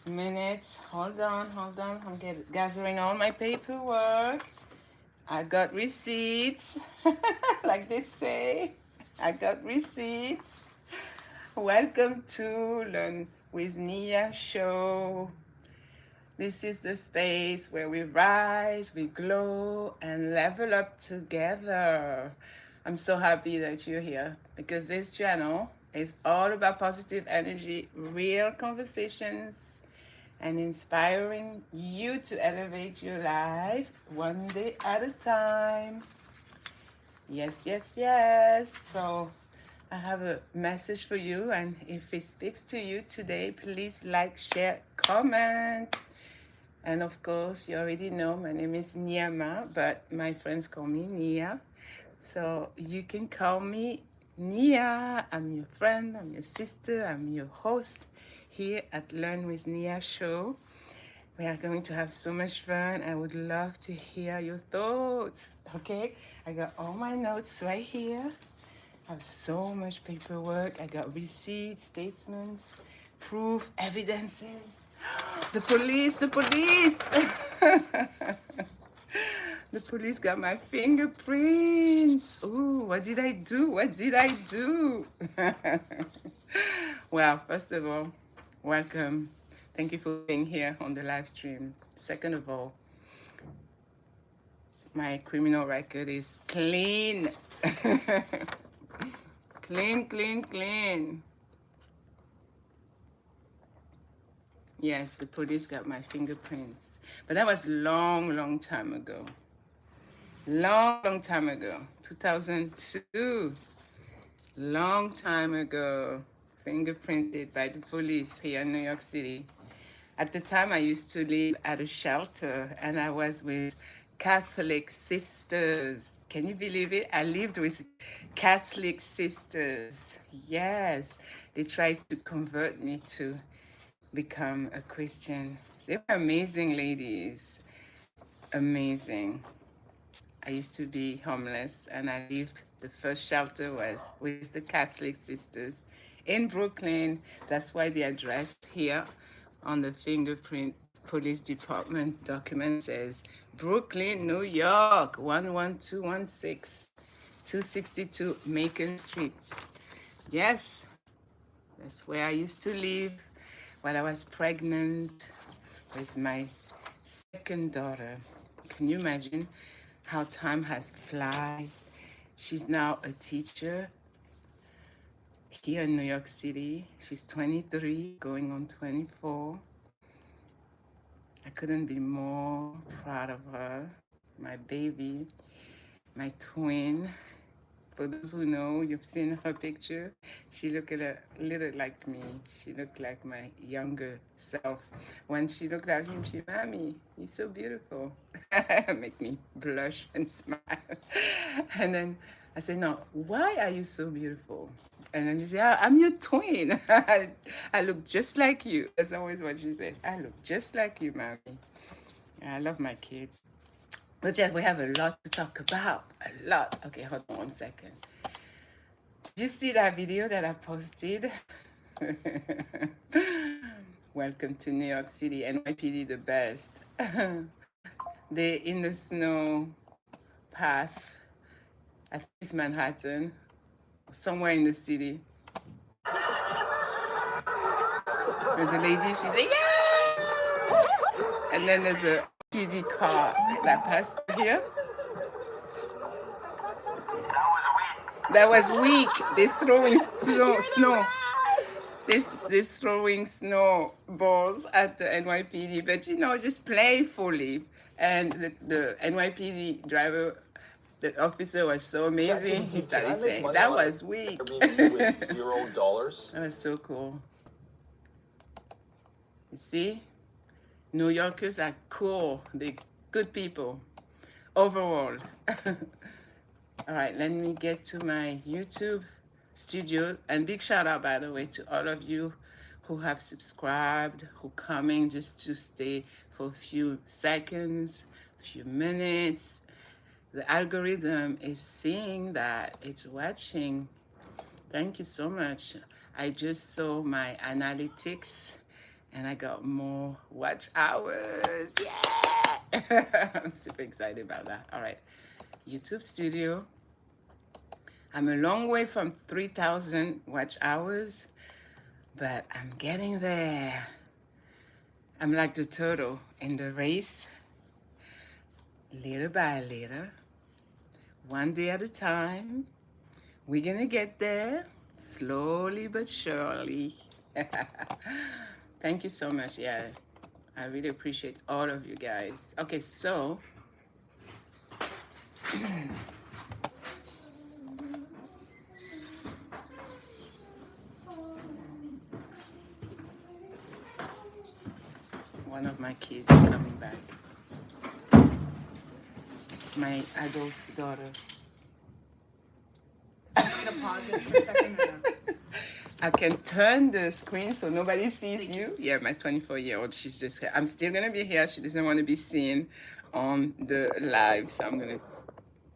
minutes. Hold on. I'm gathering all my paperwork. I got receipts, like they say. I got receipts. Welcome to Learn with Nia show. This is the space where we rise, we glow, and level up together. I'm so happy that you're here because this channel is all about positive energy, real conversations, and inspiring you to elevate your life one day at a time. Yes, yes, yes. So I have a message for you, and if it speaks to you today, please like, share, comment. And of course, you already know my name is Niama, but my friends call me Nia. So you can call me Nia. I'm your friend, I'm your sister, I'm your host here at Learn with Nia show. We are going to have so much fun. I would love to hear your thoughts. Okay, I got all my notes right here. I have so much paperwork. I got receipts, statements, proof, evidences. The police, the police. The police got my fingerprints. Ooh, what did I do? What did I do? Well, first of all, welcome. Thank you for being here on the live stream. Second of all, my criminal record is clean. Clean, clean, clean. Yes, the police got my fingerprints. But that was long time ago. Long time ago. 2002. Long time ago. Fingerprinted by the police here in New York City. At the time, I used to live at a shelter, and I was with Catholic sisters. Can you believe it? I lived with Catholic sisters. Yes, they tried to convert me to become a Christian. They were amazing ladies. Amazing. I used to be homeless, and I lived, the first shelter was with the Catholic sisters in Brooklyn. That's why the address here on the fingerprint police department document says Brooklyn, New York, 11216, 262 Macon Street. Yes, that's where I used to live while I was pregnant with my second daughter. Can you imagine how time has fly? She's now a teacher here in New York City. She's 23, going on 24. I couldn't be more proud of her, my baby, my twin. For those who know, you've seen her picture. She looked a little like me. She looked like my younger self. When she looked at him, she, Mommy, you're so beautiful. Make me blush and smile. And then I said, no, why are you so beautiful? And then she said, I'm your twin. I look just like you. That's always what she says. I look just like you, Mommy. I love my kids. But yeah, we have a lot to talk about. A lot. Okay, hold on 1 second. Did you see that video that I posted? Welcome to New York City, NYPD the best. They in the snow path. I think it's Manhattan, somewhere in the city. There's a lady, she's like, yeah! And then there's a PD car that passed here. That was weak. They're throwing snow. They're throwing snowballs at the NYPD, but you know, just playfully. And the NYPD driver, the officer was so amazing. He started saying, that was weak. With $0. That was so cool. You see? New Yorkers are cool. They're good people. Overall. All right, let me get to my YouTube studio. And big shout out, by the way, to all of you who have subscribed, who coming just to stay for a few seconds, a few minutes. The algorithm is seeing that, it's watching. Thank you so much. I just saw my analytics and I got more watch hours. Yeah! I'm super excited about that. All right, YouTube Studio. I'm a long way from 3,000 watch hours, but I'm getting there. I'm like the turtle in the race, little by little, one day at a time. We're gonna get there, slowly but surely. Thank you so much. Yeah, I really appreciate all of you guys. Okay, so one of my kids is coming back. My adult daughter. So I'm gonna pause it for a second. I can turn the screen so nobody sees you. Yeah, my 24-year-old, she's just here. I'm still gonna be here. She doesn't want to be seen on the live, so I'm gonna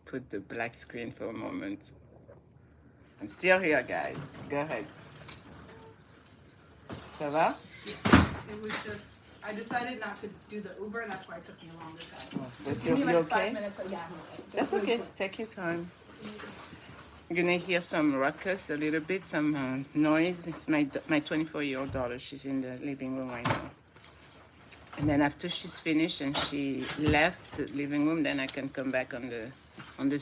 put the black screen for a moment. I'm still here, guys. Go ahead. Ça va? It was just, I decided not to do the Uber, and that's why it took me a longer time. Oh, but Give me you like okay? 5 minutes. Yeah, I'm okay. That's okay. Take your time. You're gonna hear some ruckus, a little bit, some noise. It's my 24-year-old daughter. She's in the living room right now. And then after she's finished and she left the living room, then I can come back on the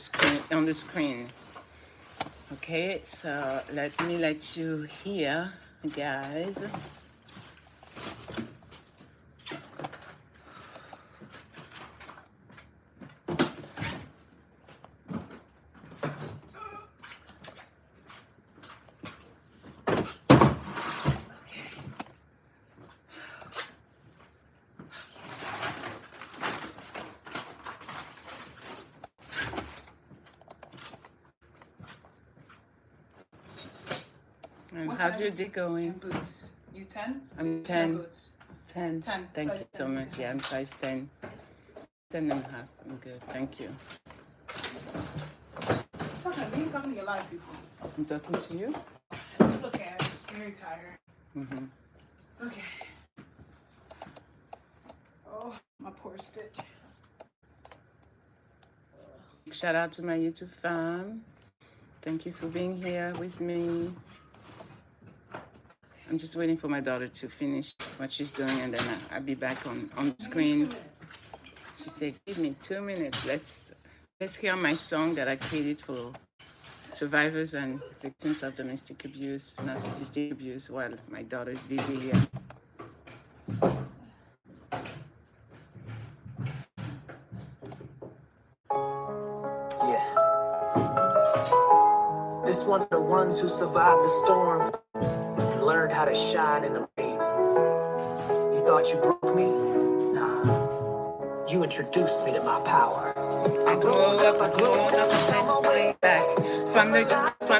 screen. Okay, so let me let you hear, guys. And how's your day going? Boots. You 10? I'm 10. Boots. 10. 10. Thank Size you so 10. much. Yeah, I'm size 10. 10 and a half. I'm good. Thank you. Talking to me, talking to a lot of people. I'm talking to you? It's okay, I'm just very tired. Mm-hmm. Okay. Oh, my poor Stitch. Shout out to my YouTube fam. Thank you for being here with me. I'm just waiting for my daughter to finish what she's doing, and then I'll be back on the screen. She said, give me 2 minutes. Let's hear my song that I created for survivors and victims of domestic abuse, narcissistic abuse, while my daughter is busy here. Yeah. This one of the ones who survived the storm and learned how to shine in the rain. You thought you broke me? Nah. You introduced me to my power. I glowed up, I found my way back. From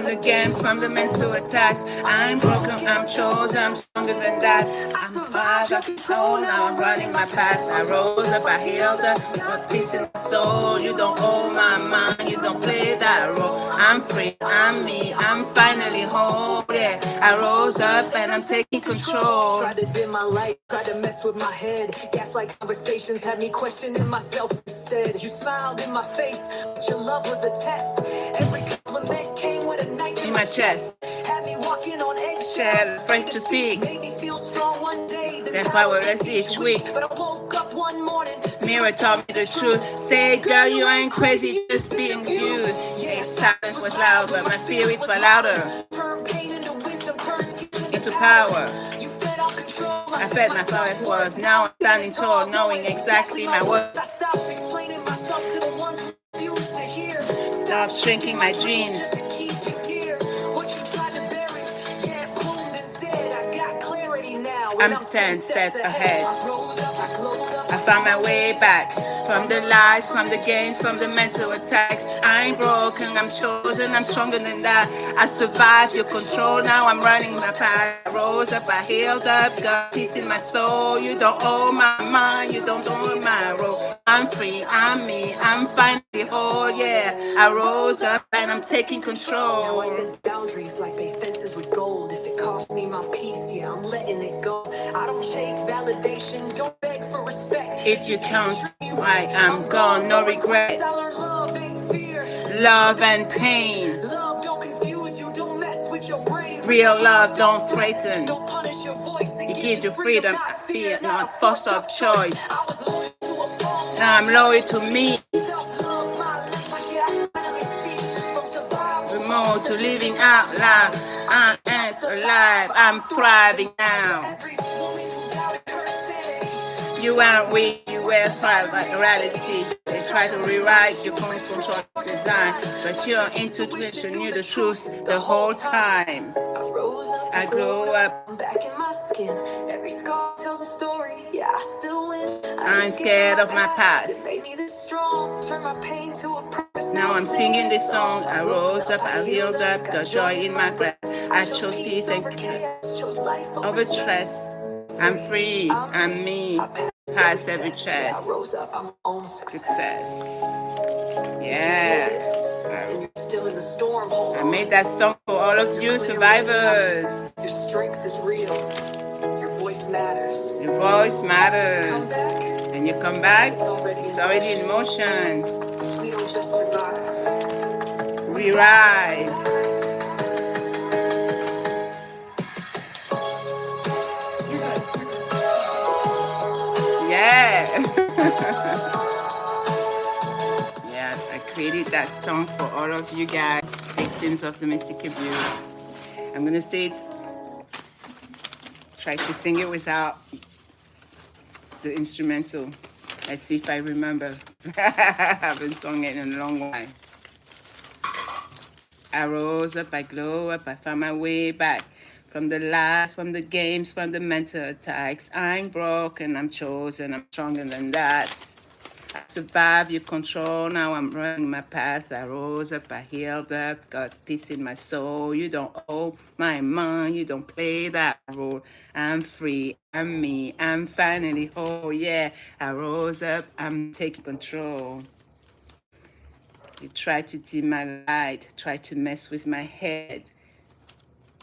the games, from the mental attacks. I'm broken, I'm chosen, I'm stronger than that. I'm survived, I control, now I'm running my past. I rose up, I healed up, got peace in my soul. You don't own my mind, you don't play that role. I'm free, I'm me, I'm finally whole, yeah. I rose up and I'm taking control. Tried to dim my light, tried to mess with my head. Gaslight conversations had me questioning myself instead. You smiled in my face, but your love was a test. Every compliment came with a knife In my chest, had me walking on eggshells, shell, afraid to speak. made me feel strong one day, Then powerless each week. but I woke up one morning. Mirror taught me the truth. Say, girl, you ain't crazy, just being used. Silence was loud, but my spirits were louder. Turn pain into wisdom, turn Into power. You fed out control. I fed my thought it was. Now I'm standing tall, knowing exactly my worth. I stopped explaining myself to the ones who refused to hear. Stop shrinking my dreams. To keep you here. What you tried to bury, yeah, it bloomed instead. I got clarity now. and I'm 10 steps ahead. I rose up, I glowed up. I found my way back from the lies, from the games, from the mental attacks. I ain't broken, I'm chosen, I'm stronger than that. I survived your control, now I'm running my path. I rose up, I healed up, got peace in my soul. You don't own my mind, you don't own my role. I'm free, I'm me, I'm finally whole, yeah. I rose up and I'm taking Now I control. set boundaries like they fences with gold. If it costs cost me my peace, yeah, I'm letting it go. I don't chase validation, don't beg for respect. If you count right, I'm gone, no regret. I learned love ain't fear. Love and pain. Love don't confuse you, don't mess with your brain. Real love don't threaten. Don't punish your voice. It gives you freedom, not fear, not force of choice. I was loyal to a fault. Now I'm loyal to me. Self-love, my language, yeah, I finally speak. From survival More to living out loud. I'm alive. I'm thriving now. every woman who doubted her sanity. You aren't weak. You will thrive by reality. They try to rewrite your control design, but your intuition knew the truth the whole time. I rose up, I grew up. I'm back in my skin. Every scar tells a story. Yeah, I still win. I'm scared of my past. It made me this strong. Turn my pain to a purpose. Now I'm singing this song. I rose up, I healed up, got joy in my breath. I chose peace and chose life over stress. I'm free, I'm me, past every I stress. rose up, I'm on Success. Yeah. Still in the storm. I made that song for all of you survivors. Your strength is real. Your voice matters. Your voice matters. And you come back, it's already in motion. We don't just survive. We rise. You're good. Yeah. Yeah, I created that song for all of you guys, victims of domestic abuse. I'm gonna say it, try to sing it without the instrumental. Let's see if I remember. I haven't sung it in a long while. I rose up, I glow up, I found my way back. From the lies, from the games, from the mental attacks. I ain't broken, I'm chosen, I'm stronger than that. I survived your control, now I'm running my path. I rose up, I healed up, got peace in my soul. You don't owe my mind, you don't play that role. I'm free, I'm me, I'm finally whole, yeah. I rose up, I'm taking control. You try to dim my light, try to mess with my head.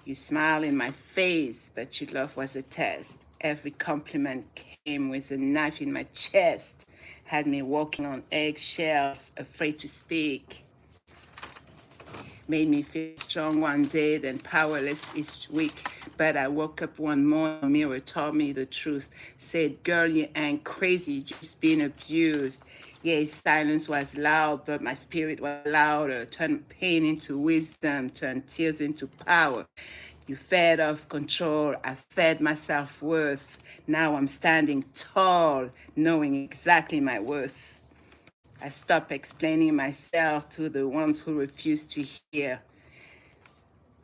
You smile in my face, but your love was a test. Every compliment came with a knife in my chest, had me walking on eggshells, afraid to speak. Made me feel strong one day, then powerless each week. But I woke up one morning, a mirror told me the truth. Said, girl, you ain't crazy, you just been abused. Yeah, silence was loud, but my spirit was louder. Turned pain into wisdom, turned tears into power. You fed off control, I fed my self-worth. Now I'm standing tall, knowing exactly my worth. I stopped explaining myself to the ones who refuse to hear.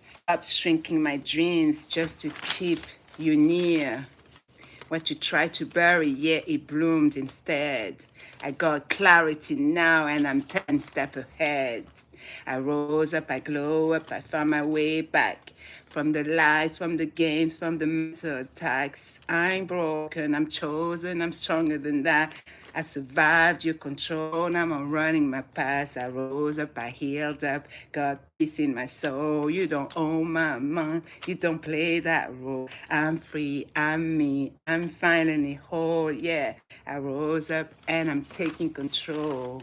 Stop shrinking my dreams just to keep you near. What you tried to bury, yeah, it bloomed instead. I got clarity now and I'm 10 steps ahead. I rose up, I glow up, I found my way back. From the lies, from the games, from the mental attacks. I ain't broken, I'm chosen, I'm stronger than that. I survived your control, now I'm running my past. I rose up, I healed up, got peace in my soul. You don't own my mind, you don't play that role. I'm free, I'm me, I'm finally whole, yeah. I rose up and I'm taking control.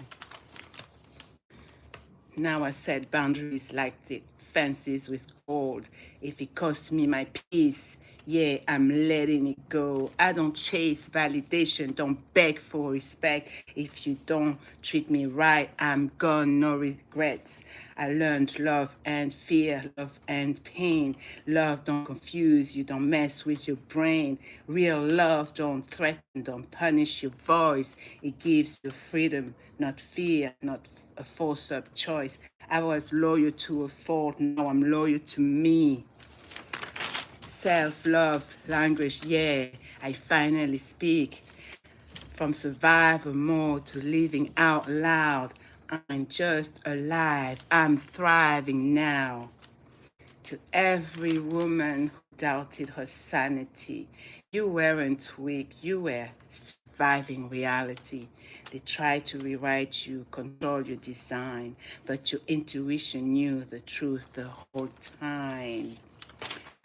Now I set boundaries like the fences with gold. If it costs me my peace, yeah, I'm letting it go. I don't chase validation, don't beg for respect. If you don't treat me right, I'm gone, no regrets. I learned love and fear, love and pain. Love don't confuse you, don't mess with your brain. Real love don't threaten, don't punish your voice. It gives you freedom, not fear, not a forced up choice. I was loyal to a fault, now I'm loyal to me. Self-love language, yeah, I finally speak. From survival mode to living out loud. I'm just alive, I'm thriving now. To every woman who doubted her sanity, you weren't weak, you were surviving reality. They tried to rewrite you, control your design, but your intuition knew the truth the whole time.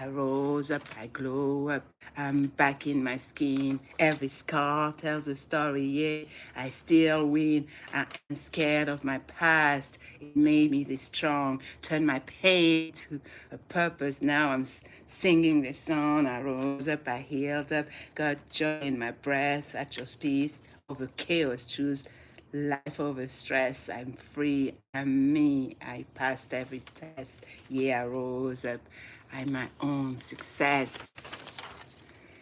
I rose up, I glow up, I'm back in my skin. Every scar tells a story, yeah, I still win. I am scared of my past. It made me this strong, turned my pain to a purpose. Now I'm singing this song. I rose up, I healed up, got joy in my breath. I chose peace over chaos, choose life over stress. I'm free. I'm me. I passed every test. Yeah, I rose up. I'm my own success.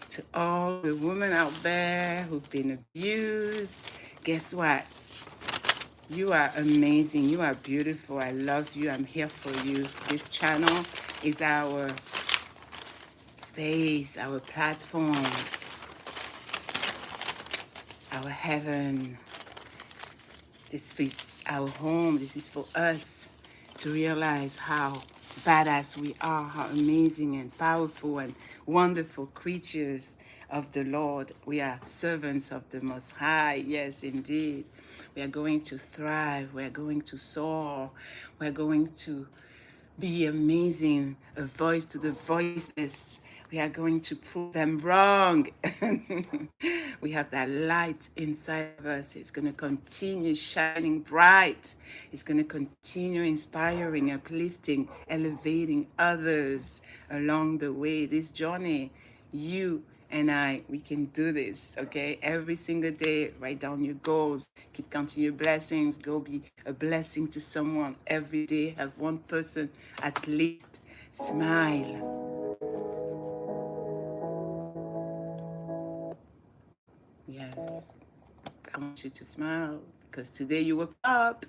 To all the women out there who've been abused, guess what? You are amazing. You are beautiful. I love you. I'm here for you. This channel is our space, our platform, our heaven. This is our home. This is for us to realize how badass we are, how amazing and powerful and wonderful creatures of the Lord. We are servants of the Most High. Yes, indeed. We are going to thrive. We are going to soar. We are going to be amazing, a voice to the voiceless. We are going to prove them wrong. We have that light inside of us. It's going to continue shining bright. It's going to continue inspiring, uplifting, elevating others along the way. This journey, you and I, we can do this, okay? Every single day, write down your goals, keep counting your blessings, go be a blessing to someone. Every day, have one person at least smile. Yes, I want you to smile because today you woke up.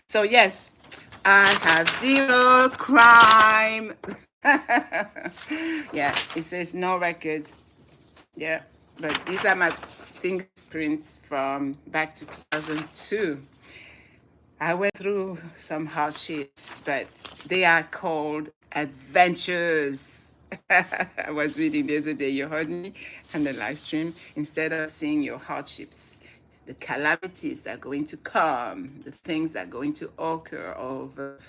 So yes, I have zero crime. Yeah, it says no records. Yeah, but these are my fingerprints from back to 2002. I went through some hardships, but they are called adventures. I was reading the other day, you heard me on the live stream. Instead of seeing your hardships, the calamities that are going to come, the things that are going to occur over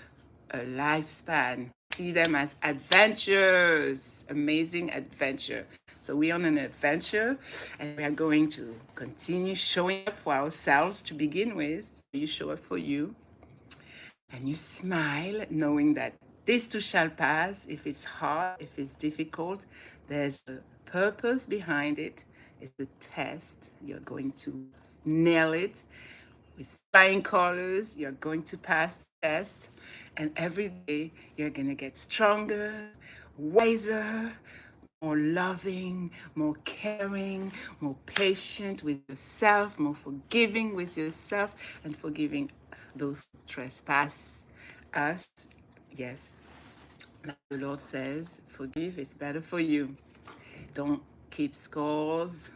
a lifespan, see them as adventures, amazing adventure. So we're on an adventure and we are going to continue showing up for ourselves to begin with. You show up for you and you smile knowing that this too shall pass. If it's hard, if it's difficult, there's a purpose behind it. It's a test. You're going to nail it with flying colors. You're going to pass the test. And every day you're going to get stronger, wiser, more loving, more caring, more patient with yourself, more forgiving with yourself, and forgiving those who trespass us. Yes, like the Lord says, forgive, it's better for you. Don't keep scores.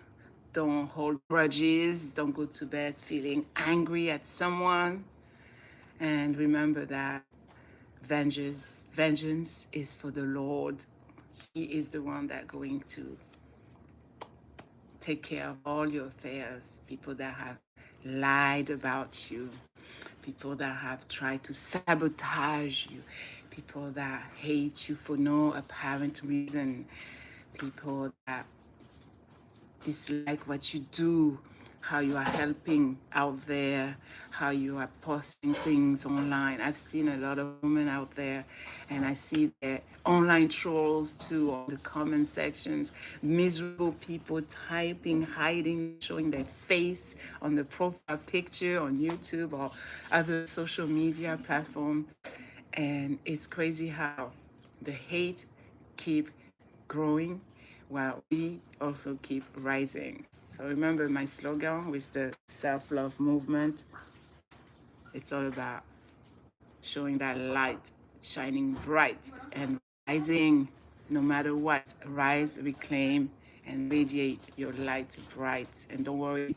Don't hold grudges. Don't go to bed feeling angry at someone. And remember that vengeance is for the Lord. He is the one that's going to take care of all your affairs. People that have lied about you, people that have tried to sabotage you, people that hate you for no apparent reason, people that dislike what you do, how you are helping out there, how you are posting things online. I've seen a lot of women out there and I see their online trolls too on the comment sections, miserable people typing, hiding, showing their face on the profile picture on YouTube or other social media platforms. And it's crazy how the hate keep growing while we also keep rising. So remember my slogan with the self-love movement. It's all about showing that light, shining bright and rising no matter what. Rise, reclaim, and radiate your light bright. And don't worry,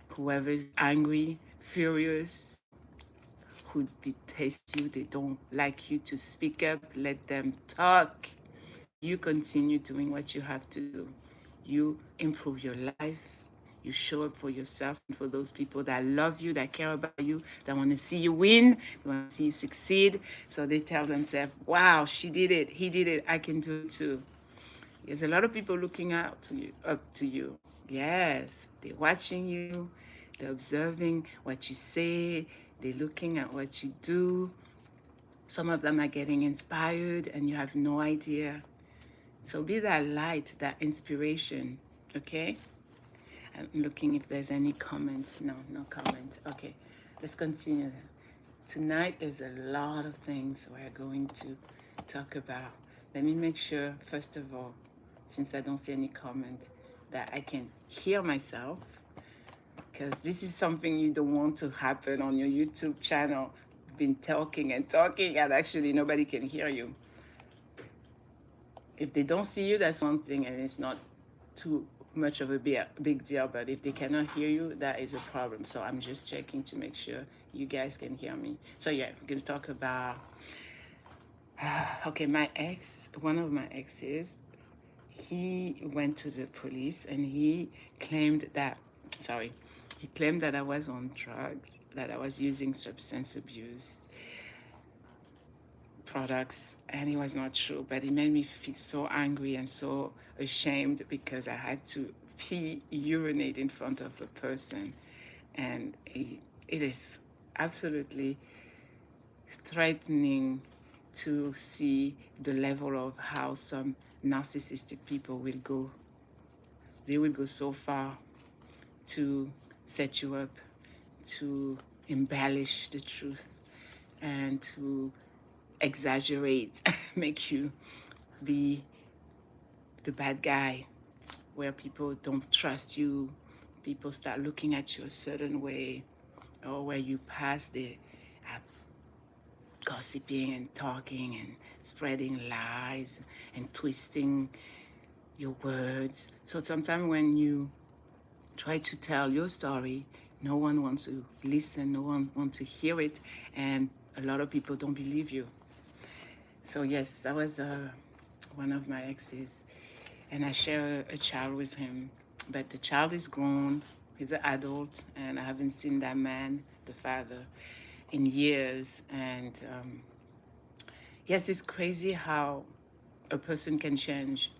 whoever is angry, furious, who detest you, they don't like you to speak up, let them talk. You continue doing what you have to do. You improve your life, You show up for yourself and for those people that love you, that care about you, that want to see you win, they want to see you succeed. So they tell themselves, wow, she did it, he did it, I can do it too. There's a lot of people looking out to you, up to you. Yes, they're watching you, they're observing what you say, they're looking at what you do. Some of them are getting inspired and you have no idea. So be that light, that inspiration, okay? I'm looking if there's any comments. No, no comments. Okay, let's continue. Tonight there's a lot of things we're going to talk about. Let me make sure, first of all, since I don't see any comment, that I can hear myself, because this is something you don't want to happen on your YouTube channel. Been talking and talking and actually nobody can hear you. If they don't see you, that's one thing, and it's not too much of a big deal. But if they cannot hear you, that is a problem. So I'm just checking to make sure you guys can hear me. So yeah, we're gonna talk about okay, my ex, one of my exes, he went to the police and he claimed that, sorry, he claimed that I was on drugs, that I was using substance abuse products, and it was not true. But it made me feel so angry and so ashamed because I had to pee, urinate in front of a person, and it is absolutely threatening to see the level of how some narcissistic people will go. They will go so far to set you up, to embellish the truth, and to exaggerate, make you be the bad guy, where people don't trust you, people start looking at you a certain way, or where you pass the gossiping and talking and spreading lies and twisting your words. So sometimes when you try to tell your story, no one wants to listen, no one wants to hear it, and a lot of people don't believe you. So yes, that was one of my exes, and I share a child with him. But the child is grown, he's an adult, and I haven't seen that man, the father, in years. And yes, it's crazy how a person can change.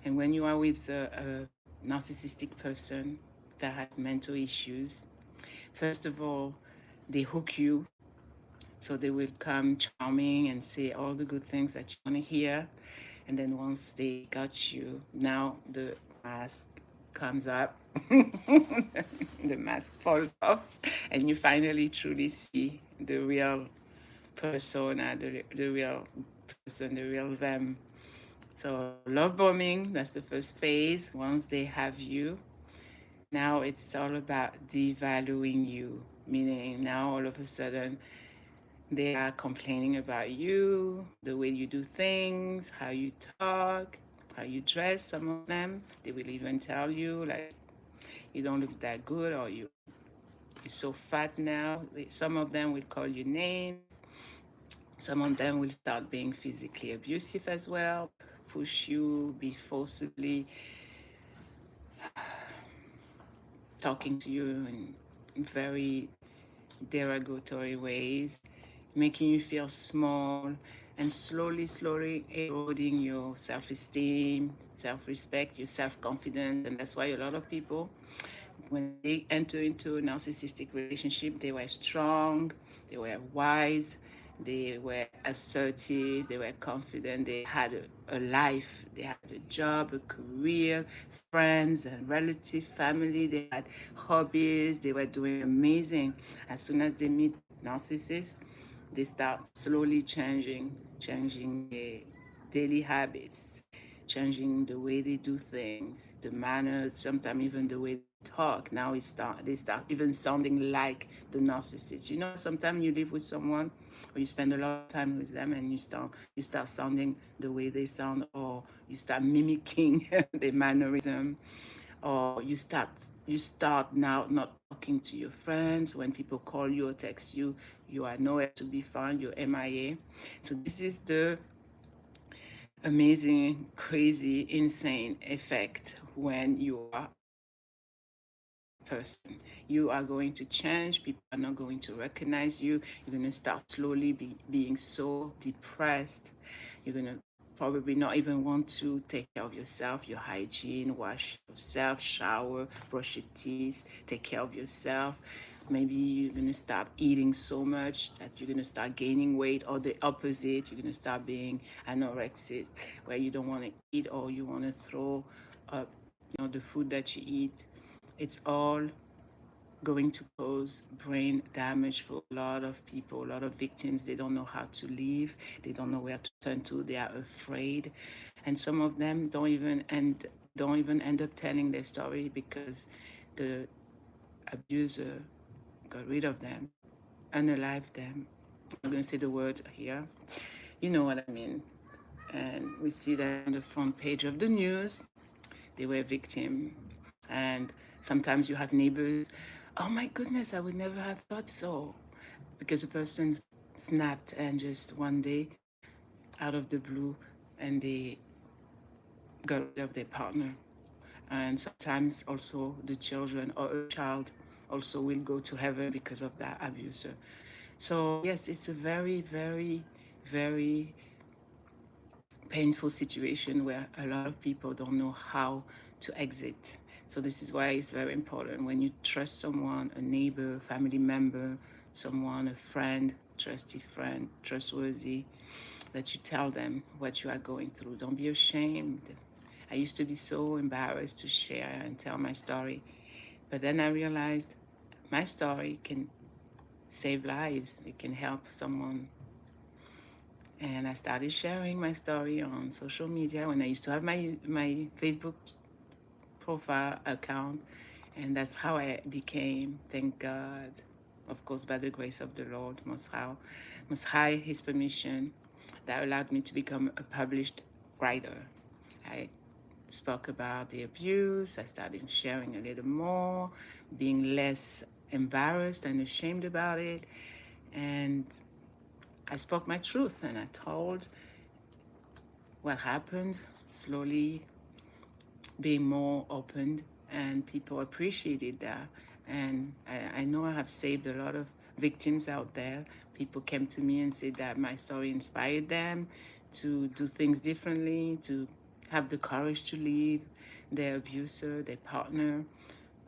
And when you are with a narcissistic person that has mental issues, first of all, they hook you. So they will come charming and say all the good things that you want to hear. And then once they got you, now the mask comes up, the mask falls off, and you finally truly see the real persona, the real person, the real them. So love bombing, that's the first phase. Once they have you, now it's all about devaluing you, meaning now all of a sudden they are complaining about you, the way you do things, how you talk, how you dress. Some of them, they will even tell you like you don't look that good, or you're so fat now. Some of them will call you names. Some of them will start being physically abusive as well, push you, be forcibly talking to you in very derogatory ways, making you feel small, and slowly eroding your self-esteem, self-respect, your self-confidence. And that's why a lot of people, when they enter into a narcissistic relationship, they were strong, they were wise, they were assertive, they were confident, they had a life, they had a job, a career, friends and relatives, family, they had hobbies, they were doing amazing. As soon as they meet narcissists, they start slowly changing their daily habits, changing the way they do things, the manner, sometimes even the way they talk. Now they start even sounding like the narcissist. You know, sometimes you live with someone or you spend a lot of time with them and you start sounding the way they sound, or you start mimicking their mannerism, or you start now not talking to your friends. When people call you or text you, you are nowhere to be found, you're MIA. So this is the amazing, crazy, insane effect when you are person. You are going to change. People are not going to recognize you. You're going to start slowly being so depressed. You're going to probably not even want to take care of yourself, your hygiene, wash yourself, shower, brush your teeth, take care of yourself. Maybe you're going to start eating so much that you're going to start gaining weight, or the opposite, you're going to start being anorexic, where you don't want to eat or you want to throw up, the food that you eat. It's all going to cause brain damage for a lot of people, a lot of victims. They don't know how to live. They don't know where to turn to. They are afraid, and some of them don't even end up telling their story because the abuser got rid of them, unalived them. I'm going to say the word here. You know what I mean. And we see that on the front page of the news. They were a victim. And sometimes you have neighbors, oh my goodness, I would never have thought so. Because a person snapped and just one day, out of the blue, and they got rid of their partner. And sometimes also the children or a child also will go to heaven because of that abuser. So yes, it's a very, very, very painful situation where a lot of people don't know how to exit. So this is why it's very important when you trust someone, a neighbor, family member, someone, a friend, trusted friend, trustworthy, that you tell them what you are going through. Don't be ashamed. I used to be so embarrassed to share and tell my story, but then I realized my story can save lives. It can help someone. And I started sharing my story on social media when I used to have my Facebook profile account. And that's how I became, thank God, of course, by the grace of the Lord, Most High, His permission, that allowed me to become a published writer. I spoke about the abuse. I started sharing a little more, being less embarrassed and ashamed about it. And I spoke my truth and I told what happened, slowly being more open, and people appreciated that. And I know I have saved a lot of victims out there. People came to me and said that my story inspired them to do things differently, to have the courage to leave their abuser, their partner,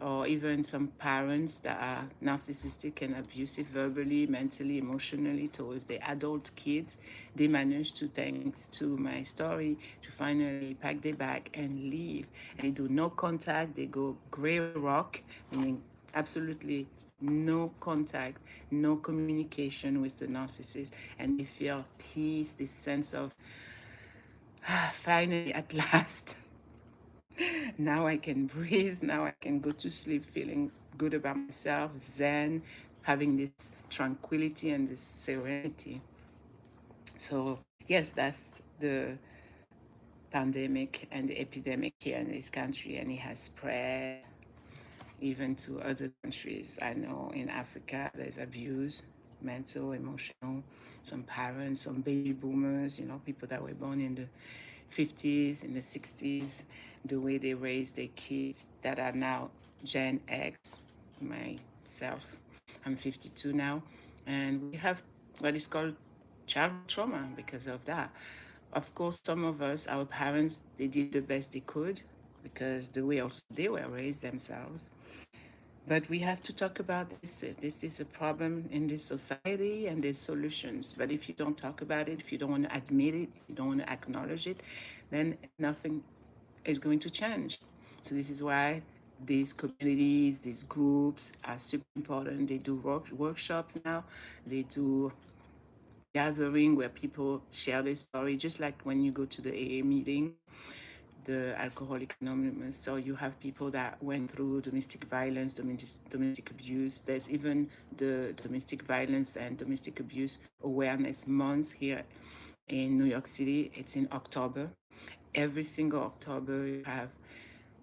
or even some parents that are narcissistic and abusive verbally, mentally, emotionally towards their adult kids. They manage to, thanks to my story, to finally pack their bag and leave. And they do no contact. They go gray rock, meaning absolutely no contact, no communication with the narcissist, and they feel peace, this sense of finally at last. Now I can breathe. Now I can go to sleep feeling good about myself, zen, having this tranquility and this serenity. So, yes, that's the pandemic and the epidemic here in this country, and it has spread even to other countries. I know in Africa there's abuse, mental, emotional, some parents, some baby boomers, people that were born in the 50s, in the 60s, the way they raised their kids that are now Gen X, myself. I'm 52 now, and we have what is called child trauma because of that. Of course, some of us, our parents, they did the best they could because the way also they were raised themselves. But we have to talk about this. This is a problem in this society and there's solutions. But if you don't talk about it, if you don't want to admit it, you don't want to acknowledge it, then nothing is going to change. So this is why these communities, these groups are super important. They do workshops now. They do gathering where people share their story, just like when you go to the AA meeting, the Alcoholic Anonymous. So you have people that went through domestic violence, domestic abuse. There's even the domestic violence and domestic abuse awareness month here in New York City. It's in October. Every single October, you have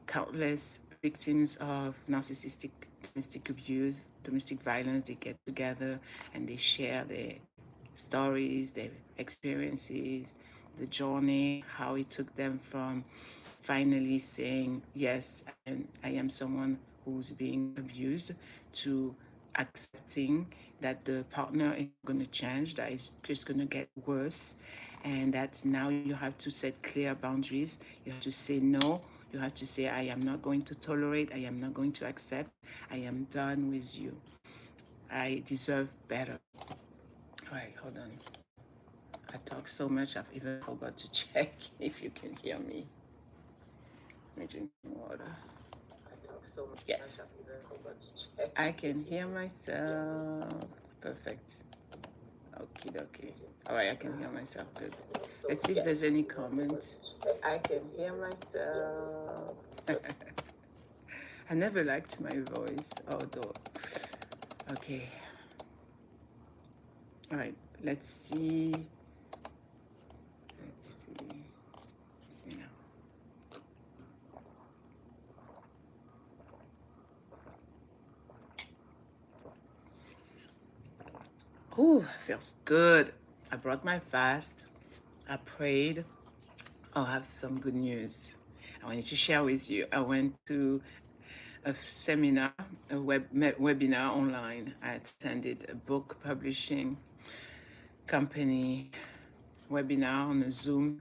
countless victims of narcissistic domestic abuse, domestic violence. They get together and they share their stories, their experiences, the journey, how it took them from finally saying, yes, and I am someone who's being abused to accepting that the partner is going to change, that is just going to get worse, and that now you have to set clear boundaries. You have to say no. You have to say, I am not going to tolerate, I am not going to accept, I am done with you. I deserve better. All right, hold on. I talk so much, I've even forgot to check if you can hear me. Let me drink some water. I talk so much. Yes. I've even forgot to check. I can hear myself. Perfect. Okie dokie. All right, I can hear myself. Good. Let's see if there's any comment. I can hear myself. I never liked my voice, although. Okay. All right, let's see. Let's see. Let's see now. Ooh, feels good. I brought my fast. I prayed. I'll have some good news I wanted to share with you. I went to a seminar, a webinar online. I attended a book publishing company webinar on a Zoom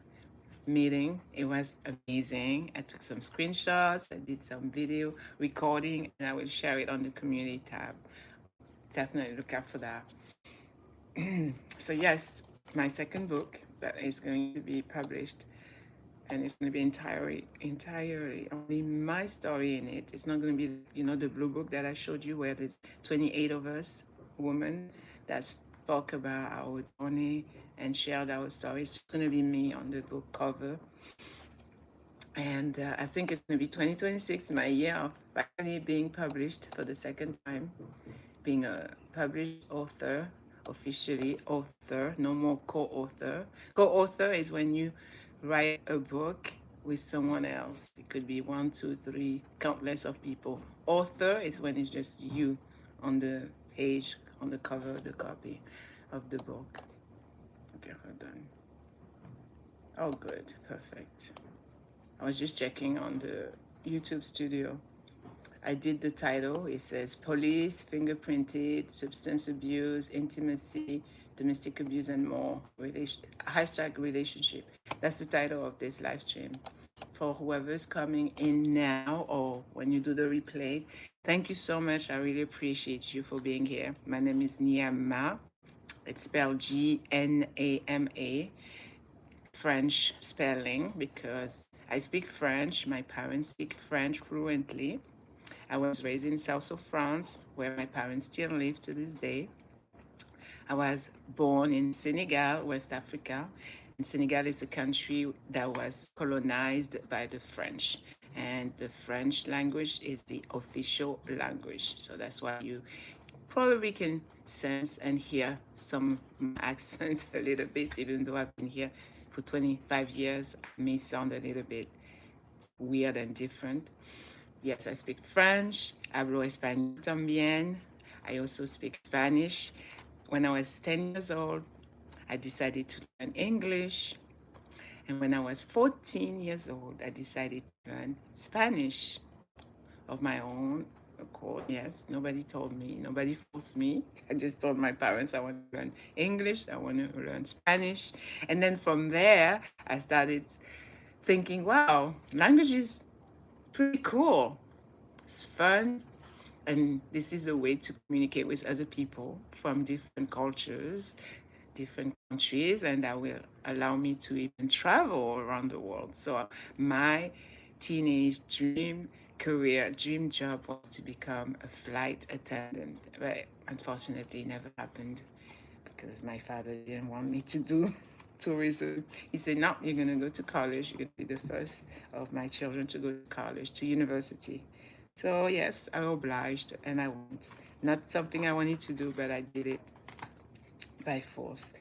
meeting. It was amazing. I took some screenshots, I did some video recording, and I will share it on the community tab. Definitely look out for that. So yes, my second book that is going to be published, and it's going to be entirely only my story in it. It's not going to be, the blue book that I showed you where there's 28 of us women that spoke about our journey and shared our stories. It's going to be me on the book cover. And I think it's going to be 2026, my year of finally being published for the second time, being a published author, officially author, no more co-author. Co-author is when you write a book with someone else. It could be 1, 2, 3, countless of people. Author is when it's just you on the page, on the cover of the copy of the book. Okay, hold on. Oh, good, perfect. I was just checking on the YouTube studio. I did the title. It says Police, Fingerprinted, Substance Abuse, Intimacy, Domestic Abuse, and More. Hashtag relationship. That's the title of this live stream. For whoever's coming in now or when you do the replay, thank you so much. I really appreciate you for being here. My name is Niama. It's spelled Gnama. French spelling because I speak French. My parents speak French fluently. I was raised in south of France, where my parents still live to this day. I was born in Senegal, West Africa. And Senegal is a country that was colonized by the French. And the French language is the official language. So that's why you probably can sense and hear some accents a little bit, even though I've been here for 25 years. I may sound a little bit weird and different. Yes, I speak French, hablo español también. I also speak Spanish. When I was 10 years old, I decided to learn English. And when I was 14 years old, I decided to learn Spanish of my own accord. Yes, nobody told me, nobody forced me. I just told my parents I want to learn English, I want to learn Spanish. And then from there, I started thinking, wow, language is pretty cool. It's fun. And this is a way to communicate with other people from different cultures, different countries, and that will allow me to even travel around the world. So my teenage dream job was to become a flight attendant, but unfortunately it never happened because my father didn't want me to do tourism. He said, no, you're going to go to college. You're going to be the first of my children to go to college, to university. So yes, I obliged and I went. Not something I wanted to do, but I did it by force.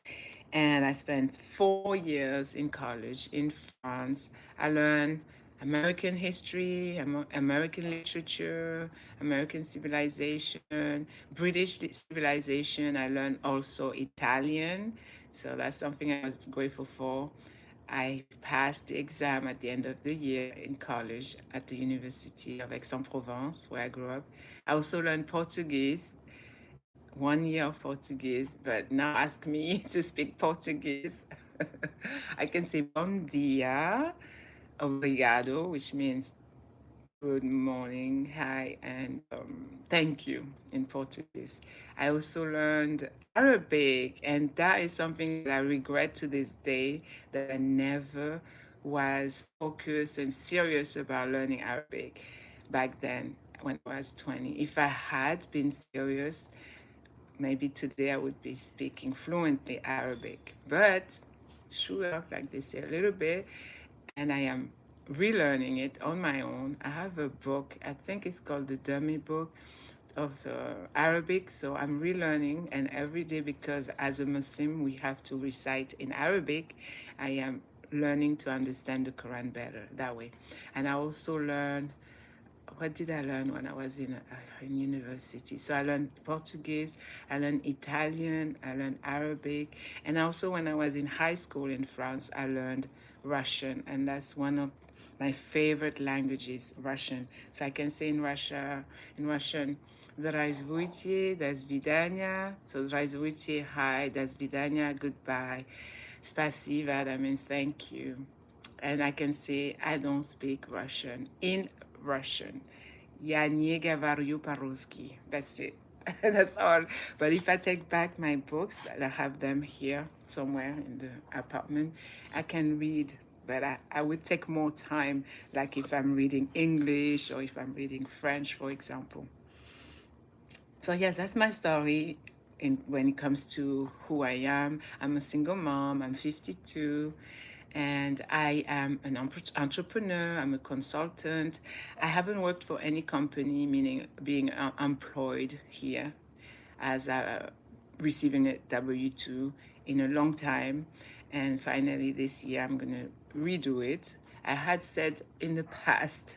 And I spent 4 years in college in France. I learned American history, American literature, American civilization, British civilization. I learned also Italian. So that's something I was grateful for. I passed the exam at the end of the year in college at the University of Aix-en-Provence, where I grew up. I also learned Portuguese, 1 year of Portuguese, but now ask me to speak Portuguese. I can say bom dia, obrigado, which means good morning, hi, and thank you in Portuguese. I also learned Arabic, and that is something that I regret to this day, that I never was focused and serious about learning Arabic back then when I was 20. If I had been serious, maybe today I would be speaking fluently Arabic. But sure, like they say, a little bit, and I am relearning it on my own. I have a book, I think it's called the Dummy Book of Arabic. So I'm relearning, and every day, because as a Muslim we have to recite in Arabic, I am learning to understand the Quran better that way. And I also learned, what did I learn when I was in university? So I learned Portuguese, I learned Italian, I learned Arabic, and also when I was in high school in France, I learned Russian, and that's one of my favorite languages, Russian. So I can say in Russian, Здравствуйте, до свидания. So Здравствуйте, hi, до свидания, goodbye. Spasiba, that means thank you. And I can say I don't speak Russian in Russian. Я не говорю по-русски. That's it. That's all. But if I take back my books, I have them here somewhere in the apartment, I can read. But I would take more time, like if I'm reading English or if I'm reading French, for example. So yes, that's my story when it comes to who I am. I'm a single mom, I'm 52, and I am an entrepreneur, I'm a consultant. I haven't worked for any company, meaning being employed here as receiving a W-2 in a long time. And finally this year I'm going to redo it. I had said in the past,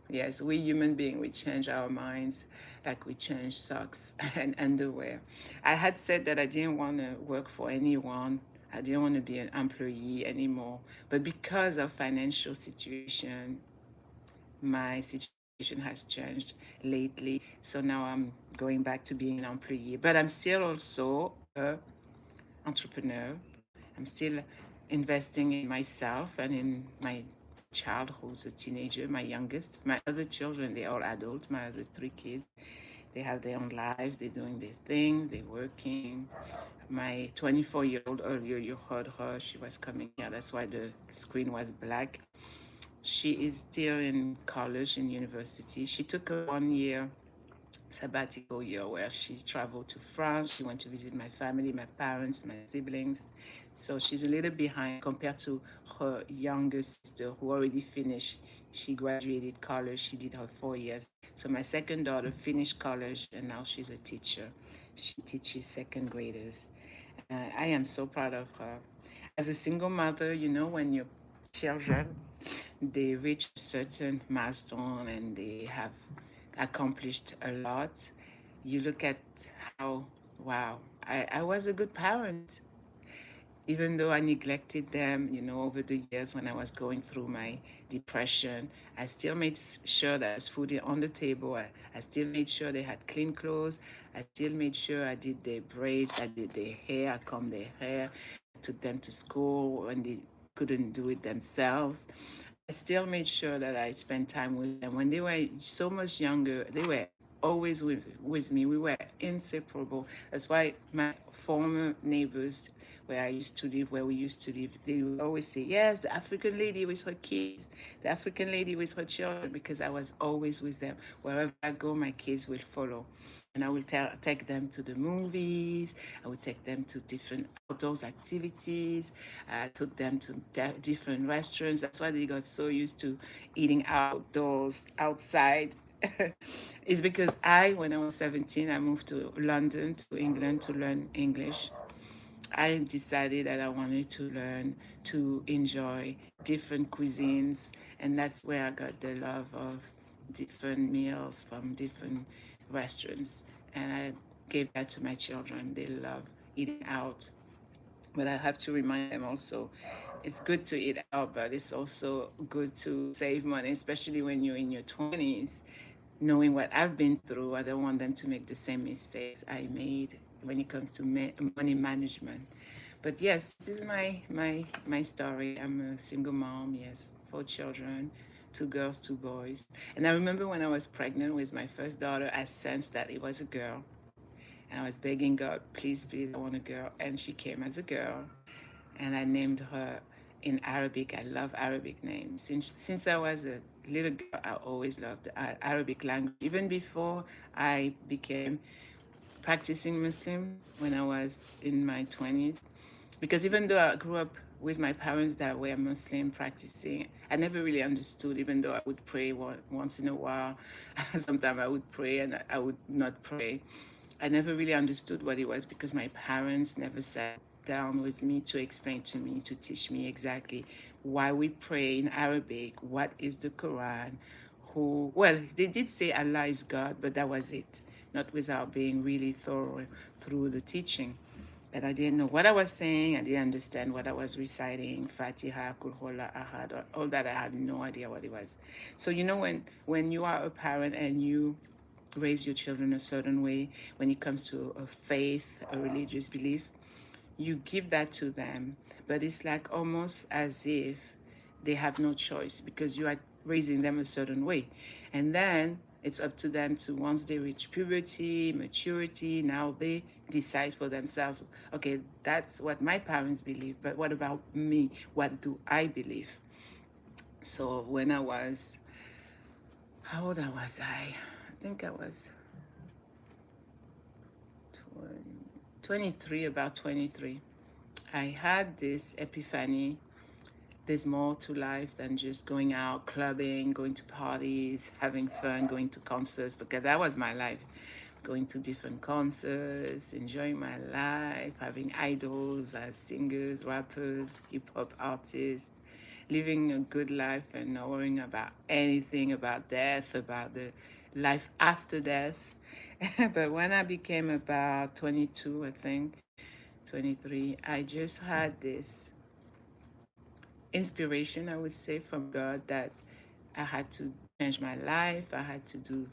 yes, we human beings, we change our minds like we change socks and underwear. I had said that I didn't want to work for anyone. I didn't want to be an employee anymore. But because of financial situation, my situation has changed lately. So now I'm going back to being an employee. But I'm still also an entrepreneur. I'm still investing in myself and in my child who's a teenager, my youngest. My other children, they're all adults. My other three kids, they have their own lives. They're doing their thing. They're working. My 24-year-old, earlier you heard her. She was coming here. That's why the screen was black. She is still in college, in university. She took a 1 year sabbatical year where she traveled to France. She went to visit my family, my parents, my siblings. So she's a little behind compared to her younger sister who already finished. She graduated college. She did her 4 years. So my second daughter finished college and now she's a teacher. She teaches second graders. I am so proud of her. As a single mother, you know, when your children, they reach a certain milestone and they have accomplished a lot, you look at how, wow, I was a good parent. Even though I neglected them, you know, over the years when I was going through my depression, I still made sure that there's food on the table. I still made sure they had clean clothes. I still made sure I did their braids, I did their hair, I combed their hair, I took them to school when they couldn't do it themselves. I still made sure that I spent time with them. When they were so much younger, they were always with me. We were inseparable. That's why my former neighbors, where I used to live, where we used to live, they would always say, yes, the African lady with her kids, the African lady with her children, because I was always with them. Wherever I go, my kids will follow. And I will take them to the movies. I would take them to different outdoors activities. I took them to different restaurants. That's why they got so used to eating outdoors, outside. It's because when I was 17, I moved to London, to England, to learn English. I decided that I wanted to learn to enjoy different cuisines, and that's where I got the love of different meals from different restaurants. And I gave that to my children. They love eating out. But I have to remind them also, it's good to eat out, but it's also good to save money, especially when you're in your 20s. Knowing what I've been through, I don't want them to make the same mistakes I made when it comes to money management. But yes, this is my story. I'm a single mom, yes, 4 children, 2 girls, 2 boys. And I remember when I was pregnant with my first daughter, I sensed that it was a girl. And I was begging God, please, please, I want a girl. And she came as a girl. And I named her in Arabic. I love Arabic names. Since I was a little girl, I always loved the Arabic language. Even before I became practicing Muslim when I was in my 20s. Because even though I grew up with my parents that were Muslim practicing, I never really understood, even though I would pray once in a while. Sometimes I would pray and I would not pray. I never really understood what it was because my parents never sat down with me to explain to me, to teach me exactly why we pray in Arabic, what is the Quran, well, they did say Allah is God, but that was it, not without being really thorough through the teaching. But I didn't know what I was saying. I didn't understand what I was reciting, Fatiha, Kul Huwallahu Ahad, all that. I had no idea what it was. So when you are a parent and you raise your children a certain way when it comes to a faith, a religious belief, you give that to them, but it's like almost as if they have no choice because you are raising them a certain way. And then it's up to them to, once they reach puberty, maturity, now they decide for themselves, okay, that's what my parents believe, but what about me? What do I believe? So when I was, how old was I? I think I was 23, about 23. I had this epiphany. There's more to life than just going out, clubbing, going to parties, having fun, going to concerts, because that was my life. Going to different concerts, enjoying my life, having idols as singers, rappers, hip hop artists, living a good life and not worrying about anything about death, about the life after death. But when I became about 22, I think, 23, I just had this inspiration, I would say, from God that I had to change my life, I had to do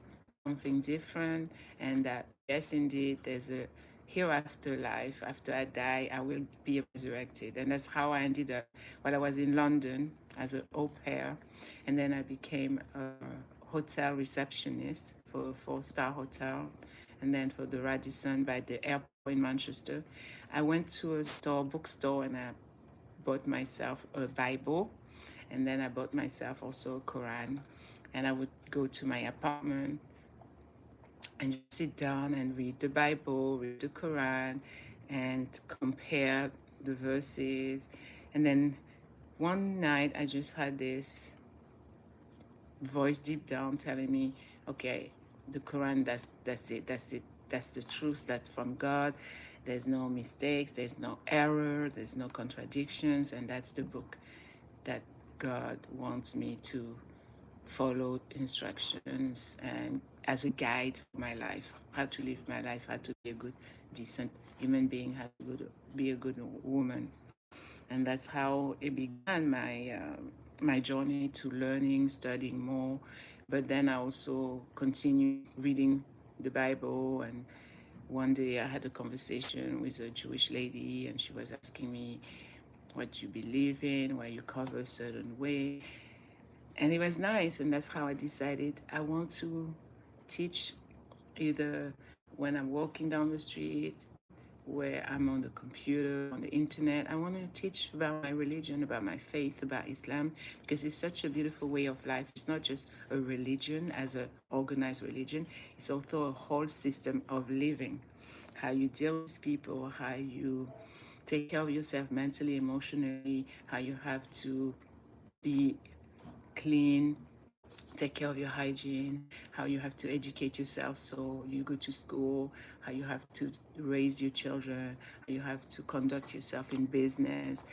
something different, and that, yes, indeed, there's a hereafter life. After I die, I will be resurrected. And that's how I ended up while I was in London as an au pair. And then I became a hotel receptionist for a 4-star hotel. And then for the Radisson by the airport in Manchester, I went to a bookstore, and I bought myself a Bible, and then I bought myself also a Quran. And I would go to my apartment and just sit down and read the Bible, read the Quran, and compare the verses. And then one night I just had this voice deep down telling me, okay, the Quran, that's the truth, that's from God. There's no mistakes, there's no error, there's no contradictions, and that's the book that God wants me to follow instructions and as a guide for my life, how to live my life, how to be a good, decent human being, how to be a good woman. And that's how it began, my journey to learning, studying more. But then I also continued reading the Bible. And one day I had a conversation with a Jewish lady, and she was asking me what you believe in, why you cover a certain way. And it was nice, and that's how I decided I want to teach, either when I'm walking down the street, where I'm on the computer, on the internet. I want to teach about my religion, about my faith, about Islam, because it's such a beautiful way of life. It's not just a religion as an organized religion, it's also a whole system of living. How you deal with people, how you take care of yourself mentally, emotionally, how you have to be clean, take care of your hygiene, how you have to educate yourself so you go to school, how you have to raise your children, how you have to conduct yourself in business,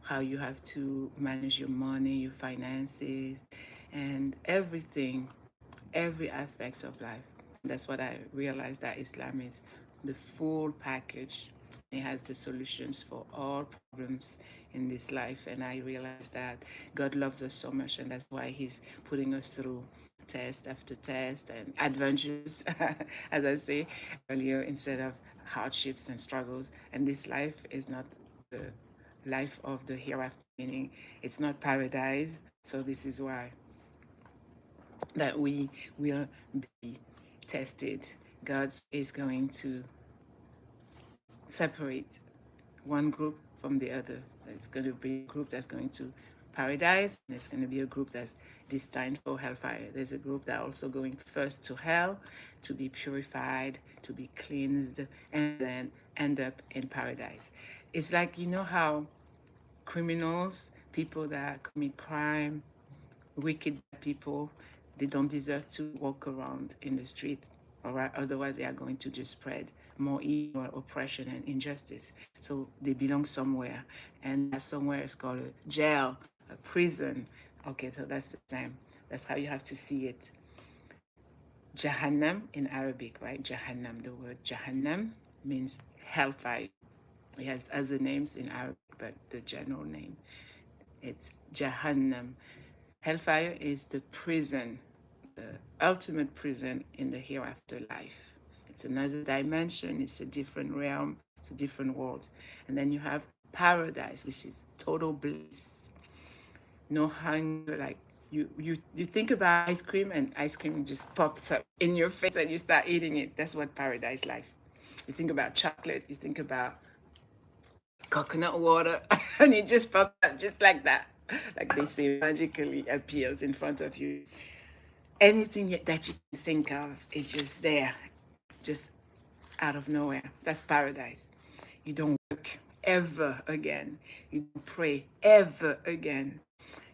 how you have to manage your money, your finances, and everything, every aspects of life. That's what I realized, that Islam is the full package He has the solutions for all problems in this life. And I realize that God loves us so much, and that's why He's putting us through test after test and adventures, as I say earlier, instead of hardships and struggles. And this life is not the life of the hereafter, meaning it's not paradise. So this is why that we will be tested. God is going to separate one group from the other. There's going to be a group that's going to paradise, and there's going to be a group that's destined for hellfire. There's a group that also going first to hell to be purified, to be cleansed, and then end up in paradise. It's like, you know how criminals, people that commit crime, wicked people, they don't deserve to walk around in the street. All right, otherwise they are going to just spread more evil, oppression, and injustice. So they belong somewhere, and that somewhere is called a jail, a prison. Okay, so that's the same. That's how you have to see it. Jahannam in Arabic, right? Jahannam. The word Jahannam means hellfire. It has other names in Arabic, but the general name, it's Jahannam. Hellfire is the prison, the ultimate prison in the hereafter life. It's another dimension, it's a different realm, it's a different world. And then you have paradise, which is total bliss. No hunger, like you think about ice cream, and ice cream just pops up in your face and you start eating it. That's what paradise life. You think about chocolate, you think about coconut water, and it just pops out just like that. Like they say, magically appears in front of you. Anything that you can think of is just there, just out of nowhere. That's paradise. You don't work ever again. You don't pray ever again.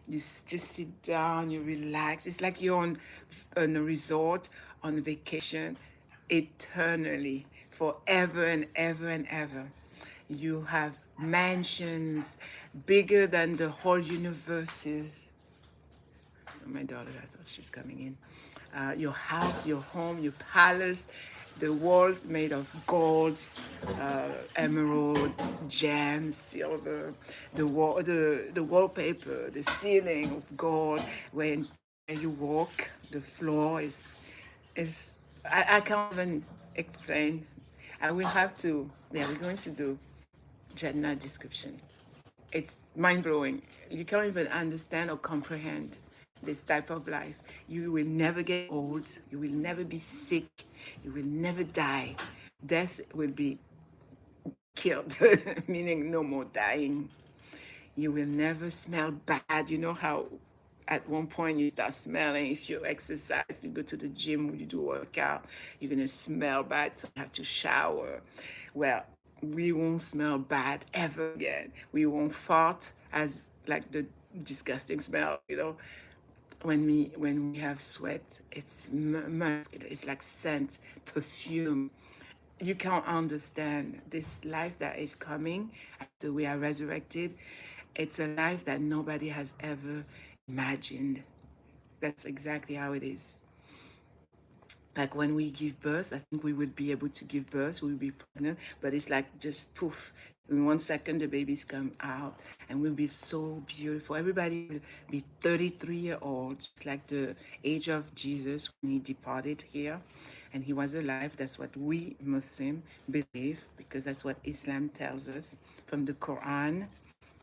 You just sit down, you relax. It's like you're on a resort, on vacation, eternally, forever and ever and ever. You have mansions bigger than the whole universes. My daughter, I thought she's coming in. Your house, your home, your palace, the walls made of gold, emerald, gems, silver, the wallpaper, the ceiling of gold. When you walk, the floor is I can't even explain. I will have to. Yeah, we're going to do Jannah description. It's mind-blowing. You can't even understand or comprehend this type of life. You will never get old. You will never be sick. You will never die. Death will be killed, meaning no more dying. You will never smell bad. You know how at one point you start smelling if you exercise, you go to the gym, you do workout, you're going to smell bad, so you have to shower. Well, we won't smell bad ever again. We won't fart as like the disgusting smell, you know. When we have sweat, it's muscular, it's like scent, perfume. You can't understand this life that is coming after we are resurrected. It's a life that nobody has ever imagined. That's exactly how it is. Like when we give birth, I think we would be able to give birth, we will be pregnant, but it's like just poof. In 1 second, the babies come out and will be so beautiful. Everybody will be 33-year-old, just like the age of Jesus when he departed here and he was alive. That's what we Muslims believe, because that's what Islam tells us from the Quran,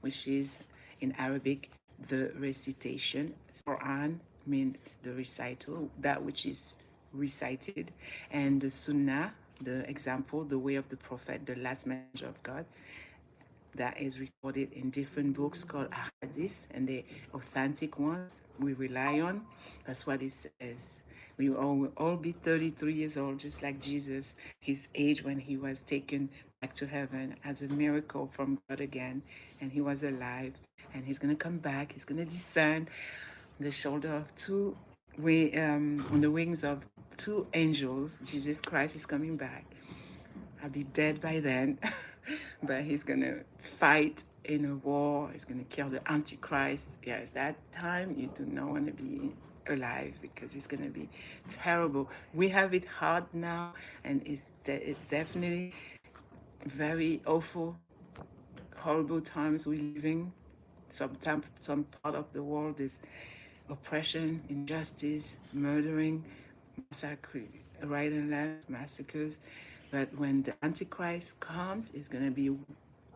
which is in Arabic, the recitation. Quran means the recital, that which is recited, and the Sunnah, the example, the way of the Prophet, the last messenger of God, that is recorded in different books called Ahadith, and the authentic ones we rely on. That's what it says. We will all be 33 years old, just like Jesus, his age when he was taken back to heaven as a miracle from God again, and he was alive, and he's going to come back, he's going to descend on the shoulder of on the wings of two angels. Jesus Christ is coming back. I'll be dead by then, but he's gonna fight in a war. He's gonna kill the Antichrist. Yeah, it's that time you do not want to be alive, because it's gonna be terrible. We have it hard now, and it's definitely very awful, horrible times we're living. Some part of the world is oppression, injustice, murdering, massacre, right and left, massacres. But when the Antichrist comes, it's gonna be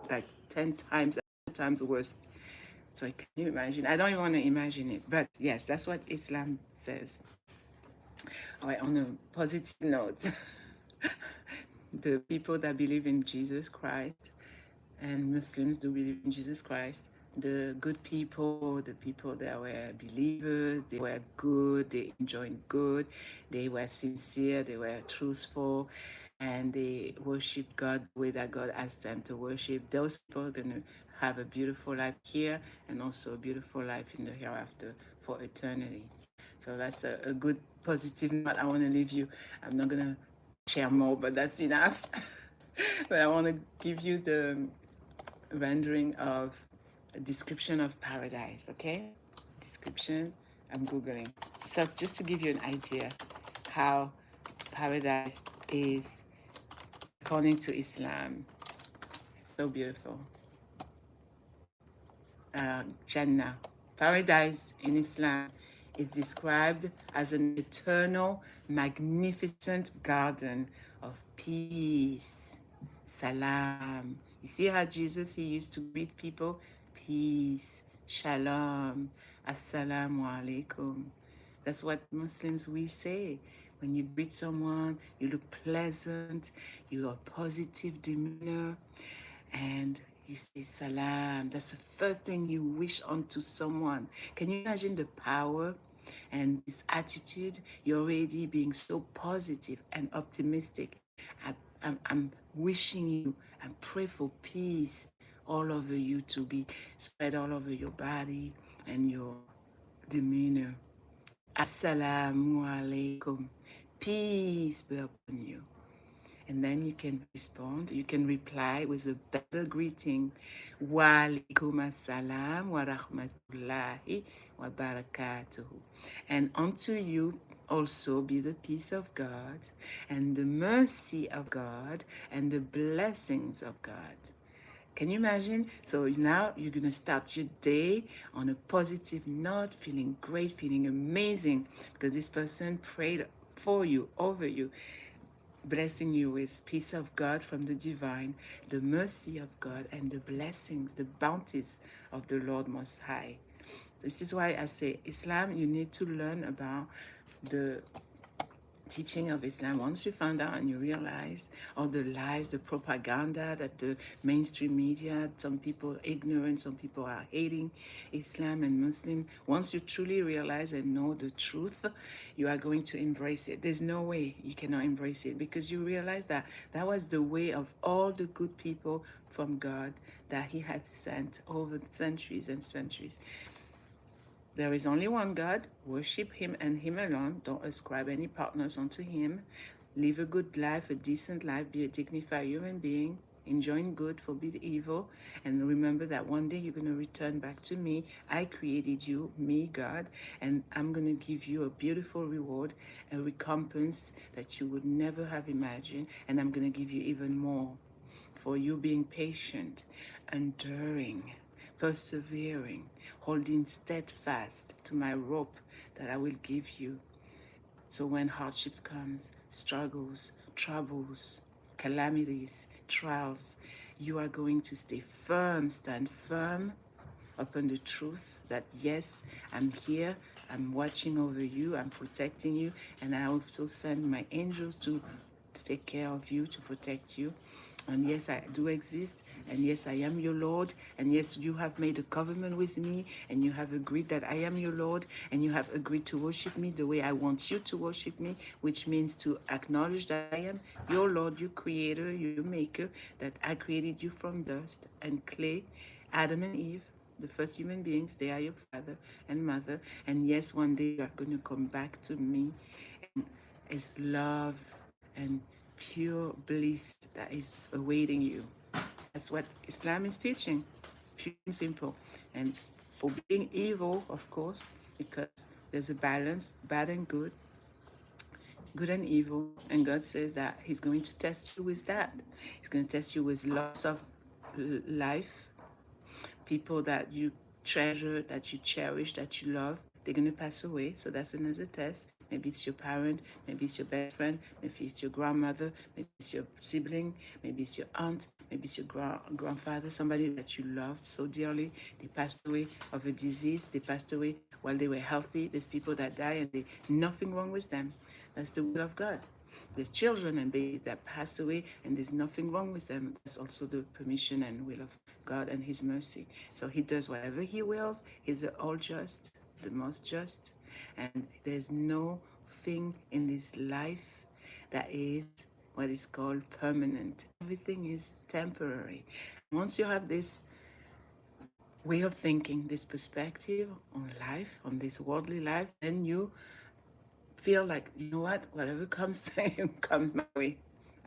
like 10 times worse. So can you imagine? I don't even want to imagine it. But yes, that's what Islam says. All right, on a positive note, the people that believe in Jesus Christ, and Muslims do believe in Jesus Christ, the good people, the people that were believers, they were good, they enjoyed good, they were sincere, they were truthful, and they worship God the way that God asked them to worship. Those people are going to have a beautiful life here and also a beautiful life in the hereafter for eternity. So that's a good positive note. I want to leave you. I'm not going to share more, but that's enough. But I want to give you the rendering of a description of paradise, okay? Description, I'm Googling. So just to give you an idea how paradise is according to Islam. It's so beautiful. Jannah. Paradise in Islam is described as an eternal, magnificent garden of peace. Salam. You see how Jesus, he used to greet people? Peace. Shalom. Assalamu alaikum. That's what Muslims we say. When you greet someone, you look pleasant, you are positive demeanor, and you say salam. That's the first thing you wish onto someone. Can you imagine the power and this attitude? You're already being so positive and optimistic. I'm wishing you and pray for peace all over you to be spread all over your body and your demeanor. Assalamu alaikum. Peace be upon you. And then you can respond, you can reply with a better greeting. Wa alaikum assalam wa rahmatullahi wa barakatuhu. And unto you also be the peace of God and the mercy of God and the blessings of God. Can you imagine? So now you're going to start your day on a positive note, feeling great, feeling amazing, because this person prayed for you, over you, blessing you with peace of God from the divine, the mercy of God, and the blessings, the bounties of the Lord Most High. This is why I say Islam, you need to learn about the teaching of Islam. Once you find out and you realize all the lies, the propaganda that the mainstream media, some people are ignorant, some people are hating Islam and Muslim. Once you truly realize and know the truth, you are going to embrace it. There's no way you cannot embrace it, because you realize that that was the way of all the good people from God that he had sent over centuries and centuries. There is only one God. Worship him and him alone. Don't ascribe any partners unto him. Live a good life, a decent life. Be a dignified human being. Enjoying good, forbid evil. And remember that one day you're going to return back to me. I created you, me, God. And I'm going to give you a beautiful reward, a recompense that you would never have imagined. And I'm going to give you even more for you being patient, enduring, persevering, holding steadfast to my rope that I will give you. So when hardships comes, struggles, troubles, calamities, trials, you are going to stay firm, stand firm upon the truth that yes, I'm here, I'm watching over you, I'm protecting you, and I also send my angels to take care of you, to protect you. And yes, I do exist. And yes, I am your Lord. And yes, you have made a covenant with me. And you have agreed that I am your Lord. And you have agreed to worship me the way I want you to worship me, which means to acknowledge that I am your Lord, your creator, your maker, that I created you from dust and clay, Adam and Eve, the first human beings. They are your father and mother. And yes, one day you are going to come back to me. And it's love and pure bliss that is awaiting you. That's what Islam is teaching, pure and simple. And forbidding evil, of course, because there's a balance, bad and good good and evil, and God says that he's going to test you with that. He's going to test you with loss of life, people that you treasure, that you cherish, that you love. They're going to pass away, so that's another test. Maybe it's your parent, maybe it's your best friend, maybe it's your grandmother, maybe it's your sibling, maybe it's your aunt, maybe it's your grandfather, somebody that you loved so dearly. They passed away of a disease, they passed away while they were healthy. There's people that die and they nothing wrong with them. That's the will of God. There's children and babies that pass away and there's nothing wrong with them. That's also the permission and will of God and his mercy. So he does whatever he wills. He's the all just, the most just. And there's no thing in this life that is what is called permanent. Everything is temporary. Once you have this way of thinking, this perspective on life, on this worldly life, then you feel like, you know what, whatever comes comes my way.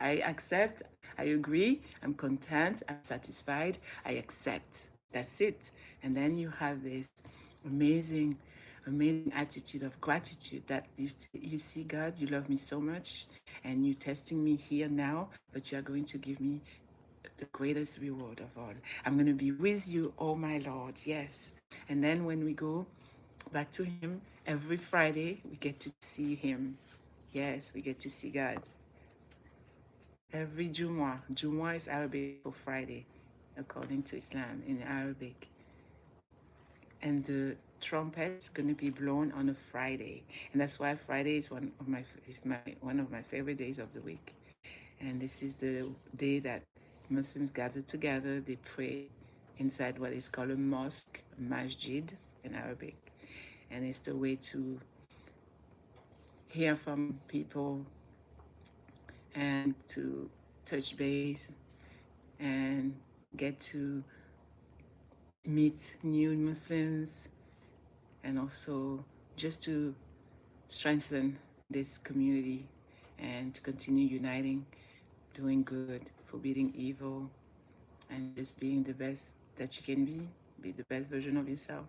I accept, I agree, I'm content, I'm satisfied, I accept. That's it. And then you have this amazing, amazing attitude of gratitude that you see, God, you love me so much and you're testing me here now, but you are going to give me the greatest reward of all. I'm going to be with you, oh my Lord, yes. And then when we go back to him, every Friday we get to see him. Yes, we get to see God. Every Jumu'ah. Jumu'ah is Arabic for Friday, according to Islam in Arabic. And the trumpet's going to be blown on a Friday. And that's why Friday is one of my favorite days of the week. And this is the day that Muslims gather together. They pray inside what is called a mosque, a masjid in Arabic. And it's the way to hear from people and to touch base and get to meet new Muslims and also just to strengthen this community and to continue uniting, doing good, forbidding evil, and just being the best that you can be the best version of yourself.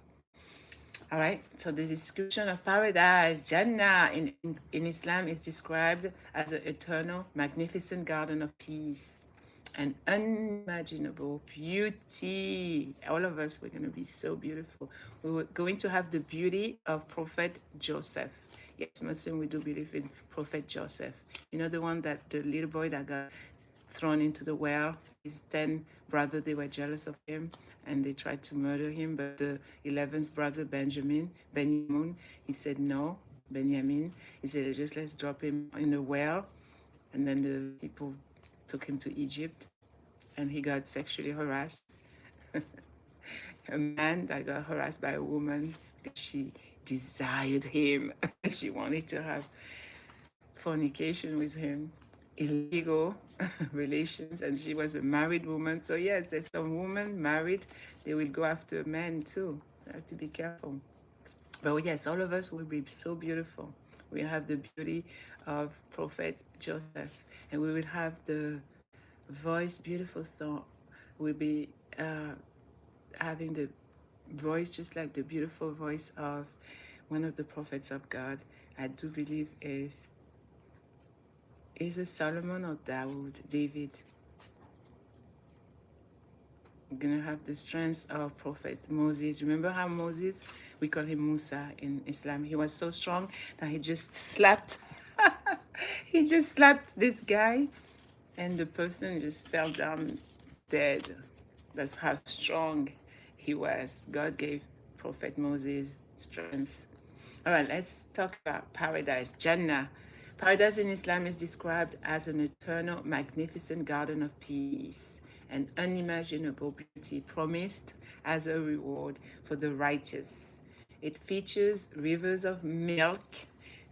All right, so the description of paradise, Jannah, in Islam is described as an eternal, magnificent garden of peace and unimaginable beauty. All of us, we're going to be so beautiful. We were going to have the beauty of Prophet Joseph. Yes, Muslim, we do believe in Prophet Joseph. You know, the one that the little boy that got thrown into the well. His 10 brothers, they were jealous of him and they tried to murder him. But the 11th brother, Benjamin, he said no, Benjamin. He said, just let's drop him in the well. And then the people took him to Egypt and he got sexually harassed. A man that got harassed by a woman because she desired him. She wanted to have fornication with him, illegal relations, and she was a married woman. So yes, there's some women married, they will go after men too. So I have to be careful. But yes, all of us will be so beautiful. We'll have the beauty of Prophet Joseph, and we will have the voice, beautiful thought. We'll be having the voice just like the beautiful voice of one of the prophets of God. I do believe is it Solomon or David? We're going to have the strength of Prophet Moses. Remember how Moses, we call him Musa in Islam. He was so strong that he just slapped, he just slapped this guy and the person just fell down dead. That's how strong he was. God gave Prophet Moses strength. All right, let's talk about paradise, Jannah. Paradise in Islam is described as an eternal, magnificent garden of peace and unimaginable beauty promised as a reward for the righteous. It features rivers of milk,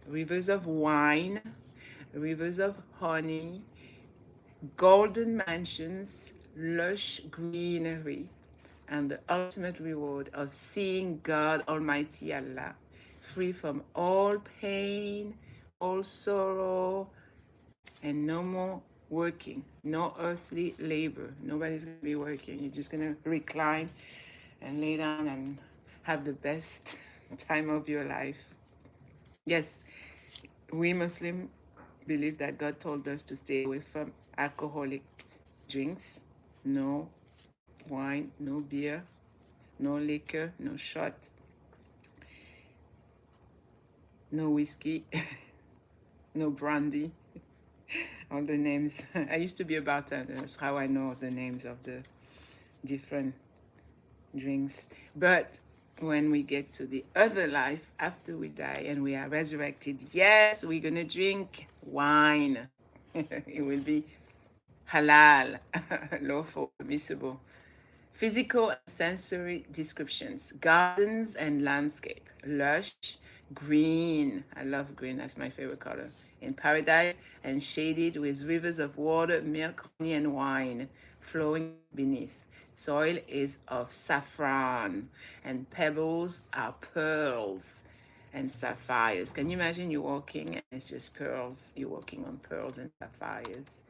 rivers of wine, rivers of honey, golden mansions, lush greenery, and the ultimate reward of seeing God Almighty Allah, free from all pain, all sorrow, and no more working, no earthly labor. Nobody's going to be working. You're just going to recline and lay down and have the best time of your life. Yes, we Muslim, believe that God told us to stay away from alcoholic drinks. No wine, no beer, no liquor, no shot, no whiskey, no brandy. All the names. I used to be a bartender. That's how I know the names of the different drinks. But when we get to the other life after we die and we are resurrected, yes, we're gonna drink wine. It will be halal, lawful, permissible. Physical and sensory descriptions: gardens and landscape, lush, green. I love green, that's my favorite color. In paradise, and shaded with rivers of water, milk, honey, and wine flowing beneath. Soil is of saffron, and pebbles are pearls and sapphires. Can you imagine you walking and it's just pearls? You're walking on pearls and sapphires.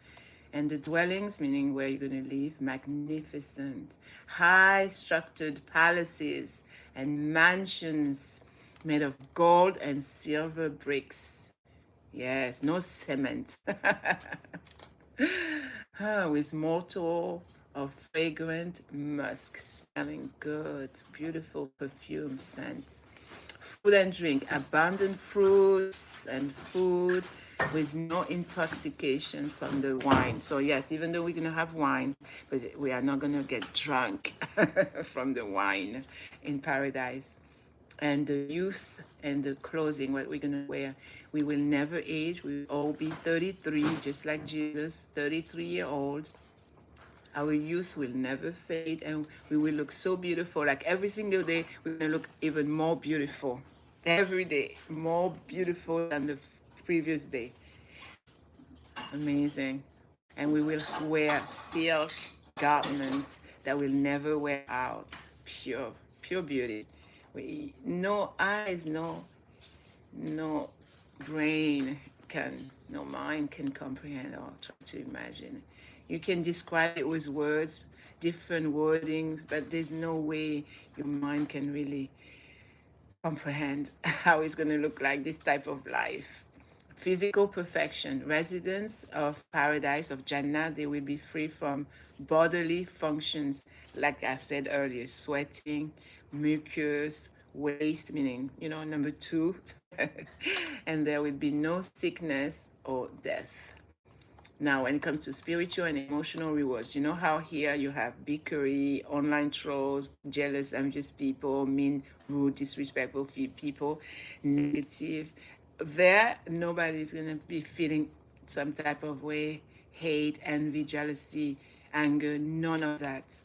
And the dwellings, meaning where you're going to live, magnificent, high structured palaces and mansions made of gold and silver bricks. Yes, no cement. With myrtle of fragrant musk, smelling good, beautiful perfume scent. Food and drink, abundant fruits and food with no intoxication from the wine. So yes, even though we're gonna have wine, but we are not gonna get drunk from the wine in paradise. And the youth and the clothing, what we're gonna wear, we will never age. We will all be 33, just like Jesus, 33-year-old. Our youth will never fade, and we will look so beautiful. Like every single day, we're gonna look even more beautiful. Every day, more beautiful than the previous day. Amazing. And we will wear silk garments that will never wear out. Pure, pure beauty. We no eyes, no brain can, no mind can comprehend or try to imagine. You can describe it with words, different wordings, but there's no way your mind can really comprehend how it's going to look like, this type of life. Physical perfection. Residents of paradise, of Jannah, they will be free from bodily functions, like I said earlier, sweating, mucus, waste, meaning, number two. And there will be no sickness or death. Now, when it comes to spiritual and emotional rewards, you know how here you have bickery, online trolls, jealous, envious people, mean, rude, disrespectful people, negative. There, nobody's going to be feeling some type of way, hate, envy, jealousy, anger, none of that.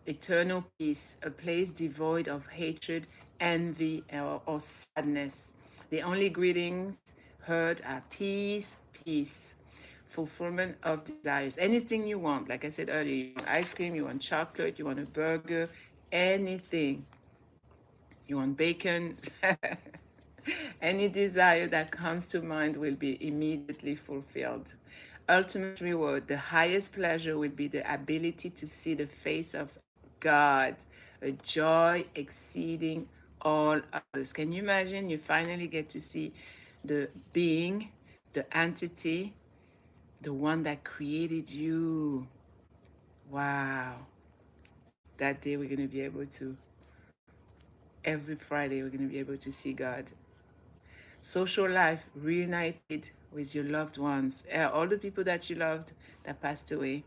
Eternal peace, a place devoid of hatred, envy, or sadness. The only greetings heard are peace, peace. Fulfillment of desires. Anything you want, like I said earlier, you want ice cream, you want chocolate, you want a burger, anything. You want bacon. Any desire that comes to mind will be immediately fulfilled. Ultimate reward, the highest pleasure will be the ability to see the face of God, a joy exceeding all others. Can you imagine? You finally get to see the being, the entity, the one that created you. Wow. That day we're going to be able to, every Friday, we're going to be able to see God. Social life, reunited with your loved ones. All the people that you loved that passed away,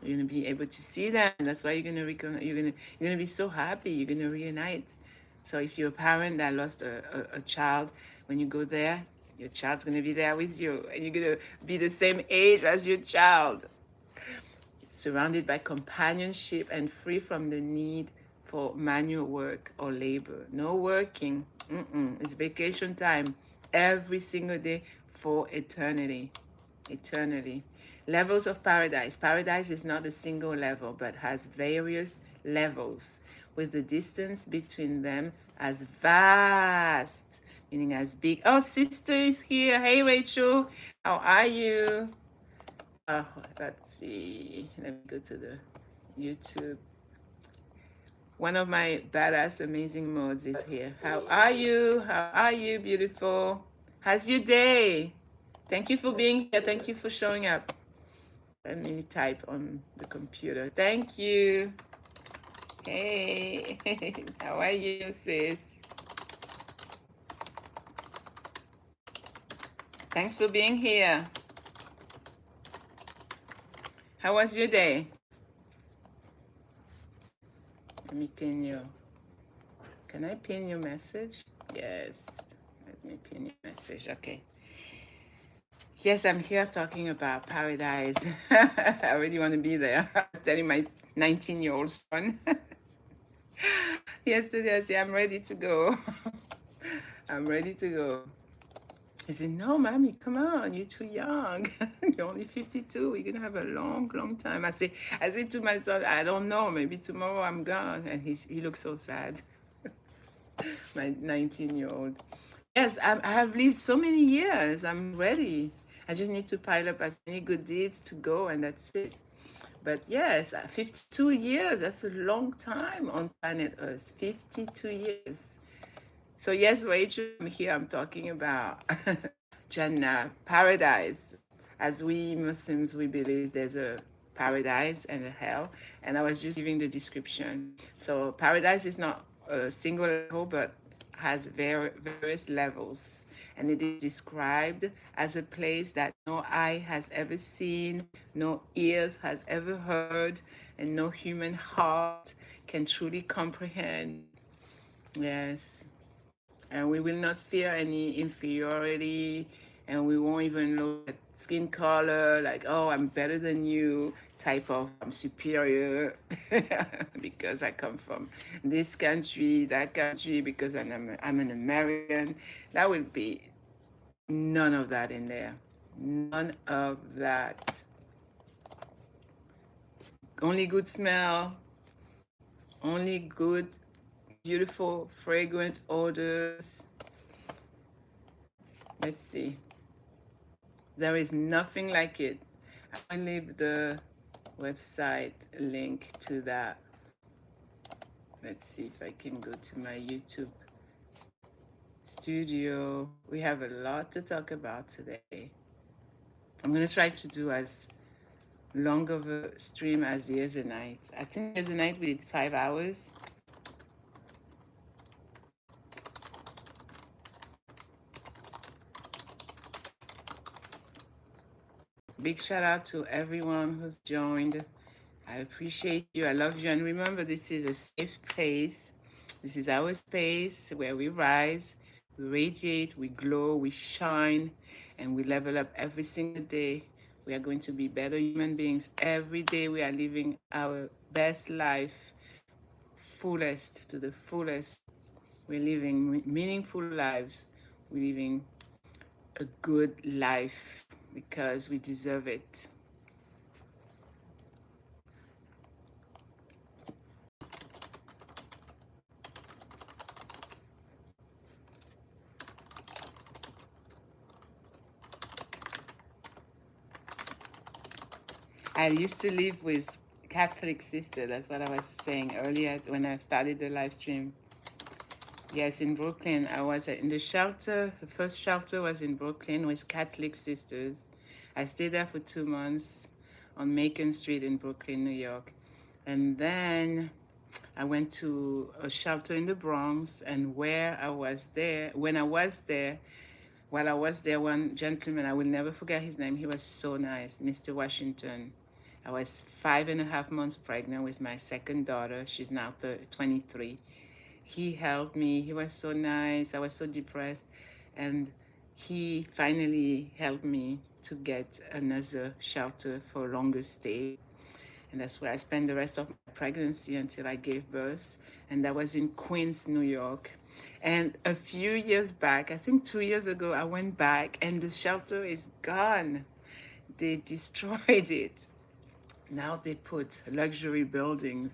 you're going to be able to see them. That's why you're going to be so happy. You're going to reunite. So if you're a parent that lost a child, when you go there, your child's going to be there with you, and you're going to be the same age as your child, surrounded by companionship and free from the need for manual work or labor. No working. It's vacation time every single day for eternity. Eternity. Levels of paradise. Paradise is not a single level, but has various levels, with the distance between them as vast, meaning as big. Oh, sister is here. Hey, Rachel. How are you? Let's see. Let me go to the YouTube. One of my badass amazing mods is here. How are you? How are you, beautiful? How's your day? Thank you for being here. Thank you for showing up. Let me type on the computer. Thank you. Hey, how are you, sis? Thanks for being here. How was your day? Let me pin you. Can I pin your message? Yes. Let me pin your message. Okay. Yes, I'm here talking about paradise. I really want to be there. I was telling my 19-year-old son yesterday, I said, I'm ready to go. I'm ready to go. He said, no, mommy, come on, you're too young. You're only 52. You're going to have a long, long time. I said to my son, I don't know, maybe tomorrow I'm gone. And he looks so sad. My 19-year-old. Yes, I have lived so many years. I'm ready. I just need to pile up as many good deeds to go, and that's it. But yes, 52 years, that's a long time on planet Earth. 52 years. So yes, Rachel, I'm here, I'm talking about Jannah, paradise. As we Muslims, we believe there's a paradise and a hell. And I was just giving the description. So paradise is not a single level, but has various levels. And it is described as a place that no eye has ever seen, no ears has ever heard, and no human heart can truly comprehend. Yes, and we will not fear any inferiority, and we won't even look at skin color like, oh, I'm better than you, type of I'm superior because I come from this country, that country, because I'm an American. That will be none of that in there. None of that. Only good smell, only good, beautiful, fragrant odors. Let's see. There is nothing like it. I'll leave the website link to that. Let's see if I can go to my YouTube studio. We have a lot to talk about today. I'm going to try to do as long of a stream as Years a Night. I think Years a Night we did 5 hours. Big shout out to everyone who's joined. I appreciate you. I love you. And remember, this is a safe place. This is our space where we rise, we radiate, we glow, we shine, and we level up every single day. We are going to be better human beings. Every day we are living our best life, fullest to the fullest. We're living meaningful lives. We're living a good life because we deserve it. I used to live with Catholic sister. That's what I was saying earlier when I started the live stream. Yes, in Brooklyn. I was in the shelter. The first shelter was in Brooklyn with Catholic sisters. I stayed there for 2 months on Macon Street in Brooklyn, New York. And then I went to a shelter in the Bronx. And when I was there, while I was there, one gentleman, I will never forget his name. He was so nice, Mr. Washington. I was 5.5 months pregnant with my second daughter. She's now 23. He helped me. He was so nice. I was so depressed. And he finally helped me to get another shelter for a longer stay. And that's where I spent the rest of my pregnancy until I gave birth. And that was in Queens, New York. And a few years back, I think 2 years ago, I went back and the shelter is gone. They destroyed it. Now they put luxury buildings.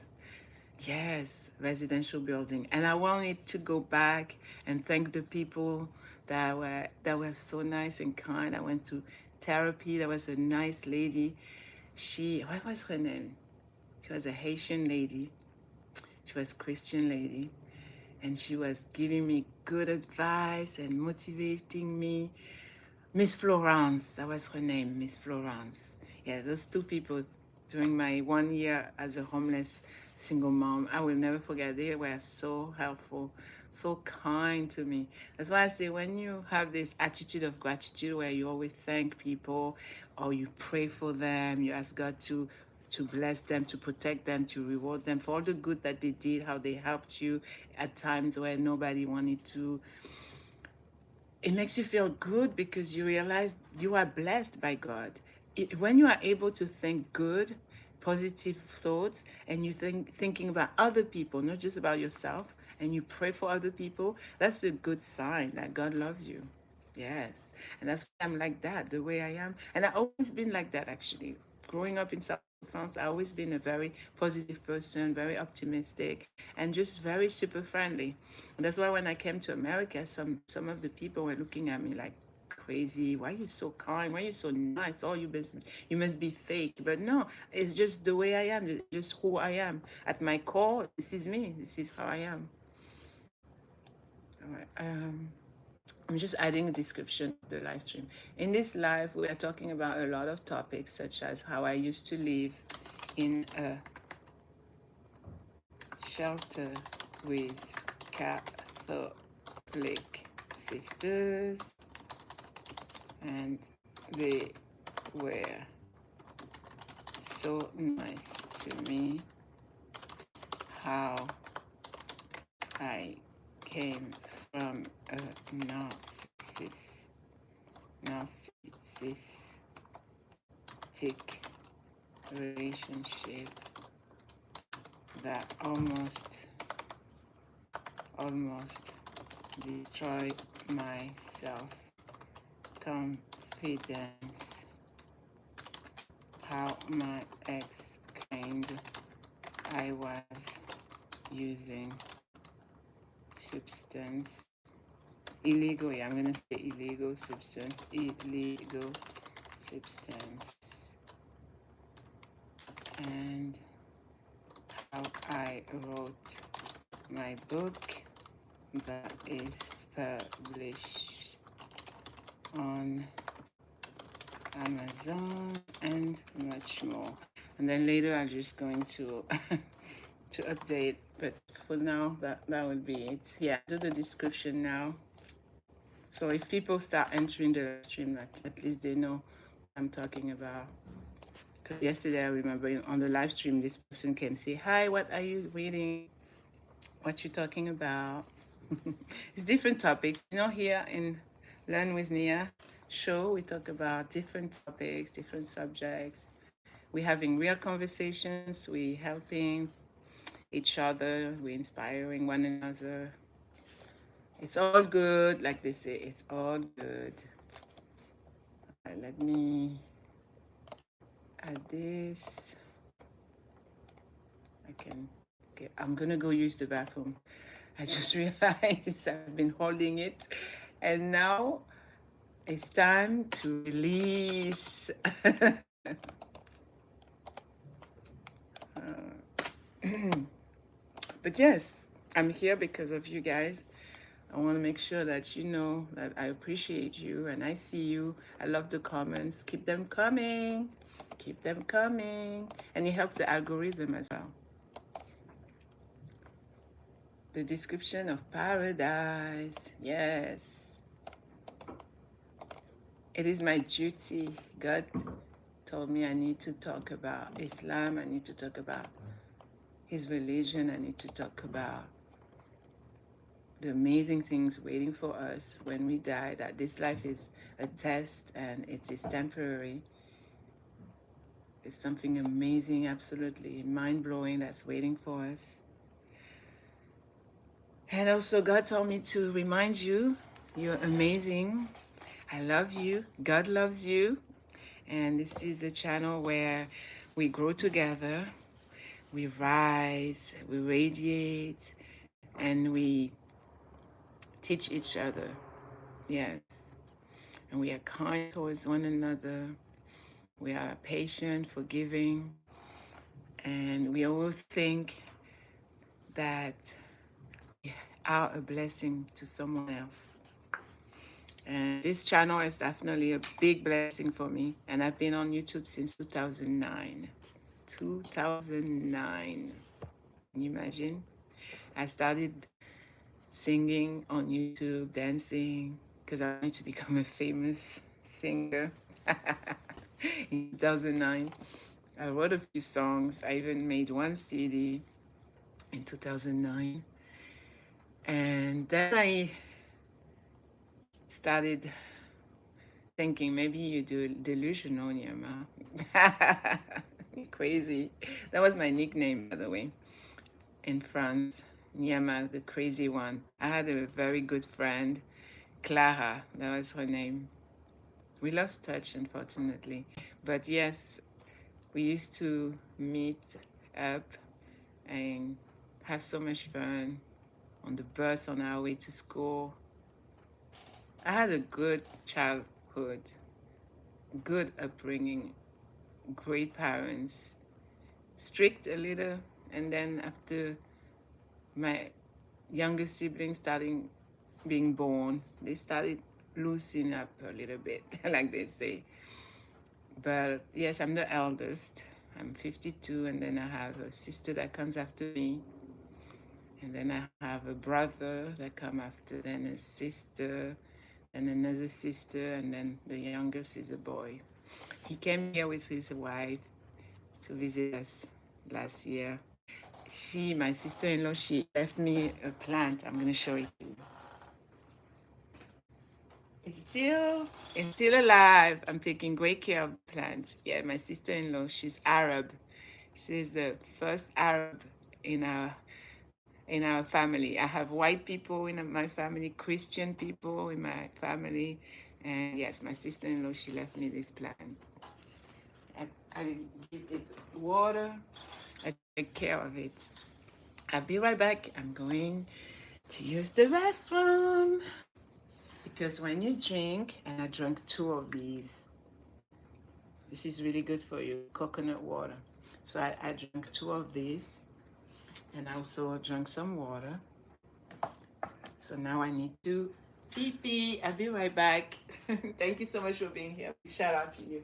Yes, residential building. And I wanted to go back and thank the people that were so nice and kind. I went to therapy. There was a nice lady. What was her name? She was a Haitian lady. She was a Christian lady. And she was giving me good advice and motivating me. Miss Florence, that was her name, Miss Florence. Yeah, those two people during my 1 year as a homeless single mom, I will never forget. They were so helpful, so kind to me. That's why I say when you have this attitude of gratitude where you always thank people or you pray for them, you ask God to bless them, to protect them, to reward them for all the good that they did, how they helped you at times where nobody wanted to. It makes you feel good because you realize you are blessed by God. When you are able to think good, positive thoughts, and you thinking about other people, not just about yourself, and you pray for other people, that's a good sign that God loves you. Yes. And that's why I'm like that, the way I am. And I've always been like that, actually. Growing up in South France, I've always been a very positive person, very optimistic, and just very super friendly. And that's why when I came to America, some of the people were looking at me like crazy. Why are you so kind? Why are you so nice? Oh, you must be fake. But no, it's just the way I am, just who I am. At my core, this is me. This is how I am. All right. I'm just adding a description of the live stream. In this live, we are talking about a lot of topics, such as how I used to live in a shelter with Catholic sisters, and they were so nice to me. How I came from a narcissistic relationship that almost destroyed my self-confidence. How my ex claimed I was using substance illegal. Yeah, I'm gonna say illegal substance. And how I wrote my book that is published on Amazon and much more. And then later I'm just going to to update, but for now that would be it. Yeah, do the description now. So if people start entering the stream, at least they know what I'm talking about. Because yesterday I remember on the live stream, this person came say, "Hi, what are you reading? What you talking about?" It's different topics. Here in Learn with Nia show, we talk about different topics, different subjects. We're having real conversations. We're helping each other. We're inspiring one another. It's all good, like they say. It's all good. All right, let me add this. I'm gonna go use the bathroom. I just realized I've been holding it, and now it's time to release. But yes, I'm here because of you guys. I want to make sure that you know that I appreciate you and I see you. I love the comments. Keep them coming. Keep them coming. And it helps the algorithm as well. The description of paradise. Yes. It is my duty. God told me I need to talk about Islam. I need to talk about his religion. I need to talk about the amazing things waiting for us when we die, that this life is a test and it is temporary. It's something amazing, absolutely mind-blowing that's waiting for us. And also God told me to remind you, you're amazing. I love you. God loves you. And this is the channel where we grow together, we rise, we radiate, and we teach each other. Yes. And we are kind towards one another. We are patient, forgiving, and we all think that we are a blessing to someone else. And this channel is definitely a big blessing for me. And I've been on YouTube since 2009. 2009. Can you imagine? I started singing on YouTube, dancing, because I wanted to become a famous singer. In 2009, I wrote a few songs. I even made one CD in 2009. And then I started thinking maybe you do delusional, Nyama. Crazy. That was my nickname, by the way, in France. Nyama, the crazy one. I had a very good friend, Clara, that was her name. We lost touch, unfortunately. But yes, we used to meet up and have so much fun on the bus on our way to school. I had a good childhood, good upbringing, great parents, strict a little, and then after my younger siblings starting being born, they started loosening up a little bit, like they say. But yes, I'm the eldest. I'm 52, and then I have a sister that comes after me, and then I have a brother that come after, then a sister, and another sister, and then the youngest is a boy. He came here with his wife to visit us last year. My sister-in-law, she left me a plant. I'm gonna show it to you. It's still alive. I'm taking great care of the plant. Yeah, my sister-in-law, she's Arab. She's the first Arab in our family. I have white people in my family, Christian people in my family, and yes, my sister-in-law, she left me this plant. I give it water. I take care of it. I'll be right back. I'm going to use the restroom. Because when you drink, and I drank 2 of these, this is really good for you, coconut water. So I drank 2 of these, and I also drank some water. So now I need to pee pee. I'll be right back. Thank you so much for being here. Shout out to you.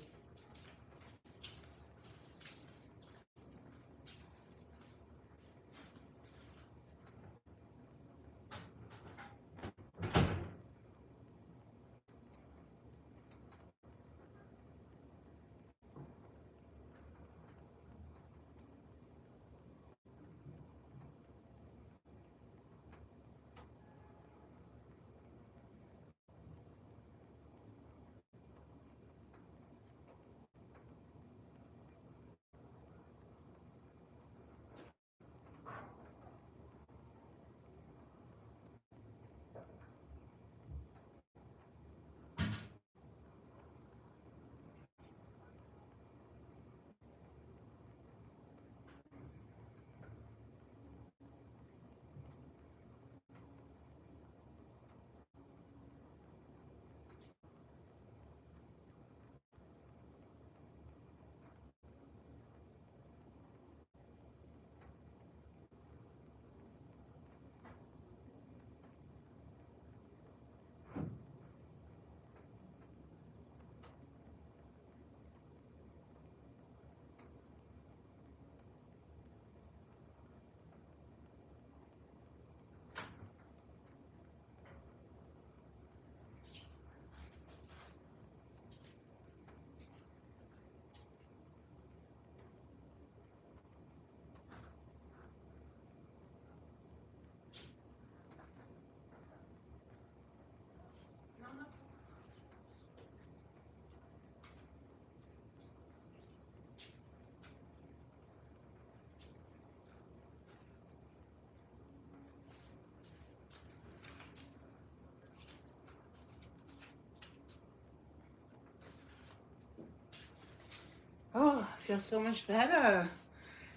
Oh, I feel so much better.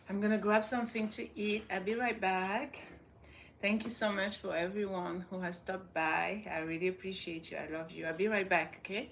I'm gonna grab something to eat. I'll be right back. Thank you so much for everyone who has stopped by. I really appreciate you. I love you. I'll be right back, okay?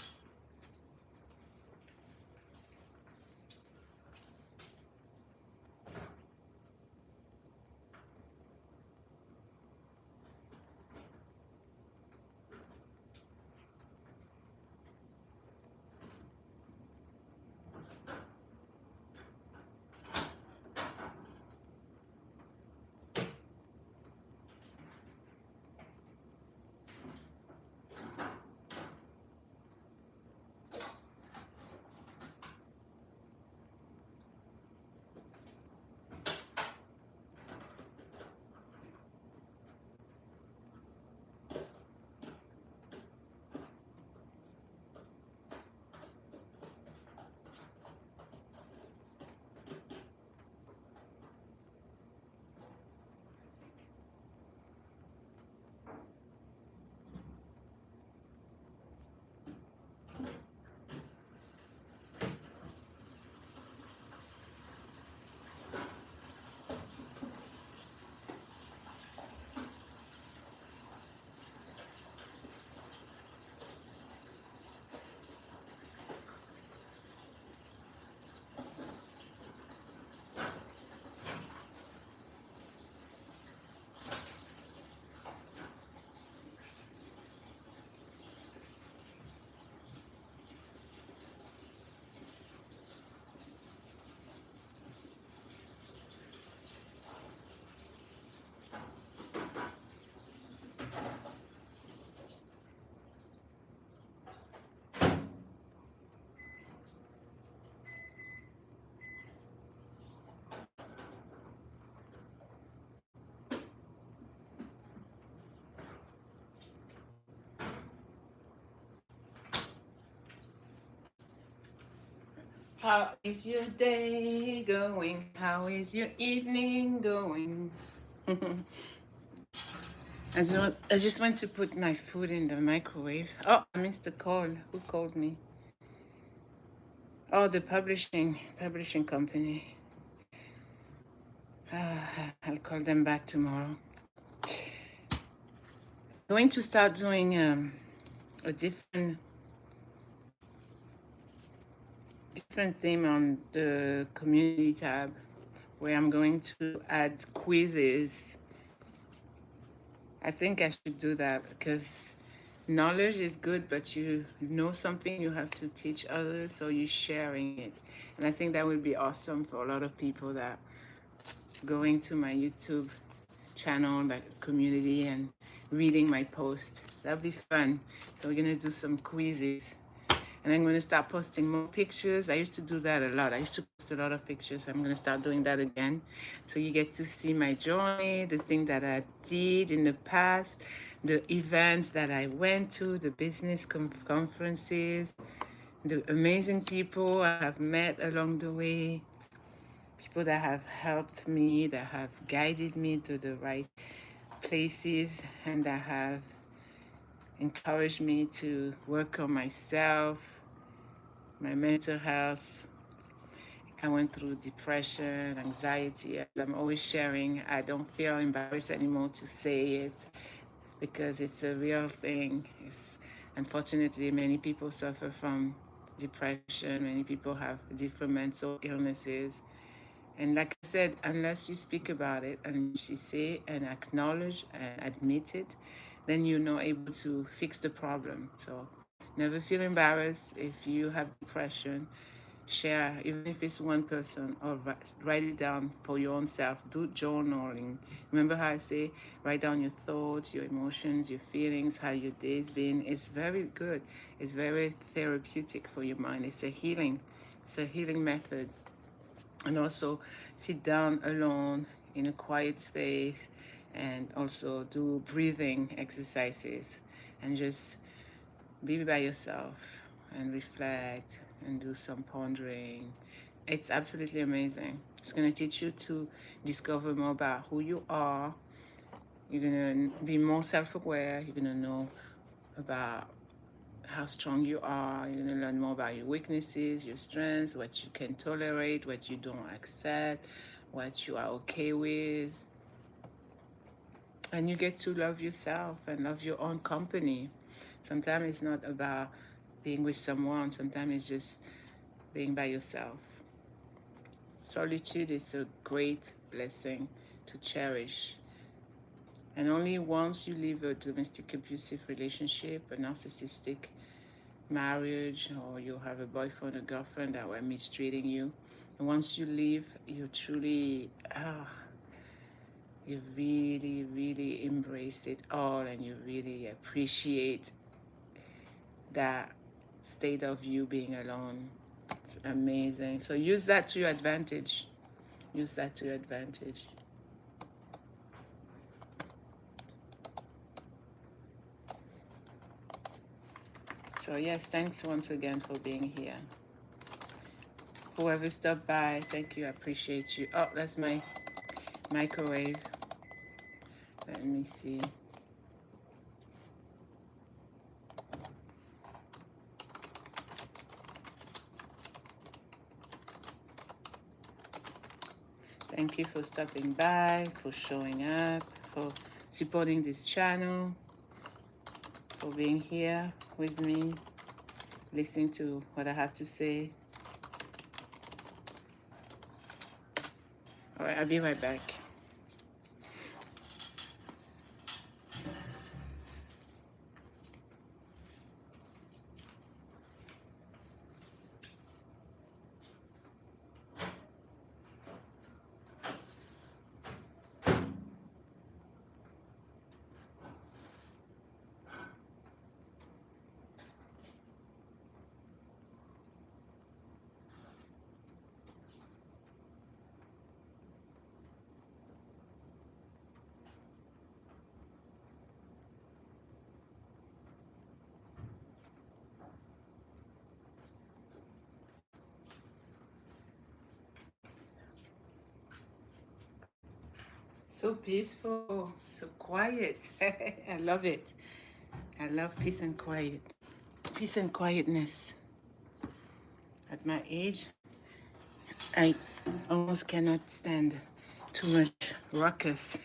How is your day going? How is your evening going? I just went to put my food in the microwave. Oh, I missed a call. Who called me? Oh, the publishing company. I'll call them back tomorrow. Going to start doing a different theme on the community tab, where I'm going to add quizzes. I think I should do that because knowledge is good, but you know something, you have to teach others, so you're sharing it. And I think that would be awesome for a lot of people that going to my YouTube channel, like community, and reading my post. That'd be fun. So we're gonna do some quizzes. And I'm gonna start posting more pictures. I used to do that a lot. I used to post a lot of pictures. I'm gonna start doing that again. So you get to see my journey, the thing that I did in the past, the events that I went to, the business conferences, the amazing people I have met along the way, people that have helped me, that have guided me to the right places, and that have encouraged me to work on myself, my mental health. I went through depression, anxiety. As I'm always sharing, I don't feel embarrassed anymore to say it because it's a real thing. Unfortunately, many people suffer from depression. Many people have different mental illnesses. And like I said, unless you speak about it, unless you say and acknowledge and admit it, then you're not able to fix the problem. So never feel embarrassed if you have depression. Share, even if it's one person, or write it down for your own self. Do journaling. Remember how I say, write down your thoughts, your emotions, your feelings, how your day's been. It's very good. It's very therapeutic for your mind. It's a healing method. And also sit down alone in a quiet space and also do breathing exercises and just be by yourself and reflect and do some pondering. It's absolutely amazing. It's going to teach you to discover more about who you are. You're going to be more self-aware. You're going to know about how strong you are. You're going to learn more about your weaknesses, your strengths, what you can tolerate, what you don't accept, what you are okay with. And you get to love yourself and love your own company. Sometimes it's not about being with someone. Sometimes it's just being by yourself. Solitude is a great blessing to cherish. And only once you leave a domestic abusive relationship, a narcissistic marriage, or you have a boyfriend or girlfriend that were mistreating you, and once you leave, you truly, you really, really embrace it all, and you really appreciate that state of you being alone. It's amazing. So use that to your advantage. Use that to your advantage. So yes, thanks once again for being here. Whoever stopped by, thank you. I appreciate you. Oh, that's my microwave. Let me see. Thank you for stopping by, for showing up, for supporting this channel, for being here with me, listening to what I have to say. All right, I'll be right back. So peaceful, so quiet. I love it. I love peace and quiet. Peace and quietness. At my age, I almost cannot stand too much ruckus.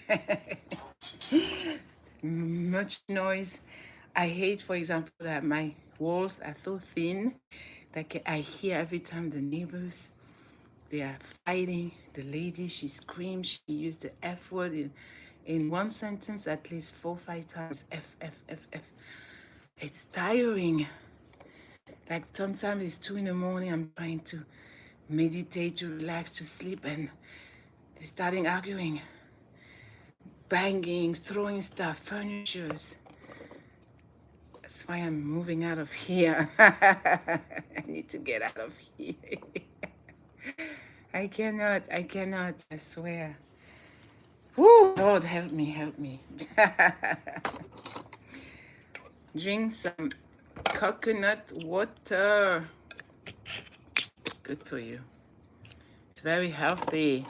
Much noise. I hate, for example, that my walls are so thin that I hear every time the neighbors, they are fighting. The lady, she screams, she used the F word in one sentence at least 4 or 5 times. F, F, F, F. It's tiring. Like sometimes it's 2 in the morning, I'm trying to meditate, to relax, to sleep, and they're starting arguing, banging, throwing stuff, furnitures. That's why I'm moving out of here. I need to get out of here. I cannot, I swear. Woo, Lord, help me, help me. Drink some coconut water. It's good for you. It's very healthy.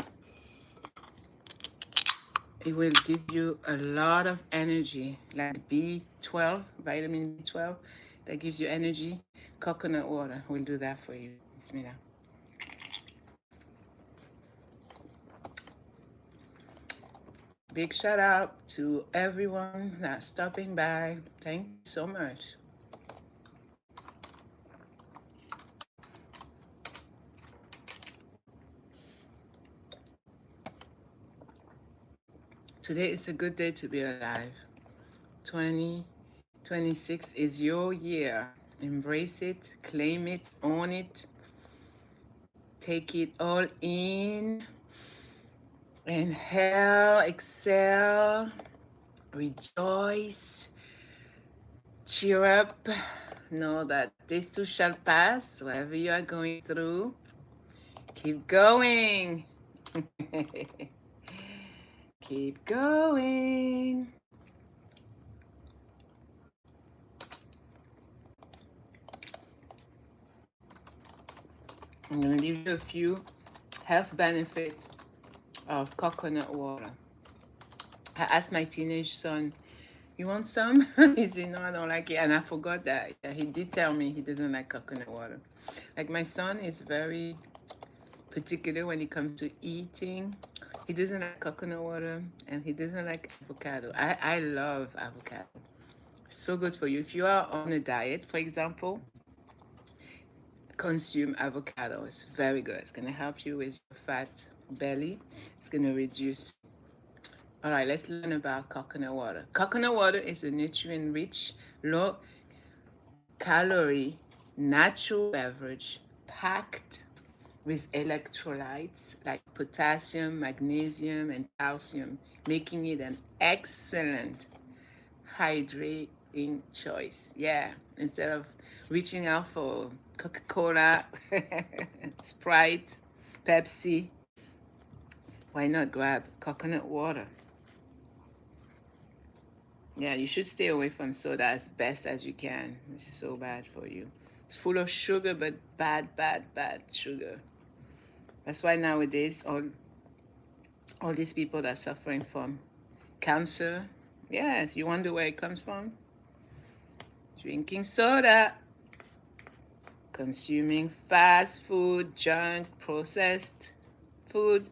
It will give you a lot of energy, like B12, vitamin B12, that gives you energy. Coconut water will do that for you. Bismillah. Big shout out to everyone that's stopping by. Thank you so much. Today is a good day to be alive. 2026 is your year. Embrace it, claim it, own it, take it all in. Inhale, exhale, rejoice, cheer up. Know that this too shall pass. Whatever you are going through, keep going. Keep going. I'm going to give you a few health benefits of coconut water. I asked my teenage son, "You want some?" He said, "No, I don't like it." And I forgot that he did tell me he doesn't like coconut water. Like, my son is very particular when it comes to eating. He doesn't like coconut water and he doesn't like avocado. I love avocado. So good for you. If you are on a diet, for example, consume avocado. It's very good. It's going to help you with your fat belly. It's going to reduce. All right, let's learn about coconut water. Coconut water is a nutrient-rich, low-calorie, natural beverage packed with electrolytes like potassium, magnesium, and calcium, making it an excellent hydrating choice. Yeah, instead of reaching out for Coca-Cola, Sprite, Pepsi, why not grab coconut water? Yeah, you should stay away from soda as best as you can. It's so bad for you. It's full of sugar, but bad, bad, bad sugar. That's why nowadays all these people that are suffering from cancer, yes, you wonder where it comes from? Drinking soda, consuming fast food, junk, processed food,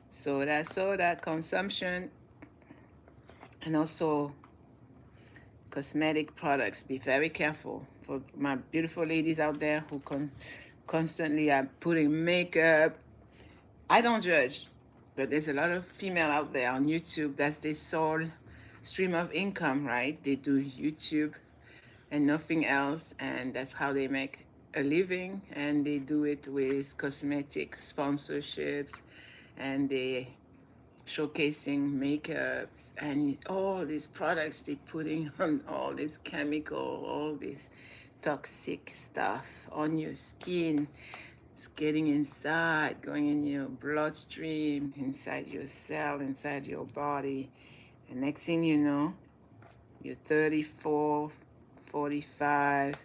soda consumption, and also cosmetic products. Be very careful for my beautiful ladies out there who constantly are putting makeup. I don't judge, but there's a lot of female out there on YouTube. That's their sole stream of income, right? They do YouTube and nothing else, and that's how they make a living. And they do it with cosmetic sponsorships, and they showcasing makeups and all these products they putting on, all this chemical, all this toxic stuff on your skin. It's getting inside, going in your bloodstream, inside your cell, inside your body. And next thing you know, you're 34, 45,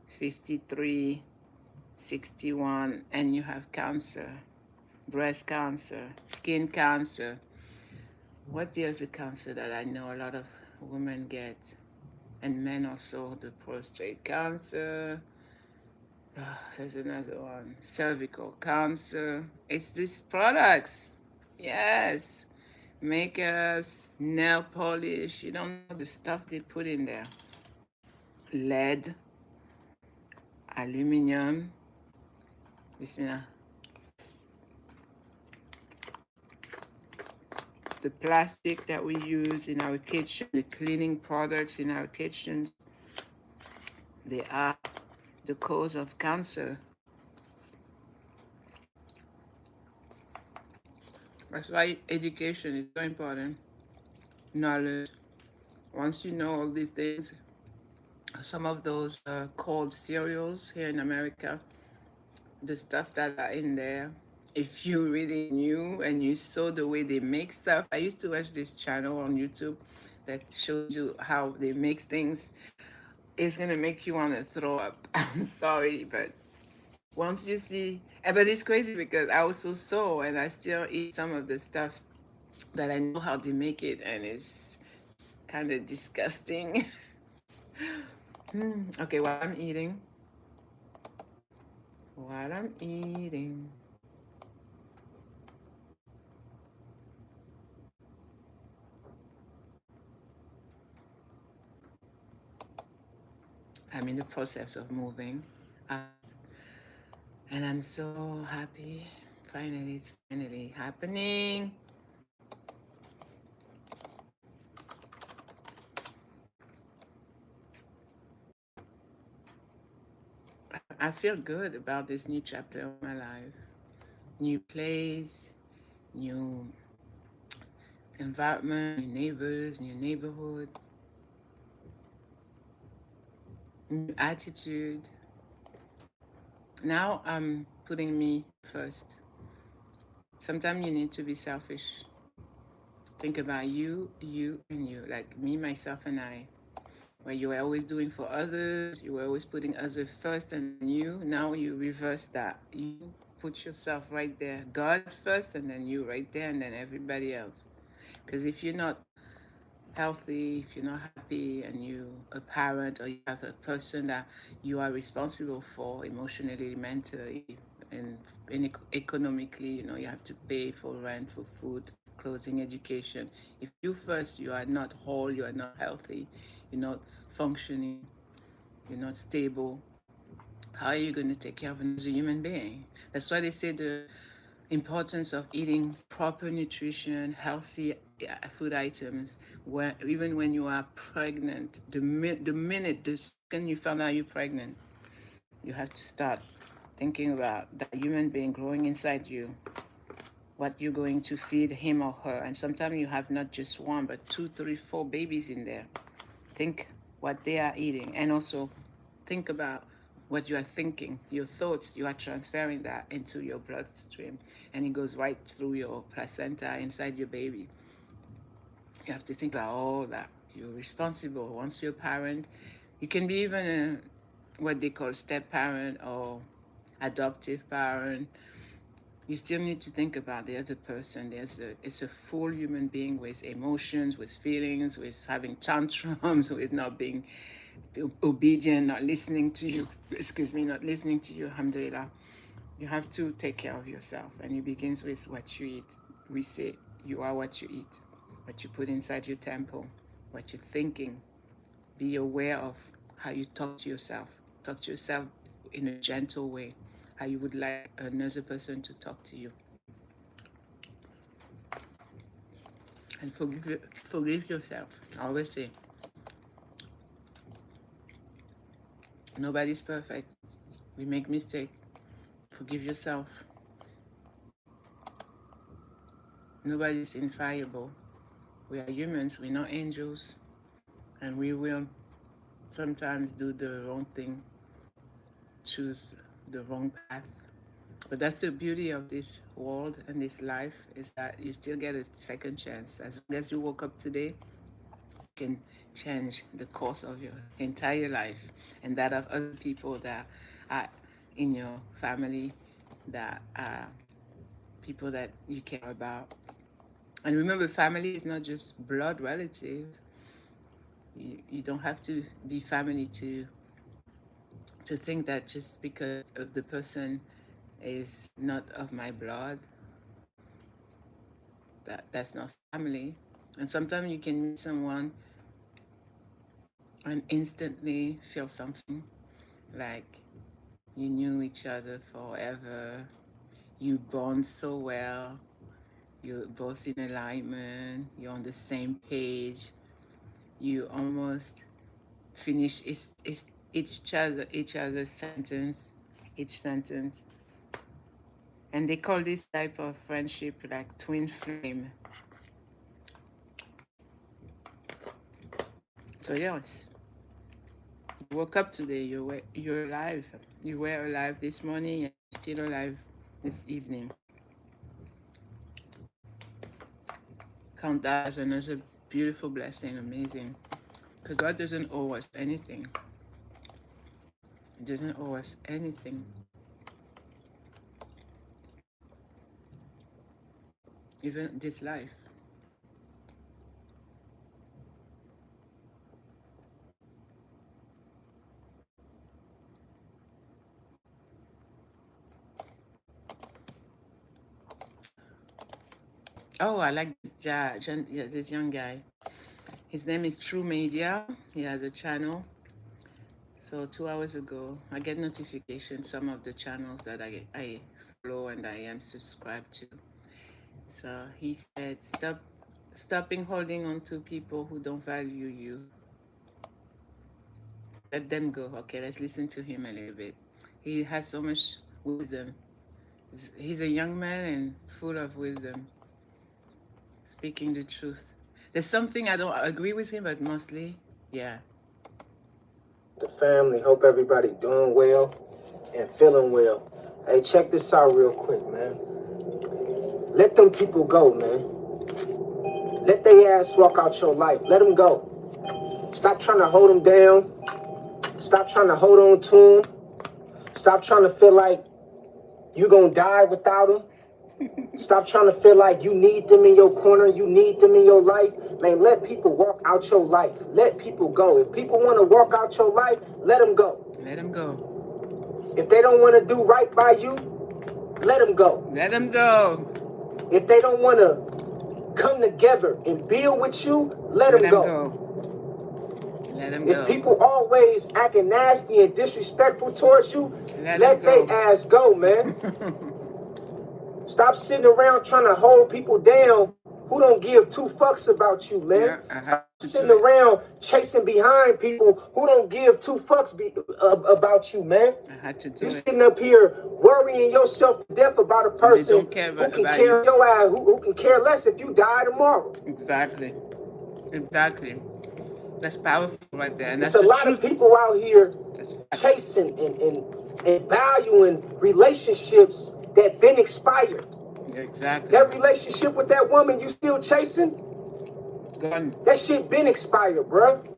53, 61, and you have cancer, breast cancer, skin cancer, What else a cancer that I know a lot of women get, and men also, the prostate cancer. There's another one, cervical cancer. It's these products. Yes. Makeups, nail polish. You don't know the stuff they put in there. Lead, aluminum. Bismillah. The plastic that we use in our kitchen, the cleaning products in our kitchens, they are the cause of cancer. That's why education is so important. Knowledge. Once you know all these things, some of those cold cereals here in America, the stuff that are in there, if you really knew and you saw the way they make stuff. I used to watch this channel on YouTube that shows you how they make things. It's gonna make you want to throw up. I'm sorry, but once you see, but it's crazy because I also saw and I still eat some of the stuff that I know how they make it, and it's kind of disgusting. Okay, what I'm eating. What I'm eating. I'm in the process of moving. And I'm so happy. Finally, it's finally happening. I feel good about this new chapter of my life. New place, new environment, new neighbors, new neighborhood, new attitude. Now I'm putting me first. Sometimes you need to be selfish. Think about you, and you. Like me, myself, and I. Where you were always doing for others, you were always putting others first and you. Now you reverse that. You put yourself right there. God first and then you right there and then everybody else. Because if you're not healthy, if you're not happy and you a parent or you have a person that you are responsible for emotionally, mentally, and economically, you have to pay for rent, for food, clothing, education. If you first, you are not whole, you are not healthy, you're not functioning, you're not stable, how are you going to take care of another human being? That's why they say the importance of eating proper nutrition, healthy food items, even when you are pregnant. The second you found out you're pregnant, you have to start thinking about that human being growing inside you, what you're going to feed him or her. And sometimes you have not just one, but two, three, four babies in there. Think what they are eating, and also think about what you are thinking, your thoughts. You are transferring that into your bloodstream, and it goes right through your placenta inside your baby. You have to think about all that. You're responsible. Once you're a parent, you can be even what they call step parent or adoptive parent. You still need to think about the other person. It's a full human being with emotions, with feelings, with having tantrums, with not being obedient, not listening to you. Excuse me, not listening to you. Alhamdulillah. You have to take care of yourself, and it begins with what you eat. We say you are what you eat, what you put inside your temple, what you're thinking. Be aware of how you talk to yourself. Talk to yourself in a gentle way, how you would like another person to talk to you. And forgive yourself. I always say, nobody's perfect. We make mistakes. Forgive yourself. Nobody's infallible. We are humans. We're not angels. And we will sometimes do the wrong thing, choose the wrong path. But that's the beauty of this world and this life, is that you still get a second chance. As long as you woke up today, you can change the course of your entire life and that of other people that are in your family, that are people that you care about. And remember, family is not just blood relative. You don't have to be family to think that just because of the person is not of my blood, that's not family. And sometimes you can meet someone and instantly feel something like you knew each other forever, you bond so well, you're both in alignment, you're on the same page, you almost finish each other's each sentence. And they call this type of friendship like twin flame. So yes, you woke up today, you're alive. You were alive this morning and still alive this evening. Count that as another beautiful blessing, amazing. Because God doesn't owe us anything. He doesn't owe us anything. Even this life. Oh, I like this young guy. His name is True Media. He has a channel. So 2 hours ago, I get notifications, some of the channels that I follow and I am subscribed to. So he said, stopping holding on to people who don't value you. Let them go. Okay, let's listen to him a little bit. He has so much wisdom. He's a young man and full of wisdom, speaking the truth. There's something I don't agree with him, but mostly, yeah. The family, hope everybody doing well and feeling well. Hey, check this out real quick, man. Let them people go, man. Let their ass walk out your life. Let them go. Stop trying to hold them down. Stop trying to hold on to them. Stop trying to feel like you're going to die without them. Stop trying to feel like you need them in your corner, you need them in your life. Man, let people walk out your life. Let people go. If people want to walk out your life, let them go. Let them go. If they don't want to do right by you, let them go. Let them go. If they don't want to come together and build with you, let them go. Let them go. If people always acting nasty and disrespectful towards you, let their ass go, man. Stop sitting around trying to hold people down who don't give two fucks about you, man. Yeah, Stop sitting around chasing behind people who don't give two fucks about you, man. I had to do You it. sitting up here worrying yourself to death about a person who can care your ass, who can care less if you die tomorrow. Exactly. Exactly. That's powerful right there. And There's that's a lot of people out here chasing and valuing relationships that been expired. Exactly. That relationship with that woman you still chasing, Gone. that shit been expired, bruh.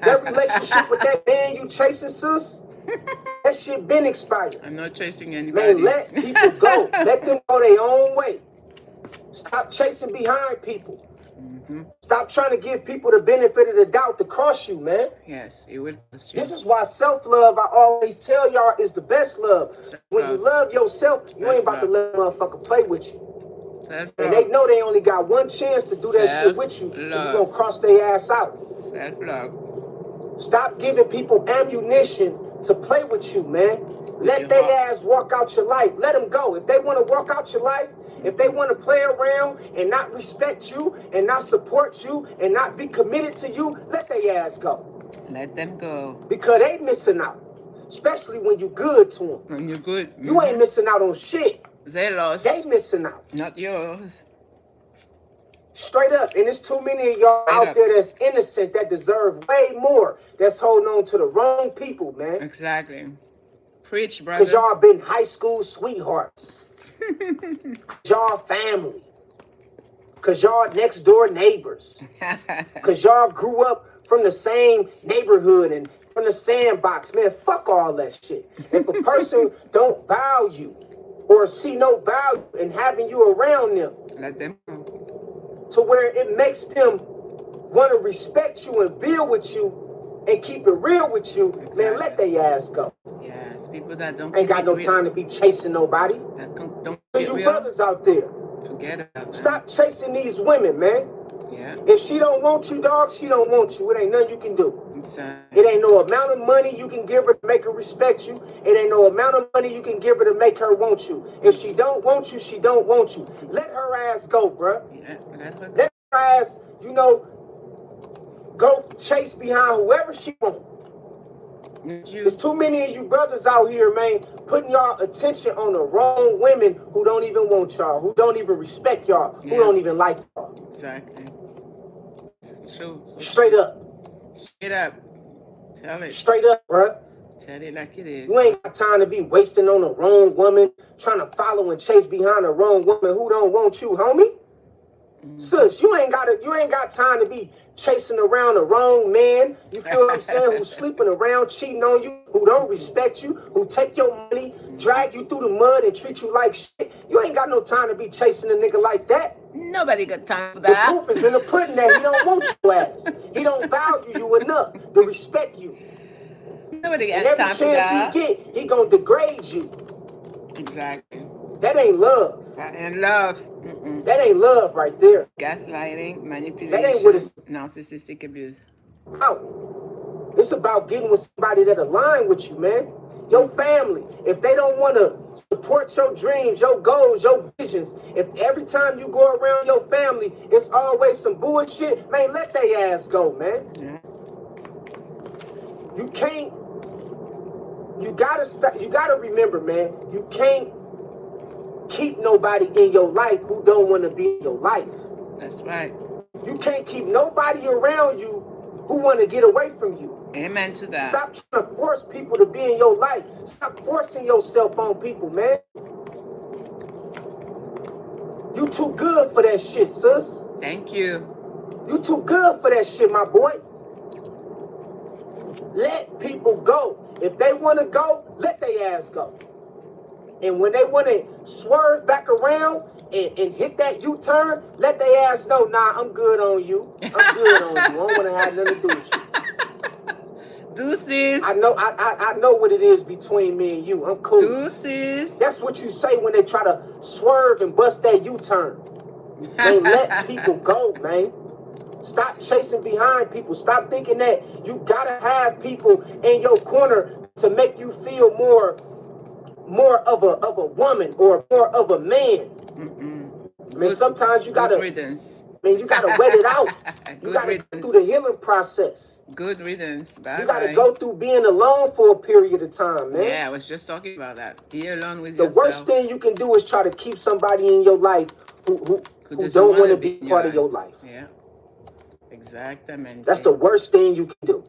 That relationship with that man you chasing, sis, that shit been expired. I'm not chasing anybody. Man, let people go. Let them go their own way. Stop chasing behind people. Stop trying to give people the benefit of the doubt to cross you, man. Yes, it will cost you. This is why self-love, I always tell y'all, is the best love. When you love yourself, you ain't about to let a motherfucker play with you. Self-love. And they know they only got one chance to do that shit with you. And you're going to cross their ass out. Self-love. Stop giving people ammunition to play with you, man. Let their ass walk out your life. Let them go. If they want to walk out your life, if they want to play around and not respect you and not support you and not be committed to you, let their ass go. Let them go. Because they missing out. Especially when you good to them. When you're good. You ain't missing out on shit. They lost. They missing out. Not yours. Straight up. And there's too many of y'all out there that's innocent, that deserve way more, that's holding on to the wrong people, man. Exactly. Preach, brother. Because y'all been high school sweethearts. Y'all family. Because y'all next door neighbors. Because y'all grew up from the same neighborhood and from the sandbox. Man, fuck all that shit. If a person don't value or see no value in having you around them, let them go. to where it makes them want to respect you and build with you and keep it real with you, man, let their ass go. Yes, people that don't ain't got no time to be chasing nobody. Don't So you brothers out there, forget about that. Stop chasing these women, man. Yeah. If she don't want you, dog, she don't want you. It ain't nothing you can do. Exactly. It ain't no amount of money you can give her to make her respect you. It ain't no amount of money you can give her to make her want you. If she don't want you, she don't want you. Let her ass go, bruh. Yeah, let her ass, you know, go chase behind whoever she wants. There's too many of you brothers out here, man, putting y'all attention on the wrong women who don't even want y'all, who don't even respect y'all, who don't even like y'all. Exactly. It's true. So Straight up. Straight up. Tell it. Straight up, bruh. Tell it like it is. You ain't got time to be wasting on the wrong woman, trying to follow and chase behind the wrong woman who don't want you, homie. Sis, you ain't got time to be chasing around the wrong man. You feel what I'm saying? Who's sleeping around, cheating on you, who don't respect you, who take your money, drag you through the mud and treat you like shit. You ain't got no time to be chasing a nigga like that. Nobody got time for that. The proof is in the pudding that he don't want your ass. He don't value you enough to respect you. Nobody got time for that. Every chance he get, he gonna degrade you. Exactly. That ain't love. That ain't love. That ain't love right there. Gaslighting, manipulation, that ain't what it's narcissistic abuse. Oh, it's about getting with somebody that align with you, man. Your family. If they don't want to support your dreams, your goals, your visions, if every time you go around your family, it's always some bullshit, man, let their ass go, man. Yeah. You can't. You gotta remember, man. You can't keep nobody in your life who don't want to be in your life. That's right. You can't keep nobody around you who want to get away from you. Amen to that. Stop trying to force people to be in your life. Stop forcing yourself on people, man. You too good for that shit, sis. Thank you. You too good for that shit, my boy. Let people go. If they want to go, let their ass go. And when they want to swerve back around and hit that U-turn, let their ass know, nah, I'm good on you. I'm good on you. I don't want to have nothing to do with you. Deuces. I know what it is between me and you. I'm cool. Deuces. That's what you say when they try to swerve and bust that U-turn. They let people go, man. Stop chasing behind people. Stop thinking that you gotta have people in your corner to make you feel more of a woman or more of a man. I mean, sometimes you gotta. Riddance. Man, you gotta wet it out. You gotta go through the healing process. Good riddance. Bye. You gotta go through being alone for a period of time, man. Yeah, I was just talking about that. Be alone with yourself. The worst thing you can do is try to keep somebody in your life who don't want to be part of your life. Yeah. Exactamente. That's the worst thing you can do.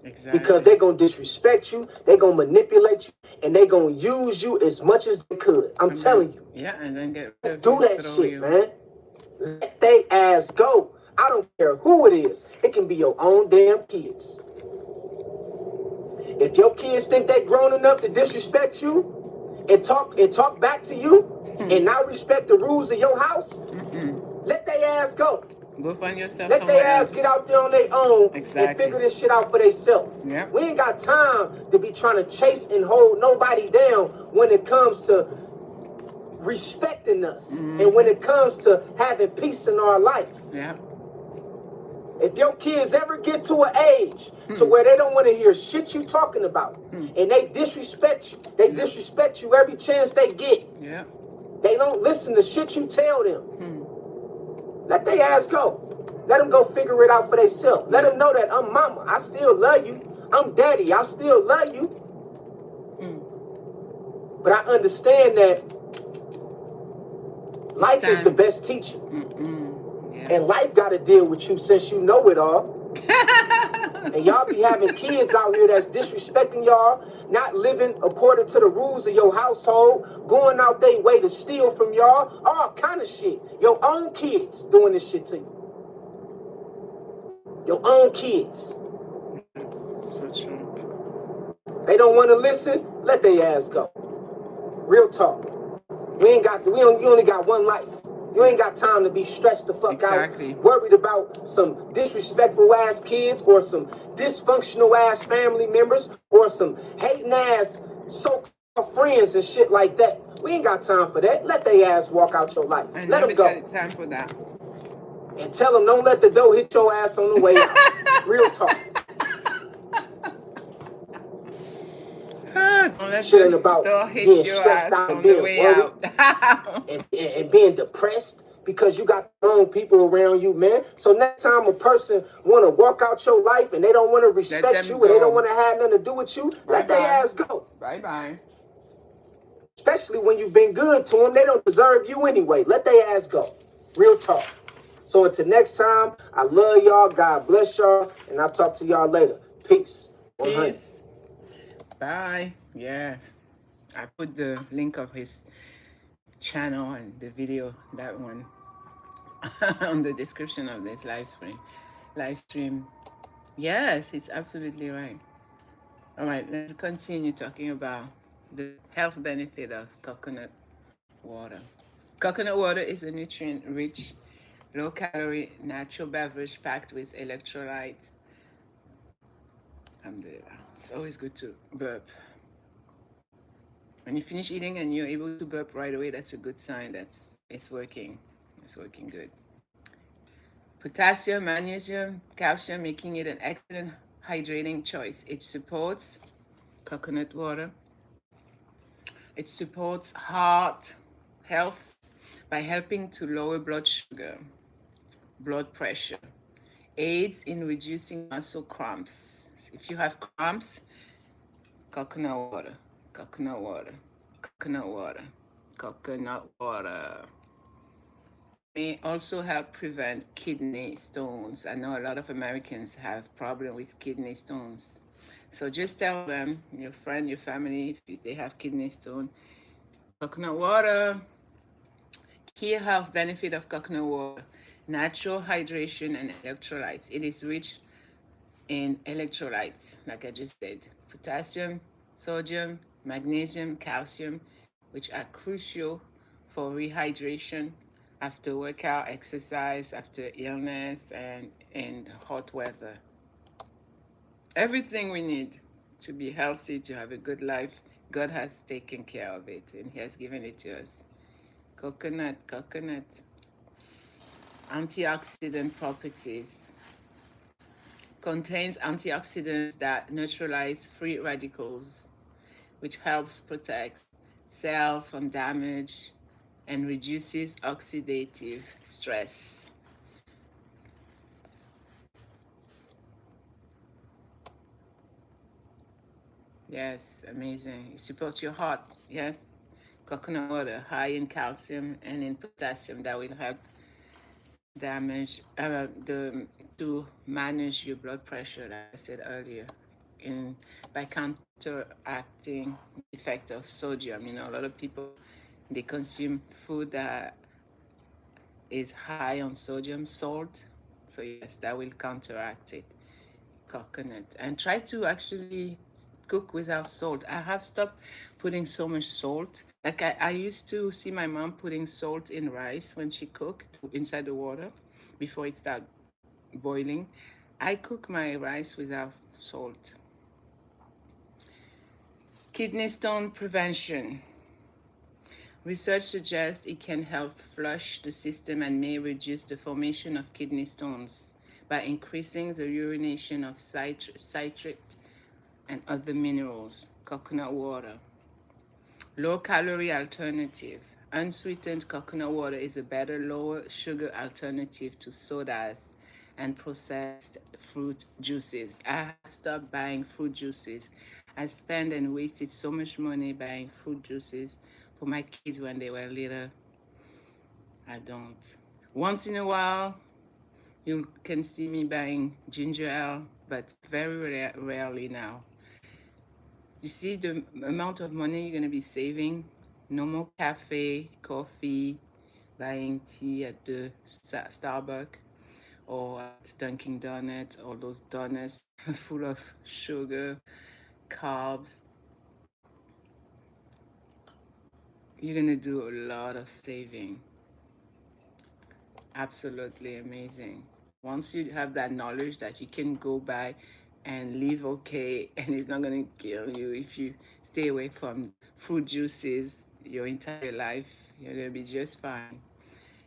Exactly. Because they're going to disrespect you, they're going to manipulate you, and they're going to use you as much as they could. I'm telling you. Yeah, and then do that shit, man. Let they ass go. I don't care who it is. It can be your own damn kids. If your kids think they're grown enough to disrespect you and talk back to you and not respect the rules of your house, let they ass go. Go find yourself Let their ass get out there on their own and figure this shit out for themselves. Yep. We ain't got time to be trying to chase and hold nobody down when it comes to respecting us and when it comes to having peace in our life. Yeah. If your kids ever get to an age to where they don't want to hear shit you talking about and they disrespect you every chance they get. Yeah. They don't listen to shit you tell them. Let their ass go. Let them go figure it out for themselves. Let them know that I'm mama. I still love you. I'm daddy. I still love you. But I understand that life is the best teacher. Yeah. And life got to deal with you since you know it all. And y'all be having kids out here that's disrespecting y'all, not living according to the rules of your household, going out their way to steal from y'all, all kind of shit. Your own kids doing this shit to you. Your own kids. So true. They don't want to listen, let their ass go. Real talk. You only got one life. You ain't got time to be stressed the fuck Exactly. out, worried about some disrespectful ass kids or some dysfunctional ass family members or some hating ass so-called friends and shit like that. We ain't got time for that. Let they ass walk out your life. And Let them nobody go. got time for that. And tell them don't let the door hit your ass on the way out. Real talk. Don't let Shit ain't the about door hit being your stressed ass out and on the being way worried out. and being depressed because you got the wrong people around you, man. So next time a person want to walk out your life and they don't want to Let respect you them or they don't go. want to have nothing to do with you, let their Bye-bye. ass go. Bye-bye. Especially when you've been good to them. They don't deserve you anyway. Let their ass go. Real talk. So until next time, I love y'all. God bless y'all. And I'll talk to y'all later. Peace. 100. Peace. Bye. Yes. I put the link of his channel and the video, that one, on the description of this live stream. Yes, he's absolutely right. All right, let's continue talking about the health benefit of coconut water. Coconut water is a nutrient rich, low calorie natural beverage packed with electrolytes. It's always good to burp. When you finish eating and you're able to burp right away, that's a good sign that it's working. It's working good. Potassium, magnesium, calcium, making it an excellent hydrating choice. It supports coconut water. It supports heart health by helping to lower blood sugar, blood pressure, aids in reducing muscle cramps. If you have cramps, coconut water, coconut water, coconut water, coconut water. May also help prevent kidney stones. I know a lot of Americans have problem with kidney stones. So just tell them, your friend, your family, if they have kidney stone, coconut water. Key health benefit of coconut water: natural hydration and electrolytes. It is rich in electrolytes, like I just said, potassium, sodium, magnesium, calcium, which are crucial for rehydration after workout, exercise, after illness, and in hot weather. Everything we need to be healthy, to have a good life, God has taken care of it and He has given it to us. Coconut. Antioxidant properties. Contains antioxidants that neutralize free radicals, which helps protect cells from damage and reduces oxidative stress. Yes, amazing. It supports your heart. Yes, coconut water, high in calcium and in potassium, that will help damage to manage your blood pressure, like I said earlier, in by counteracting the effect of sodium. You know, a lot of people, they consume food that is high on sodium, salt. So yes, that will counteract it. Coconut. And try to actually cook without salt. I have stopped putting so much salt. Like I used to see my mom putting salt in rice when she cooked inside the water before it started boiling. I cook my rice without salt. Kidney stone prevention. Research suggests it can help flush the system and may reduce the formation of kidney stones by increasing the urination of citrate and other minerals. Coconut water. Low calorie alternative. Unsweetened coconut water is a better lower sugar alternative to sodas and processed fruit juices. I have stopped buying fruit juices. I spent and wasted so much money buying fruit juices for my kids when they were little. I don't. Once in a while, you can see me buying ginger ale, but very rarely now. You see the amount of money you're going to be saving? No more cafe, coffee, buying tea at the Starbucks or at Dunkin' Donuts, all those donuts full of sugar, carbs. You're going to do a lot of saving. Absolutely amazing. Once you have that knowledge that you can go by and live okay, and it's not going to kill you if you stay away from fruit juices your entire life, you're going to be just fine.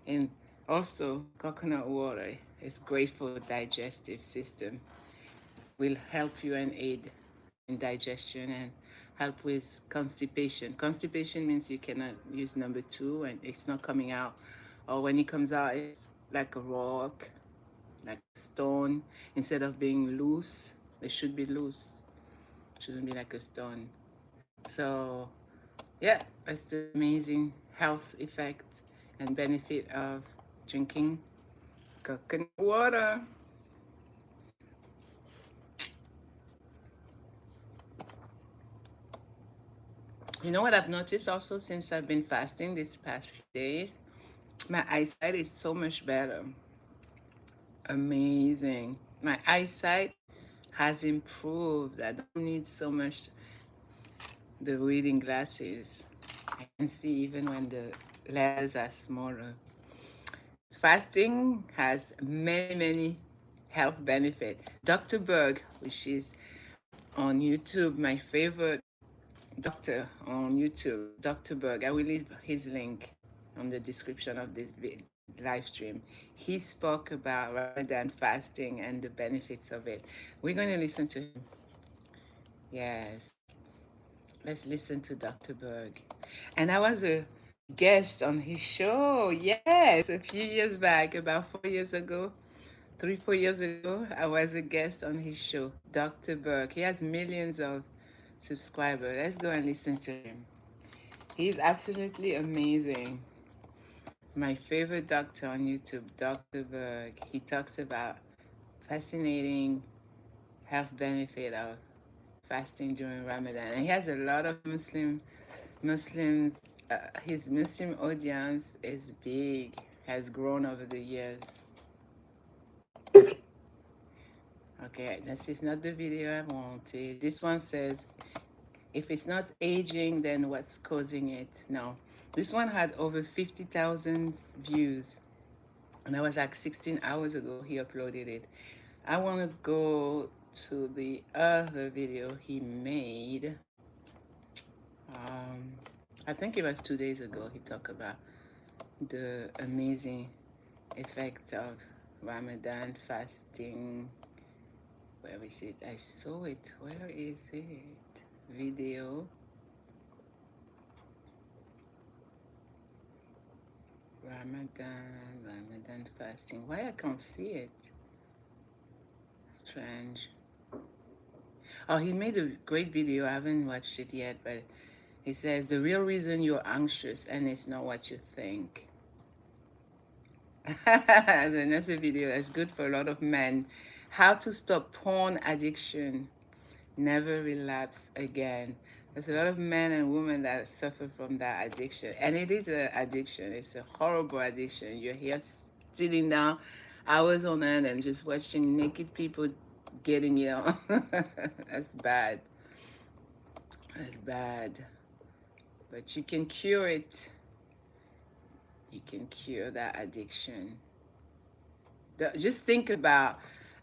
And also, coconut water is great for digestive system. Will help you and aid in digestion and help with constipation. Constipation means you cannot use number two and it's not coming out, or when it comes out, it's like a rock, like a stone. Instead of being loose, it should be loose. It shouldn't be like a stone. So, yeah, that's the amazing health effect and benefit of drinking coconut water. You know what I've noticed also since I've been fasting these past few days? My eyesight is so much better. Amazing. My eyesight has improved. I don't need so much the reading glasses. I can see even when the letters are smaller. Fasting has many, many health benefits. Dr. Berg, which is on YouTube, my favorite doctor on YouTube, Dr. Berg. I will leave his link on the description of this live stream. He spoke about Ramadan fasting and the benefits of it. We're going to listen to him. Yes, let's listen to Dr. Berg. And I was a guest on his show. Yes, a few years back, about 4 years ago. 3, 4 years ago, I was a guest on his show, Dr. Berg. He has millions of subscribers. Let's go and listen to him. He's absolutely amazing. My favorite doctor on YouTube, Dr. Berg. He talks about fascinating health benefit of fasting during Ramadan. And he has a lot of Muslims. His Muslim audience is big, has grown over the years. Okay, this is not the video I wanted. This one says, if it's not aging, then what's causing it? No. This one had over 50,000 views. And that was like 16 hours ago he uploaded it. I want to go to the other video he made. I think it was 2 days ago. He talked about the amazing effect of Ramadan fasting. Where is it? I saw it. Where is it? Video. Ramadan fasting. Why I can't see it? Strange. Oh, he made a great video. I haven't watched it yet, but he says the real reason you're anxious and it's not what you think. As another video that's good for a lot of men. How to stop porn addiction. Never relapse again. There's a lot of men and women that suffer from that addiction. And it is an addiction. It's a horrible addiction. You're here sitting down hours on end and just watching naked people getting ill. That's bad. That's bad. But you can cure it. You can cure that addiction. Just think about,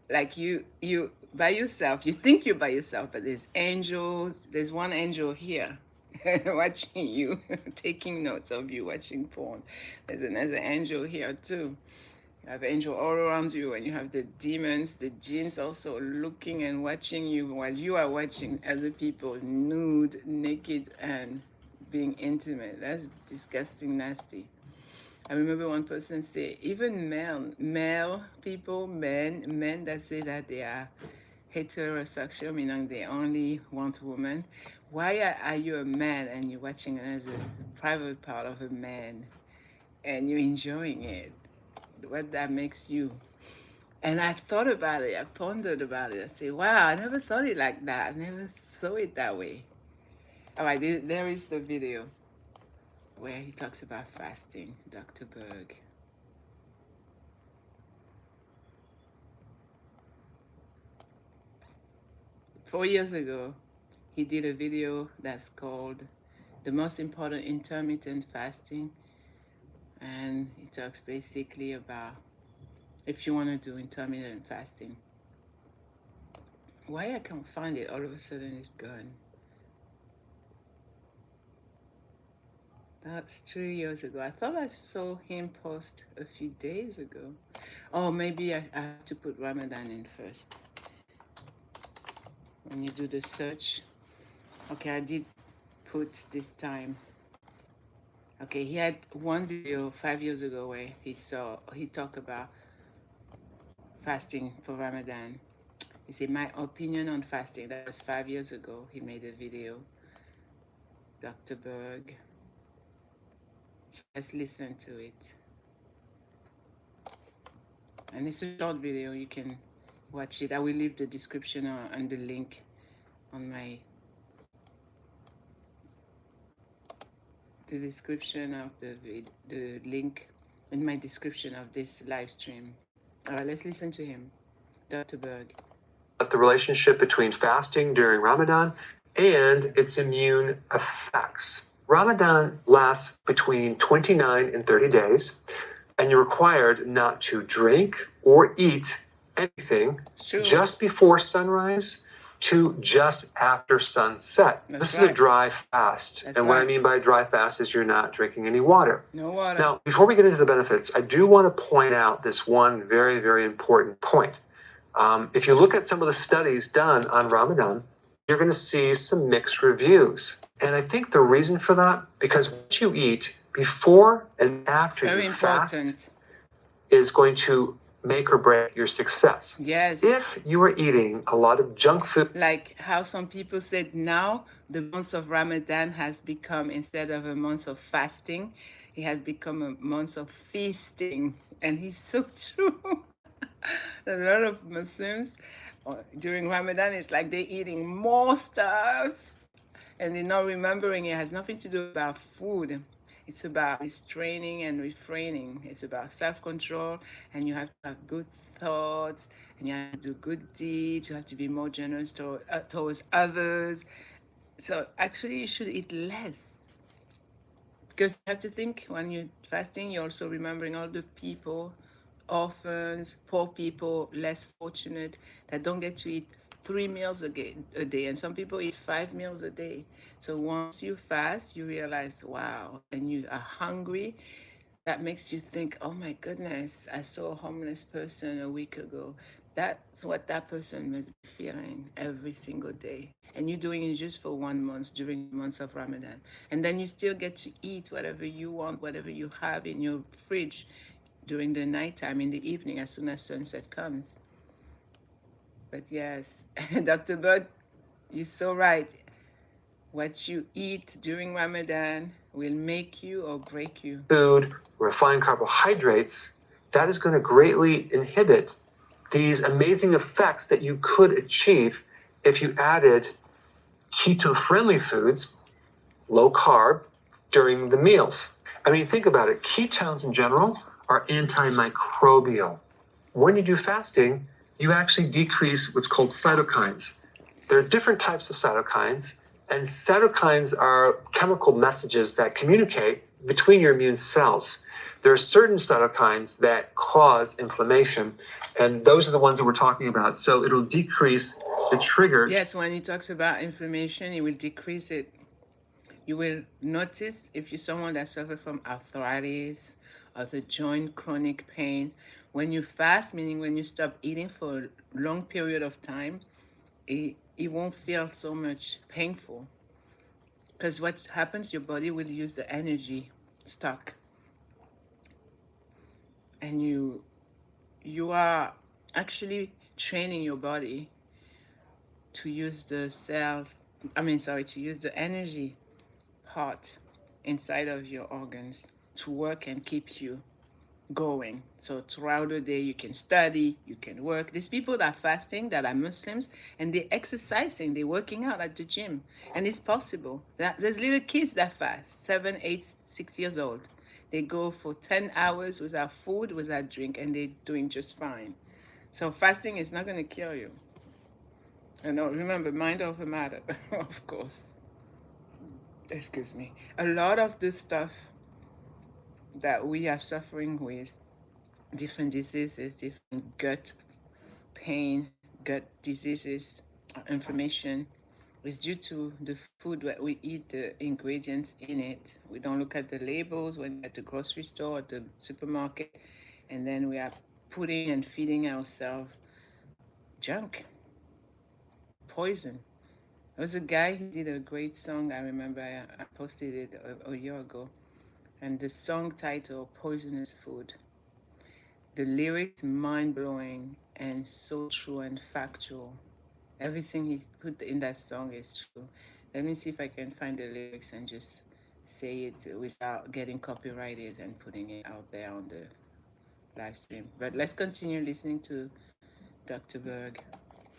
like, you by yourself. You think you're by yourself, but there's angels. There's one angel here watching you, taking notes of you watching porn. There's another angel here too. You have angel all around you, and you have the demons, the jinns also looking and watching you while you are watching other people nude, naked, and being intimate. That's disgusting, nasty. I remember one person say, even male people, men that say that they are heterosexual, meaning they only want women. Why are you a man and you're watching another private part of a man and you're enjoying it? What that makes you? And I thought about it. I pondered about it. I said, wow, I never thought it like that. I never saw it that way. All right, there is the video where he talks about fasting, Dr. Berg. Four years ago, he did a video that's called The Most Important Intermittent Fasting. And he talks basically about if you want to do intermittent fasting. Why I can't find it? All of a sudden it's gone. That's 2 years ago. I thought I saw him post a few days ago. Oh, maybe I have to put Ramadan in first. When you do the search. Okay, I did put this time. Okay, he had one video 5 years ago where he talked about fasting for Ramadan. He said, my opinion on fasting. That was 5 years ago. He made a video. Dr. Berg. So let's listen to it. And it's a short video. You can watch it. I will leave the description and the link on the description of the link in my description of this live stream. All right, let's listen to him. Dr. Berg. The relationship between fasting during Ramadan and its immune effects. Ramadan lasts between 29 and 30 days, and you're required not to drink or eat anything just before sunrise to just after sunset. This is a dry fast. And what I mean by dry fast is you're not drinking any water. No water. Now, before we get into the benefits, I do want to point out this one very, very important point. If you look at some of the studies done on Ramadan, you're going to see some mixed reviews. And I think the reason for that, because what you eat before and after you fast is going to make or break your success. Yes. If you are eating a lot of junk food. Like how some people said now the month of Ramadan has become, instead of a month of fasting, it has become a month of feasting. And he's so true. There's a lot of Muslims during Ramadan, it's like they're eating more stuff and they're not remembering it has nothing to do about food. It's about restraining and refraining. It's about self-control, and you have to have good thoughts, and you have to do good deeds. You have to be more generous towards others. So actually, you should eat less. Because you have to think when you're fasting, you're also remembering all the people, orphans, poor people, less fortunate, that don't get to eat 3 meals a day, and some people eat 5 meals a day. So once you fast, you realize, wow, and you are hungry. That makes you think, oh my goodness, I saw a homeless person a week ago. That's what that person must be feeling every single day. And you're doing it just for 1 month during the months of Ramadan. And then you still get to eat whatever you want, whatever you have in your fridge during the nighttime, in the evening, as soon as sunset comes. But yes, Dr. Berg, you're so right. What you eat during Ramadan will make you or break you. Food, refined carbohydrates, that is going to greatly inhibit these amazing effects that you could achieve if you added keto-friendly foods, low carb, during the meals. I mean, think about it. Ketones in general are antimicrobial. When you do fasting, you actually decrease what's called cytokines. There are different types of cytokines, and cytokines are chemical messages that communicate between your immune cells. There are certain cytokines that cause inflammation, and those are the ones that we're talking about. So it'll decrease the trigger. Yes, when he talks about inflammation, it will decrease it. You will notice if you're someone that suffers from arthritis or the joint chronic pain, when you fast, meaning when you stop eating for a long period of time, it won't feel so much painful. Because what happens, your body will use the energy stock. And you are actually training your body to use to use the energy part inside of your organs to work and keep you going. So throughout the day, you can study, you can work. These people that are fasting, that are Muslims, and they're exercising, they're working out at the gym. And it's possible. There's little kids that fast, 7, 8, 6 years old. They go for 10 hours without food, without drink, and they're doing just fine. So fasting is not going to kill you. And remember, mind over matter, of course. Excuse me. A lot of this stuff that we are suffering with different diseases, different gut pain, gut diseases, inflammation, is due to the food that we eat, the ingredients in it. We don't look at the labels when we're at the grocery store, at the supermarket, and then we are putting and feeding ourselves junk, poison. There was a guy who did a great song. I remember I posted it a year ago. And the song title, Poisonous Food. The lyrics, mind-blowing and so true and factual. Everything he put in that song is true. Let me see if I can find the lyrics and just say it without getting copyrighted and putting it out there on the live stream. But let's continue listening to Dr. Berg.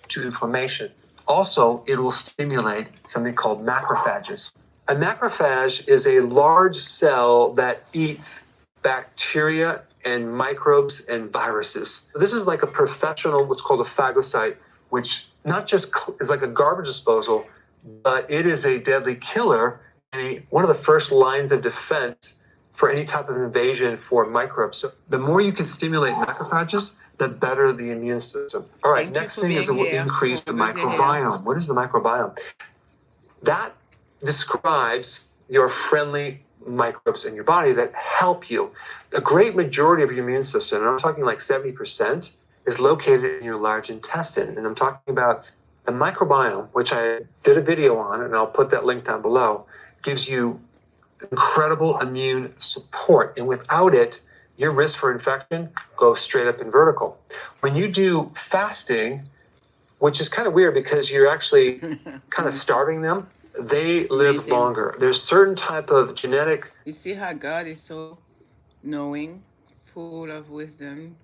To inflammation. Also, it will stimulate something called macrophages. A macrophage is a large cell that eats bacteria and microbes and viruses. This is like a professional, what's called a phagocyte, which not just is like a garbage disposal, but it is a deadly killer and one of the first lines of defense for any type of invasion for microbes. So the more you can stimulate macrophages, the better the immune system. All right, next thing is it will increase the microbiome. What is the microbiome? That describes your friendly microbes in your body that help you. A great majority of your immune system, and I'm talking like 70%, is located in your large intestine. And I'm talking about the microbiome, which I did a video on, and I'll put that link down below, gives you incredible immune support. And without it, your risk for infection goes straight up in vertical. When you do fasting, which is kind of weird because you're actually kind of starving them, they live longer. There's certain type of genetic. You see how God is so knowing, full of wisdom.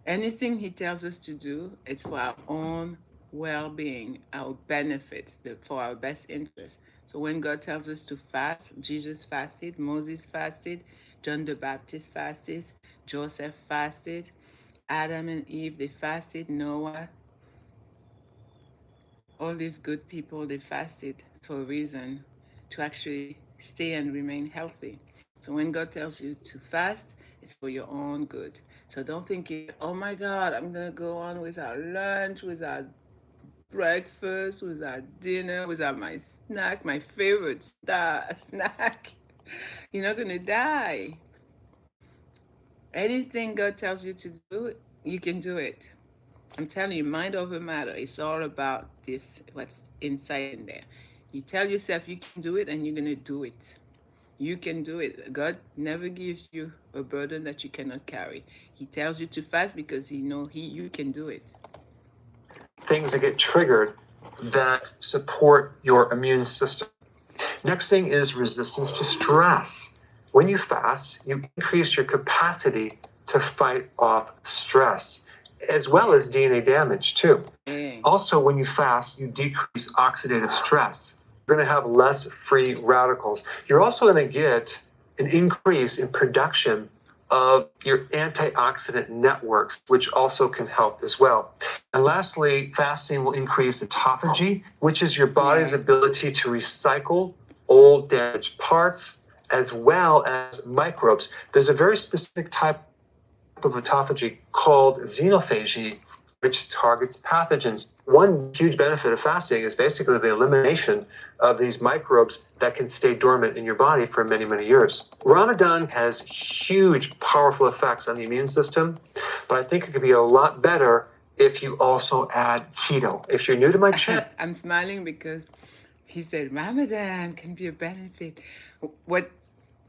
Anything he tells us to do, it's for our own well-being, our benefit, for our best interest. So when God tells us to fast, Jesus fasted, Moses fasted, John the Baptist fasted, Joseph fasted, Adam and Eve, they fasted, Noah, all these good people, they fasted for a reason, to actually stay and remain healthy. So when God tells you to fast, it's for your own good. So don't think, oh my God, I'm going to go on without lunch, without breakfast, without dinner, without my snack, my favorite snack. You're not going to die. Anything God tells you to do, you can do it. I'm telling you, mind over matter. It's all about this, what's inside in there. You tell yourself you can do it and you're going to do it. You can do it. God never gives you a burden that you cannot carry. He tells you to fast because he knows you can do it. Things that get triggered that support your immune system. Next thing is resistance to stress. When you fast, you increase your capacity to fight off stress, as well as DNA damage too. Also, when you fast, you decrease oxidative stress. You're going to have less free radicals. You're also going to get an increase in production of your antioxidant networks, which also can help as well. And lastly, fasting will increase autophagy, which is your body's ability to recycle old damaged parts, as well as microbes. There's a very specific type of autophagy called xenophagy, which targets pathogens. One huge benefit of fasting is basically the elimination of these microbes that can stay dormant in your body for many, many years. Ramadan has huge, powerful effects on the immune system, but I think it could be a lot better if you also add keto. If you're new to my channel. I'm smiling because he said Ramadan can be a benefit. What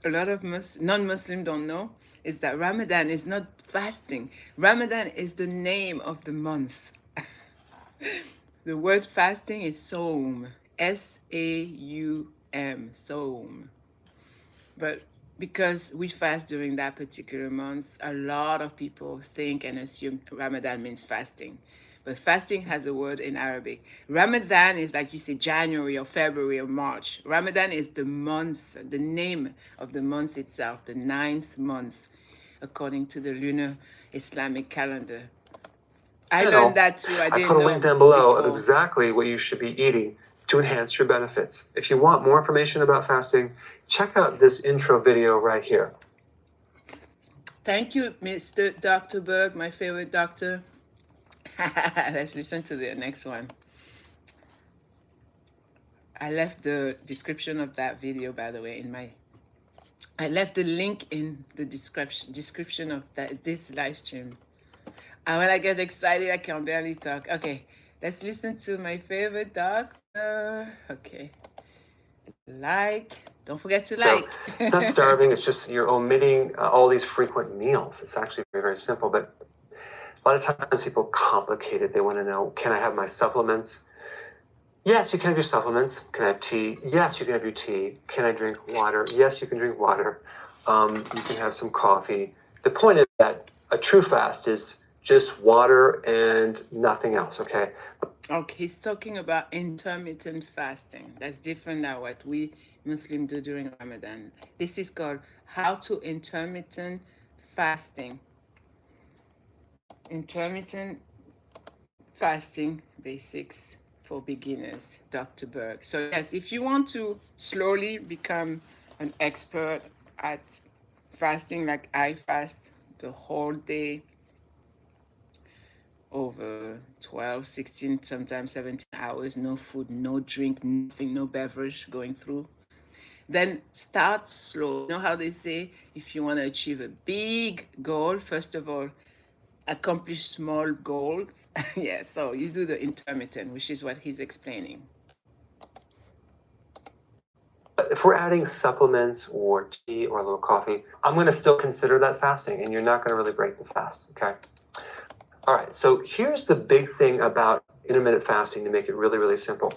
a lot of non-Muslims don't know is that Ramadan is not fasting. Ramadan is the name of the month. The word fasting is Saum, S-A-U-M, Saum. But because we fast during that particular month, a lot of people think and assume Ramadan means fasting. But fasting has a word in Arabic. Ramadan is like you say January or February or March. Ramadan is the month, the name of the month itself, the 9th month, according to the lunar Islamic calendar. I learned that too. I didn't know. I put a link down below before. of exactly what you should be eating to enhance your benefits. If you want more information about fasting, check out this intro video right here. Thank you, Mr. Dr. Berg, my favorite doctor. Let's listen to the next one. I left the description of that video, by the way, I left the link in the description of this live stream. And when I get excited, I can barely talk. Okay, let's listen to my favorite doctor. Okay. Don't forget to like. It's not starving, it's just you're omitting all these frequent meals. It's actually very, very simple, but a lot of times people complicate it. They want to know, can I have my supplements? Yes, you can have your supplements. Can I have tea? Yes, you can have your tea. Can I drink water? Yes, you can drink water. You can have some coffee. The point is that a true fast is just water and nothing else, okay? Okay, he's talking about intermittent fasting. That's different than what we Muslims do during Ramadan. This is called How to Intermittent Fasting. Intermittent fasting basics for beginners, Dr. Berg. So yes, if you want to slowly become an expert at fasting, like I fast the whole day, over 12, 16, sometimes 17 hours, no food, no drink, nothing, no beverage going through. Then start slow. You know how they say, if you want to achieve a big goal, first of all, accomplish small goals. Yeah, so you do the intermittent, which is what he's explaining. If we're adding supplements or tea or a little coffee, I'm going to still consider that fasting, and you're not going to really break the fast, okay? All right, so here's the big thing about intermittent fasting to make it really, really simple.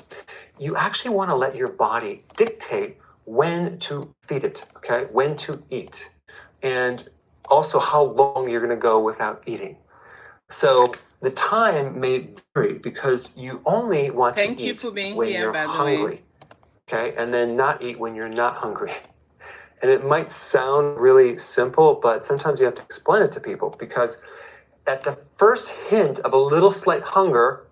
You actually want to let your body dictate when to feed it, okay? When to eat, and also how long you're going to go without eating. So the time may vary because you only want to eat when you're hungry, okay? And then not eat when you're not hungry. And it might sound really simple, but sometimes you have to explain it to people because at the first hint of a little slight hunger,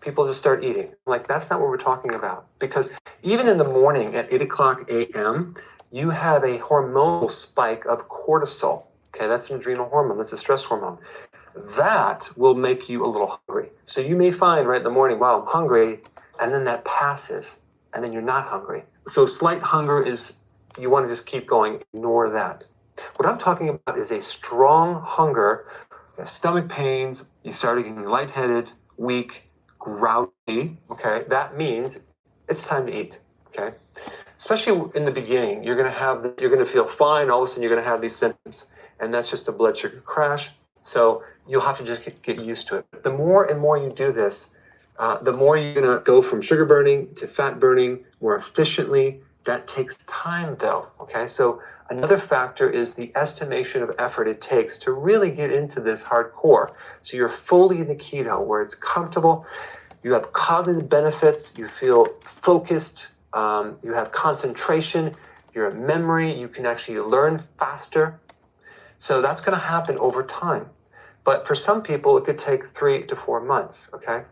people just start eating. Like, that's not what we're talking about. Because even in the morning at 8 o'clock a.m., you have a hormonal spike of cortisol. Okay, that's an adrenal hormone. That's a stress hormone. That will make you a little hungry. So you may find right in the morning, wow, I'm hungry, and then that passes, and then you're not hungry. So slight hunger is, you want to just keep going, ignore that. What I'm talking about is a strong hunger. You have stomach pains, you start getting lightheaded, weak, grouchy, okay? That means it's time to eat, okay? Especially in the beginning, you're going to feel fine, all of a sudden you're going to have these symptoms, and that's just a blood sugar crash. So you'll have to just get used to it. The more and more you do this, the more you're going to go from sugar burning to fat burning more efficiently. That takes time though, okay? So another factor is the estimation of effort it takes to really get into this hardcore. So you're fully in the keto where it's comfortable, you have cognitive benefits, you feel focused, you have concentration, your memory, you can actually learn faster. So that's going to happen over time. But for some people, it could take 3 to 4 months, okay?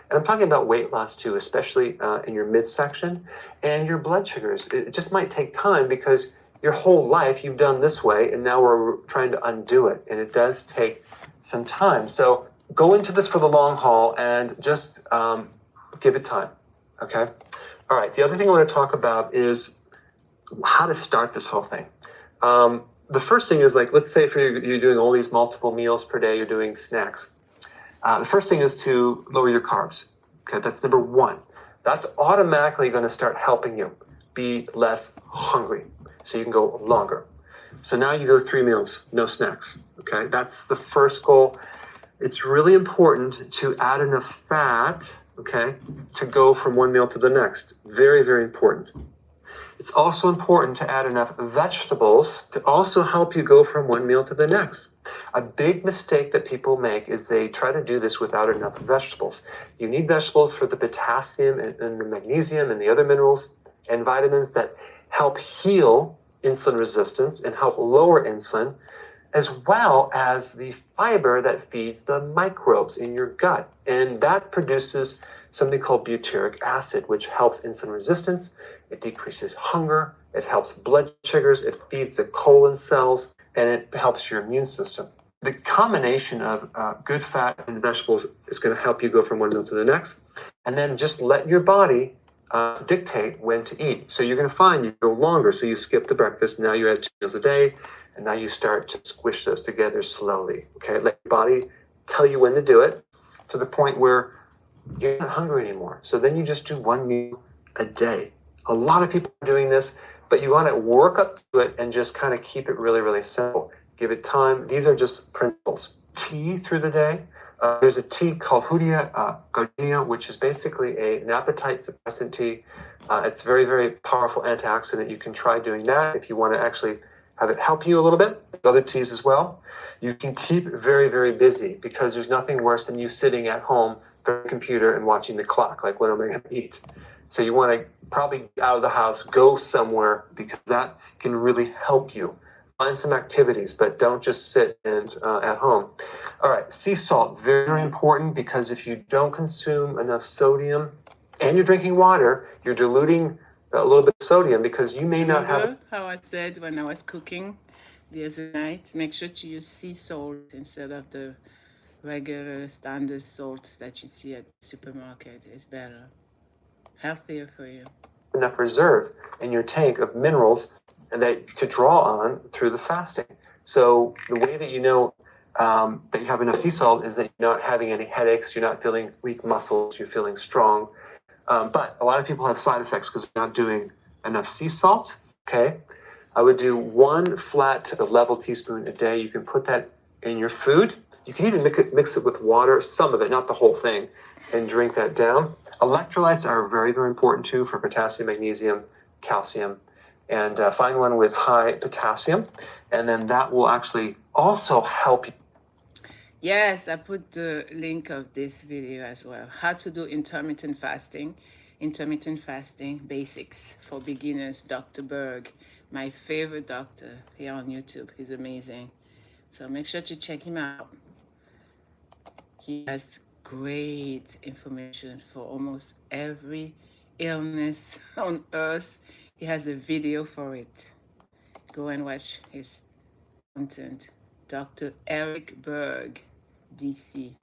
And I'm talking about weight loss too, especially in your midsection and your blood sugars. It just might take time because your whole life you've done this way, and now we're trying to undo it, and it does take some time. So go into this for the long haul and just give it time, okay? All right, the other thing I want to talk about is how to start this whole thing. The first thing is, like, let's say if you're doing all these multiple meals per day, you're doing snacks. The first thing is to lower your carbs. Okay, that's number one. That's automatically going to start helping you be less hungry, so you can go longer. So now you go 3 meals, no snacks. Okay, that's the first goal. It's really important to add enough fat, okay, to go from one meal to the next. Very, very important. It's also important to add enough vegetables to also help you go from one meal to the next. A big mistake that people make is they try to do this without enough vegetables. You need vegetables for the potassium and the magnesium and the other minerals and vitamins that help heal insulin resistance and help lower insulin, as well as the fiber that feeds the microbes in your gut. And that produces something called butyric acid, which helps insulin resistance. It decreases hunger, it helps blood sugars, it feeds the colon cells, and it helps your immune system. The combination of good fat and vegetables is going to help you go from one meal to the next. And then just let your body dictate when to eat. So you're going to find you go longer. So you skip the breakfast. Now you have 2 meals a day. And now you start to squish those together slowly. Okay, let your body tell you when to do it to the point where you're not hungry anymore. So then you just do 1 meal a day. A lot of people are doing this, but you want to work up to it and just kind of keep it really, really simple. Give it time. These are just principles. Tea through the day. There's a tea called Hoodia gardenia, which is basically an appetite suppressant tea. It's very, very powerful antioxidant. You can try doing that if you want to actually have it help you a little bit. There's other teas as well. You can keep very, very busy because there's nothing worse than you sitting at home on the computer and watching the clock, like when am I going to eat? So you want to probably get out of the house, go somewhere, because that can really help you. Find some activities, but don't just sit and at home. All right, sea salt, very, very important, because if you don't consume enough sodium and you're drinking water, you're diluting a little bit of sodium because you may not have. Remember how I said when I was cooking the other night, make sure to use sea salt instead of the regular standard salt that you see at the supermarket. It's better, healthier for you. Enough reserve in your tank of minerals and that to draw on through the fasting. So the way that you know that you have enough sea salt is that you're not having any headaches, you're not feeling weak muscles, you're feeling strong. But a lot of people have side effects because they're not doing enough sea salt. Okay, I would do 1 flat level teaspoon a day. You can put that in your food. You can even mix it with water, some of it, not the whole thing, and drink that down. Electrolytes are very, very important too for potassium, magnesium, calcium, and find one with high potassium, and then that will actually also help you. Yes, I put the link of this video as well. How to do intermittent fasting basics for beginners. Dr. Berg, my favorite doctor here on YouTube. He's amazing. So make sure to check him out. He has great information for almost every illness on earth. He has a video for it. Go and watch his content. Dr. Eric Berg, DC.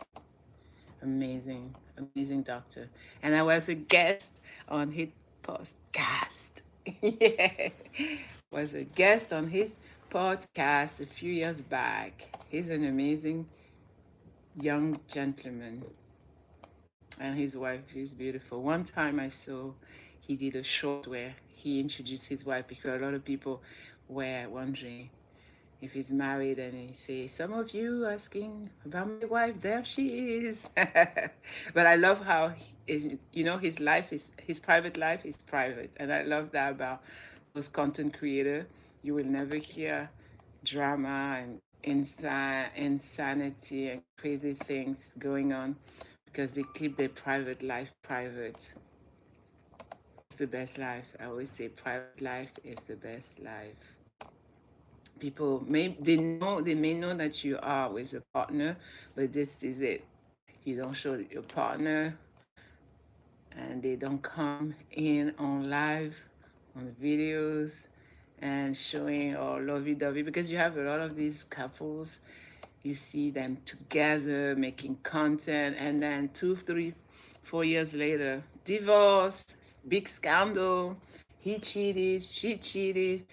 Amazing, amazing doctor. And I was a guest on his podcast. Yeah, was a guest on his podcast a few years back. He's an amazing young gentleman. And his wife, she's beautiful. One time I saw he did a short where he introduced his wife because a lot of people were wondering if he's married, and he says, some of you asking about my wife, there she is. But I love how, his life is, his private life is private. And I love that about those content creators. You will never hear drama and insanity and crazy things going on because they keep their private life private. It's the best life. I always say private life is the best life. People they may know that you are with a partner, but this is it. You don't show your partner, and they don't come in on live, on videos, and showing all lovey-dovey, because you have a lot of these couples. You see them together making content, and then 2, 3, 4 years later, divorce, big scandal. He cheated, she cheated,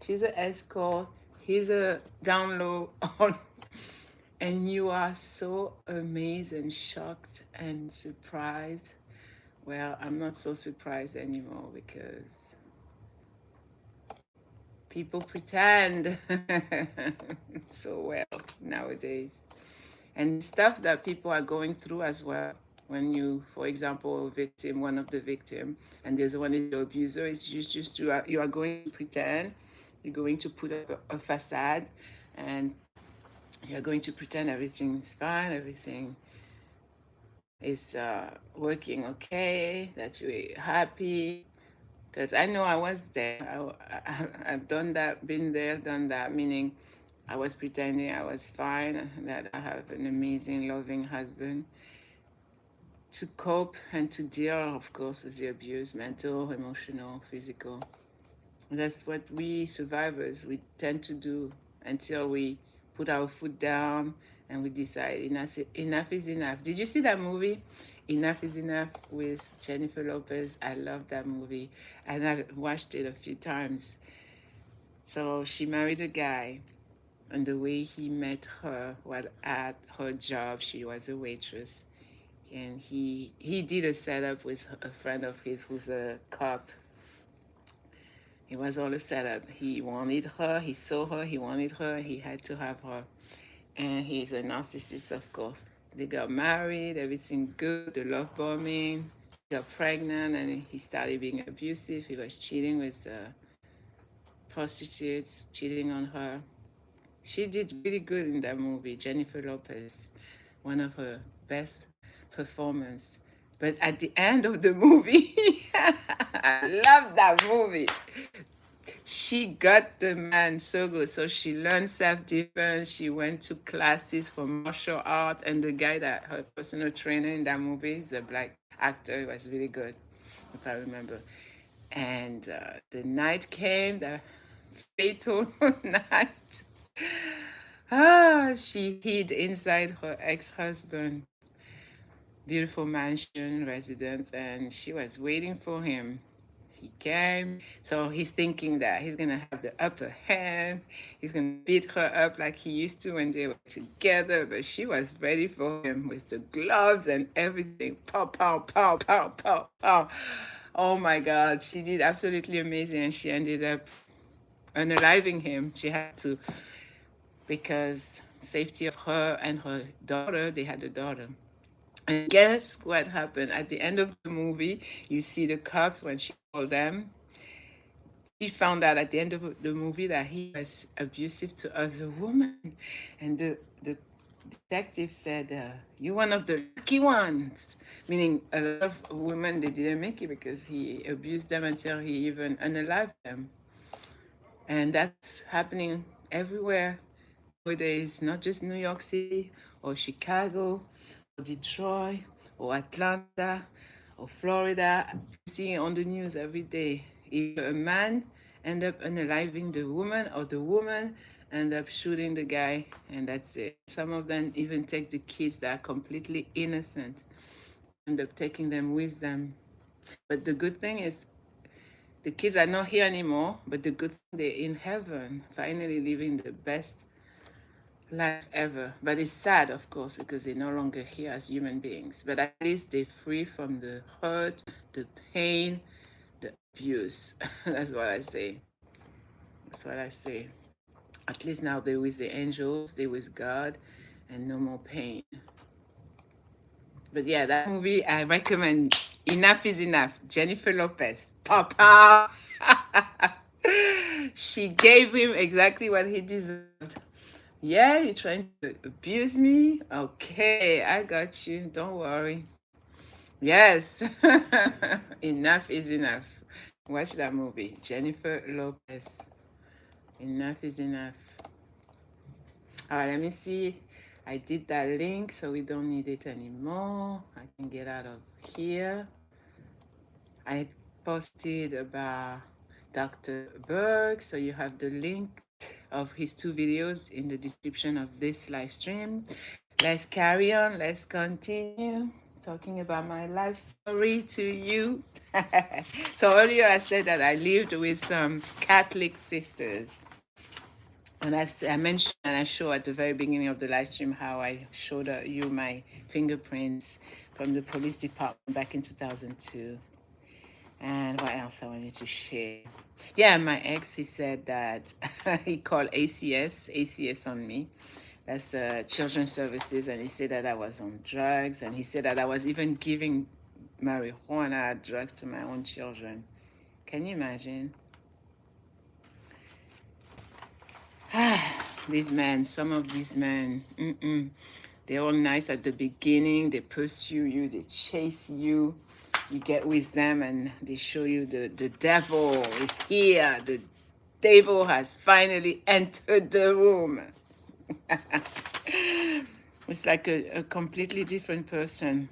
she's an escort, he's a down low. And you are so amazed and shocked and surprised. Well, I'm not so surprised anymore because people pretend so well nowadays. And stuff that people are going through as well. When you, for example, one of the victim, and there's one is the abuser, it's just you are going to pretend, you're going to put up a facade, and you're going to pretend everything's fine, everything is working okay, that you're happy. Because I know I was there. I've done that, been there, done that, meaning I was pretending I was fine, that I have an amazing, loving husband to cope and to deal, of course, with the abuse, mental, emotional, physical. That's what we survivors, we tend to do until we put our foot down and we decide enough is enough. Did you see that movie? Enough is Enough with Jennifer Lopez. I love that movie, and I watched it a few times. So she married a guy, and the way he met her was at her job. She was a waitress, and he did a setup with a friend of his who's a cop. It was all a setup. He wanted her, he saw her, he wanted her, he had to have her. And he's a narcissist, of course. They got married, everything good, the love bombing, got pregnant, and he started being abusive. He was cheating with prostitutes, cheating on her. She did really good in that movie, Jennifer Lopez, one of her best performance. But at the end of the movie, I love that movie. She got the man so good. So she learned self-defense. She went to classes for martial art. And the guy that her personal trainer in that movie, the black actor, was really good, if I remember. And the night came, the fatal night. She hid inside her ex-husband, beautiful mansion residence, and she was waiting for him. He came, so he's thinking that he's gonna have the upper hand. He's gonna beat her up like he used to when they were together. But she was ready for him with the gloves and everything. Pow, pow, pow, pow, pow, pow. Oh my God, she did absolutely amazing, and she ended up unaliving him. She had to, because safety of her and her daughter. They had a daughter. And guess what happened? At the end of the movie, you see the cops when she called them. She found out at the end of the movie that he was abusive to other women. And the detective said, you're one of the lucky ones. Meaning a lot of women, they didn't make it because he abused them until he even unalived them. And that's happening everywhere nowadays, not just New York City or Chicago, Detroit or Atlanta or Florida. I'm seeing it on the news every day. Either a man end up unaliving the woman, or the woman end up shooting the guy, and that's it. Some of them even take the kids that are completely innocent, end up taking them with them. But the good thing is the kids are not here anymore, but the good thing, they're in heaven, finally living the best life ever. But it's sad, of course, because they're no longer here as human beings. But at least they're free from the hurt, the pain, the abuse. That's what I say. That's what I say. At least now they're with the angels, they're with God, and no more pain. But yeah, that movie I recommend. Enough is Enough. Jennifer Lopez. Papa. She gave him exactly what he deserved. Yeah, you're trying to abuse me? Okay, I got you. Don't worry. Yes. Enough is Enough. Watch that movie. Jennifer Lopez. Enough is Enough. All right, let me see. I did that link, so we don't need it anymore. I can get out of here. I posted about Dr. Berg, so you have the link of his 2 videos in the description of this live stream. Let's carry on. Let's continue talking about my life story to you. So earlier I said that I lived with some Catholic sisters. And as I mentioned, and I showed at the very beginning of the live stream how I showed you my fingerprints from the police department back in 2002. And what else I wanted to share? Yeah, my ex, he said that he called ACS on me. That's Children's Services. And he said that I was on drugs. And he said that I was even giving marijuana drugs to my own children. Can you imagine? These men, some of these men, they're all nice at the beginning. They pursue you, they chase you. You get with them and they show you the devil is here. The devil has finally entered the room. It's like a completely different person.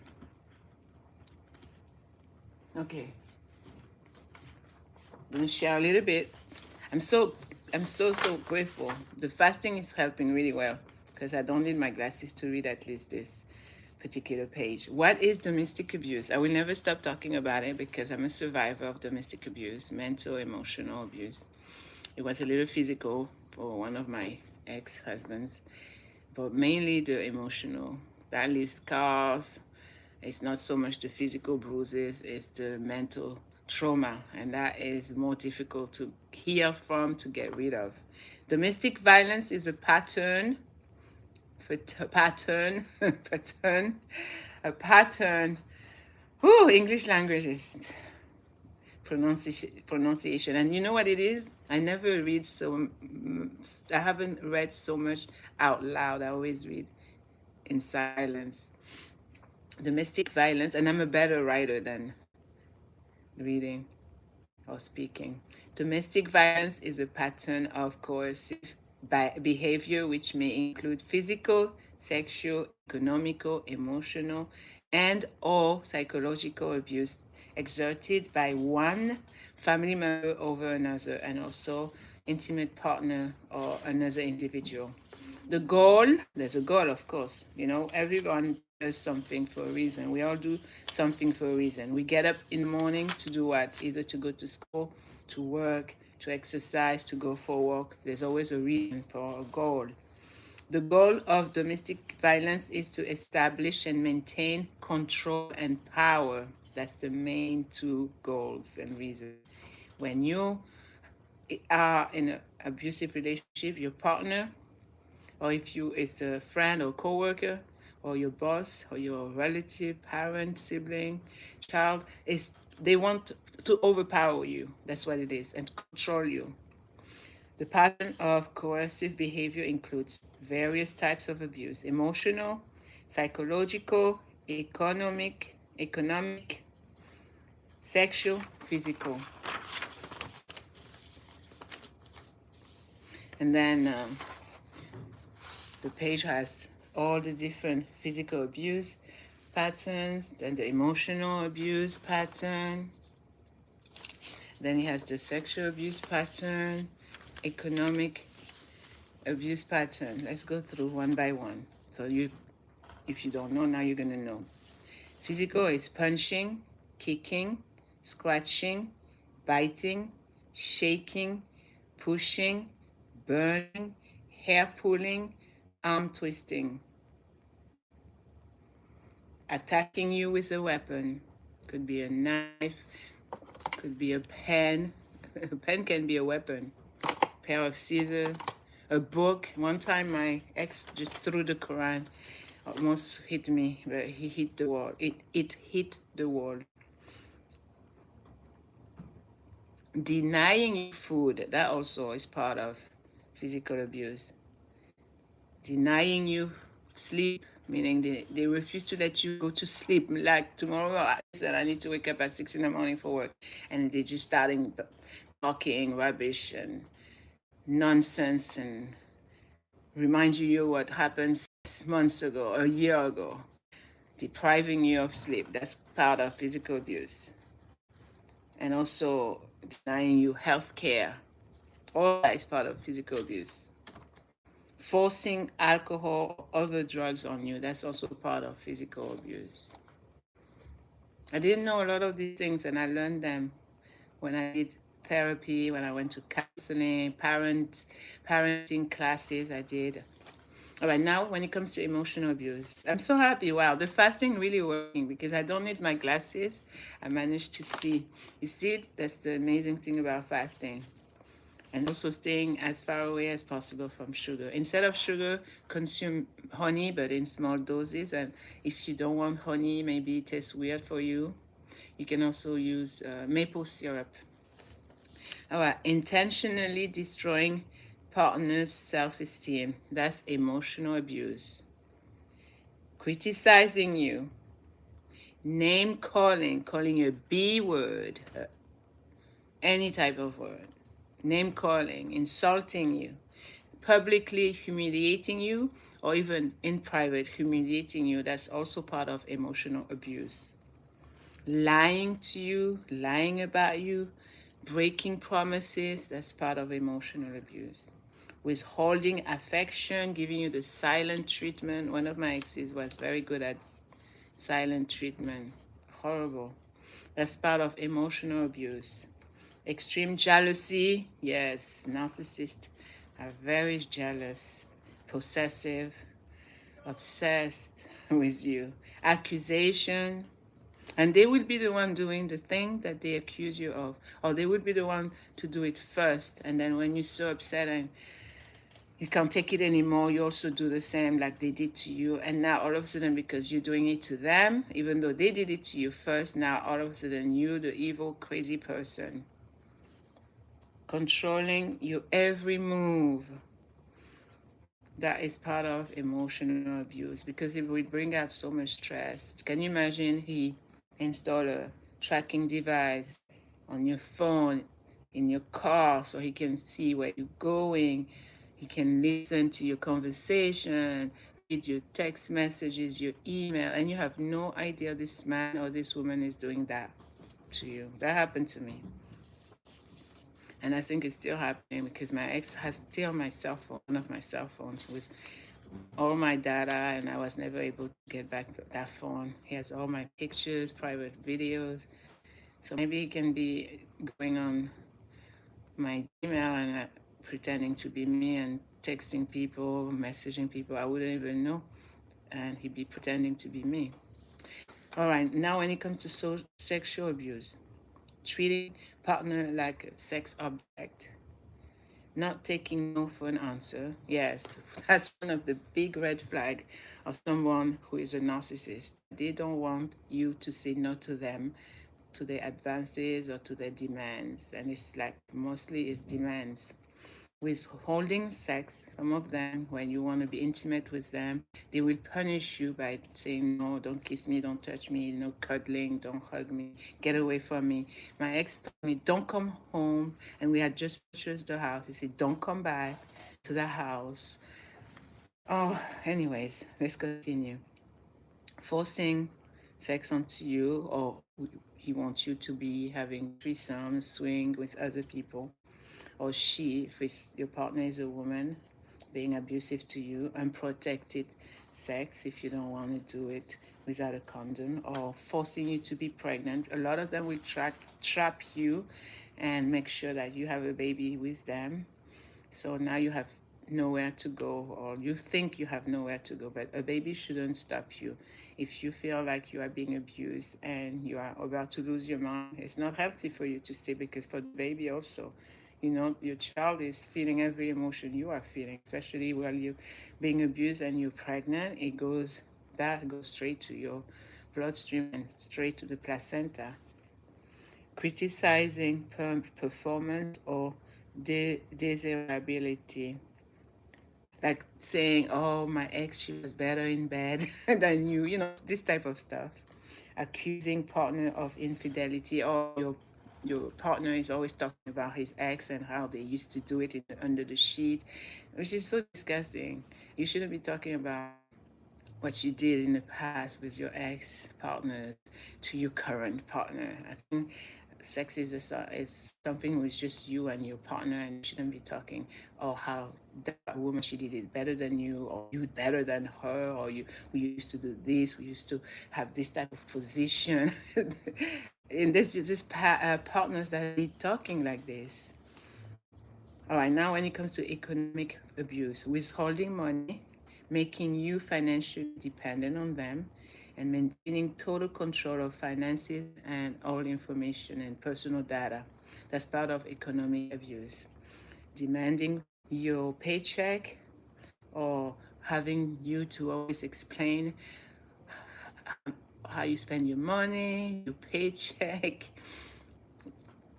Okay. I'm going to share a little bit. I'm so I'm so grateful. The fasting is helping really well because I don't need my glasses to read at least this particular page. What is domestic abuse? I will never stop talking about it because I'm a survivor of domestic abuse, mental, emotional abuse. It was a little physical for one of my ex-husbands, but mainly the emotional. That leaves scars. It's not so much the physical bruises, it's the mental trauma, and that is more difficult to heal from, to get rid of. Domestic violence is a pattern, pattern, a pattern. Whew, English language is pronunciation. And you know what it is? I never read I haven't read so much out loud. I always read in silence. Domestic violence, and I'm a better writer than reading or speaking. Domestic violence is a pattern of coercive behavior which may include physical, sexual, economical, emotional, and or psychological abuse exerted by one family member over another, and also intimate partner or another individual. The goal, there's a goal, of course. You know, everyone does something for a reason. We all do something for a reason. We get up in the morning to do what? Either to go to school, to work, to exercise, to go for a walk. There's always a reason for a goal. The goal of domestic violence is to establish and maintain control and power. That's the main two goals and reasons. When you are in an abusive relationship, your partner, or if you it's a friend or coworker, or your boss or your relative, parent, sibling, child, is they want to overpower you. That's what it is, and control you. The pattern of coercive behavior includes various types of abuse: emotional, psychological, economic, sexual, physical. And then the page has all the different physical abuse patterns, then the emotional abuse pattern, then it has the sexual abuse pattern, economic abuse pattern. Let's go through one by one. So if you don't know, now you're gonna know. Physical is punching, kicking, scratching, biting, shaking, pushing, burning, hair pulling, arm twisting. Attacking you with a weapon. Could be a knife, could be a pen. A pen can be a weapon. Pair of scissors, a book. One time my ex just threw the Quran, almost hit me, but he hit the wall. It hit the wall. Denying food, that also is part of physical abuse. Denying you sleep, meaning they refuse to let you go to sleep. Like tomorrow, I said I need to wake up at 6 in the morning for work, and they just starting talking rubbish and nonsense and remind you what happened 6 months ago, a year ago, depriving you of sleep. That's part of physical abuse. And also denying you health care. All that is part of physical abuse. Forcing alcohol or other drugs on you, that's also part of physical abuse. I didn't know a lot of these things, and I learned them when I did therapy, when I went to counseling, parenting classes I did. All right, now when it comes to emotional abuse, I'm so happy. Wow, the fasting really working because I don't need my glasses. I managed to see. You see, that's the amazing thing about fasting. And also staying as far away as possible from sugar. Instead of sugar, consume honey, but in small doses. And if you don't want honey, maybe it tastes weird for you, you can also use maple syrup. All right, intentionally destroying partner's self-esteem. That's emotional abuse. Criticizing you. Name calling you a B word. Any type of word. Name calling, insulting you, publicly humiliating you, or even in private humiliating you. That's also part of emotional abuse. Lying to you, lying about you, breaking promises, that's part of emotional abuse. Withholding affection, giving you the silent treatment. One of my exes was very good at silent treatment. Horrible. That's part of emotional abuse. Extreme jealousy, yes, narcissists are very jealous, possessive, obsessed with you. Accusation, and they will be the one doing the thing that they accuse you of, or they will be the one to do it first. And then when you're so upset and you can't take it anymore, you also do the same like they did to you. And now all of a sudden, because you're doing it to them, even though they did it to you first, now all of a sudden you, the evil, crazy person, controlling your every move. That is part of emotional abuse because it will bring out so much stress. Can you imagine he installed a tracking device on your phone, in your car, so he can see where you're going, he can listen to your conversation, read your text messages, your email, and you have no idea this man or this woman is doing that to you. That happened to me. And I think it's still happening because my ex has still my cell phone, one of my cell phones with all my data, and I was never able to get back that phone. He has all my pictures, private videos. So maybe he can be going on my email and pretending to be me and texting people, messaging people I wouldn't even know. And he'd be pretending to be me. All right, now when it comes to sexual abuse, treating partner like a sex object, not taking no for an answer. Yes, that's one of the big red flag of someone who is a narcissist. They don't want you to say no to them, to their advances or to their demands. And it's like mostly it's demands. Withholding sex, some of them, when you want to be intimate with them, they will punish you by saying, no, don't kiss me, don't touch me, no cuddling, don't hug me, get away from me. My ex told me, don't come home. And we had just purchased the house. He said, don't come back to the house. Oh, anyways, let's continue. Forcing sex onto you, or he wants you to be having threesome, swing with other people, or she, if your partner is a woman, being abusive to you, unprotected sex if you don't want to do it without a condom, or forcing you to be pregnant. A lot of them will trap you and make sure that you have a baby with them. So now you have nowhere to go, or you think you have nowhere to go, but a baby shouldn't stop you. If you feel like you are being abused and you are about to lose your mind, it's not healthy for you to stay, because for the baby also, you know, your child is feeling every emotion you are feeling, especially while you're being abused and you're pregnant. That goes straight to your bloodstream and straight to the placenta. Criticizing performance or desirability, like saying, oh, my ex, she was better in bed than you know, this type of stuff. Accusing partner of infidelity, or your partner is always talking about his ex and how they used to do it under the sheet, which is so disgusting. You shouldn't be talking about what you did in the past with your ex partner to your current partner. I think sex is something with just you and your partner, and you shouldn't be talking, oh, how that woman, she did it better than you, or you better than her, or we used to do this, we used to have this type of position. And this partners that be talking like this. All right, now when it comes to economic abuse, withholding money, making you financially dependent on them, and maintaining total control of finances and all information and personal data. That's part of economic abuse. Demanding your paycheck, or having you to always explain how you spend your money, your paycheck,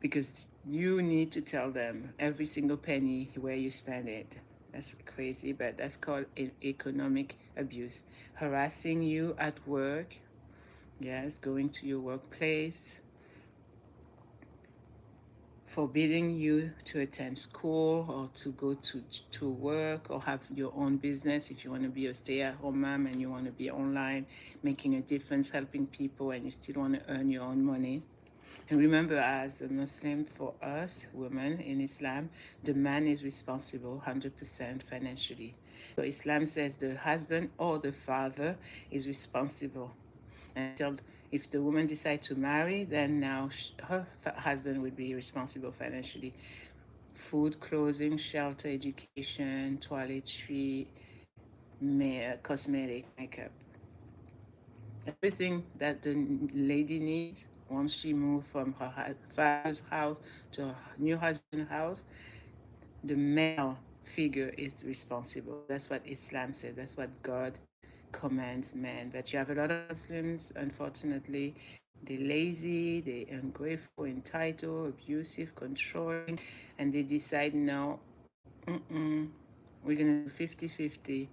because you need to tell them every single penny where you spend it. That's crazy, but that's called economic abuse. Harassing you at work, yes, going to your workplace, forbidding you to attend school or to go to work or have your own business. If you want to be a stay-at-home mom and you want to be online, making a difference, helping people, and you still want to earn your own money. And remember, as a Muslim, for us women in Islam, the man is responsible 100% financially. So Islam says the husband or the father is responsible. And if the woman decides to marry, then now her husband would be responsible financially. Food, clothing, shelter, education, toiletry, cosmetic, makeup. Everything that the lady needs once she moved from her father's house to her new husband's house, the male figure is responsible. That's what Islam says. That's what God commands men. But you have a lot of Muslims, unfortunately, they're lazy, they're ungrateful, entitled, abusive, controlling, and they decide, no, we're going to do 50-50.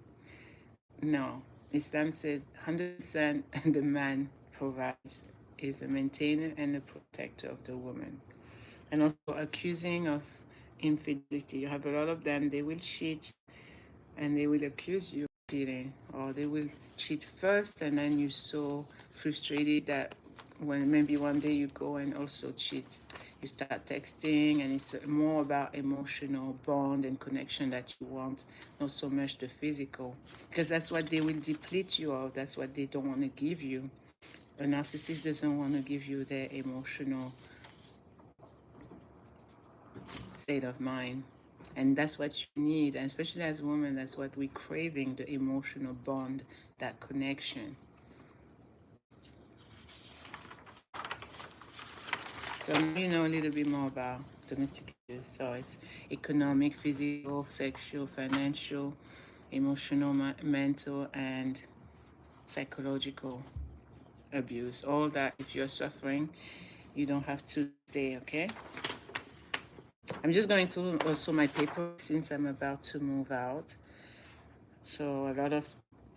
No, Islam says 100% and the man provides, is a maintainer and a protector of the woman. And also accusing of infidelity. You have a lot of them, they will cheat and they will accuse you of cheating, or they will cheat first and then you're so frustrated that when maybe one day you go and also cheat, you start texting, and it's more about emotional bond and connection that you want, not so much the physical, because that's what they will deplete you of. That's what they don't want to give you. A narcissist doesn't want to give you their emotional state of mind, and that's what you need. And especially as women, that's what we're craving, the emotional bond, that connection. So you know a little bit more about domestic abuse. So it's economic, physical, sexual, financial, emotional, mental, and psychological abuse. All that, if you're suffering, you don't have to stay, okay? I'm just going through also my paper since I'm about to move out. So a lot of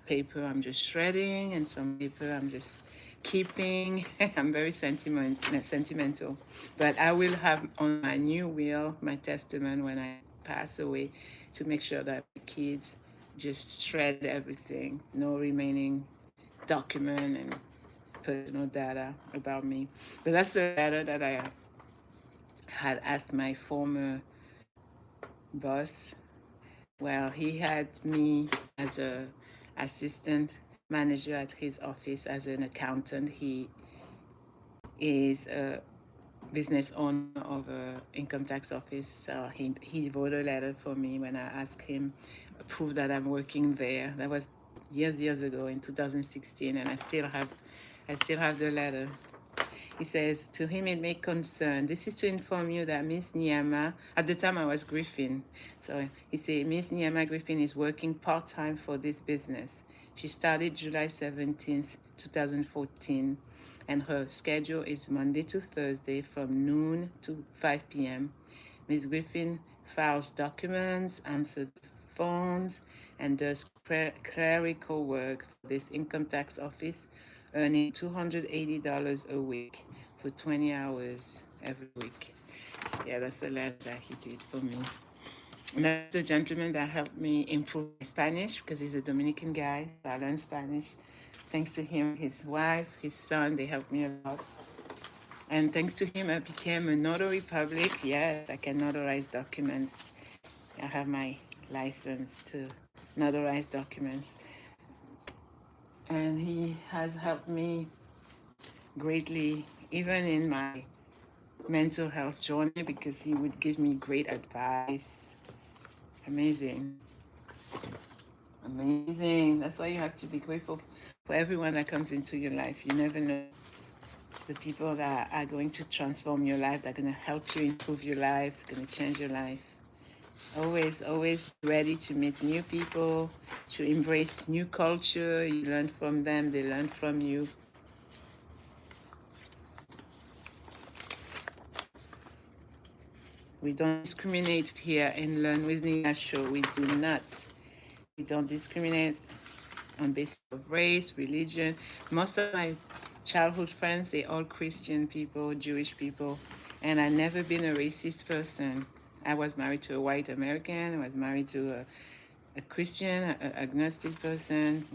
paper I'm just shredding, and some paper I'm just keeping. I'm very sentimental. But I will have on my new will, my testament, when I pass away, to make sure that the kids just shred everything, no remaining document and personal data about me. But that's the letter that I had asked my former boss. Well, he had me as a assistant manager at his office as an accountant. He is a business owner of a income tax office. So he wrote a letter for me when I asked him proof that I'm working there. That was years ago in 2016, and I still have the letter. He says, to him it may concern. This is to inform you that Miss Nyama, at the time I was Griffin. So he said, Miss Nyama Griffin is working part-time for this business. She started July 17th, 2014, and her schedule is Monday to Thursday from noon to 5 p.m. Ms. Griffin files documents, answers phones, and does clerical work for this income tax office, earning $280 a week for 20 hours every week. Yeah, that's the letter that he did for me. And that's the gentleman that helped me improve my Spanish, because he's a Dominican guy. I learned Spanish. Thanks to him, his wife, his son, they helped me a lot. And thanks to him, I became a notary public. Yes, I can notarize documents. I have my license to notarize documents. And he has helped me greatly, even in my mental health journey, because he would give me great advice. Amazing. Amazing. That's why you have to be grateful for everyone that comes into your life. You never know the people that are going to transform your life, that are going to help you improve your life, going to change your life. Always ready to meet new people, to embrace new culture. You learn from them, they learn from you. We don't discriminate here in Learn with Nia show. We do not. We don't discriminate on basis of race, religion. Most of my childhood friends, they're all Christian people, Jewish people, and I've never been a racist person. I was married to a white American. I was married to a Christian, an agnostic person.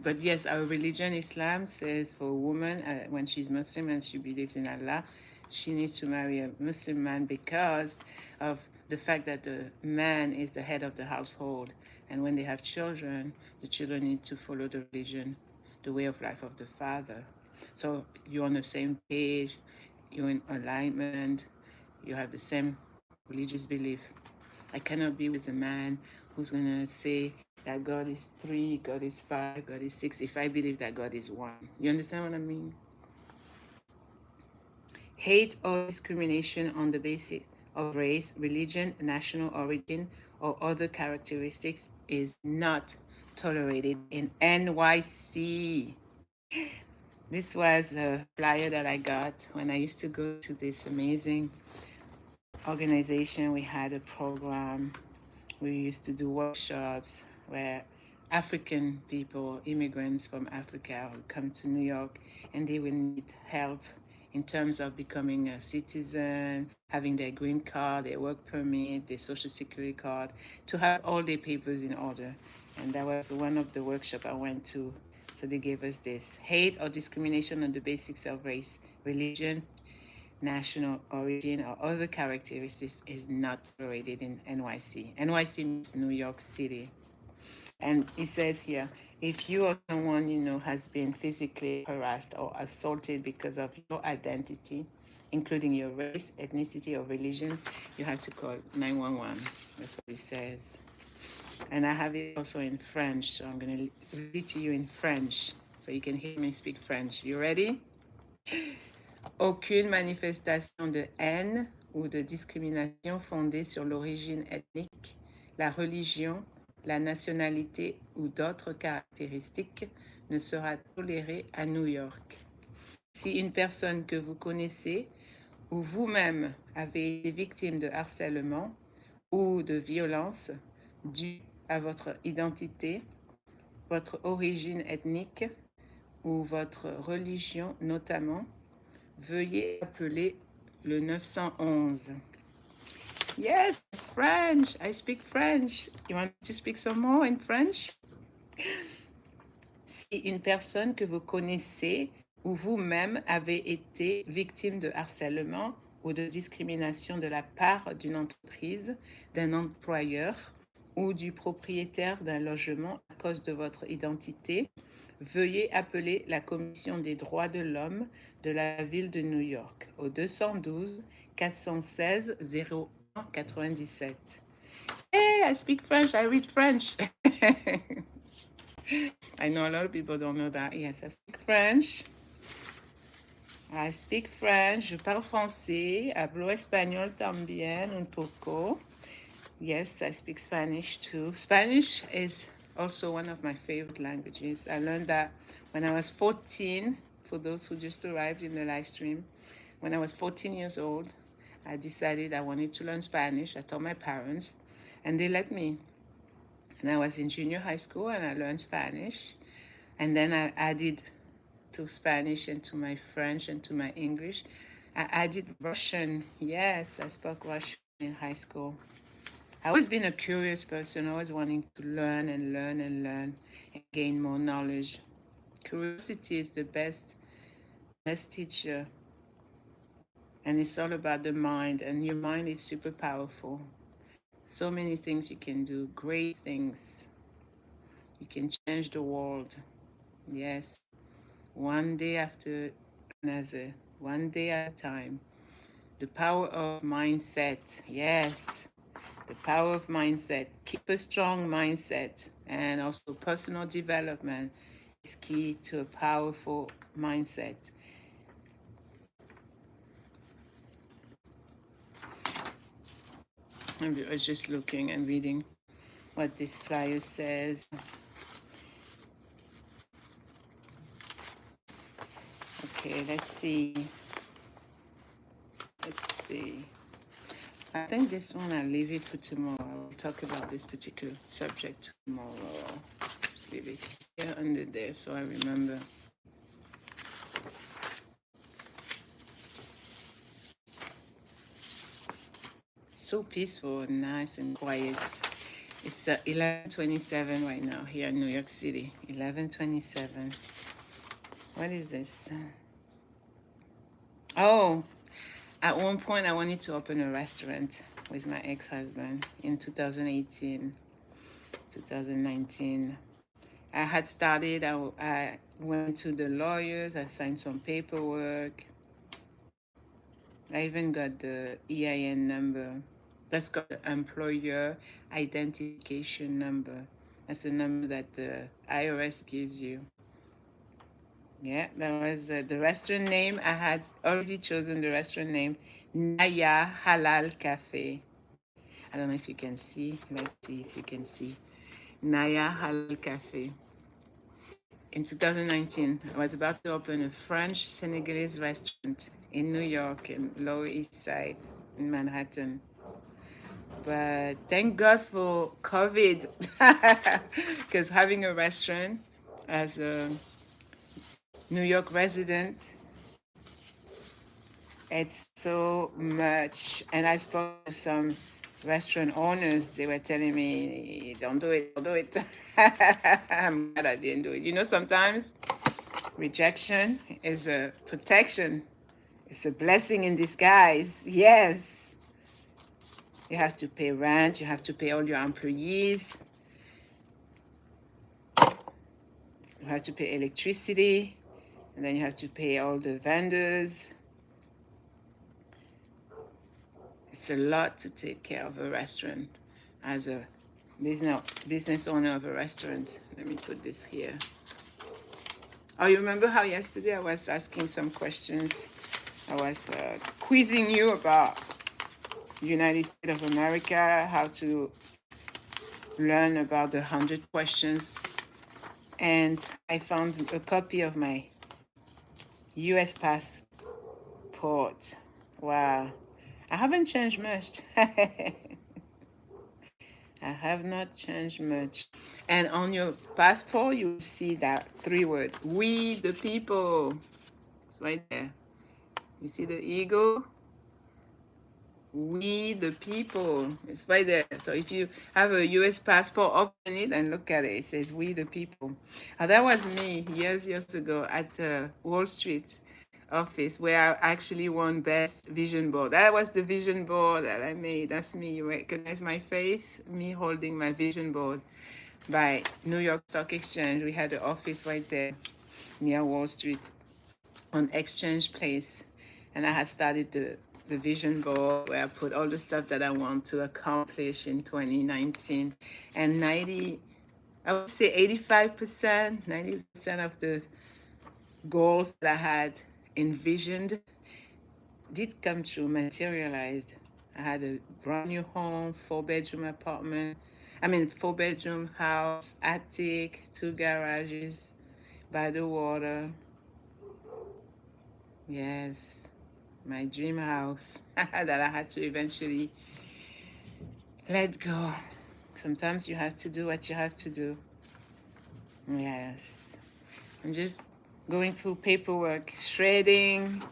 But yes, our religion, Islam, says for a woman, when she's Muslim and she believes in Allah, she needs to marry a Muslim man because of the fact that the man is the head of the household. And when they have children, the children need to follow the religion, the way of life of the father. So you're on the same page, you're in alignment, you have the same religious belief. I cannot be with a man who's going to say that God is 3, God is 5, God is 6, if I believe that God is 1. You understand what I mean? Hate or discrimination on the basis of race, religion, national origin, or other characteristics is not tolerated in NYC. This was a flyer that I got when I used to go to this amazing organization. We had a program. We used to do workshops where African people, immigrants from Africa, would come to New York and they would need help in terms of becoming a citizen, having their green card, their work permit, their social security card, to have all their papers in order. And that was one of the workshops I went to. So they gave us this: hate or discrimination on the basis of race, religion, national origin, or other characteristics is not tolerated in NYC. NYC means New York City. And it says here, if you or someone you know has been physically harassed or assaulted because of your identity, including your race, ethnicity, or religion, you have to call 911. That's what it says. And I have it also in French, so I'm going to read it to you in French so you can hear me speak French. You ready? Aucune manifestation de haine ou de discrimination fondée sur l'origine ethnique, la religion, la nationalité ou d'autres caractéristiques ne sera tolérée à New York. Si une personne que vous connaissez ou vous-même avez été victime de harcèlement ou de violence due à votre identité, votre origine ethnique ou votre religion notamment, veuillez appeler le 911. Yes, it's French. I speak French. You want to speak some more in French? Si une personne que vous connaissez ou vous-même avez été victime de harcèlement ou de discrimination de la part d'une entreprise, d'un employeur ou du propriétaire d'un logement à cause de votre identité, veuillez appeler la Commission des droits de l'homme de la ville de New York au 212 416 01 97. Hey, I speak French. I read French. I know a lot of people don't know that. Yes, I speak French. I speak French. Je parle français. Hablo español también un poco. Yes, I speak Spanish too. Spanish is also one of my favorite languages. I learned that when I was 14, for those who just arrived in the live stream. When I was 14 years old, I decided I wanted to learn Spanish. I told my parents, and they let me. And I was in junior high school, and I learned Spanish. And then I added to Spanish and to my French and to my English, I added Russian. Yes, I spoke Russian in high school. I've always been a curious person, always wanting to learn and learn and learn and gain more knowledge. Curiosity is the best teacher. And it's all about the mind, and your mind is super powerful. So many things you can do, great things. You can change the world. Yes. One day after another, one day at a time. The power of mindset. Yes. The power of mindset. Keep a strong mindset. And also personal development is key to a powerful mindset. I was just looking and reading what this flyer says. Okay, let's see. I think this one I'll leave it for tomorrow. I'll talk about this particular subject tomorrow. Just leave it here under there so I remember. So peaceful and nice and quiet. It's 11:27 right now here in New York City. 11:27. What is this? Oh, at one point I wanted to open a restaurant with my ex-husband in 2018, 2019. I had started, I went to the lawyers, I signed some paperwork. I even got the EIN number. That's called the employer identification number. That's the number that the IRS gives you. Yeah, that was the restaurant name. I had already chosen the restaurant name, Naya Halal Cafe. I don't know if you can see. Let's see if you can see. Naya Halal Cafe. In 2019, I was about to open a French Senegalese restaurant in New York, in Lower East Side, in Manhattan. But thank God for COVID, because having a restaurant as a New York resident, it's so much. And I spoke to some restaurant owners. They were telling me, don't do it, don't do it. I'm glad I didn't do it. You know, sometimes rejection is a protection. It's a blessing in disguise. Yes. You have to pay rent. You have to pay all your employees. You have to pay electricity. And then you have to pay all the vendors. It's a lot to take care of a restaurant as a business owner of a restaurant. Let me put this here. Oh, you remember how yesterday I was asking some questions? I was quizzing you about United States of America, how to learn about the 100 questions. And I found a copy of my US passport. Wow. I haven't changed much. I have not changed much. And on your passport, you will see that 3 word, we the people. It's right there. You see the eagle? We the people. It's right there. So if you have a US passport, open it and look at it. It says we the people. That was me years ago at the Wall Street office where I actually won best vision board. That was the vision board that I made. That's me. You recognize my face? Me holding my vision board by New York Stock Exchange. We had the office right there near Wall Street on Exchange Place. And I had started the vision board where I put all the stuff that I want to accomplish in 2019. And I would say 85%, 90% of the goals that I had envisioned did come true, materialized. I had a brand new home, 4-bedroom apartment. 4-bedroom house, attic, 2 garages by the water. Yes, my dream house that I had to eventually let go. Sometimes you have to do what you have to do. Yes. I'm just going through paperwork, shredding,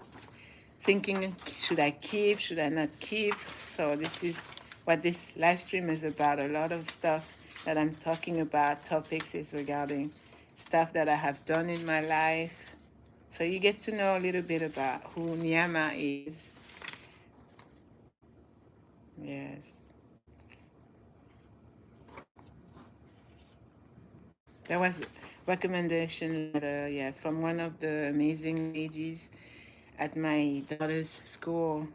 thinking, should I keep, should I not keep? So this is what this live stream is about. A lot of stuff that I'm talking about, topics is regarding stuff that I have done in my life. So you get to know a little bit about who Nyama is. Yes. There was a recommendation letter, from one of the amazing ladies at my daughter's school.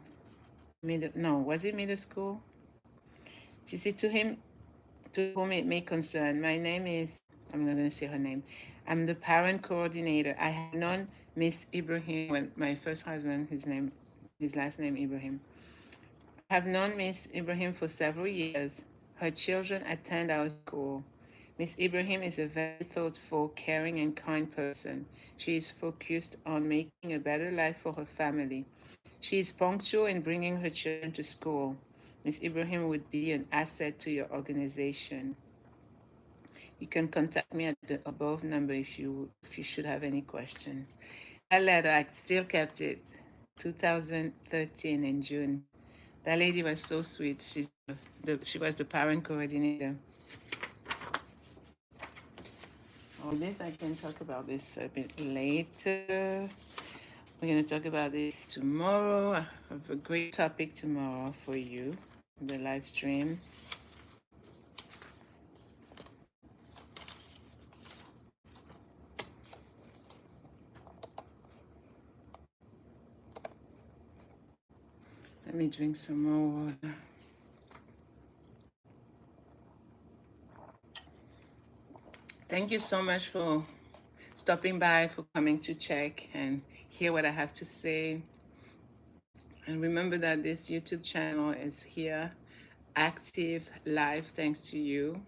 Was it middle school? She said, to whom it may concern, my name is, I'm not going to say her name. I'm the parent coordinator. I have known Miss Ibrahim, well, my first husband, his last name Ibrahim. I have known Miss Ibrahim for several years. Her children attend our school. Miss Ibrahim is a very thoughtful, caring, and kind person. She is focused on making a better life for her family. She is punctual in bringing her children to school. Miss Ibrahim would be an asset to your organization. You can contact me at the above number if you should have any questions. That letter, I still kept it, 2013 in June. That lady was so sweet. She's the she was the parent coordinator. Oh, this I can talk about this a bit later. We're going to talk about this tomorrow. I have a great topic tomorrow for you, the live stream. Let me drink some more water. Thank you so much for stopping by, for coming to check and hear what I have to say. And remember that this YouTube channel is here, active, live, thanks to you.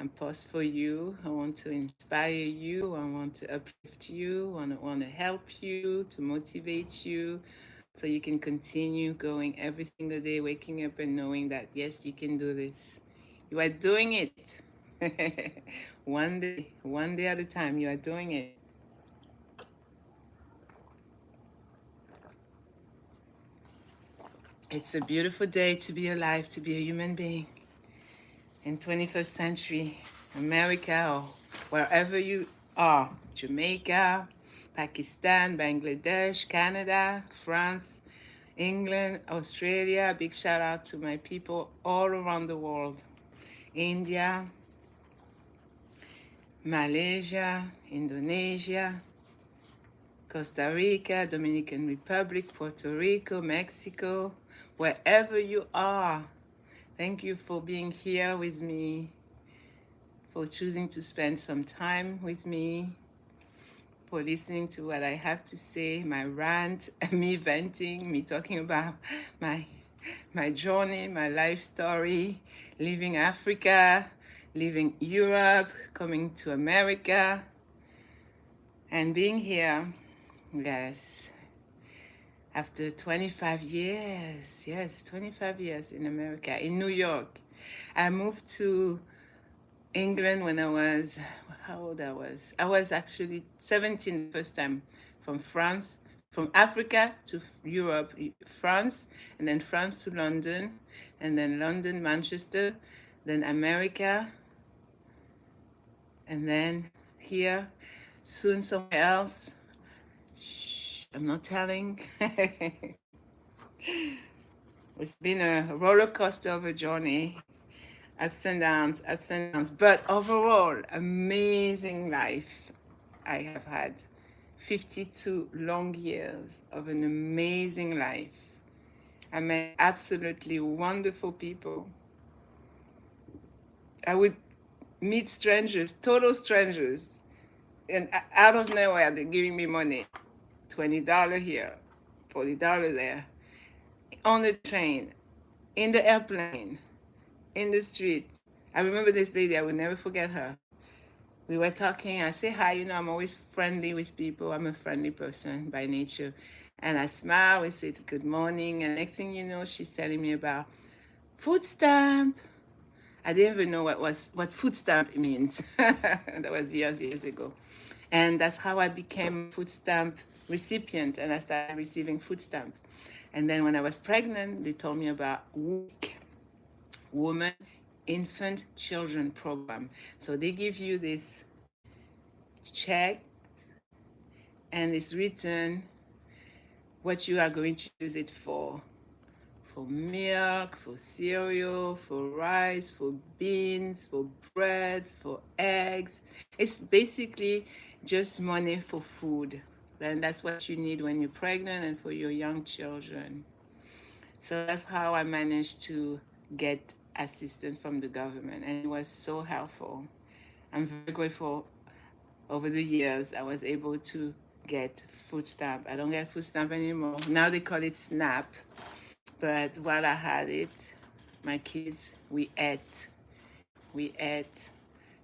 I'm post for you. I want to inspire you. I want to uplift you. I want to help you, to motivate you, so you can continue going every single day, waking up and knowing that, yes, you can do this. You are doing it. one day at a time, you are doing it. It's a beautiful day to be alive, to be a human being in 21st century America, or wherever you are, Jamaica, Pakistan, Bangladesh, Canada, France, England, Australia. Big shout out to my people all around the world. India, Malaysia, Indonesia, Costa Rica, Dominican Republic, Puerto Rico, Mexico, wherever you are. Thank you for being here with me, for choosing to spend some time with me, for listening to what I have to say, my rant, me venting, me talking about my journey, my life story, leaving Africa, leaving Europe, coming to America, and being here, yes, after 25 years, yes, 25 years in America, in New York. I moved to England when I was, how old I was? I was actually 17 the first time, from France, from Africa to Europe, France, and then France to London, and then London, Manchester, then America, and then here, soon somewhere else. Shh, I'm not telling. It's been a roller coaster of a journey. Ups and downs, but overall, amazing life I have had. 52 long years of an amazing life. I met absolutely wonderful people. I would meet strangers, total strangers, and out of nowhere, they're giving me money. $20 here, $40 there. On the train, in the airplane, in the street. I remember this lady, I will never forget her. We were talking, I say hi, I'm always friendly with people. I'm a friendly person by nature. And I smile, we say good morning, and next thing you know, she's telling me about food stamp. I didn't even know what food stamp means. That was years ago. And that's how I became a food stamp recipient, and I started receiving food stamp. And then when I was pregnant, they told me about WIC, Woman, Infant, Children Program. So they give you this check, and it's written what you are going to use it for milk, for cereal, for rice, for beans, for bread, for eggs. It's basically just money for food. And that's what you need when you're pregnant and for your young children. So that's how I managed to get assistance from the government, and it was so helpful. I'm very grateful. Over the years, I was able to get food stamp. I don't get food stamp anymore. Now they call it SNAP. But while I had it, my kids, we ate.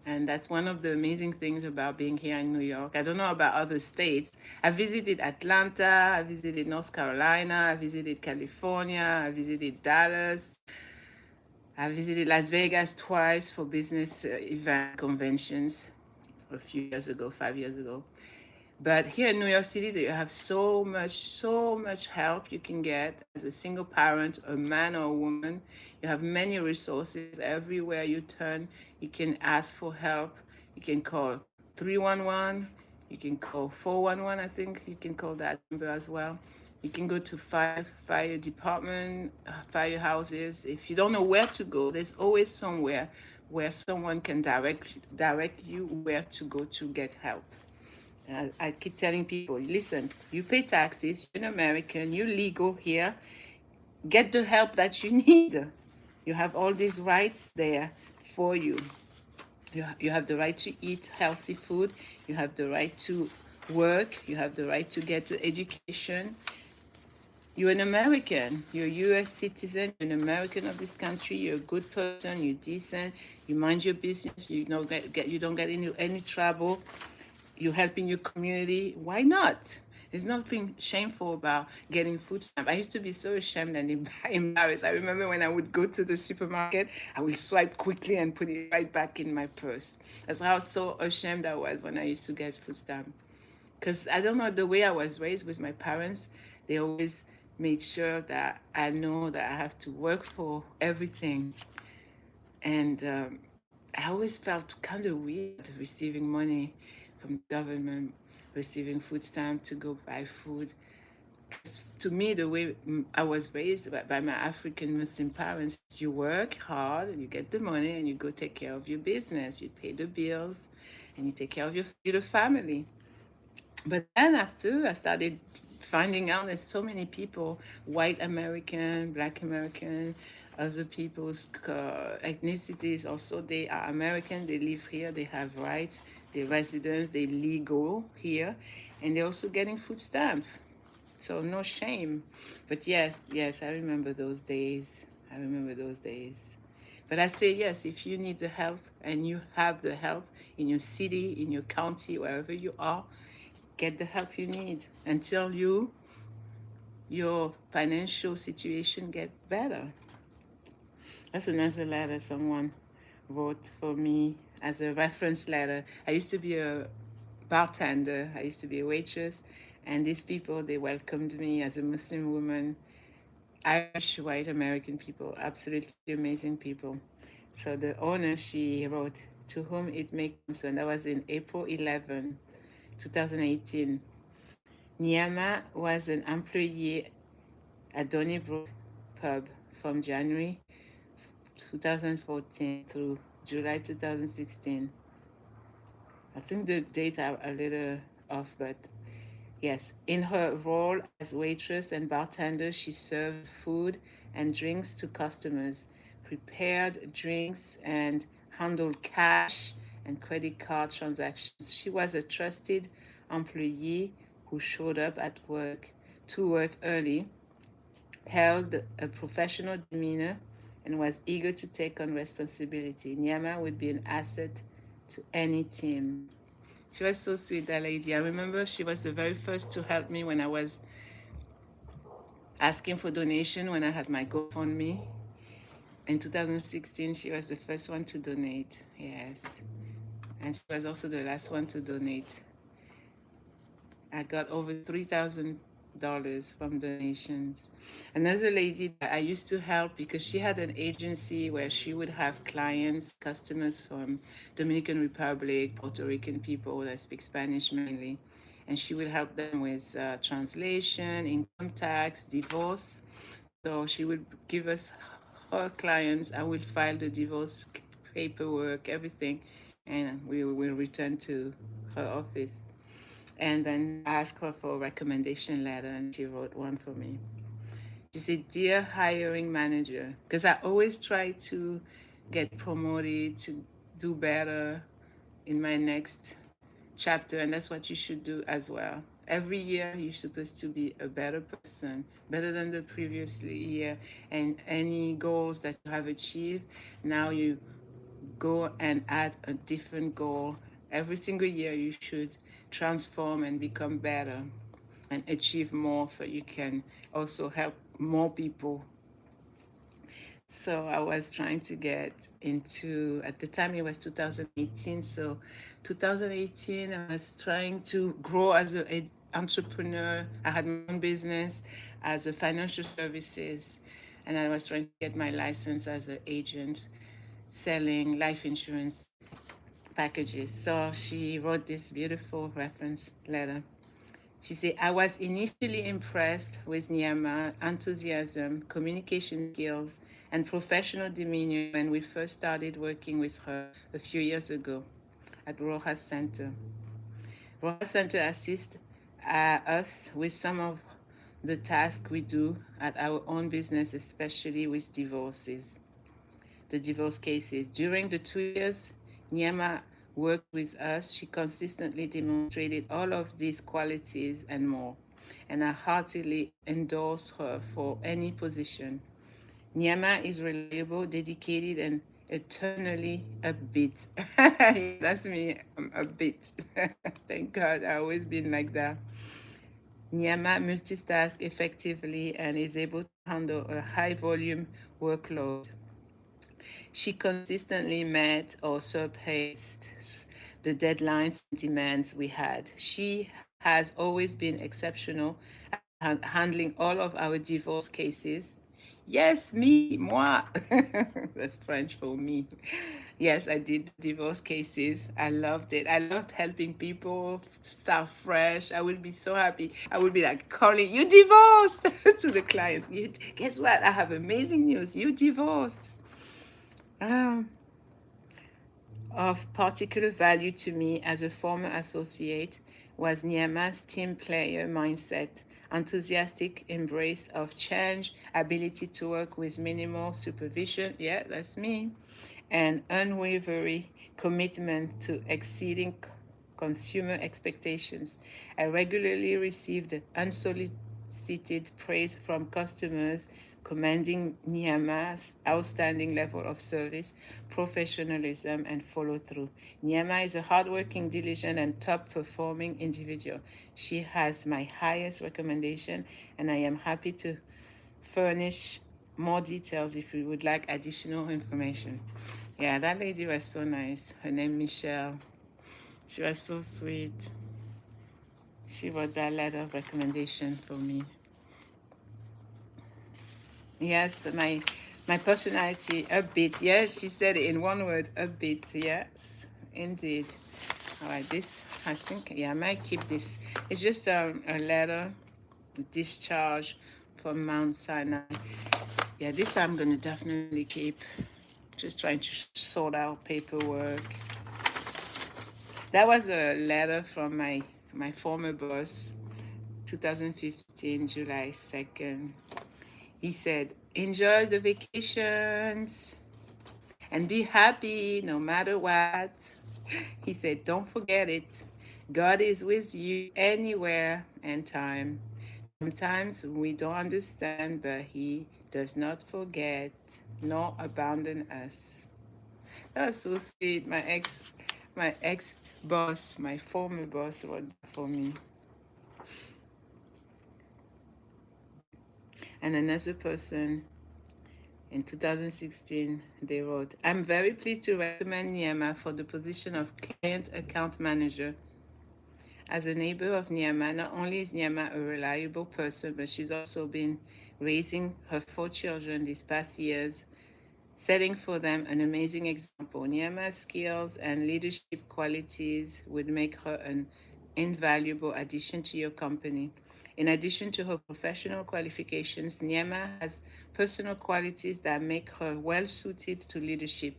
And that's one of the amazing things about being here in New York. I don't know about other states. I visited Atlanta, I visited North Carolina, I visited California, I visited Dallas. I visited Las Vegas twice for business event conventions a few years ago, 5 years ago. But here in New York City, you have so much help you can get as a single parent, a man or a woman. You have many resources everywhere you turn. You can ask for help. You can call 311. You can call 411. I think you can call that number as well. You can go to fire department, firehouses. If you don't know where to go, there's always somewhere where someone can direct you where to go to get help. I keep telling people, listen, you pay taxes, you're an American, you're legal here, get the help that you need. You have all these rights there for you. You have the right to eat healthy food, you have the right to work, you have the right to get education. You're an American, you're a US citizen, you're an American of this country, you're a good person, you're decent, you mind your business, you don't get into any trouble, you're helping your community. Why not? There's nothing shameful about getting food stamp. I used to be so ashamed and embarrassed. I remember when I would go to the supermarket, I would swipe quickly and put it right back in my purse. That's how so ashamed I was when I used to get food stamp. Because I don't know, the way I was raised with my parents, they always made sure that I know that I have to work for everything. And I always felt kind of weird receiving money from the government, receiving food stamp to go buy food. To me, the way I was raised by my African Muslim parents, you work hard, you get the money, and you go take care of your business. You pay the bills, and you take care of your family. But then after I started finding out there's so many people, white American, black American, other people's ethnicities also, they are American, they live here, they have rights, they're residents, they're legal here, and they're also getting food stamp. So no shame. But yes, I remember those days. I remember those days. But I say yes, if you need the help and you have the help in your city, in your county, wherever you are, get the help you need until your financial situation gets better. That's another letter someone wrote for me as a reference letter. I used to be a bartender, I used to be a waitress, and these people, they welcomed me as a Muslim woman. Irish white American people, absolutely amazing people. So the owner, she wrote, to whom it may concern, that was in April 11, 2018. Niama was an employee at Donnybrook Pub from January 2014 through July 2016. I think the dates are a little off, but yes. In her role as waitress and bartender, she served food and drinks to customers, prepared drinks, and handled cash and credit card transactions. She was a trusted employee who showed up to work early, held a professional demeanor, and was eager to take on responsibility. Nyama would be an asset to any team. She was so sweet, that lady. I remember she was the very first to help me when I was asking for donation when I had my GoFundMe. In 2016, she was the first one to donate. Yes. And she was also the last one to donate. I got over $3,000 from donations. Another lady that I used to help because she had an agency where she would have clients, customers from Dominican Republic, Puerto Rican people that speak Spanish mainly. And she would help them with translation, income tax, divorce. So she would give us her clients. I would file the divorce paperwork, everything, and we will return to her office. And then ask her for a recommendation letter, and she wrote one for me. She said, "Dear hiring manager," because I always try to get promoted, to do better in my next chapter, and that's what you should do as well. Every year, you're supposed to be a better person, better than the previous year, and any goals that you have achieved, now you go and add a different goal. Every single year, you should transform and become better and achieve more so you can also help more people. So I was trying to get into, at the time it was 2018. So 2018, I was trying to grow as an entrepreneur. I had my own business as a financial services, and I was trying to get my license as an agent selling life insurance packages. So she wrote this beautiful reference letter. She said, I was initially impressed with Nyama's enthusiasm, communication skills, and professional demeanor when we first started working with her a few years ago at Rojas Center. Rojas Center assists us with some of the tasks we do at our own business, especially with divorces, the divorce cases. During the 2 years Nyama worked with us, she consistently demonstrated all of these qualities and more, and I heartily endorse her for any position. Nyama is reliable, dedicated, and eternally upbeat. That's me, I'm upbeat. Thank God, I've always been like that. Nyama multitasks effectively and is able to handle a high volume workload. She consistently met or surpassed the deadlines and demands we had. She has always been exceptional at handling all of our divorce cases. Yes, me, moi. That's French for me. Yes, I did divorce cases. I loved it. I loved helping people start fresh. I would be so happy. I would be like calling, you divorced to the clients. Guess what? I have amazing news. You divorced. Um, of particular value to me as a former associate was Nyama's team player mindset, enthusiastic embrace of change, ability to work with minimal supervision, yeah, that's me, and unwavering commitment to exceeding consumer expectations. I regularly received unsolicited praise from customers, commending Nyama's outstanding level of service, professionalism, and follow through. Nyama is a hardworking, diligent, and top performing individual. She has my highest recommendation, and I am happy to furnish more details if you would like additional information. Yeah, that lady was so nice. Her name Michelle. She was so sweet. She wrote that letter of recommendation for me. Yes, my personality, upbeat. Yes, she said it in one word, upbeat. Yes, indeed. All right, this, I think, yeah, I might keep this. It's just a letter, discharge from Mount Sinai. Yeah, this I'm going to definitely keep. Just trying to sort out paperwork. That was a letter from my former boss, 2015, July 2nd. He said, enjoy the vacations and be happy no matter what. He said, don't forget it. God is with you anywhere and time. Sometimes we don't understand, but He does not forget nor abandon us. That was so sweet. My ex boss, my former boss, wrote that for me. And another person in 2016, they wrote, I'm very pleased to recommend Nyama for the position of client account manager. As a neighbor of Nyama, not only is Nyama a reliable person, but she's also been raising her 4 children these past years, setting for them an amazing example. Nyama's skills and leadership qualities would make her an invaluable addition to your company. In addition to her professional qualifications, Nyama has personal qualities that make her well suited to leadership.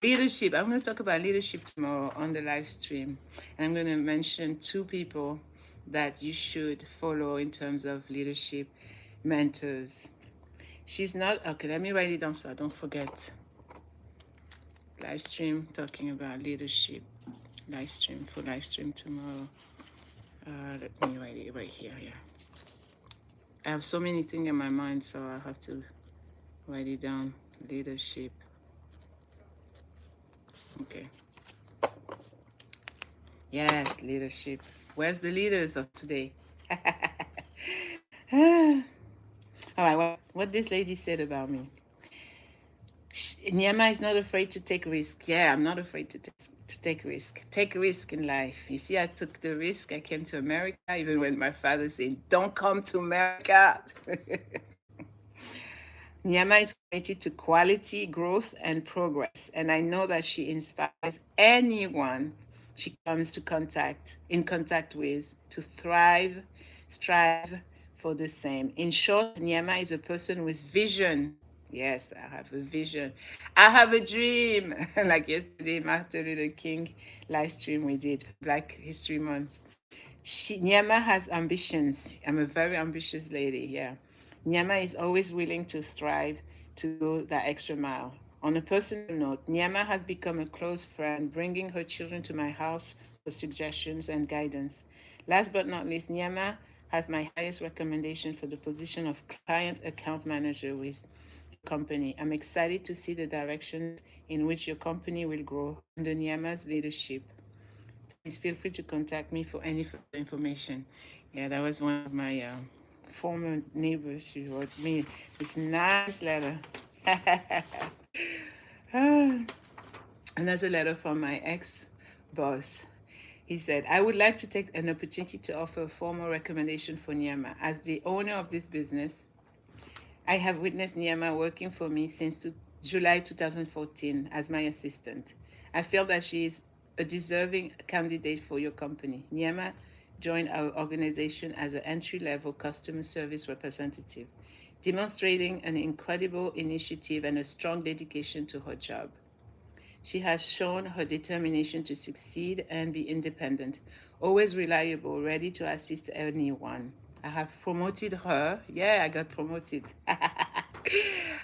Leadership, I'm going to talk about leadership tomorrow on the live stream. And I'm going to mention 2 people that you should follow in terms of leadership mentors. She's not, okay, let me write it down so I don't forget. Live stream talking about leadership. Live stream tomorrow. Let me write it right here, yeah. I have so many things in my mind, so I have to write it down. Leadership. Okay. Yes, leadership. Where's the leaders of today? All right, what this lady said about me. Nyama is not afraid to take risk. Yeah, I'm not afraid to take risk. Take risk in life. You see, I took the risk. I came to America, even when my father said, "Don't come to America." Nyama is committed to quality, growth, and progress, and I know that she inspires anyone she comes to in contact with, to thrive, strive for the same. In short, Nyama is a person with vision. Yes, I have a vision. I have a dream. Like yesterday, Martin Luther King live stream we did, Black History Month. Nyama has ambitions. I'm a very ambitious lady, yeah. Nyama is always willing to strive to go that extra mile. On a personal note, Nyama has become a close friend, bringing her children to my house for suggestions and guidance. Last but not least, Nyama has my highest recommendation for the position of client account manager with your company. I'm excited to see the direction in which your company will grow under Nyama's leadership. Please feel free to contact me for any further information. Yeah, that was one of my former neighbors. She wrote me this nice letter. Another letter from my ex-boss. He said, I would like to take an opportunity to offer a formal recommendation for Nyama. As the owner of this business, I have witnessed Nyama working for me since July 2014 as my assistant. I feel that she is a deserving candidate for your company. Nyama joined our organization as an entry-level customer service representative, demonstrating an incredible initiative and a strong dedication to her job. She has shown her determination to succeed and be independent, always reliable, ready to assist anyone. I have promoted her. Yeah, I got promoted.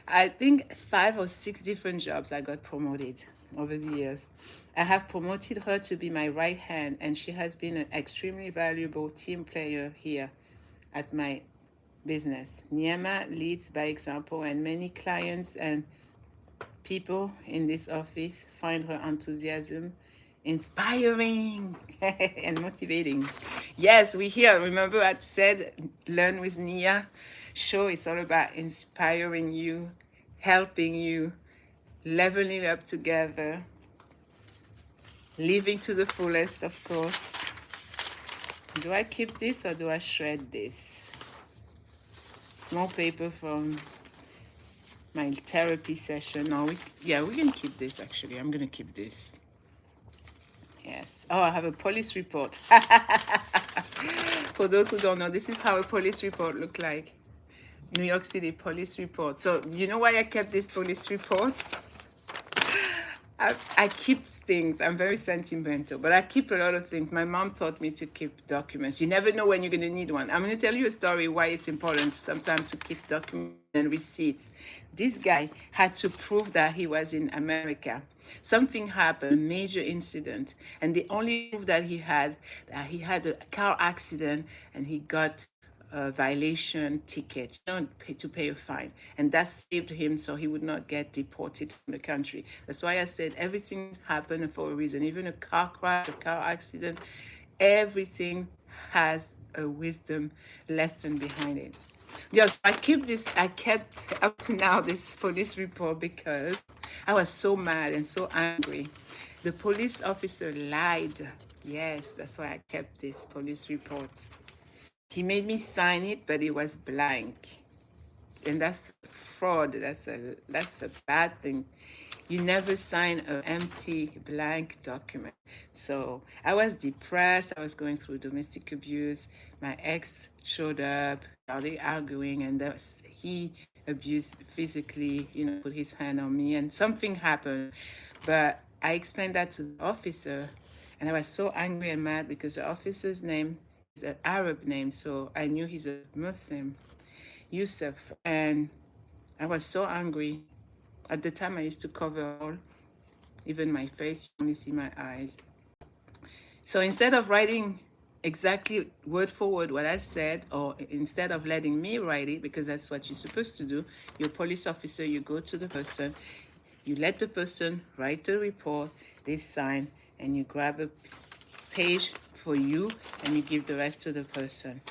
I think 5 or 6 different jobs I got promoted over the years. I have promoted her to be my right hand, and she has been an extremely valuable team player here at my business. Nyama leads by example, and many clients and people in this office find her enthusiasm inspiring and motivating. Yes, we here. Remember I said Learn with Nia show is all about inspiring you, helping you, leveling up together, living to the fullest, of course. Do I keep this or do I shred this? Small paper from my therapy session. No, we can keep this actually. I'm gonna keep this. Yes. Oh, I have a police report. For those who don't know, this is how a police report look like. New York City police report. So you know why I kept this police report? I keep things. I'm very sentimental, but I keep a lot of things. My mom taught me to keep documents. You never know when you're going to need one. I'm going to tell you a story why it's important sometimes to keep documents and receipts. This guy had to prove that he was in America. Something happened, a major incident, and the only proof that he had a car accident and he got a violation ticket, to pay a fine, and that saved him so he would not get deported from the country. That's why I said everything's happened for a reason. Even a car crash, a car accident, everything has a wisdom lesson behind it. Yes, I kept up to now this police report because I was so mad and so angry. The police officer lied. Yes, that's why I kept this police report. He made me sign it, but it was blank. And that's fraud. That's a bad thing. You never sign an empty blank document. So I was depressed. I was going through domestic abuse. My ex showed up, started arguing, and he abused physically, put his hand on me, and something happened. But I explained that to the officer, and I was so angry and mad because the officer's name is an Arab name, so I knew he's a Muslim, Yusuf, and I was so angry. At the time, I used to cover all, even my face, you only see my eyes. So instead of writing exactly word for word what I said, or instead of letting me write it, because that's what you're supposed to do, you're a police officer, you go to the person, you let the person write the report, they sign, and you grab a page for you and you give the rest to the person.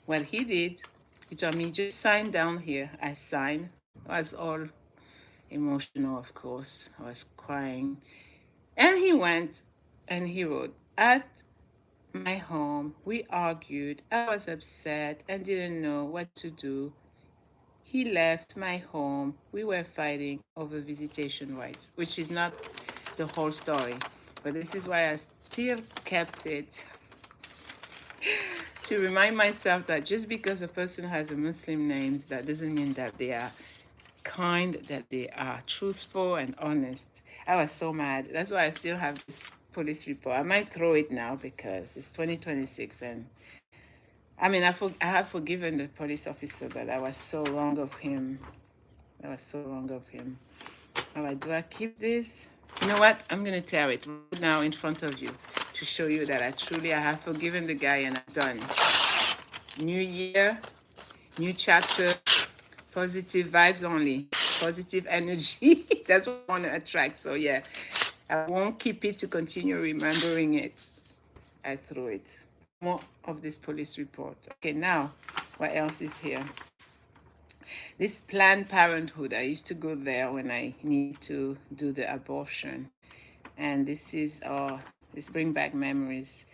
What he did, he told me, just sign down here. I signed. That's all. emotional, of course. I was crying. And he went and he wrote, at my home, we argued. I was upset and didn't know what to do. He left my home. We were fighting over visitation rights, which is not the whole story. But this is why I still kept it to remind myself that just because a person has a Muslim name, that doesn't mean that they are kind, that they are truthful and honest. I was so mad. That's why I still have this police report. I might throw it now because it's 2026, and I mean, I have forgiven the police officer, but I was so wrong of him. I was so wrong of him. All right, do I keep this? You know what? I'm going to tear it right now in front of you to show you that I have forgiven the guy and I'm done. New year, new chapter, positive vibes only, positive energy. That's what I want to attract. So yeah, I won't keep it to continue remembering it. I threw it. More of this police report. Okay, now, what else is here? This Planned Parenthood. I used to go there when I need to do the abortion. And this is, this bring back memories.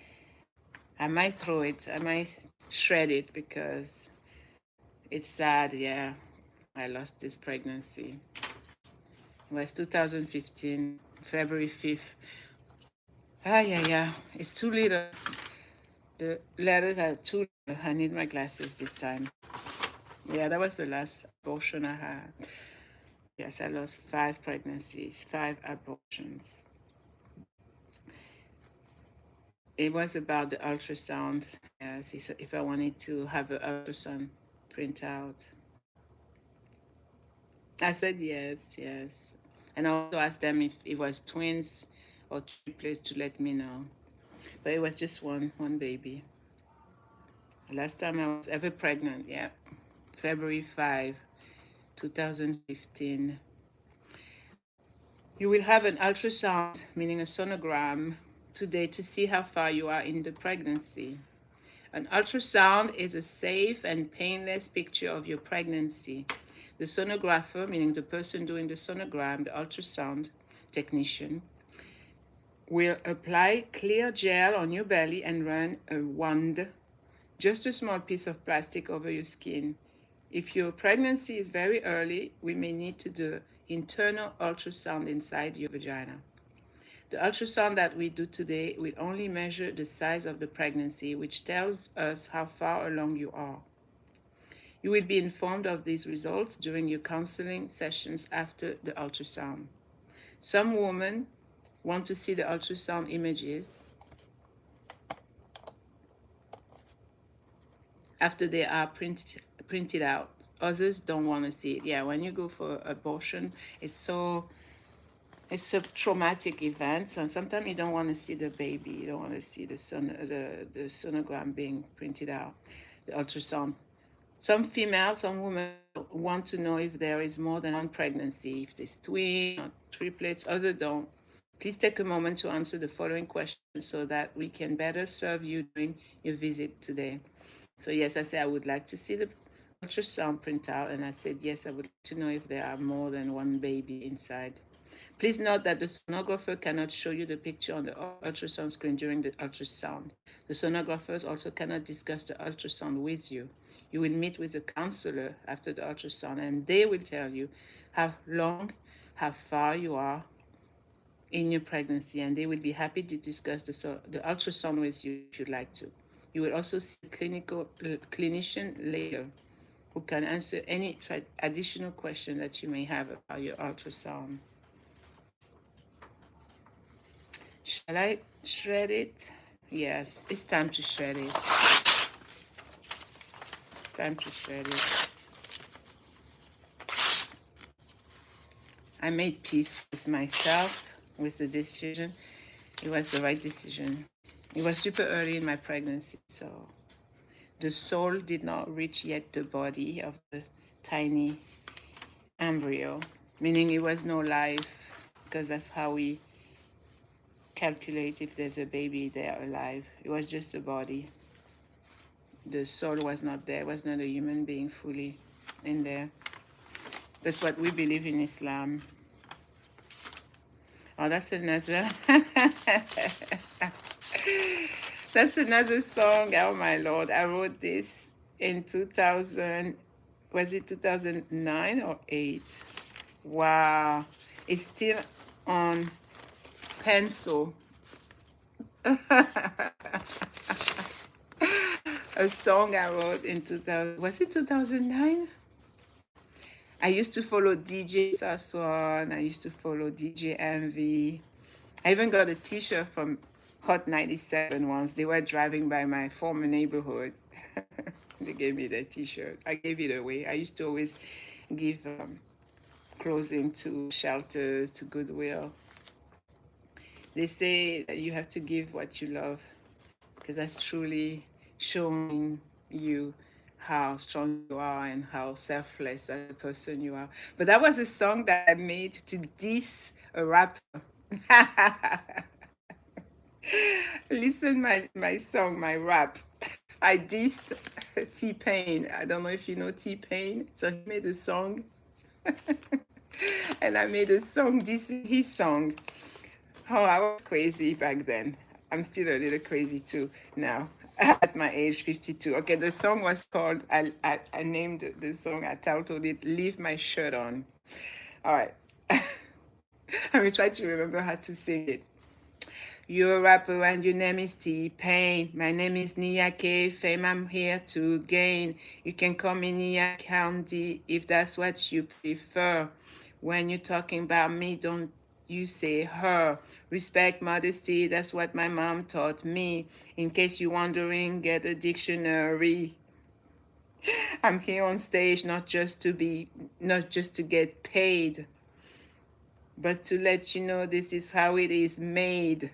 I might throw it. I might shred it because it's sad. Yeah, I lost this pregnancy. It was 2015, February 5th. Yeah. It's too little. The letters are too little. I need my glasses this time. Yeah, that was the last abortion I had. Yes, I lost 5 pregnancies, 5 abortions. It was about the ultrasound. Yes, he said if I wanted to have an ultrasound printout. I said yes. And I also asked them if it was twins or triplets to let me know. But it was just one baby. The last time I was ever pregnant, yeah. February 5, 2015. You will have an ultrasound, meaning a sonogram, today to see how far you are in the pregnancy. An ultrasound is a safe and painless picture of your pregnancy. The sonographer, meaning the person doing the sonogram, the ultrasound technician, will apply clear gel on your belly and run a wand, just a small piece of plastic over your skin. If your pregnancy is very early, we may need to do internal ultrasound inside your vagina. The ultrasound that we do today will only measure the size of the pregnancy, which tells us how far along you are. You will be informed of these results during your counseling sessions after the ultrasound. Some women want to see the ultrasound images after they are printed out. Others don't want to see it. Yeah, when you go for abortion, it's a traumatic event, and sometimes you don't want to see the baby. You don't want to see the sonogram being printed out, the ultrasound. Some women want to know if there is more than one pregnancy, if there's twin or triplets, others don't. Please take a moment to answer the following questions so that we can better serve you during your visit today. So yes, I said I would like to see the ultrasound printout, and I said yes, I would like to know if there are more than one baby inside. Please note that the sonographer cannot show you the picture on the ultrasound screen during the ultrasound. The sonographers also cannot discuss the ultrasound with you. You will meet with a counselor after the ultrasound, and they will tell you how far you are in your pregnancy, and they will be happy to discuss the ultrasound with you if you'd like to. You will also see a clinician later who can answer any additional question that you may have about your ultrasound. Shall I shred it? Yes, it's time to shred it. It's time to shred it. I made peace with myself, with the decision. It was the right decision. It was super early in my pregnancy, so the soul did not reach yet the body of the tiny embryo, meaning it was no life, because that's how we calculate if there's a baby there alive. It was just a body. The soul was not there. It was not a human being fully in there. That's what we believe in Islam. Oh, that's another. That's another song. Oh my Lord, I wrote this in 2000. Was it 2009 or 8? Wow, it's still on pencil. A song I wrote in 2000. Was it 2009? I used to follow DJ Saswan. I used to follow DJ Envy. I even got a t-shirt from Hot 97 once. They were driving by my former neighborhood. They gave me that t-shirt. I gave it away. I used to always give clothing to shelters, to Goodwill. They say that you have to give what you love, because that's truly showing you how strong you are and how selfless as a person you are. But that was a song that I made to diss a rapper. Listen my song, my rap. I dissed T-Pain. I don't know if you know T-Pain. So he made a song. And I made a song dissing his song. Oh, I was crazy back then. I'm still a little crazy too now at my age, 52. Okay, the song was called, I named the song, I titled it, Leave My Shirt On. All right. Let me try to remember how to sing it. You're a rapper and your name is T-Pain. My name is Nia K. Fame I'm here to gain. You can call me Nia County if that's what you prefer. When you're talking about me, don't you say her. Respect, modesty, that's what my mom taught me. In case you're wondering, get a dictionary. I'm here on stage not just to get paid, but to let you know this is how it is made.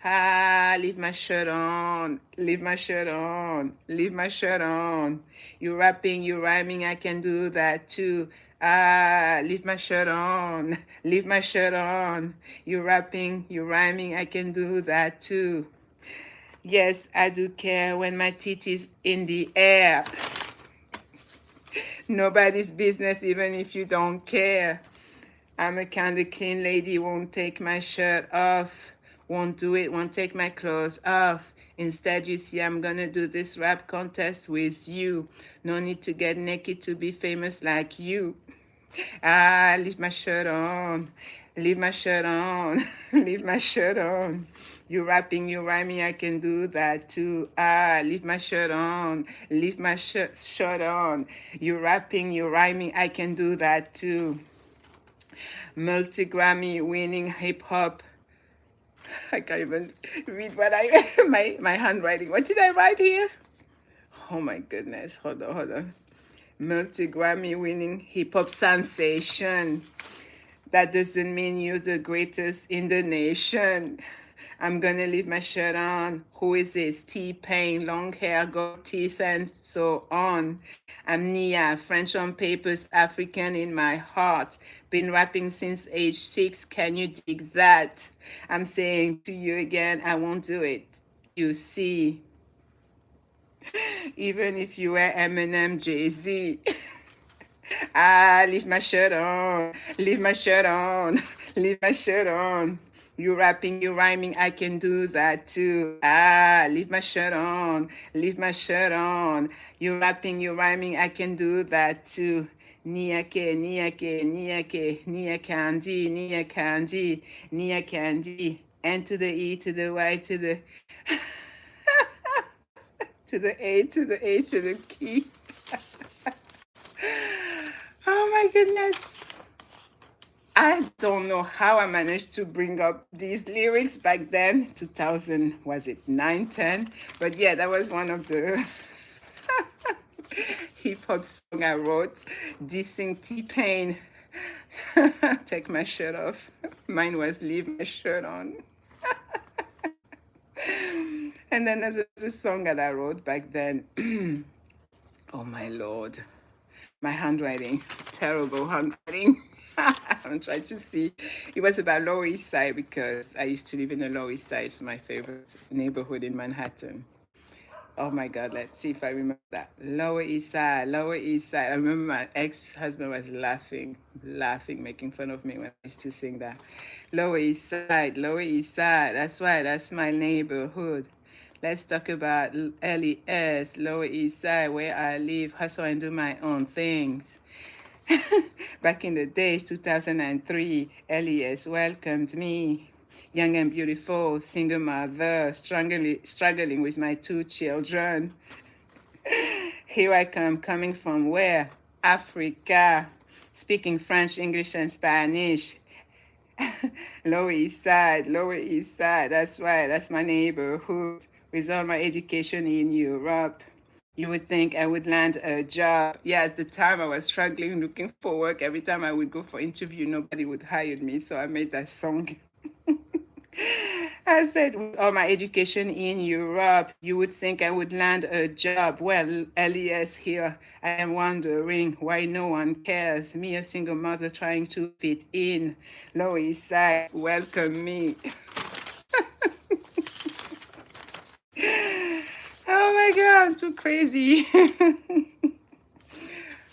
Ah, leave my shirt on, leave my shirt on, leave my shirt on. You rapping, you rhyming, I can do that too. Ah, leave my shirt on, leave my shirt on. You rapping, you rhyming, I can do that too. Yes, I do care when my teeth is in the air. Nobody's business, even if you don't care. I'm a kind of clean lady, won't take my shirt off. Won't do it, won't take my clothes off. Instead, you see, I'm gonna do this rap contest with you. No need to get naked to be famous like you. Ah, leave my shirt on. Leave my shirt on. Leave my shirt on. You rapping, you rhyming, I can do that too. Ah, leave my shirt on. Leave my shirt on. You rapping, you rhyming, I can do that too. Multi-Grammy winning hip hop. I can't even read what my handwriting. What did I write here? Oh my goodness. Hold on. Multi-Grammy winning hip hop sensation. That doesn't mean you're the greatest in the nation. I'm gonna leave my shirt on. Who is this? T-Pain, long hair, gold teeth, and so on. I'm Nia, French on papers, African in my heart. Been rapping since age 6. Can you dig that? I'm saying to you again, I won't do it. You see, even if you were Eminem, Jay-Z. Ah, leave my shirt on, leave my shirt on, leave my shirt on. You rapping, you rhyming, I can do that too. Ah, leave my shirt on, leave my shirt on. You rapping, you rhyming, I can do that too. Nia Candy, Nia Candy, Nia Candy. N to the E to the Y to the to the A to the H to the key. Oh my goodness. I don't know how I managed to bring up these lyrics back then, 2000, was it 9, 10? But yeah, that was one of the hip hop song I wrote, dissing T-Pain. Take my shirt off. Mine was leave my shirt on. And then there's a song that I wrote back then. Oh my Lord. My handwriting, terrible handwriting. I'm trying to see. It was about Lower East Side because I used to live in the Lower East Side. It's my favorite neighborhood in Manhattan. Oh my God, let's see if I remember that. Lower East Side, Lower East Side. I remember my ex-husband was laughing, making fun of me when I used to sing that. Lower East Side, Lower East Side. That's right, that's my neighborhood. Let's talk about LES, Lower East Side, where I live, hustle and do my own things. Back in the days, 2003, LES welcomed me. Young and beautiful, single mother, struggling with my 2 children. Here I come, coming from where? Africa. Speaking French, English, and Spanish. Lower East Side, Lower East Side. That's right, that's my neighborhood. With all my education in Europe, you would think I would land a job. Yeah, at the time I was struggling, looking for work. Every time I would go for interview, nobody would hire me. So I made that song. I said, with all my education in Europe, you would think I would land a job. Well, LES here, I am wondering why no one cares. Me, a single mother trying to fit in. Lower East Side, welcome me. Oh my God, I'm too crazy.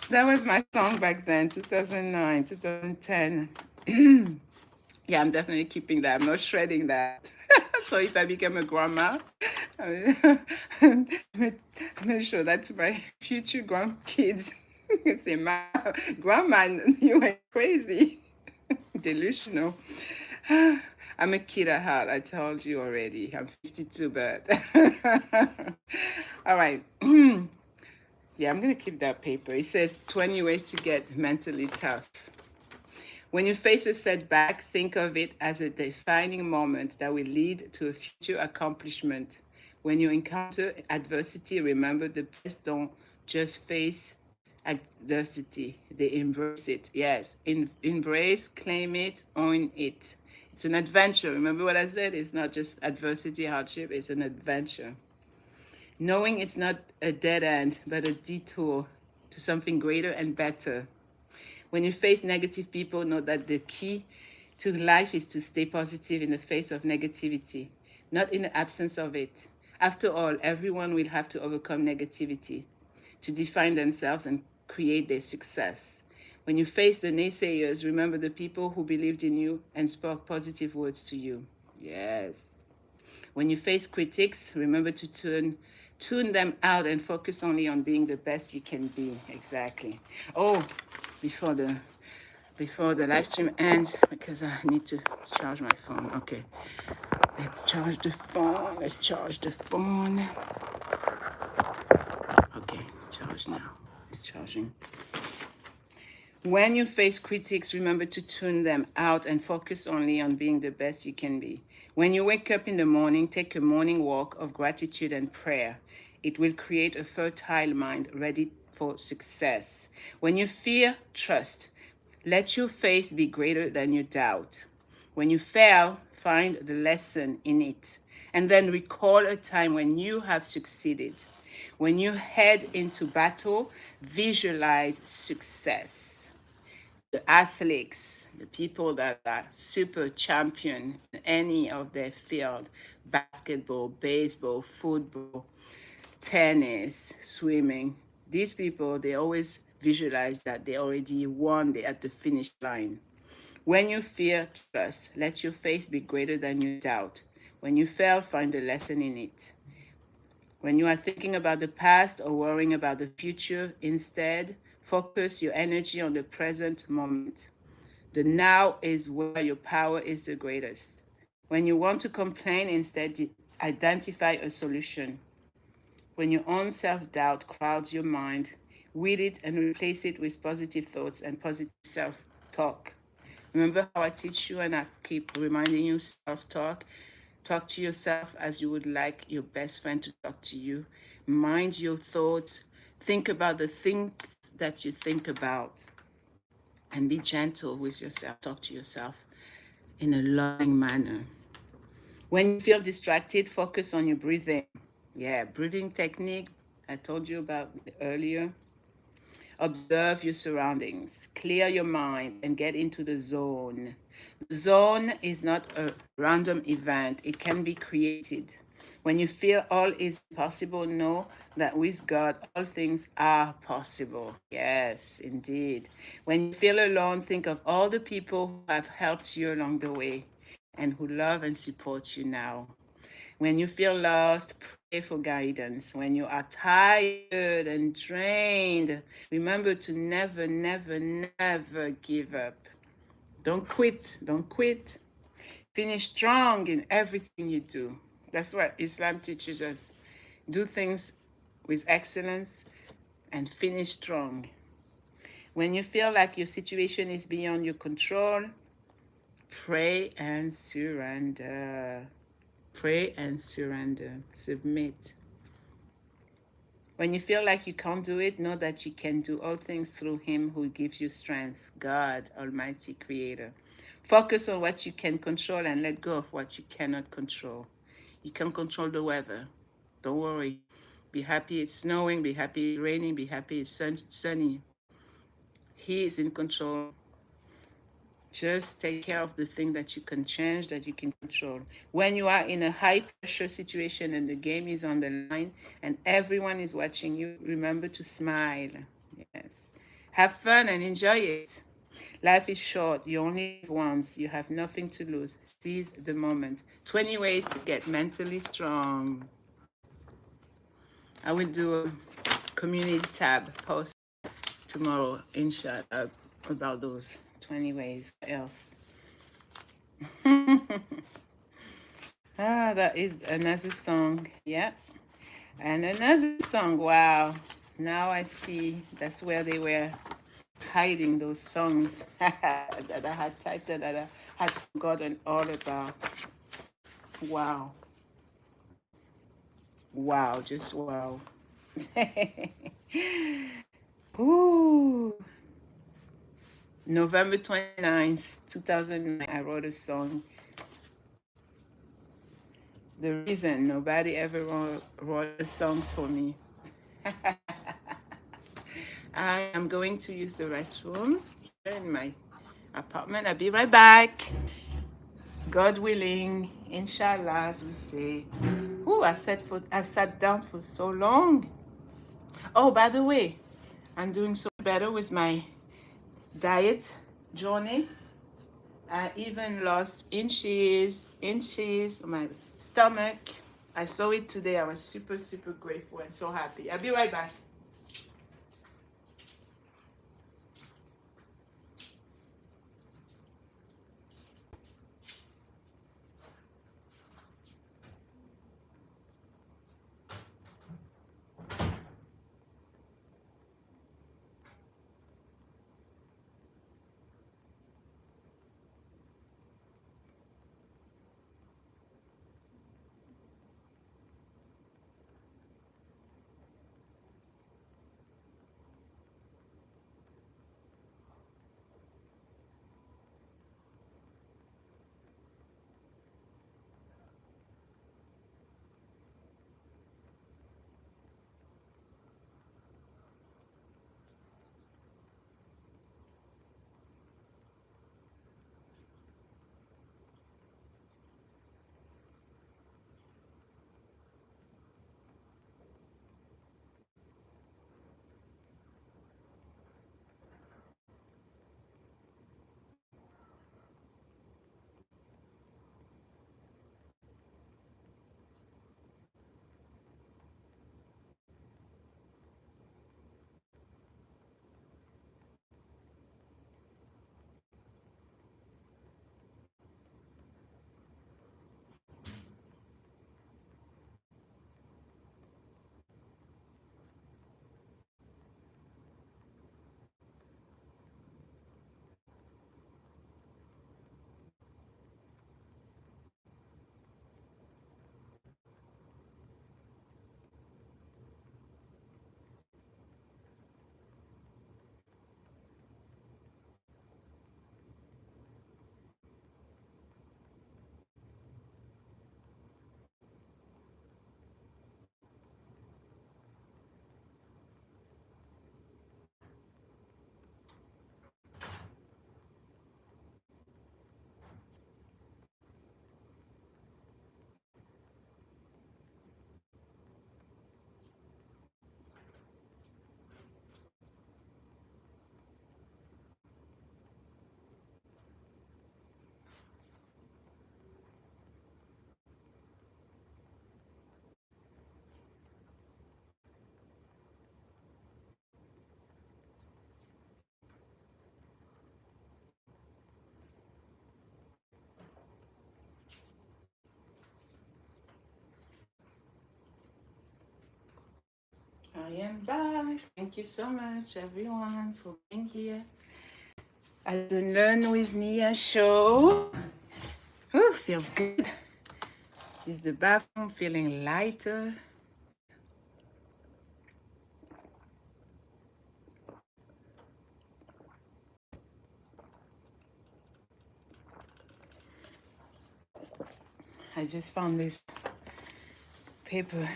That was my song back then, 2009, 2010. Yeah, I'm definitely keeping that. I'm not shredding that. So if I become a grandma, I'm gonna show that to my future grandkids. Say, "Ma, grandma, you went crazy, delusional." I'm a kid at heart. I told you already. I'm 52, but all right. Yeah, I'm gonna keep that paper. It says 20 ways to get mentally tough. When you face a setback, think of it as a defining moment that will lead to a future accomplishment. When you encounter adversity, remember the best don't just face adversity, they embrace it. Yes, embrace, claim it, own it. It's an adventure. Remember what I said? It's not just adversity, hardship, it's an adventure. Knowing it's not a dead end, but a detour to something greater and better. When you face negative people, know that the key to life is to stay positive in the face of negativity, not in the absence of it. After all, everyone will have to overcome negativity to define themselves and create their success. When you face the naysayers, remember the people who believed in you and spoke positive words to you. Yes. When you face critics, remember to tune them out and focus only on being the best you can be. Exactly. Oh, before the live stream ends, because I need to charge my phone. Okay. Let's charge the phone. Let's charge the phone. Okay, it's charged now. It's charging. When you face critics, remember to tune them out and focus only on being the best you can be. When you wake up in the morning, take a morning walk of gratitude and prayer. It will create a fertile mind ready for success. When you fear, trust. Let your faith be greater than your doubt. When you fail, find the lesson in it. And then recall a time when you have succeeded. When you head into battle, visualize success. The athletes, the people that are super champion in any of their field, basketball, baseball, football, tennis, swimming, these people, they always visualize that they already won, they at the finish line. When you fear, trust. Let your faith be greater than your doubt. When you fail, find a lesson in it. When you are thinking about the past or worrying about the future, instead, focus your energy on the present moment. The now is where your power is the greatest. When you want to complain, instead, identify a solution. When your own self-doubt crowds your mind, weed it and replace it with positive thoughts and positive self-talk. Remember how I teach you and I keep reminding you self-talk? Talk to yourself as you would like your best friend to talk to you. Mind your thoughts. Think about the thing that you think about. And be gentle with yourself. Talk to yourself in a loving manner. When you feel distracted, focus on your breathing. Yeah, breathing technique I told you about earlier. Observe your surroundings, clear your mind, and get into the zone. The zone is not a random event, it can be created. When you feel all is possible, know that with God, all things are possible. Yes, indeed. When you feel alone, think of all the people who have helped you along the way and who love and support you now. When you feel lost, pray for guidance. When you are tired and drained, remember to never, never, never give up. Don't quit. Don't quit. Finish strong in everything you do. That's what Islam teaches us. Do things with excellence and finish strong. When you feel like your situation is beyond your control, pray and surrender. Pray and surrender. Submit. When you feel like you can't do it, know that you can do all things through Him who gives you strength, God, Almighty Creator. Focus on what you can control and let go of what you cannot control. You can control the weather. Don't worry. Be happy it's snowing. Be happy it's raining. Be happy it's sunny. He is in control. Just take care of the thing that you can change, that you can control. When you are in a high pressure situation and the game is on the line and everyone is watching you, remember to smile. Yes. Have fun and enjoy it. Life is short. You only live once. You have nothing to lose. Seize the moment. 20 ways to get mentally strong. I will do a community tab post tomorrow, inshallah, about those 20 ways. What else? That is another song. Yeah. And another song. Wow. Now I see that's where they were hiding those songs that I had typed that I had forgotten all about. Wow. Wow. Just wow. Ooh. November 29th, 2009, I wrote a song. The reason nobody ever wrote a song for me. I am going to use the restroom here in my apartment. I'll be right back. God willing, inshallah, as we say. Ooh, I sat down for so long. Oh, by the way, I'm doing so better with my diet journey. I even lost inches on my stomach. I saw it today. I was super, super grateful and so happy. I'll be right back. I am back. Thank you so much, everyone, for being here at the Learn with Nia show. Whew, feels good. Is the bathroom feeling lighter? I just found this paper,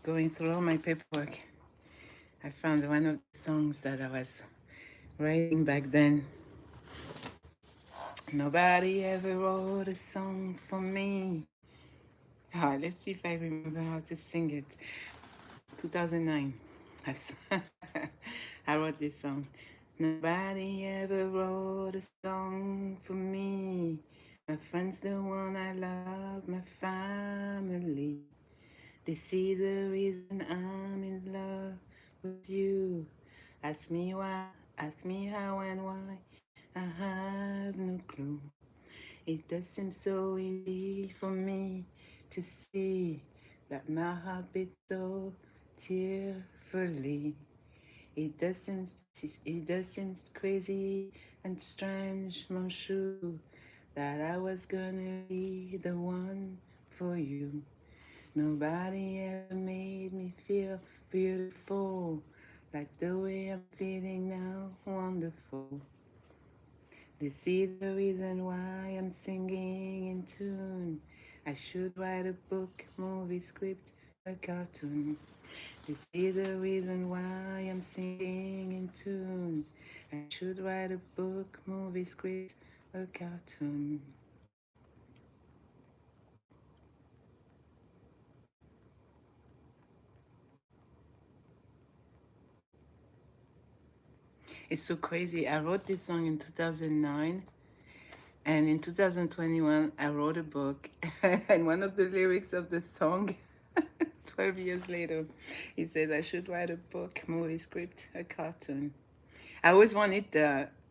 going through all my paperwork. I found one of the songs that I was writing back then. Nobody ever wrote a song for me. Let's see if I remember how to sing it. 2009. Yes. I wrote this song. Nobody ever wrote a song for me. My friends, the one I love, my family. They see the reason I'm in love with you. Ask me why, ask me how and why. I have no clue. It does seem so easy for me to see that my heart beats so tearfully. It does seem crazy and strange, mon chou, that I was gonna be the one for you. Nobody ever made me feel beautiful like the way I'm feeling now, wonderful. They see the reason why I'm singing in tune. I should write a book, movie script, a cartoon. They see the reason why I'm singing in tune. I should write a book, movie script, a cartoon. It's so crazy. I wrote this song in 2009, and in 2021, I wrote a book. And one of the lyrics of the song, 12 years later, he says I should write a book, movie script, a cartoon. I always wanted,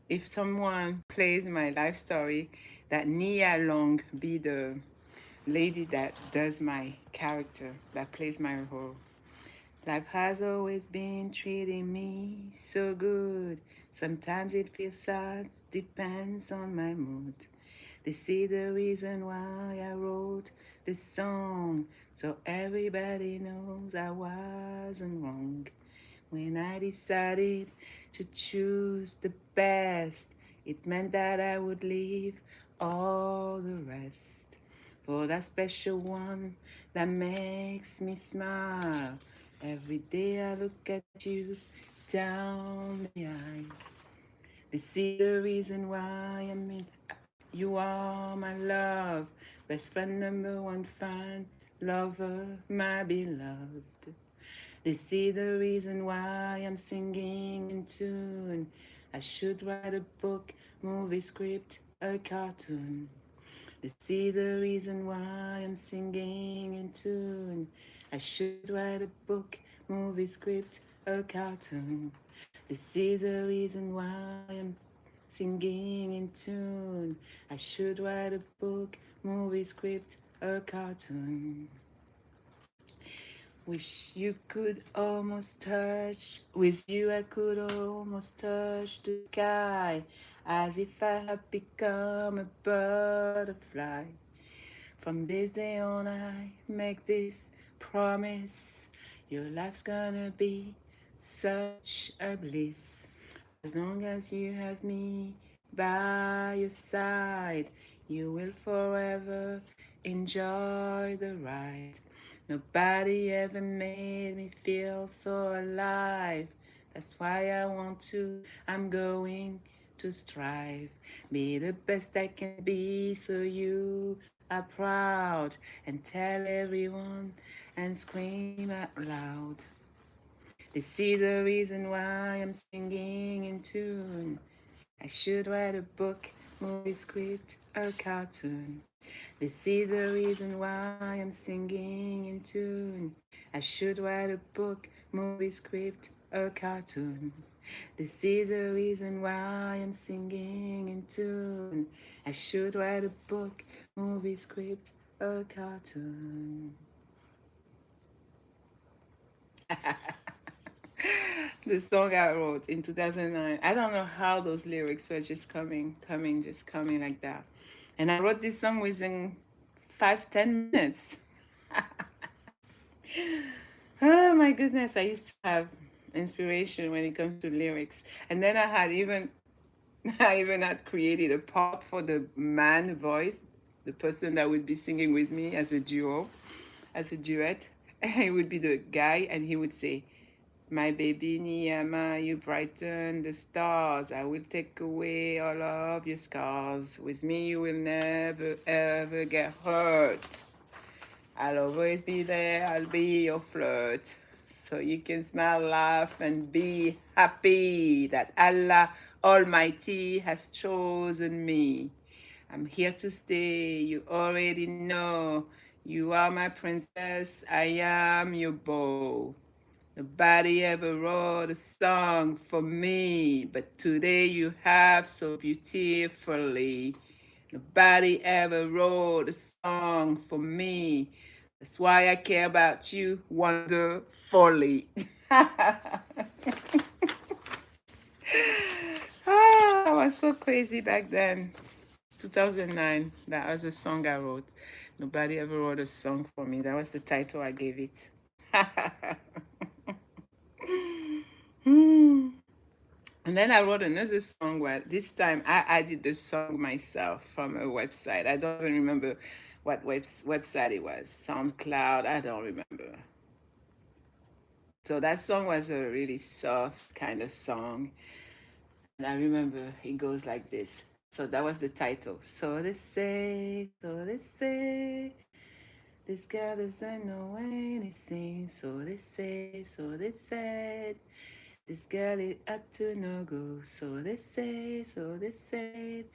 if someone plays my life story, that Nia Long be the lady that does my character, that plays my role. Life has always been treating me so good. Sometimes it feels sad, depends on my mood. They see the reason why I wrote this song, so everybody knows I wasn't wrong. When I decided to choose the best, it meant that I would leave all the rest for that special one that makes me smile. Every day I look at you down the aisle. They see the reason why I'm in. You are my love, best friend, number one fan, lover, my beloved. They see the reason why I'm singing in tune. I should write a book, movie script, a cartoon. They see the reason why I'm singing in tune. I should write a book, movie script, a cartoon. They see the reason why I'm singing in tune. I should write a book, movie script, a cartoon. Wish you could almost touch. With you, I could almost touch the sky, as if I had become a butterfly. From this day on, I make this promise. Your life's gonna be such a bliss. As long as you have me by your side, you will forever enjoy the ride. Nobody ever made me feel so alive. That's why I'm going to strive. Be the best I can be so you are proud. And tell everyone and scream out loud. They see the reason why I'm singing in tune. I should write a book, movie script, a cartoon. They see the reason why I'm singing in tune. I should write a book, movie script, a cartoon. They see the reason why I'm singing in tune. I should write a book, movie script, a cartoon. The song I wrote in 2009. I don't know how those lyrics were just just coming like that. And I wrote this song within 5, 10 minutes. Oh my goodness, I used to have inspiration when it comes to lyrics. And then I even had created a part for the man voice, the person that would be singing with me as a duo, as a duet. He would be the guy and he would say, "My baby Niyama, you brighten the stars. I will take away all of your scars. With me you will never ever get hurt. I'll always be there, I'll be your flirt. So you can smile, laugh, and be happy that Allah Almighty has chosen me. I'm here to stay, you already know. You are my princess, I am your beau. Nobody ever wrote a song for me, but today you have so beautifully. Nobody ever wrote a song for me. That's why I care about you wonderfully." I was so crazy back then. 2009, that was a song I wrote. Nobody ever wrote a song for me. That was the title I gave it. And then I wrote another song where this time I added the song myself from a website. I don't even remember what website it was. SoundCloud, I don't remember. So that song was a really soft kind of song. And I remember it goes like this. So that was the title. So they say, this girl doesn't know anything. So they say, so they said. This girl is up to no go, so they say, so they said.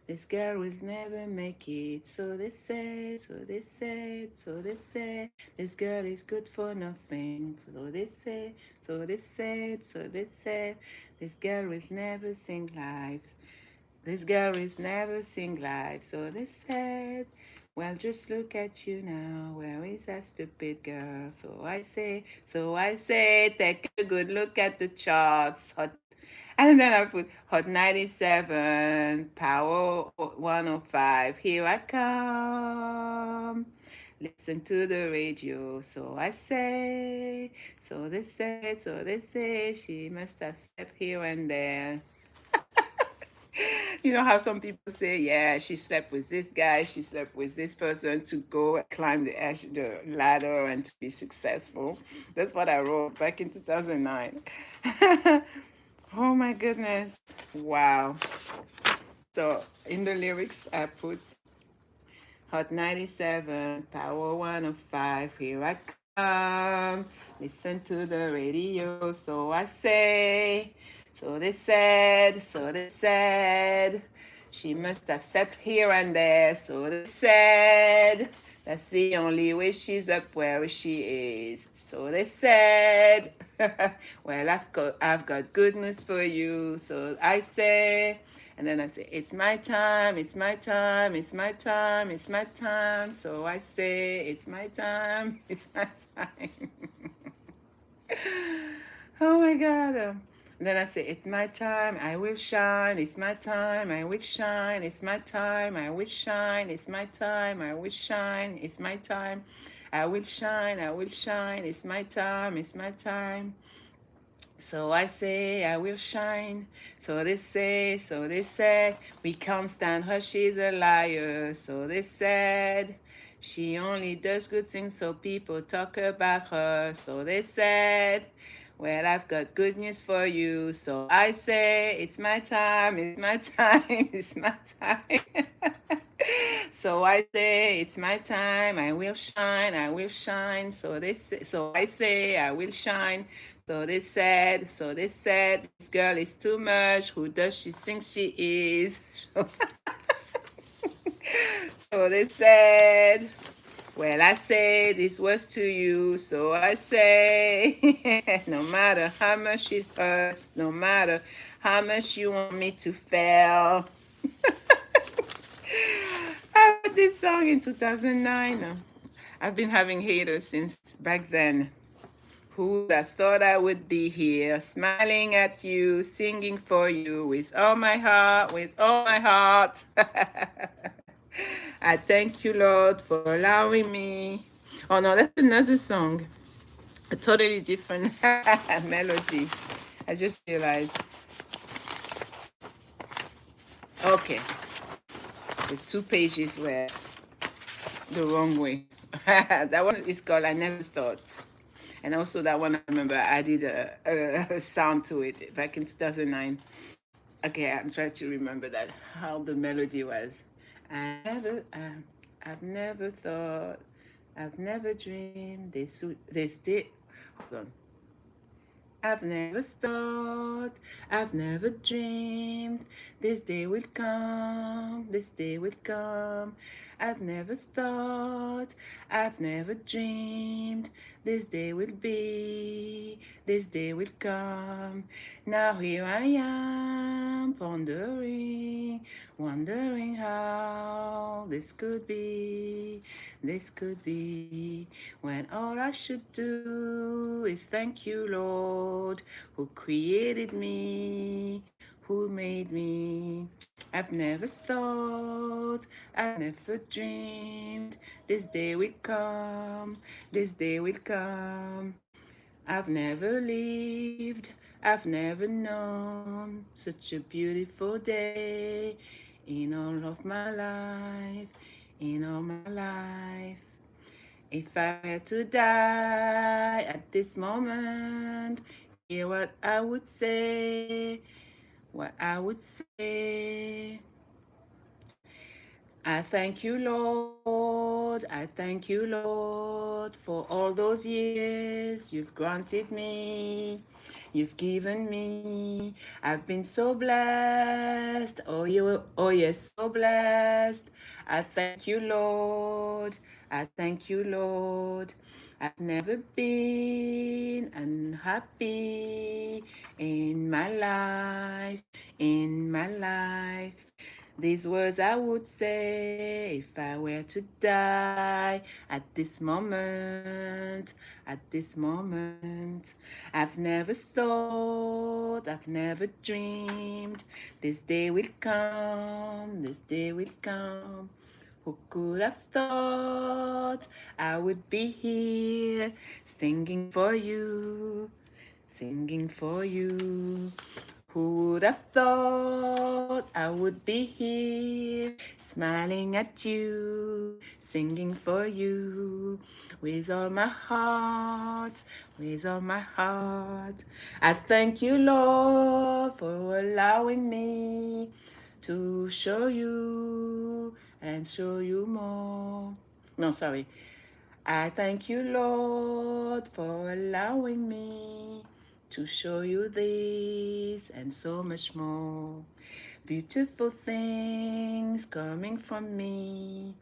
This girl will never make it, so they said, so they said, so they said. This girl is good for nothing, so they say, so they said, so they said. This girl will never sing live. This girl is never sing live, so they said. Well, just look at you now. Where is that stupid girl? So I say, take a good look at the charts. And then I put Hot 97, Power 105. Here I come. Listen to the radio. So I say, so they say, she must have slept here and there. You know how some people say, yeah, she slept with this guy, she slept with this person to go and climb the ladder and to be successful. That's what I wrote back in 2009. Oh my goodness. Wow. So in the lyrics, I put Hot 97, Power 105, here I come. Listen to the radio, so I say. So they said. She must have slept here and there, so they said. That's the only way she's up where she is. So they said. Well, I've got good news for you, so I say. And then I say, it's my time, it's my time, it's my time, it's my time. So I say, it's my time, it's my time. Oh my God. And then I say, it's my time, I will shine, it's my time, I will shine, it's my time, I will shine, it's my time, I will shine, it's my time, I will shine, it's my time, it's my time. So I say, I will shine. So they say, so they said, we can't stand her, she's a liar. So they said, she only does good things so people talk about her. So they said, well, I've got good news for you. So I say, it's my time, it's my time, it's my time. So I say, it's my time, I will shine, I will shine. So I say, I will shine. So they said, this girl is too much. Who does she think she is? So they said, well, I say this was to you. So I say, no matter how much it hurts, no matter how much you want me to fail. I wrote this song in 2009. I've been having haters since back then. Who would have thought I would be here, smiling at you, singing for you with all my heart, with all my heart. I thank you, Lord, for allowing me. Oh no, that's another song. A totally different melody. I just realized. Okay, the 2 pages were the wrong way. That one is called I Never Thought. And also that one, I remember I did a sound to it back in 2009. Okay, I'm trying to remember that, how the melody was. I've never thought, I've never dreamed, they still, hold on. I've never thought, I've never dreamed, this day will come, this day will come. I've never thought, I've never dreamed, this day will be, this day will come. Now here I am, pondering, wondering how this could be, when all I should do is thank you, Lord, who created me, who made me. I've never thought, I've never dreamed, this day will come, this day will come. I've never lived, I've never known such a beautiful day in all of my life, in all my life. If I were to die at this moment, hear what I would say, what I would say. I thank you, Lord. I thank you, Lord, for all those years you've granted me. You've given me. I've been so blessed. Oh yes, so blessed. I thank you, Lord. I thank you, Lord. I've never been unhappy in my life, in my life. These words I would say if I were to die at this moment, at this moment. I've never thought, I've never dreamed, this day will come, this day will come. Who could have thought I would be here singing for you, singing for you? Who would have thought I would be here smiling at you, singing for you with all my heart, with all my heart. I thank you, Lord, for allowing me to show you and show you more. No, sorry. I thank you, Lord, for allowing me to show you this and so much more. Beautiful things coming from me.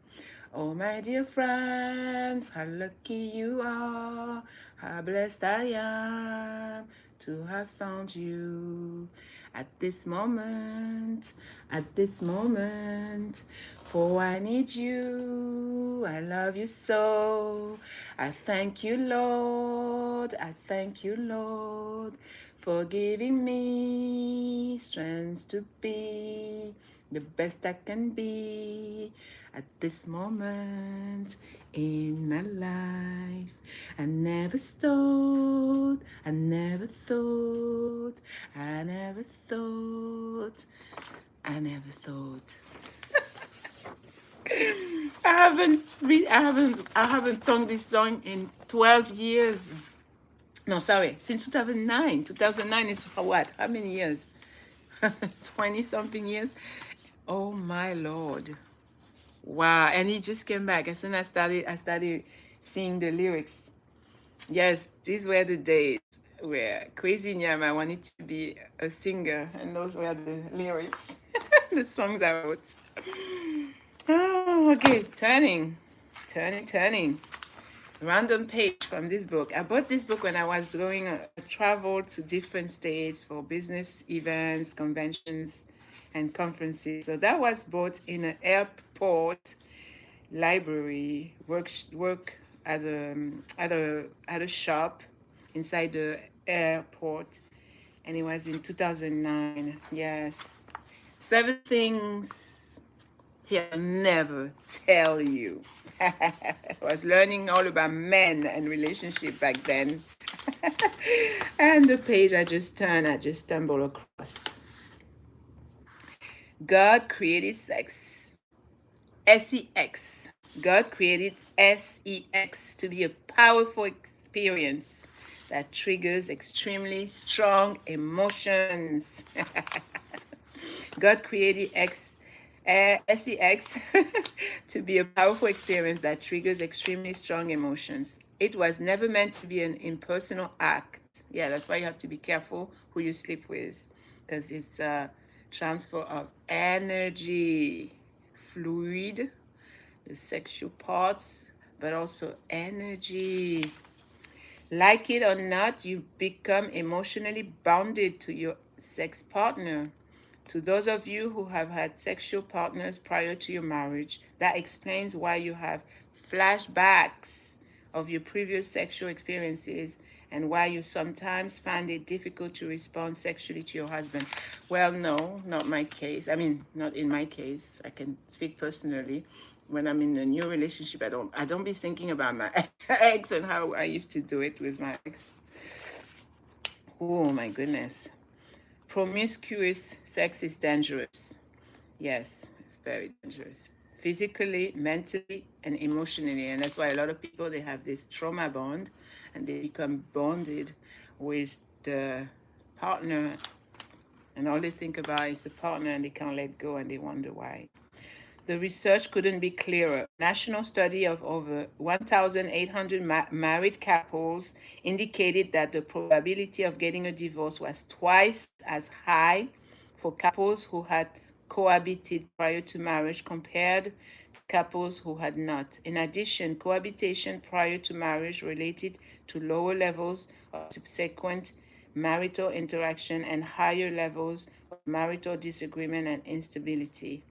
Oh, my dear friends, how lucky you are, how blessed I am to have found you at this moment, at this moment. For I need you, I love you so. I thank you, Lord, I thank you, Lord, for giving me strength to be the best I can be at this moment in my life. I never thought, I never thought, I never thought, I never thought. I haven't sung this song in 12 years. No, sorry, since 2009. 2009 is for what? How many years? 20 something years. Oh my Lord. Wow. And he just came back. As soon as I started seeing the lyrics. Yes, these were the days where Crazy Nyama wanted to be a singer, and those were the lyrics, the songs I wrote. Oh, okay. Turning. Random page from this book. I bought this book when I was doing a travel to different states for business events, conventions, and conferences. So that was bought in an airport library, work at a shop, inside the airport. And it was in 2009. Yes. 7 things he'll never tell you. I was learning all about men and relationship back then. And the page I just turned, I just stumbled across. God created sex. SEX. God created SEX to be a powerful experience that triggers extremely strong emotions. God created SEX to be a powerful experience that triggers extremely strong emotions. It was never meant to be an impersonal act. Yeah, that's why you have to be careful who you sleep with, because it's a transfer of energy, fluid, the sexual parts, but also energy. Like it or not, you become emotionally bonded to your sex partner. To those of you who have had sexual partners prior to your marriage, that explains why you have flashbacks of your previous sexual experiences and why you sometimes find it difficult to respond sexually to your husband. Well, no, not my case. I mean, not in my case. I can speak personally. When I'm in a new relationship, I don't be thinking about my ex and how I used to do it with my ex. Oh my goodness. Promiscuous sex is dangerous. Yes, it's very dangerous. Physically, mentally, and emotionally. And that's why a lot of people, they have this trauma bond and they become bonded with the partner. And all they think about is the partner and they can't let go and they wonder why. The research couldn't be clearer. National study of over 1,800 married couples indicated that the probability of getting a divorce was twice as high for couples who had cohabited prior to marriage compared to couples who had not. In addition, cohabitation prior to marriage related to lower levels of subsequent marital interaction and higher levels of marital disagreement and instability.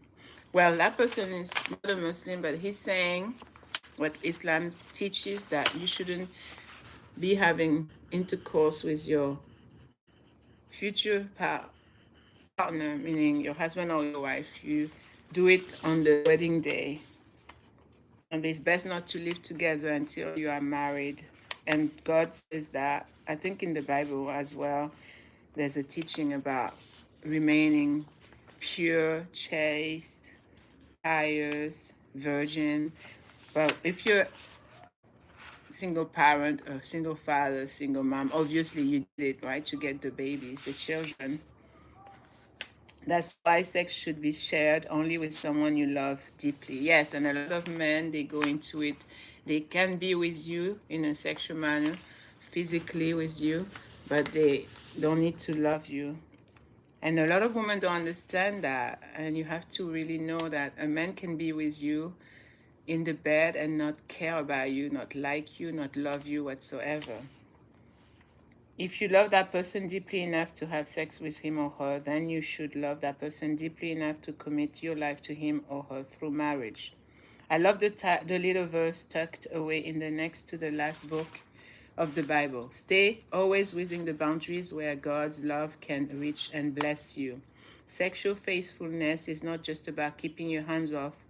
Well, that person is not a Muslim, but he's saying what Islam teaches, that you shouldn't be having intercourse with your future partner, meaning your husband or your wife. You do it on the wedding day. And it's best not to live together until you are married. And God says that, I think in the Bible as well, there's a teaching about remaining pure, chaste, pious, virgin. But if you're single parent, or single father, single mom, obviously you did it, right, to get the babies, the children. That's why sex should be shared only with someone you love deeply. Yes, and a lot of men, they go into it. They can be with you in a sexual manner, physically with you, but they don't need to love you. And a lot of women don't understand that. And you have to really know that a man can be with you in the bed and not care about you, not like you, not love you whatsoever. If you love that person deeply enough to have sex with him or her, then you should love that person deeply enough to commit your life to him or her through marriage. I love the little verse tucked away in the next to the last book of the Bible. Stay always within the boundaries where God's love can reach and bless you. Sexual faithfulness is not just about keeping your hands off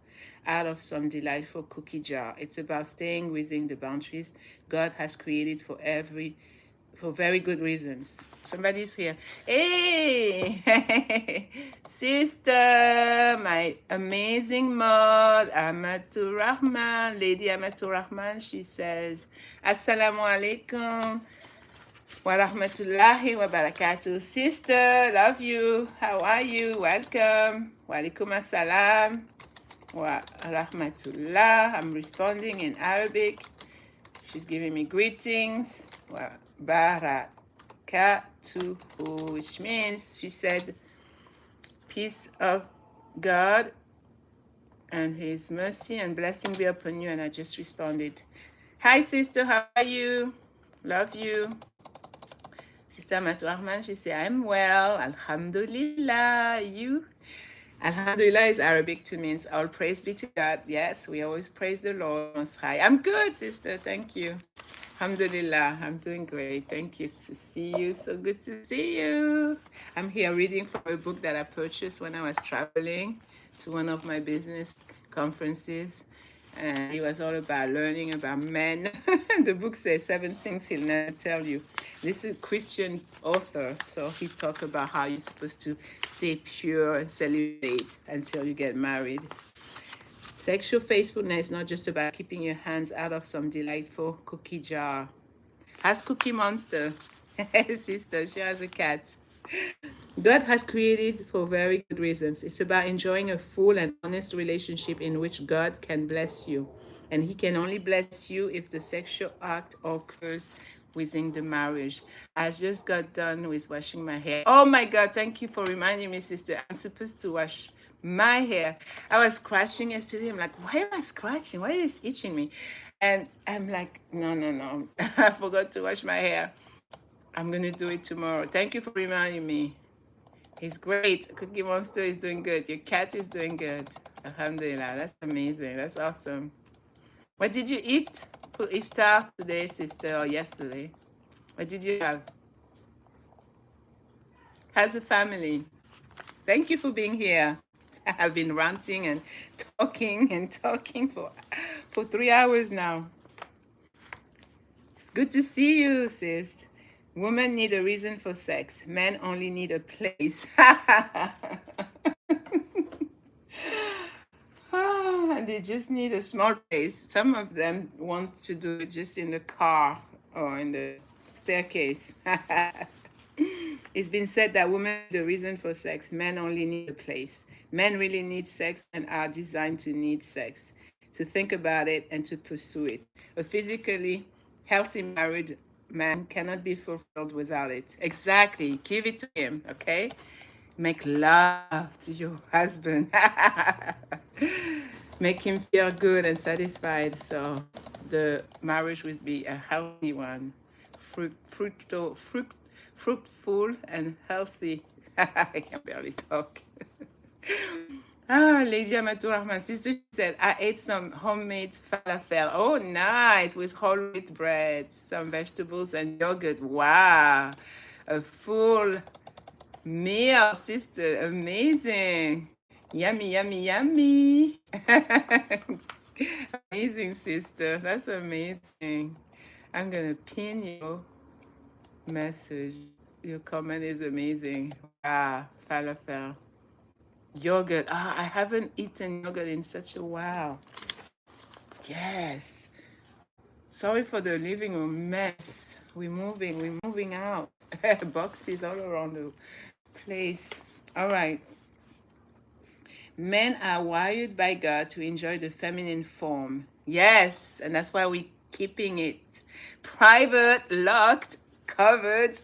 out of some delightful cookie jar. It's about staying within the boundaries God has created for very good reasons. Somebody's here. Hey, sister, my amazing mod, Amatul Rahman, Lady Amatul Rahman. She says, Assalamu alaikum wa rahmatullahi wa barakatuh. Sister, love you. How are you? Welcome. Wa alaikum assalam wa rahmatullah. I'm responding in Arabic. She's giving me greetings. Wa barakatuhu, which means, she said, peace of God and his mercy and blessing be upon you. And I just responded, hi sister, how are you? Love you. Sister Maturahman, she said, I'm well, alhamdulillah. You? Alhamdulillah is Arabic to means all praise be to God. Yes, we always praise the Lord Most High. I'm good, sister. Thank you. Alhamdulillah, I'm doing great. Thank you to see you. So good to see you. I'm here reading from a book that I purchased when I was traveling to one of my business conferences. And it was all about learning about men. The book says 7 things he'll never tell you. This is a Christian author, so he talked about how you're supposed to stay pure and celibate until you get married. Sexual faithfulness is not just about keeping your hands out of some delightful cookie jar. Ask Cookie Monster. Sister, she has a cat. God has created for very good reasons. It's about enjoying a full and honest relationship in which God can bless you. And He can only bless you if the sexual act occurs within the marriage. I just got done with washing my hair. Oh my God, thank you for reminding me, sister. I'm supposed to wash my hair. I was scratching yesterday. I'm like, why am I scratching? Why is it itching me? And I'm like, no. I forgot to wash my hair. I'm going to do it tomorrow. Thank you for reminding me. He's great. Cookie Monster is doing good. Your cat is doing good. Alhamdulillah. That's amazing. That's awesome. What did you eat for iftar today, sister, or yesterday? What did you have? How's the family? Thank you for being here. I've been ranting and talking for 3 hours now. It's good to see you, sis. Women need a reason for sex. Men only need a place. And they just need a small place. Some of them want to do it just in the car or in the staircase. It's been said that women need a reason for sex. Men only need a place. Men really need sex and are designed to need sex, to think about it and to pursue it. A physically healthy married man cannot be fulfilled without it. Exactly. Give it to him, okay? Make love to your husband. Make him feel good and satisfied. So the marriage will be a healthy one. Fruitful and healthy. I can barely talk. Lady Amatur Rahman, sister said, I ate some homemade falafel. Oh, nice, with whole wheat bread, some vegetables and yogurt. Wow, a full meal, sister. Amazing. Yummy, yummy, yummy. Amazing, sister. That's amazing. I'm going to pin your message. Your comment is amazing. Wow, falafel. Yogurt. I haven't eaten yogurt in such a while. Yes. Sorry for the living room mess. We're moving out. Boxes all around the place. All right. Men are wired by God to enjoy the feminine form. Yes, and that's why we're keeping it private, locked, covered.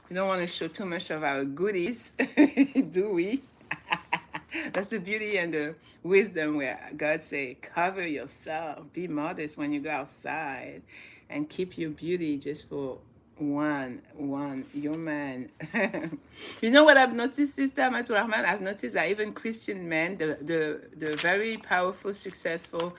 We don't want to show too much of our goodies, do we? That's the beauty and the wisdom where God say, cover yourself, be modest when you go outside, and keep your beauty just for one, your man. You know what I've noticed, Sister Amatur Rahman? I've noticed that even Christian men, the very powerful, successful,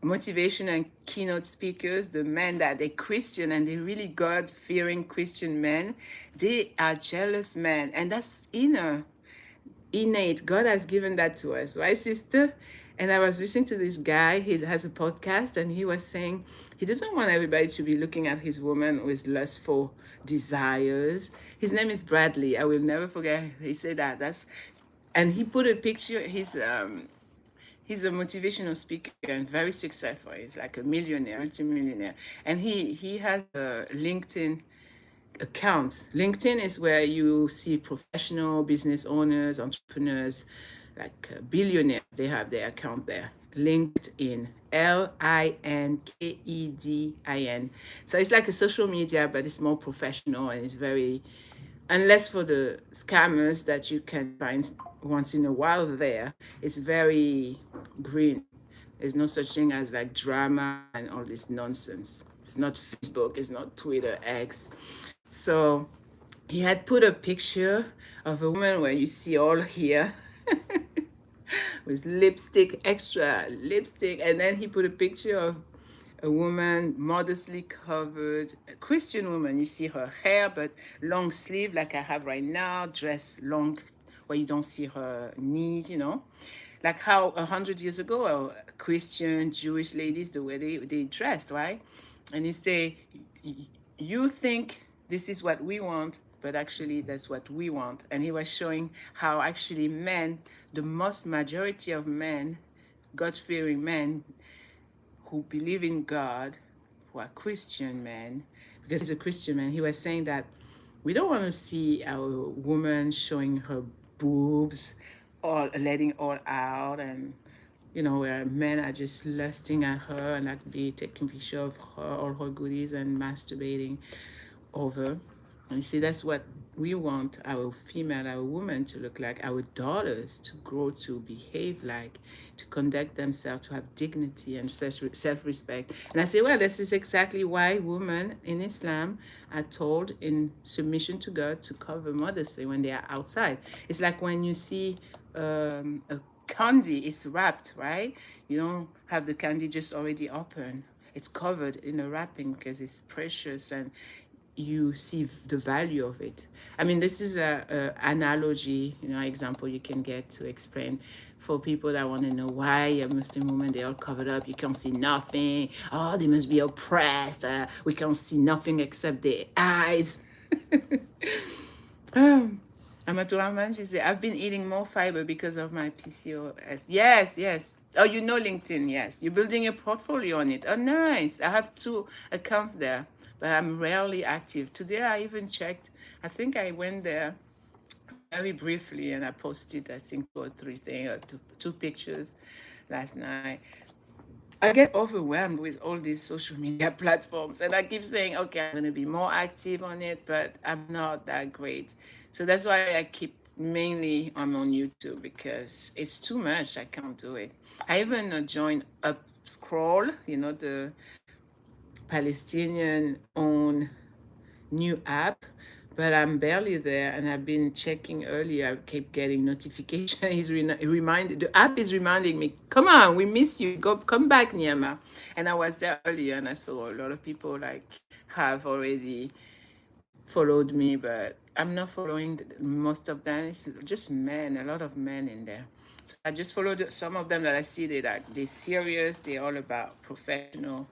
motivation and keynote speakers, the men that they're Christian and they really God-fearing Christian men, they are jealous men, and that's innate. God has given that to us, right, sister? And I was listening to this guy. He has a podcast, and he was saying he doesn't want everybody to be looking at his woman with lustful desires. His name is Bradley. I will never forget. He said that. And he put a picture. He's a motivational speaker and very successful. He's like a millionaire, multimillionaire, and he has a LinkedIn account. LinkedIn is where you see professional business owners, entrepreneurs, like billionaires. They have their account there. LinkedIn, LinkedIn. So it's like a social media, but it's more professional and it's very, unless for the scammers that you can find once in a while there, it's very green. There's no such thing as like drama and all this nonsense. It's not Facebook, it's not Twitter, X. So he had put a picture of a woman where you see all here with lipstick, extra lipstick, and then he put a picture of a woman modestly covered, a Christian woman. You see her hair, but long sleeve like I have right now, dress long where you don't see her knees, you know. Like how 100 years ago, Christian, Jewish ladies, the way they dressed, right? And he say, you think this is what we want, but actually that's what we want. And he was showing how actually men, the most majority of men, God-fearing men, who believe in God, who are Christian men, because he's a Christian man, he was saying that we don't want to see our woman showing her boobs or letting all out, and you know, where men are just lusting at her and like be taking picture of her, all her goodies, and masturbating over. And you see, that's what we want our female, our women to look like, our daughters to grow, to behave like, to conduct themselves, to have dignity and self-respect. And I say, well, this is exactly why women in Islam are told in submission to God to cover modestly when they are outside. It's like when you see a candy is wrapped, right? You don't have the candy just already open. It's covered in a wrapping because it's precious, and you see the value of it. I mean, this is a analogy, you know, example you can get to explain for people that want to know why a Muslim woman, they all covered up, you can't see nothing. Oh, they must be oppressed. We can't see nothing except their eyes. Amaturahman, she said, I've been eating more fiber because of my PCOS. Yes, yes. Oh, you know LinkedIn, yes. You're building a portfolio on it. Oh, nice. I have 2 accounts there, but I'm rarely active. Today I even checked. I think I went there very briefly and I posted, I think, 2 or 3 things, or two pictures last night. I get overwhelmed with all these social media platforms, and I keep saying, okay, I'm going to be more active on it, but I'm not that great. So that's why I keep mainly I'm on YouTube, because it's too much. I can't do it. I even joined Up Scroll, you know, the Palestinian owned new app, but I'm barely there, and I've been checking earlier. I keep getting notification. He's reminded, the app is reminding me, come on, we miss you, go come back, Niama. And I was there earlier, and I saw a lot of people like have already followed me, but I'm not following most of them. It's just men, a lot of men in there. So I just followed some of them that I see they're serious, they're all about professional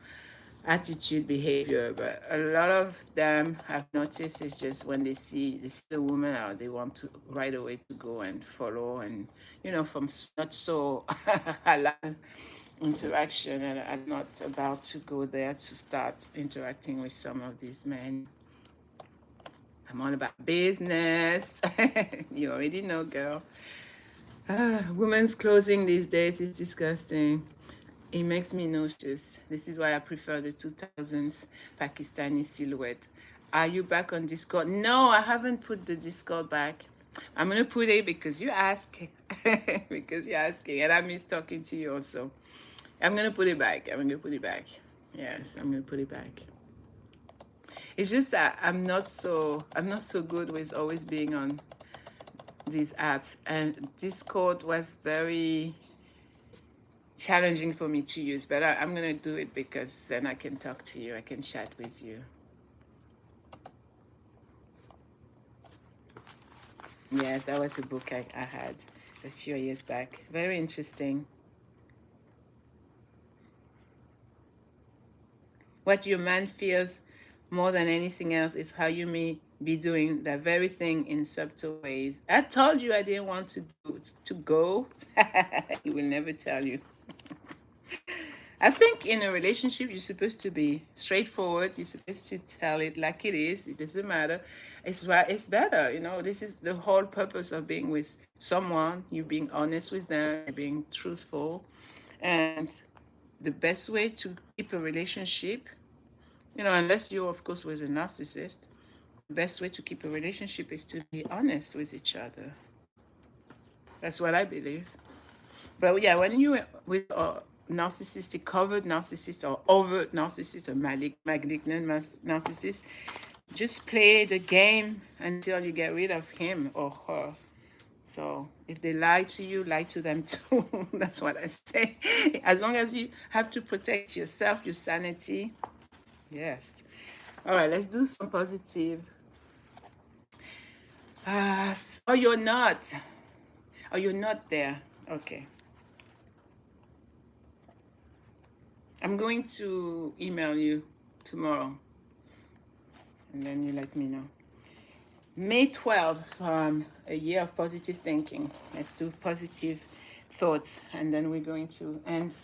attitude, behavior, but a lot of them I've noticed is just when they see the woman out, they want to right away to go and follow, and you know, from not so halal interaction, and I'm not about to go there to start interacting with some of these men. I'm all about business. You already know, girl. Women's clothing these days is disgusting. It makes me nauseous. This is why I prefer the 2000s Pakistani silhouette. Are you back on Discord? No, I haven't put the Discord back. I'm going to put it because you ask. Because you're asking. And I miss talking to you also. I'm going to put it back. I'm going to put it back. Yes, I'm going to put it back. It's just that I'm not so good with always being on these apps. And Discord was very challenging for me to use, but I'm gonna do it because then I can talk to you, I can chat with you. Yes, that was a book I had a few years back. Very interesting. What your man fears more than anything else is how you may be doing that very thing in subtle ways. I told you I didn't want to go. He will never tell you. I think in a relationship, you're supposed to be straightforward. You're supposed to tell it like it is. It doesn't matter. It's better. You know, this is the whole purpose of being with someone. You're being honest with them, you're being truthful. And the best way to keep a relationship, you know, unless you're, of course, with a narcissist, the best way to keep a relationship is to be honest with each other. That's what I believe. But yeah, when you with narcissistic, covered narcissist, or overt narcissist, or malignant narcissist, just play the game until you get rid of him or her. So if they lie to you, lie to them too. That's what I say. As long as you have to protect yourself, your sanity. Yes. All right, let's do some positive. Oh, you're not. Oh, you're not there. Okay. I'm going to email you tomorrow. And then you let me know. May 12th, a year of positive thinking. Let's do positive thoughts. And then we're going to end.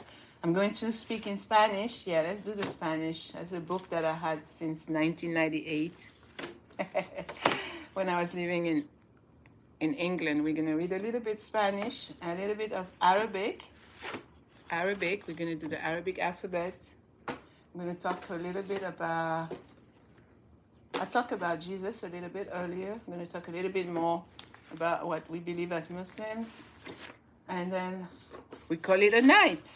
I'm going to speak in Spanish. Yeah, let's do the Spanish. That's a book that I had since 1998. When I was living in England. We're going to read a little bit Spanish, a little bit of Arabic. We're going to do the Arabic alphabet. I'm going to talk a little bit about... I talked about Jesus a little bit earlier. I'm going to talk a little bit more about what we believe as Muslims. And then we call it a night.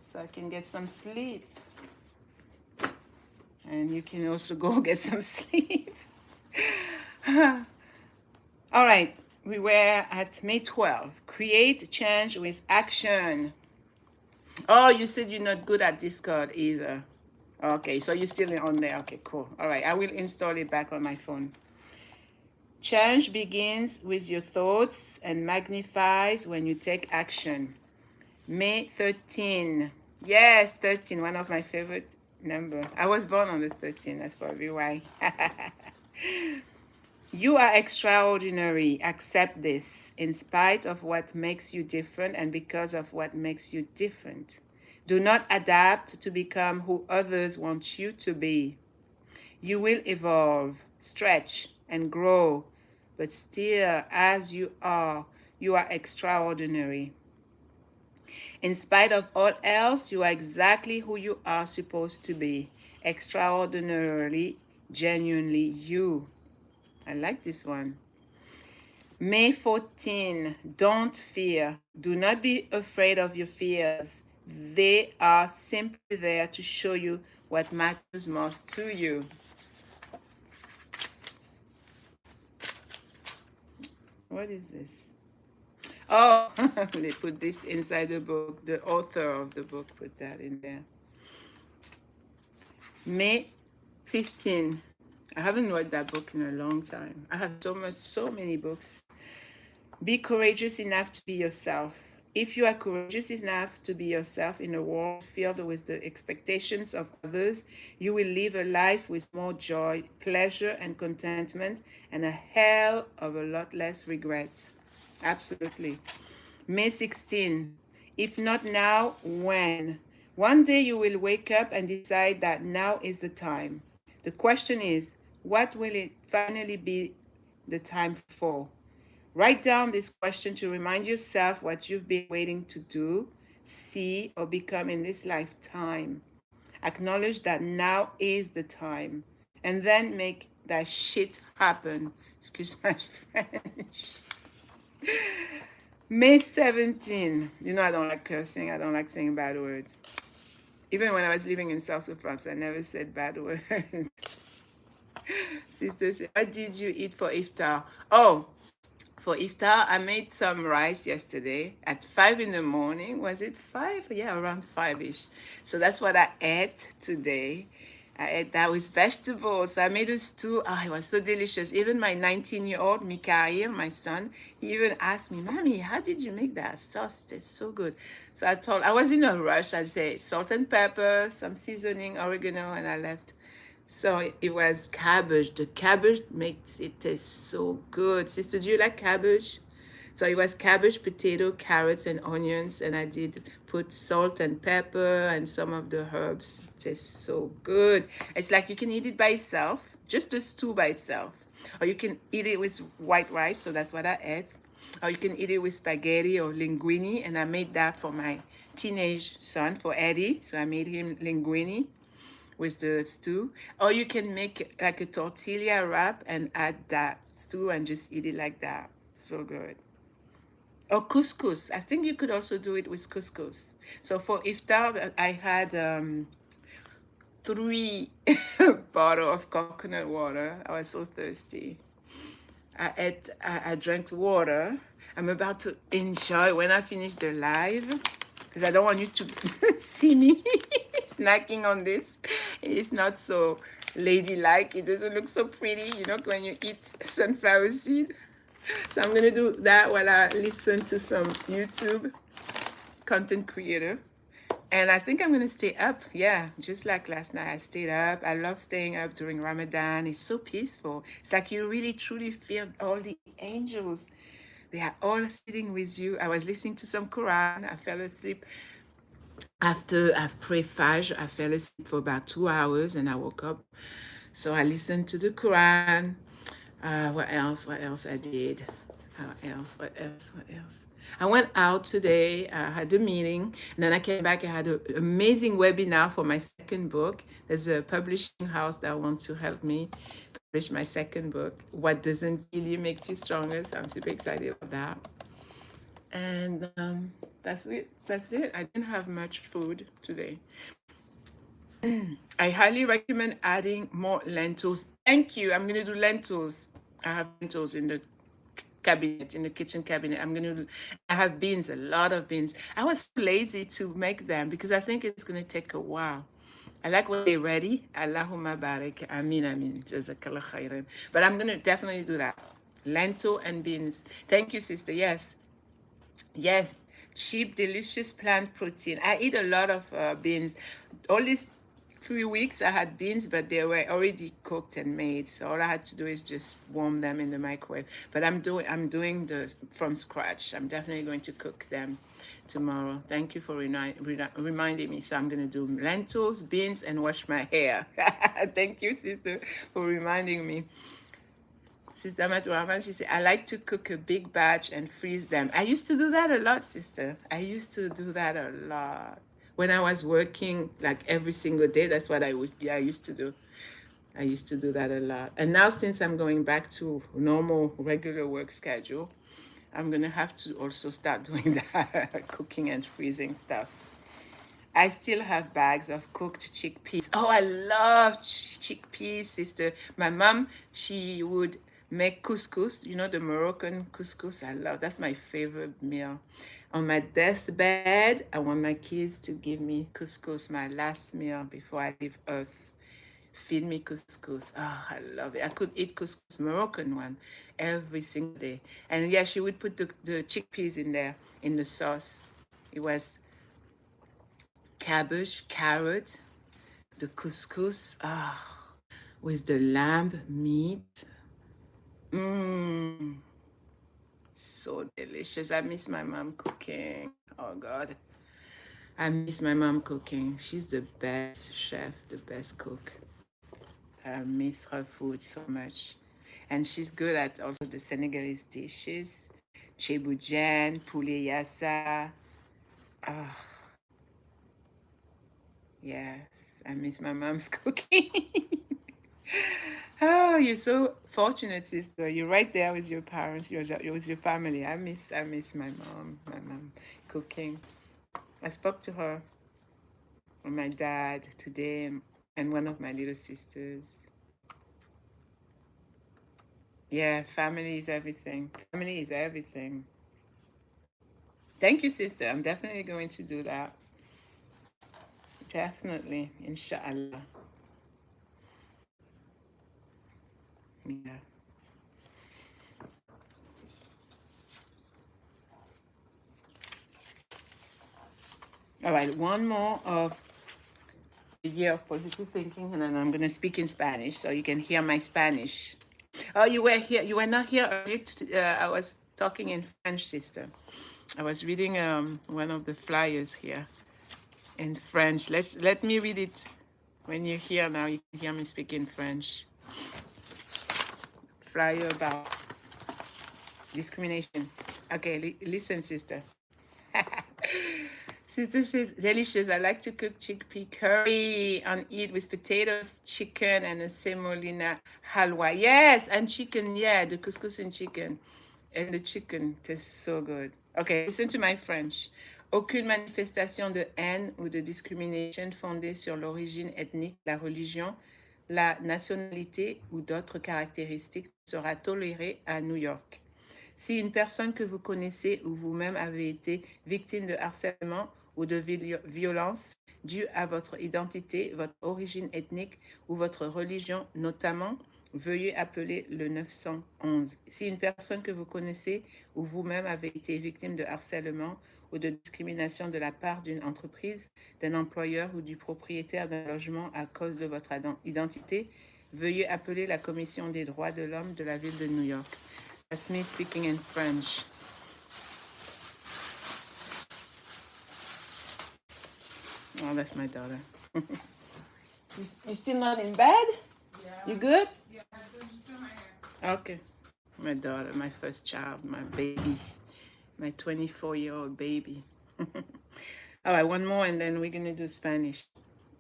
So I can get some sleep. And you can also go get some sleep. All right. We were at May 12. Create change with action. Oh, you said you're not good at Discord either. Okay, so you're still on there. Okay, cool. All right, I will install it back on my phone. Change begins with your thoughts and magnifies when you take action. May 13. Yes, 13, one of my favorite number. I was born on the 13th, that's probably why. You are extraordinary. Accept this in spite of what makes you different and because of what makes you different. Do not adapt to become who others want you to be. You will evolve, stretch, and grow, but still, as you are extraordinary. In spite of all else, you are exactly who you are supposed to be. Extraordinarily, genuinely you. I like this one. May 14, don't fear. Do not be afraid of your fears. They are simply there to show you what matters most to you. What is this? Oh, they put this inside the book. The author of the book put that in there. May 15. I haven't read that book in a long time. I have so many books. Be courageous enough to be yourself. If you are courageous enough to be yourself in a world filled with the expectations of others, you will live a life with more joy, pleasure, and contentment, and a hell of a lot less regret. Absolutely. May 16. If not now, when? One day you will wake up and decide that now is the time. The question is, what will it finally be the time for? Write down this question to remind yourself what you've been waiting to do, see, or become in this lifetime. Acknowledge that now is the time. And then make that shit happen. Excuse my French. May 17. You know I don't like cursing. I don't like saying bad words. Even when I was living in South of France, I never said bad words. Sisters, what did you eat for iftar? Oh, for iftar, I made some rice yesterday at 5 in the morning. Was it 5? Yeah, around 5-ish. So that's what I ate today. I ate that with vegetables. I made a stew. Oh, it was so delicious. Even my 19-year-old, Mikhail, my son, he even asked me, Mommy, how did you make that sauce? It's so good. So I was in a rush. I'd say salt and pepper, some seasoning, oregano, and I left. So it was cabbage. The cabbage makes it taste so good. Sister, do you like cabbage? So it was cabbage, potato, carrots, and onions. And I did put salt and pepper and some of the herbs. It tastes so good. It's like you can eat it by itself, just the stew by itself. Or you can eat it with white rice. So that's what I ate. Or you can eat it with spaghetti or linguine. And I made that for my teenage son, for Eddie. So I made him linguine with the stew. Or you can make like a tortilla wrap and add that stew and just eat it like that. So good. Or couscous. I think you could also do it with couscous. So for iftar, I had 3 bottle of coconut water. I was so thirsty. I drank water. I'm about to enjoy when I finish the live because I don't want you to see me snacking on this. It's not so ladylike. It doesn't look so pretty, you know, when you eat sunflower seed. So I'm gonna do that while I listen to some YouTube content creator. And I think I'm gonna stay up. Yeah, just like last night, I stayed up. I love staying up during Ramadan. It's so peaceful. It's like you really truly feel all the angels. They are all sitting with you. I was listening to some Quran. I fell asleep after I've prayed Fajr. I fell asleep for about 2 hours and I woke up. So I listened to the Quran. What else? What else I did? What else? What else? What else? I went out today. I had a meeting, and then I came back. I had an amazing webinar for my second book. There's a publishing house that wants to help me publish my second book. What doesn't kill you makes you stronger. So I'm super excited about that. And that's it. That's it. I didn't have much food today. I highly recommend adding more lentils. Thank you. I'm gonna do lentils. I have lentils in the cabinet, in the kitchen cabinet. I have beans, a lot of beans. I was too lazy to make them because I think it's gonna take a while. I like when they're ready. Allahumma barik. Amin. Jazakallah khairan. But I'm gonna definitely do that. Lentil and beans. Thank you, sister. Yes, cheap, delicious plant protein. I eat a lot of beans. All these 3 weeks I had beans, but they were already cooked and made. So all I had to do is just warm them in the microwave. But I'm doing the from scratch. I'm definitely going to cook them tomorrow. Thank you for reminding me. So I'm going to do lentils, beans, and wash my hair. Thank you, sister, for reminding me. Sister Maturama, she said, I like to cook a big batch and freeze them. I used to do that a lot, sister. I used to do that a lot. When I was working like every single day, that's what I used to do. I used to do that a lot. And now since I'm going back to normal, regular work schedule, I'm going to have to also start doing that, cooking and freezing stuff. I still have bags of cooked chickpeas. Oh, I love chickpeas, sister. My mom, she would make couscous, you know, the Moroccan couscous. That's my favorite meal. On my deathbed, I want my kids to give me couscous, my last meal before I leave Earth. Feed me couscous. Oh, I love it. I could eat couscous, Moroccan one, every single day. And yeah, she would put the chickpeas in there, in the sauce. It was cabbage, carrot, the couscous, with the lamb meat. So delicious. I miss my mom cooking. Oh God. I miss my mom cooking. She's the best chef, the best cook. I miss her food so much. And she's good at also the Senegalese dishes. Cheboujen, poulet yassa. Yes, I miss my mom's cooking. Oh, you're so fortunate, sister. You're right there with your parents. You're with your family. I miss my mom cooking. I spoke to her and my dad today and one of my little sisters. Yeah, family is everything. Family is everything. Thank you, sister. I'm definitely going to do that. Definitely, inshallah. Yeah. All right, one more of the year of positive thinking, and then I'm going to speak in Spanish so you can hear my Spanish. Oh, you were here. You were not here earlier. I was talking in French, sister. I was reading one of the flyers here in French. Let me read it. When you're here now, you can hear me speak in French. Flyer about discrimination. Okay, listen, sister. Sister says, delicious. I like to cook chickpea curry and eat with potatoes, chicken, and a semolina halwa. Yes, and chicken. Yeah, the couscous and chicken. And the chicken tastes so good. Okay, listen to my French. Aucune manifestation de haine ou de discrimination fondée sur l'origine ethnique, la religion, la nationalité ou d'autres caractéristiques sera tolérée à New York. Si une personne que vous connaissez ou vous-même avez été victime de harcèlement ou de violence due à votre identité, votre origine ethnique ou votre religion notamment, veuillez appeler le 911. Si une personne que vous connaissez ou vous-même avez été victime de harcèlement ou de discrimination de la part d'une entreprise, d'un employeur ou du propriétaire d'un logement à cause de votre identité, veuillez appeler la Commission des droits de l'homme de la ville de New York. That's me speaking in French. Oh, that's my daughter. You still not in bed? Yeah. You good? Yeah, I just do my hair. Okay. My daughter, my first child, my baby, my 24-year-old baby. All right, one more and then we're going to do Spanish.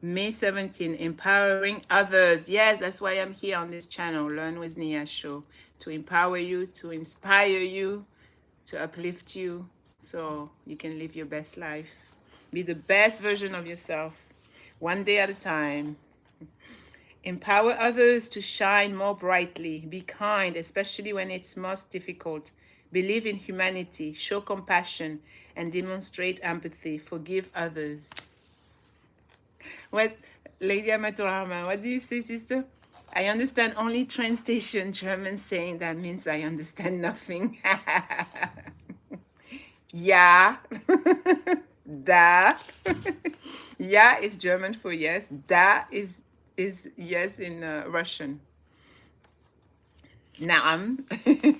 May 17, empowering others. Yes, that's why I'm here on this channel, Learn with Nia Show, to empower you, to inspire you, to uplift you so you can live your best life. Be the best version of yourself, one day at a time. Empower others to shine more brightly. Be kind, especially when it's most difficult. Believe in humanity, show compassion, and demonstrate empathy. Forgive others. What, Lady Amatorama, what do you say, sister? I understand only train station German saying that means I understand nothing. Ja. Da. Ja is German for yes. Da is yes in Russian. Naam,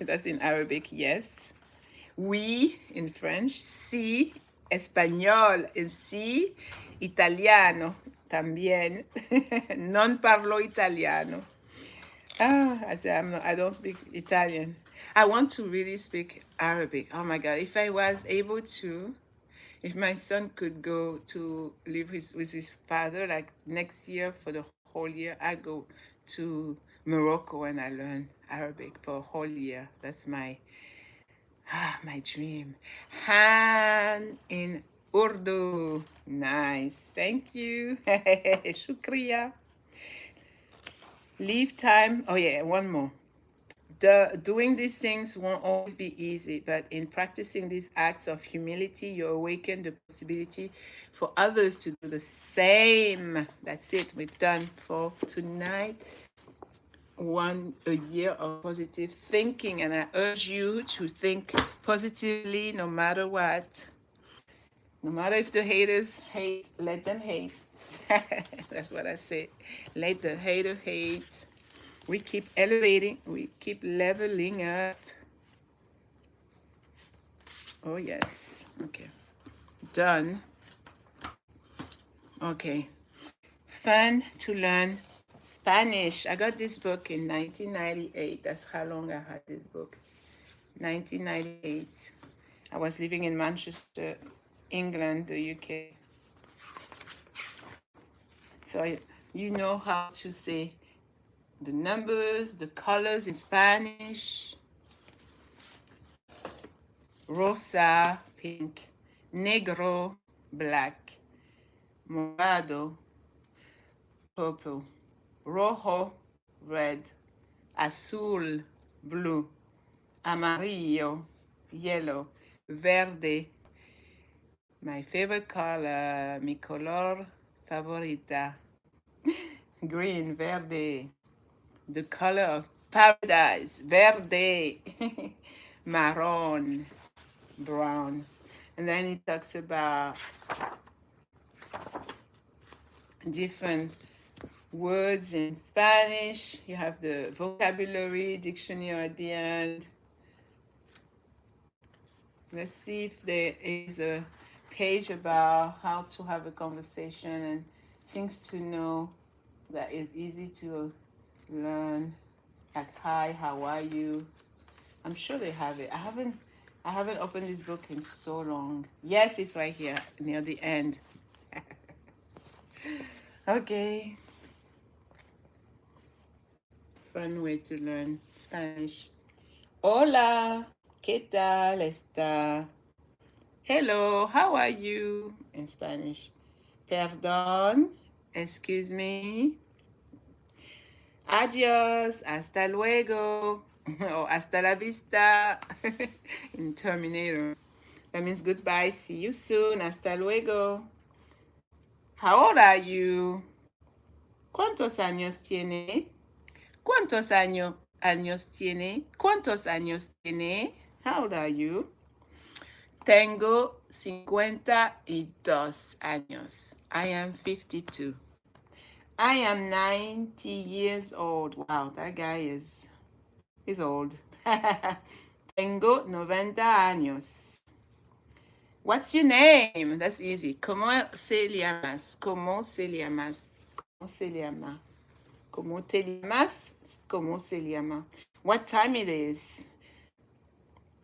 that's in Arabic, yes. Oui in French. Si, español. And si, italiano también. Non parlo italiano. I said I don't speak Italian. I want to really speak Arabic. Oh my God, if I was able to, if my son could go to live with his father, like next year for the whole year, I go to Morocco and I learn Arabic for a whole year. That's my dream. Han in Urdu. Nice. Thank you. Shukriya. Leave time. Oh yeah, one more. Doing these things won't always be easy, but in practicing these acts of humility, you awaken the possibility for others to do the same. That's it. We've done for tonight a year of positive thinking, and I urge you to think positively no matter what. No matter if the haters hate, let them hate. That's what I say. Let the hater hate. We keep elevating, we keep leveling up. Oh, yes. Okay. Done. Okay. Fun to learn Spanish. I got this book in 1998. That's how long I had this book. 1998. I was living in Manchester, England, the UK. So you know how to say the numbers, the colors in Spanish. Rosa, pink. Negro, black. Morado, purple. Rojo, red. Azul, blue. Amarillo, yellow. Verde, my favorite color, mi color favorita. Green, verde. The color of paradise, verde. Marron, brown. And then it talks about different words in Spanish. You have the vocabulary dictionary at the end. Let's see if there is a page about how to have a conversation and things to know that is easy to learn. Like, hi, how are you? I'm sure they have it. I haven't opened this book in so long. Yes, it's right here near the end. Okay. Fun way to learn Spanish. Hola, ¿qué tal está? Hello, how are you in Spanish? Perdón, excuse me. Adios, hasta luego, or hasta la vista in Terminator. That means goodbye, see you soon, hasta luego. How old are you? ¿Cuántos años tiene? ¿Cuántos años tiene? ¿Cuántos años tiene? How old are you? Tengo 52 años. I am 52. I am 90 years old. Wow, that guy is old. Tengo 90 años. What's your name? That's easy. ¿Cómo se llamas? ¿Cómo se llamas? ¿Cómo se llama? ¿Cómo te llamas? ¿Cómo se llama? What time it is?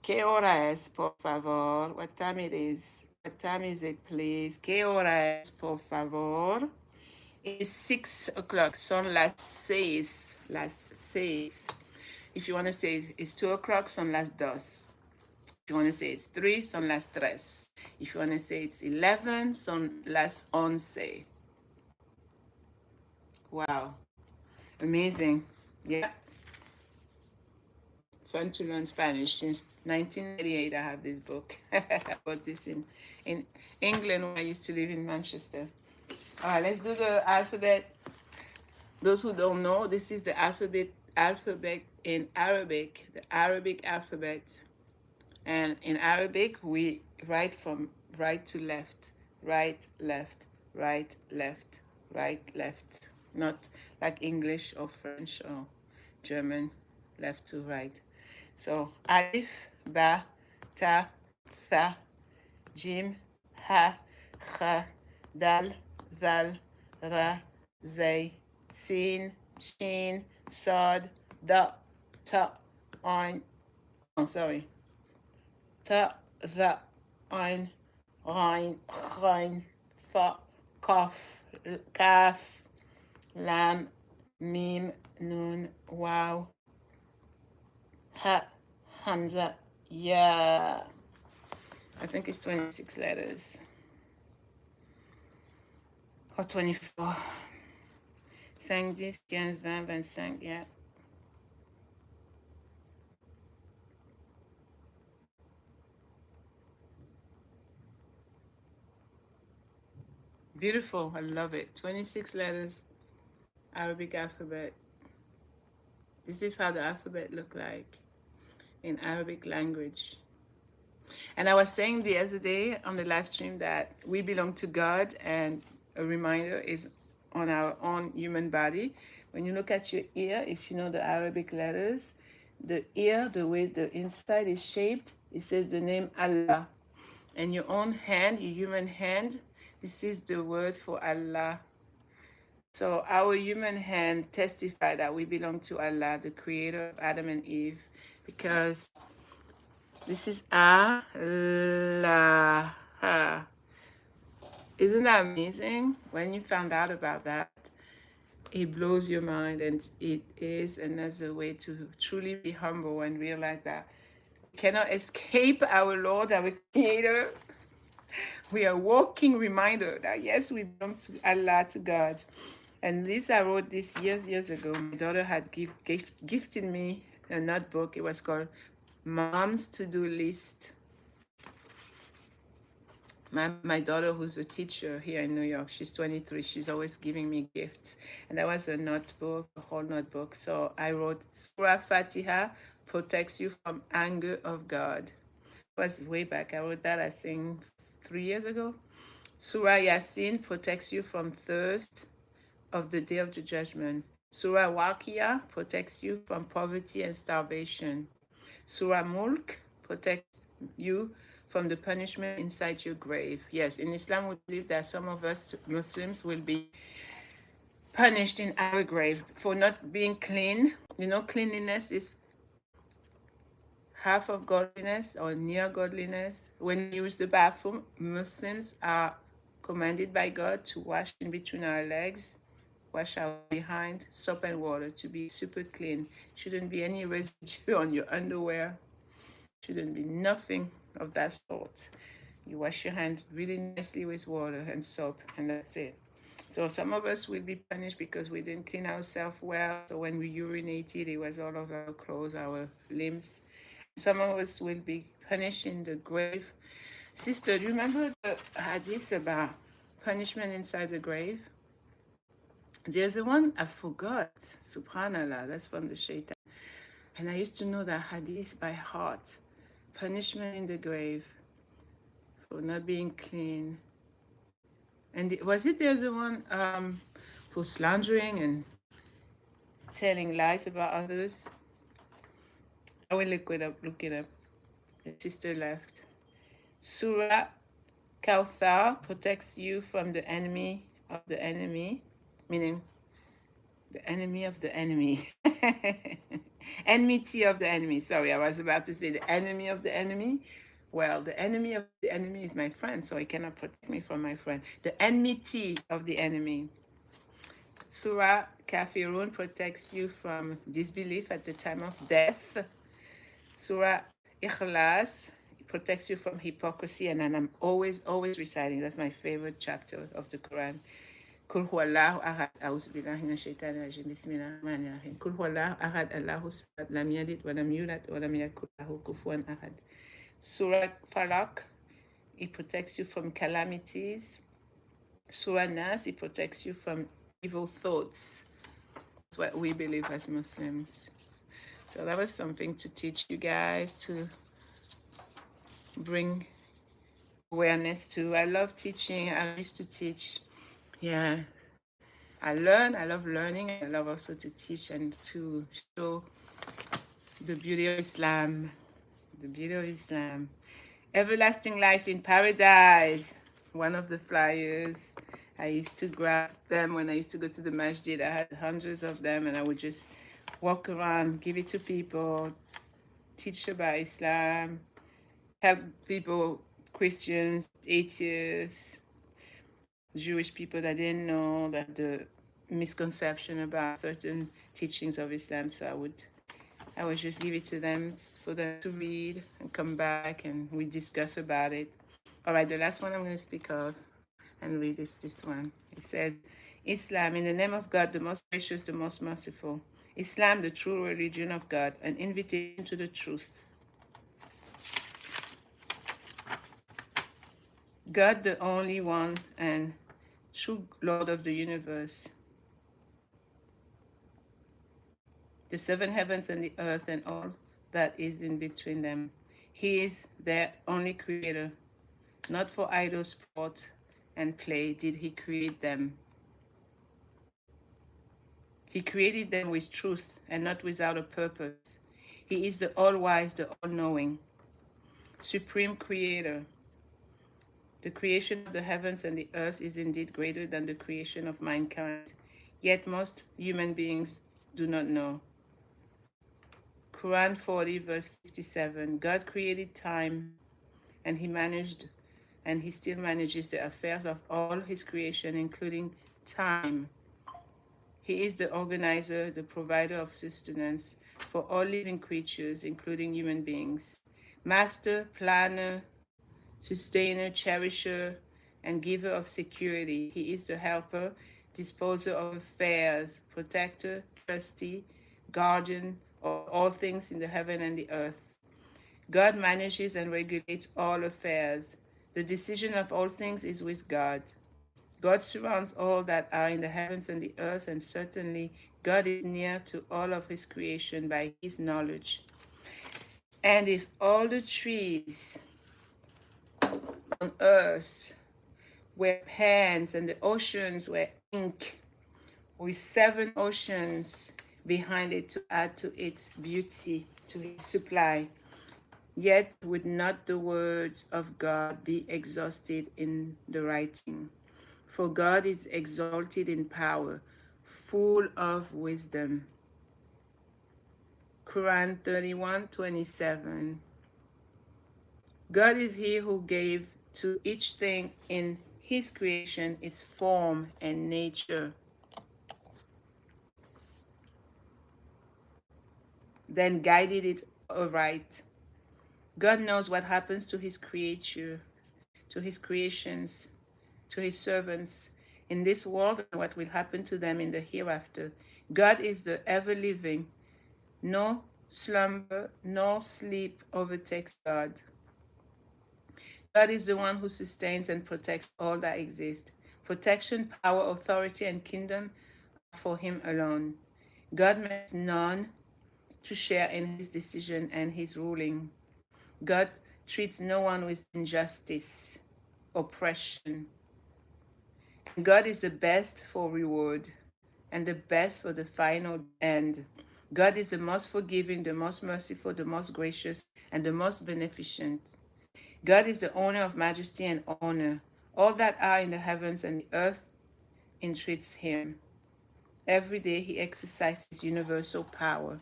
¿Qué hora es, por favor? What time it is? What time is it, please? ¿Qué hora es, por favor? It's 6 o'clock. Son las 6. Las 6. If you want to say it's 2 o'clock, son las 2. If you want to say it's 3, son las 3. If you want to say it's 11, son las 11. Wow. Amazing. Yeah. Fun to learn Spanish. Since 1988, I have this book. I bought this in England when I used to live in Manchester. All right, let's do the alphabet. Those who don't know, this is the alphabet in Arabic, the Arabic alphabet. And in Arabic, we write from right to left, right, left, right, left, right, left. Not like English or French or German, left to right. So alif, ba, ta, tha, jim, ha, kha, dal, zal, ra, zay, sin, shin, sod, da, ta, on. Oh, sorry. Ta, tha, ein, rein, rein, fa, kaf, kaf, lam, mim, nun, wow, ha, hamza, ya. I think it's 26 letters. Or 24. 5, 10, 15, 20, 25, yeah. Beautiful. I love it. 26 letters. Arabic alphabet. This is how the alphabet look like in Arabic language. And I was saying the other day on the live stream that we belong to God, and a reminder is on our own human body. When you look at your ear, if you know the Arabic letters, the ear, the way the inside is shaped, it says the name Allah. And your own hand, your human hand, this is the word for Allah. So our human hand testify that we belong to Allah, the creator of Adam and Eve, because this is Allah. Isn't that amazing? When you found out about that, it blows your mind, and it is another way to truly be humble and realize that we cannot escape our Lord, our creator. We are a walking reminder that yes, we belong to Allah, to God. And this, I wrote this years ago. My daughter had gifted me a notebook. It was called Mom's To-Do List. My daughter, who's a teacher here in New York, she's 23. She's always giving me gifts. And that was a notebook, a whole notebook. So I wrote, Surah Fatiha protects you from anger of God. It was way back. I wrote that, I think, 3 years ago. Surah Yasin protects you from thirst of the day of the judgment. Surah Waqiyah protects you from poverty and starvation. Surah Mulk protects you from the punishment inside your grave. Yes, in Islam we believe that some of us Muslims will be punished in our grave for not being clean. You know, cleanliness is half of godliness or near godliness. When we use the bathroom, Muslims are commanded by God to wash in between our legs, wash our behind, soap and water, to be super clean. Shouldn't be any residue on your underwear. Shouldn't be nothing of that sort. You wash your hands really nicely with water and soap, and that's it. So some of us will be punished because we didn't clean ourselves well. So when we urinated, it was all over our clothes, our limbs. Some of us will be punished in the grave. Sister, do you remember the hadith about punishment inside the grave? There's a one I forgot. Subhanallah, that's from the shaitan. And I used to know that hadith by heart. Punishment in the grave for not being clean. And was it there's a one for slandering and telling lies about others? I will look it up. Look it up. The sister left. Surah Kawthar protects you from the enemy of the enemy, meaning the enemy of the enemy. Enmity of the enemy. Sorry, I was about to say the enemy of the enemy. Well, the enemy of the enemy is my friend, so he cannot protect me from my friend. The enmity of the enemy. Surah Kafirun protects you from disbelief at the time of death. Surah Ikhlas protects you from hypocrisy, and I'm always reciting. That's my favorite chapter of the Quran. Kul huwallahu ahad, a'udhu billahi minash shaitani rajim, bismillahir rahmanir rahim. Kul huwallahu ahad, Allahu samad, lam yalid wa lam yulad wa lam yakul lahu kufuwan ahad. Surah Falaq, it protects you from calamities. Surah Nas, it protects you from evil thoughts. That's what we believe as Muslims. So that was something to teach you guys, to bring awareness to. I love teaching. I used to teach. Yeah. I love learning. I love also to teach and to show the beauty of Islam. The beauty of Islam. Everlasting life in paradise. One of the flyers. I used to grab them when I used to go to the masjid. I had hundreds of them, and I would just walk around, give it to people, teach about Islam, help people, Christians, atheists, Jewish people that didn't know that the misconception about certain teachings of Islam. So I would just give it to them for them to read and come back, and we discuss about it. All right, the last one I'm going to speak of and read is this one. It says, Islam, in the name of God, the most gracious, the most merciful. Islam, the true religion of God, an invitation to the truth. God, the only one and true Lord of the universe, the seven heavens and the earth and all that is in between them. He is their only creator. Not for idle sport and play did he create them. He created them with truth and not without a purpose. He is the all-wise, the all-knowing, supreme creator. The creation of the heavens and the earth is indeed greater than the creation of mankind, yet most human beings do not know. Quran 40 verse 57, God created time and he still manages the affairs of all his creation, including time. He is the organizer, the provider of sustenance for all living creatures, including human beings. Master, planner, sustainer, cherisher, and giver of security. He is the helper, disposer of affairs, protector, trustee, guardian of all things in the heaven and the earth. God manages and regulates all affairs. The decision of all things is with God. God surrounds all that are in the heavens and the earth, and certainly God is near to all of his creation by his knowledge. And if all the trees on earth were pens and the oceans were ink, with 7 oceans behind it to add to its beauty, to its supply, yet would not the words of God be exhausted in the writing. For God is exalted in power, full of wisdom. Quran 31:27. God is he who gave to each thing in his creation its form and nature, then guided it aright. God knows what happens to his creature, to his creations, to his servants in this world and what will happen to them in the hereafter. God is the ever-living. No slumber, no sleep overtakes God. God is the one who sustains and protects all that exists. Protection, power, authority, and kingdom are for him alone. God makes none to share in his decision and his ruling. God treats no one with injustice, oppression. And God is the best for reward and the best for the final end. God is the most forgiving, the most merciful, the most gracious, and the most beneficent. God is the owner of majesty and honor. All that are in the heavens and the earth entreats him. Every day he exercises universal power.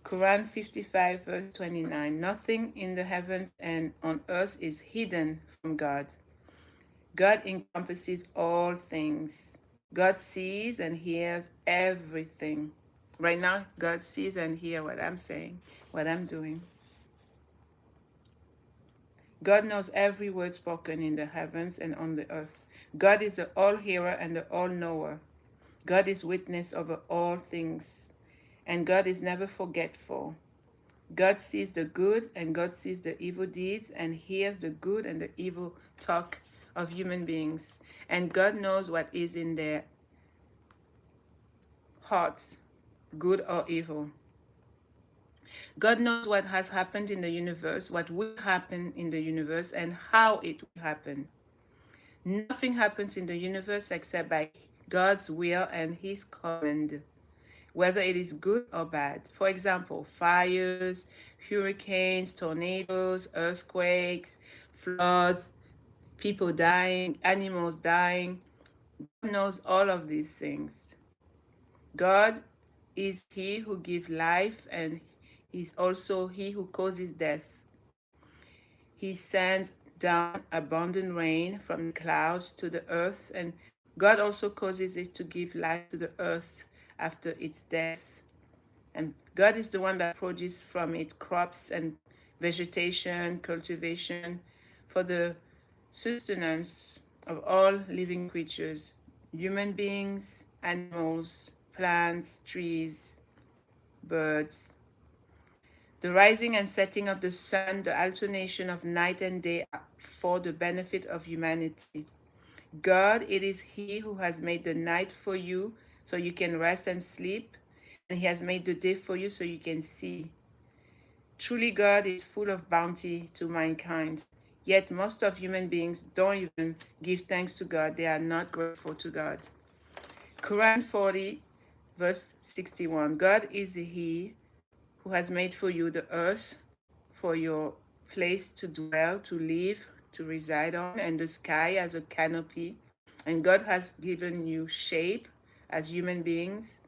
Quran 55 verse 29. Nothing in the heavens and on earth is hidden from God. God encompasses all things. God sees and hears everything. Right now, God sees and hears what I'm saying, what I'm doing. God knows every word spoken in the heavens and on the earth. God is the all-hearer and the all-knower. God is witness over all things, and God is never forgetful. God sees the good and God sees the evil deeds and hears the good and the evil talk of human beings. And God knows what is in their hearts, good or evil. God knows what has happened in the universe, what will happen in the universe, and how it will happen. Nothing happens in the universe except by God's will and his command, whether it is good or bad. For example, fires, hurricanes, tornadoes, earthquakes, floods, people dying, animals dying. God knows all of these things. God is he who gives life and is also he who causes death. He sends down abundant rain from the clouds to the earth, and God also causes it to give life to the earth after its death. And God is the one that produces from it crops and vegetation, cultivation for the sustenance of all living creatures, human beings, animals, plants, trees, birds. The rising and setting of the sun, the alternation of night and day are for the benefit of humanity. God, it is he who has made the night for you so you can rest and sleep, and he has made the day for you so you can see. Truly, God is full of bounty to mankind. Yet most of human beings don't even give thanks to God. They are not grateful to God. Quran 40, verse 61. God is he who has made for you the earth for your place to dwell, to live, to reside on, and the sky as a canopy. And God has given you shape as human beings.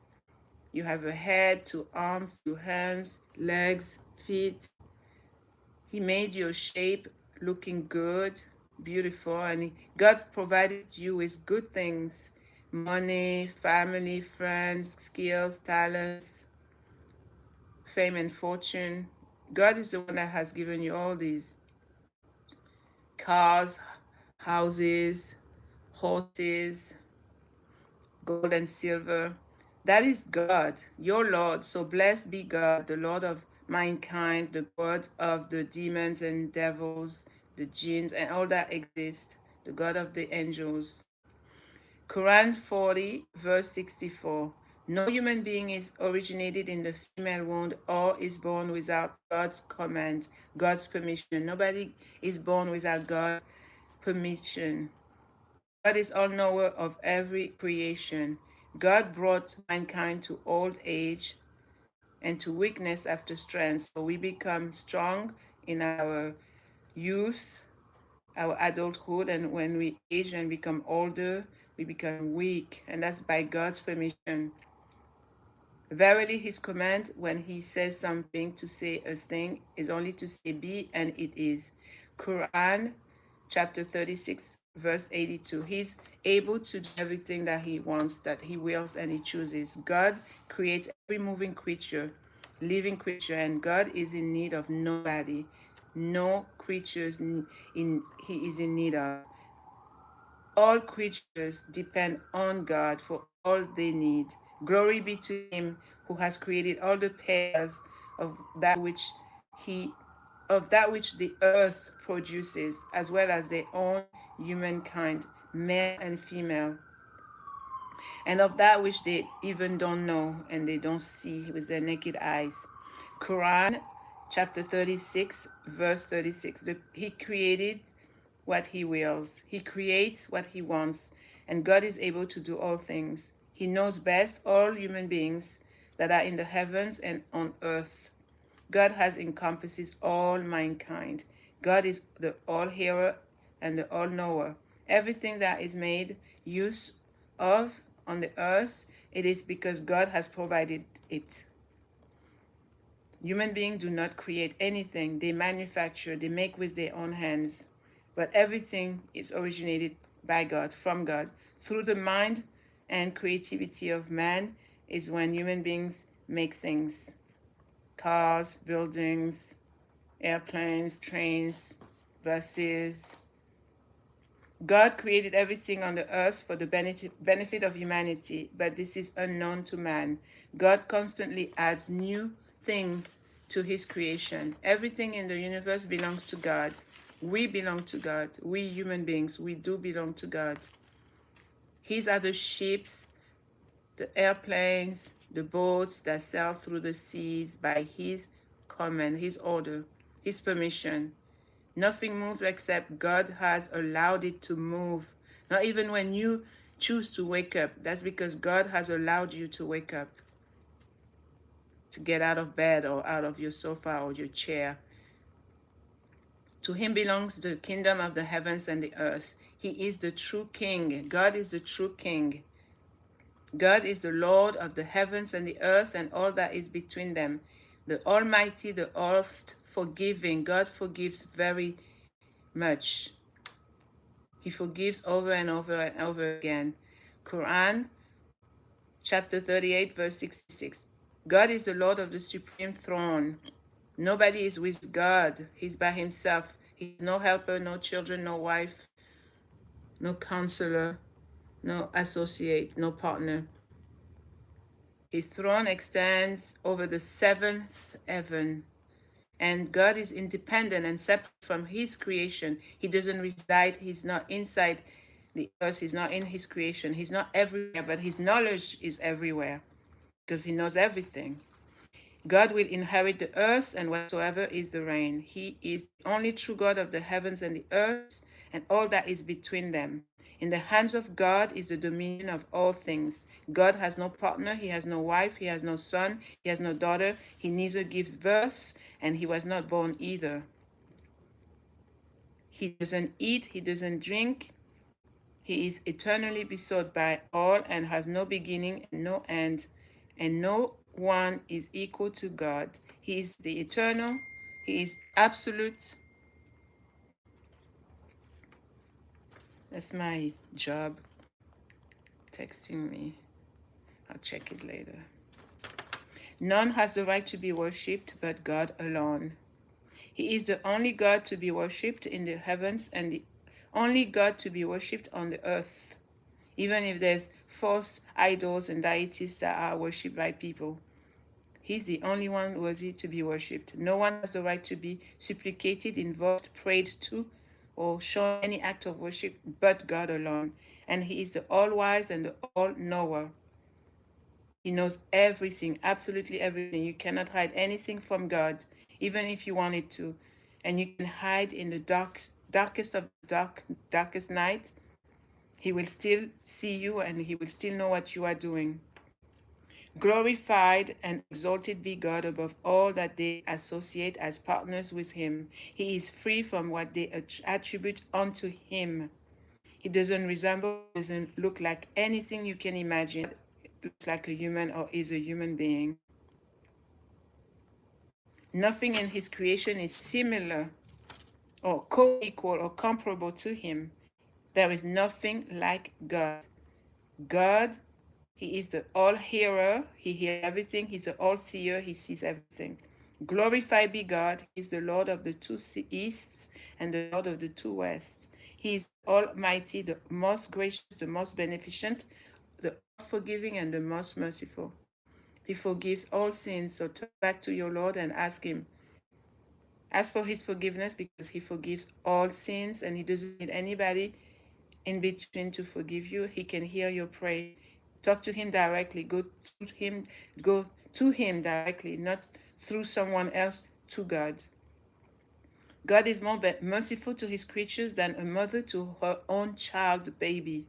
You have a head, two arms, two hands, legs, feet. He made your shape looking good, beautiful, and God provided you with good things: money, family, friends, skills, talents, fame, and fortune. God is the one that has given you all these cars, houses, horses, gold and silver. That is God, your Lord. So blessed be God, the Lord of mankind, the God of the demons and devils, the jinns, and all that exist, the God of the angels. Quran 40, verse 64. No human being is originated in the female womb or is born without God's command, God's permission. Nobody is born without God's permission. God is all-knower of every creation. God brought mankind to old age and to weakness after strength. So we become strong in our youth, our adulthood, and when we age and become older, we become weak, and that's by God's permission. Verily, his command when he says something, to say a thing, is only to say be, and it is. Quran chapter 36, verse 82. He's able to do everything that he wants, that he wills, and he chooses. God creates every moving creature, living creature, and God is in need of nobody. no creatures he is in need of. All creatures depend on God for all they need. Glory be to him who has created all the pairs of that which the earth produces, as well as their own humankind, male and female, and of that which they even don't know and they don't see with their naked eyes. Quran chapter 36, verse 36. He created what he wills. He creates what he wants, and God is able to do all things. He knows best all human beings that are in the heavens and on earth. God has encompasses all mankind. God is the all-hearer and the all-knower. Everything that is made use of on the earth, it is because God has provided it. Human beings do not create anything. They manufacture, they make with their own hands. But everything is originated by God, from God. Through the mind and creativity of man is when human beings make things. Cars, buildings, airplanes, trains, buses. God created everything on the earth for the benefit of humanity, but this is unknown to man. God constantly adds new things to his creation. Everything in the universe belongs to God. We belong to God. We human beings, we do belong to God. His are the ships, the airplanes, the boats that sail through the seas by his command, his order, his permission. Nothing moves except God has allowed it to move. Not even when you choose to wake up. That's because God has allowed you to wake up, to get out of bed or out of your sofa or your chair. To him belongs the kingdom of the heavens and the earth. He is the true king. God is the true king. God is the Lord of the heavens and the earth and all that is between them. The Almighty, the oft-forgiving. God forgives very much. He forgives over and over and over again. Quran chapter 38, verse 66. God is the Lord of the supreme throne. Nobody is with God. He's by himself. He's no helper, no children, no wife, no counselor, no associate, no partner. His throne extends over the seventh heaven. And God is independent and separate from his creation. He doesn't reside, he's not inside the earth, he's not in his creation. He's not everywhere, but his knowledge is everywhere because he knows everything. God will inherit the earth and whatsoever is the rain. He is the only true God of the heavens and the earth and all that is between them. In the hands of God is the dominion of all things. God has no partner, he has no wife, he has no son, he has no daughter, he neither gives birth, and he was not born either. He doesn't eat, he doesn't drink. He is eternally bestowed by all and has no beginning and no end, and no one is equal to God. He is the eternal, he is absolute. That's my job texting me. I'll check it later. None has the right to be worshipped but God alone. He is the only God to be worshipped in the heavens and the only God to be worshipped on the earth. Even if there's false idols and deities that are worshipped by people, he's the only one worthy to be worshipped. No one has the right to be supplicated, invoked, prayed to, or shown any act of worship but God alone. And he is the all-wise and the all-knower. He knows everything, absolutely everything. You cannot hide anything from God, even if you wanted to. And you can hide in the darkest of darkest night. He will still see you and he will still know what you are doing. Glorified and exalted be God above all that they associate as partners with him. He is free from what they attribute unto him. He doesn't resemble, doesn't look like anything you can imagine. Looks like a human or is a human being. Nothing in his creation is similar or co-equal or comparable to him. There is nothing like God. God, he is the all-hearer. He hears everything. He's the all-seer. He sees everything. Glorified be God. He is the Lord of the two easts and the Lord of the two wests. He is almighty, the most gracious, the most beneficent, the forgiving, and the most merciful. He forgives all sins. So turn back to your Lord and ask him. Ask for his forgiveness because he forgives all sins and he doesn't need anybody in between to forgive you. He can hear your prayer. Talk to him directly. Go to him directly, not through someone else to God. God is more merciful to his creatures than a mother to her own child baby.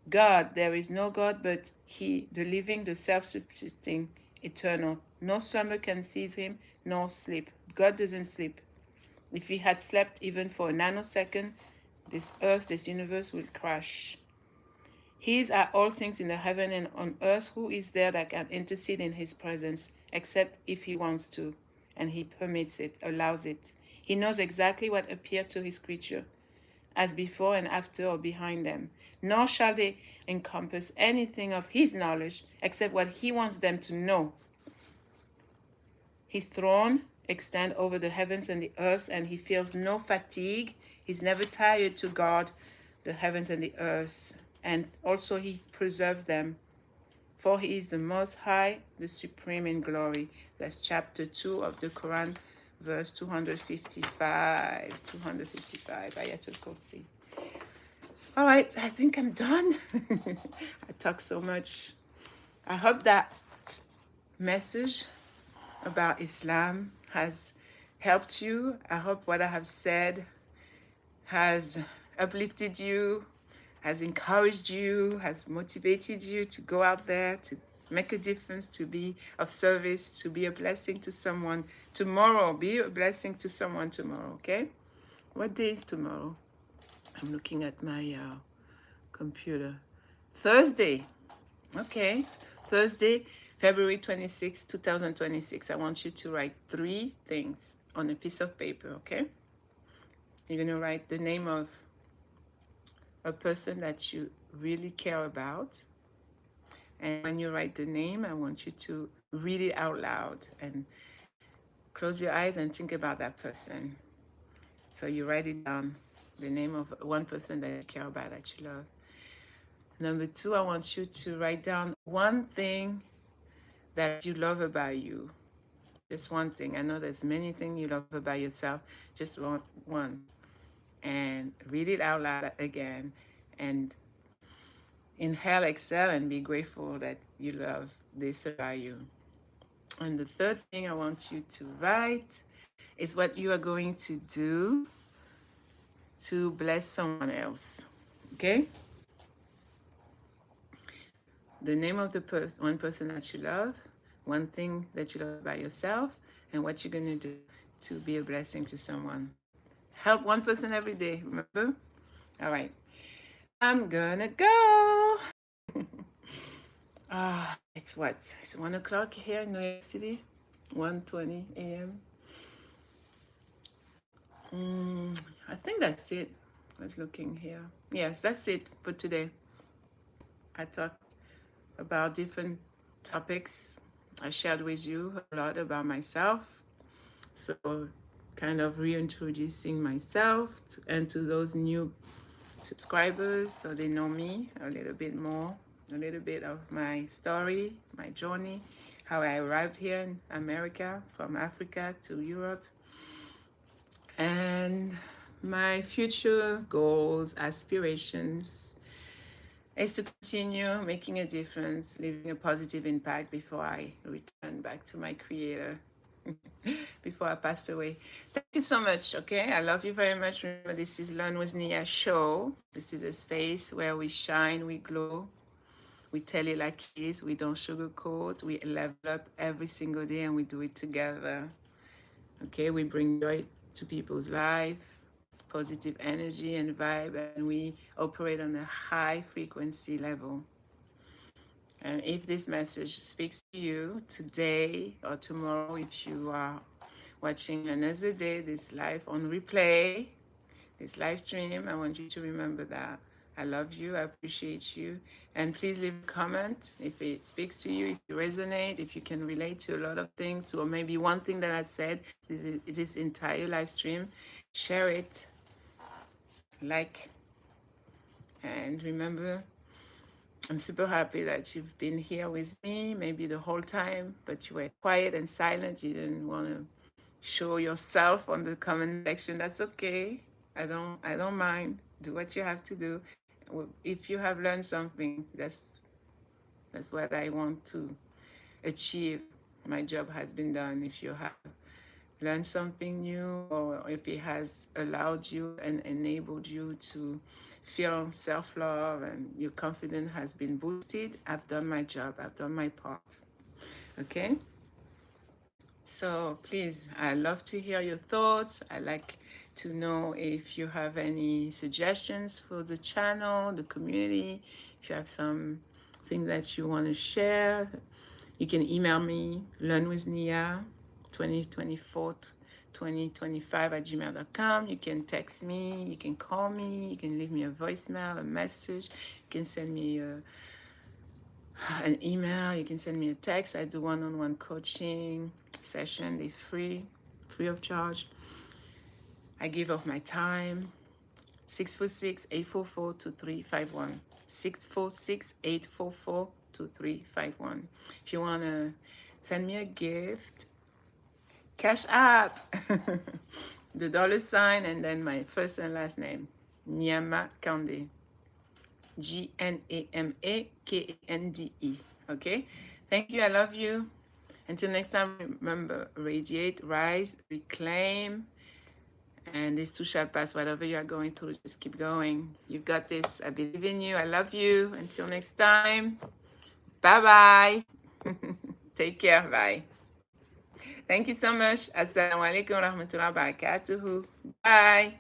God, there is no God but he, the living, the self-subsisting, eternal. No slumber can seize him, nor sleep. God doesn't sleep. If he had slept even for a nanosecond, this earth, this universe will crash. His are all things in the heaven and on earth. Who is there that can intercede in his presence, except if he wants to, and he permits it, allows it. He knows exactly what appeared to his creature, as before and after or behind them. Nor shall they encompass anything of his knowledge, except what he wants them to know. His throne extends over the heavens and the earth, and he feels no fatigue. He's never tired to guard the heavens and the earth. And also he preserves them. For he is the Most High, the Supreme in glory. That's chapter 2 of the Quran, verse 255. 255, Ayatul Kursi. All right, I think I'm done. I talk so much. I hope that message about Islam has helped you. I hope what I have said has uplifted you, has encouraged you, has motivated you to go out there, to make a difference, to be of service, to be a blessing to someone tomorrow. Be a blessing to someone tomorrow, okay? What day is tomorrow? I'm looking at my computer. Thursday. Okay. Thursday, February 26, 2026. I want you to write 3 things on a piece of paper, okay? You're going to write the name of a person that you really care about. And when you write the name, I want you to read it out loud and close your eyes and think about that person. So you write it down, the name of one person that you care about, that you love. Number 2, I want you to write down one thing that you love about you. Just one thing. I know there's many things you love about yourself. Just one. And read it out loud again. And inhale, exhale, and be grateful that you love this about you. And the 3rd thing I want you to write is what you are going to do to bless someone else. Okay? The name of the one person that you love, one thing that you love about yourself, and what you're going to do to be a blessing to someone. Help one person every day, remember? All right. I'm gonna go. It's what? It's 1 o'clock here in New York City. 1:20 a.m. I think that's it. I was looking here. Yes, that's it for today. I talked about different topics. I shared with you a lot about myself. So kind of reintroducing myself and to those new subscribers so they know me a little bit more, a little bit of my story, my journey, how I arrived here in America, from Africa to Europe, and my future goals, aspirations is to continue making a difference, leaving a positive impact before I return back to my creator, before I passed away. Thank you so much, okay? I love you very much. Remember, this is Learn with Nia show. This is a space where we shine, we glow, we tell it like it is, we don't sugarcoat, we level up every single day and we do it together. Okay, we bring joy to people's life, positive energy and vibe, and we operate on a high frequency level. And if this message speaks to you today or tomorrow, if you are watching another day, this live on replay, this live stream, I want you to remember that I love you. I appreciate you. And please leave a comment if it speaks to you, if you resonate, if you can relate to a lot of things, or maybe one thing that I said this entire live stream. Share it, like, and remember, I'm super happy that you've been here with me, maybe the whole time, but you were quiet and silent. You didn't want to show yourself on the comment section. That's okay. I don't mind. Do what you have to do. If you have learned something, that's what I want to achieve. My job has been done. If you have learned something new, or if it has allowed you and enabled you to feel self-love and your confidence has been boosted, I've done my job. I've done my part. Okay? So please, I love to hear your thoughts. I like to know if you have any suggestions for the channel, the community. If you have something that you want to share, you can email me, learnwithnia2025 at gmail.com. You can text me, you can call me, you can leave me a voicemail, a message, you can send me an email, you can send me a text. I do one-on-one coaching session. They're free of charge. I give of my time. 646-844-2351. 646-844-2351. If you want to send me a gift, Cash App, the $, and then my first and last name, Nyama Kande. GNAMAKNDE. Okay? Thank you. I love you. Until next time, remember, radiate, rise, reclaim, and this too shall pass. Whatever you are going through, just keep going. You've got this. I believe in you. I love you. Until next time. Bye-bye. Take care. Bye. Thank you so much. Assalamu alaikum wa rahmatullahi wa barakatuhu. Bye.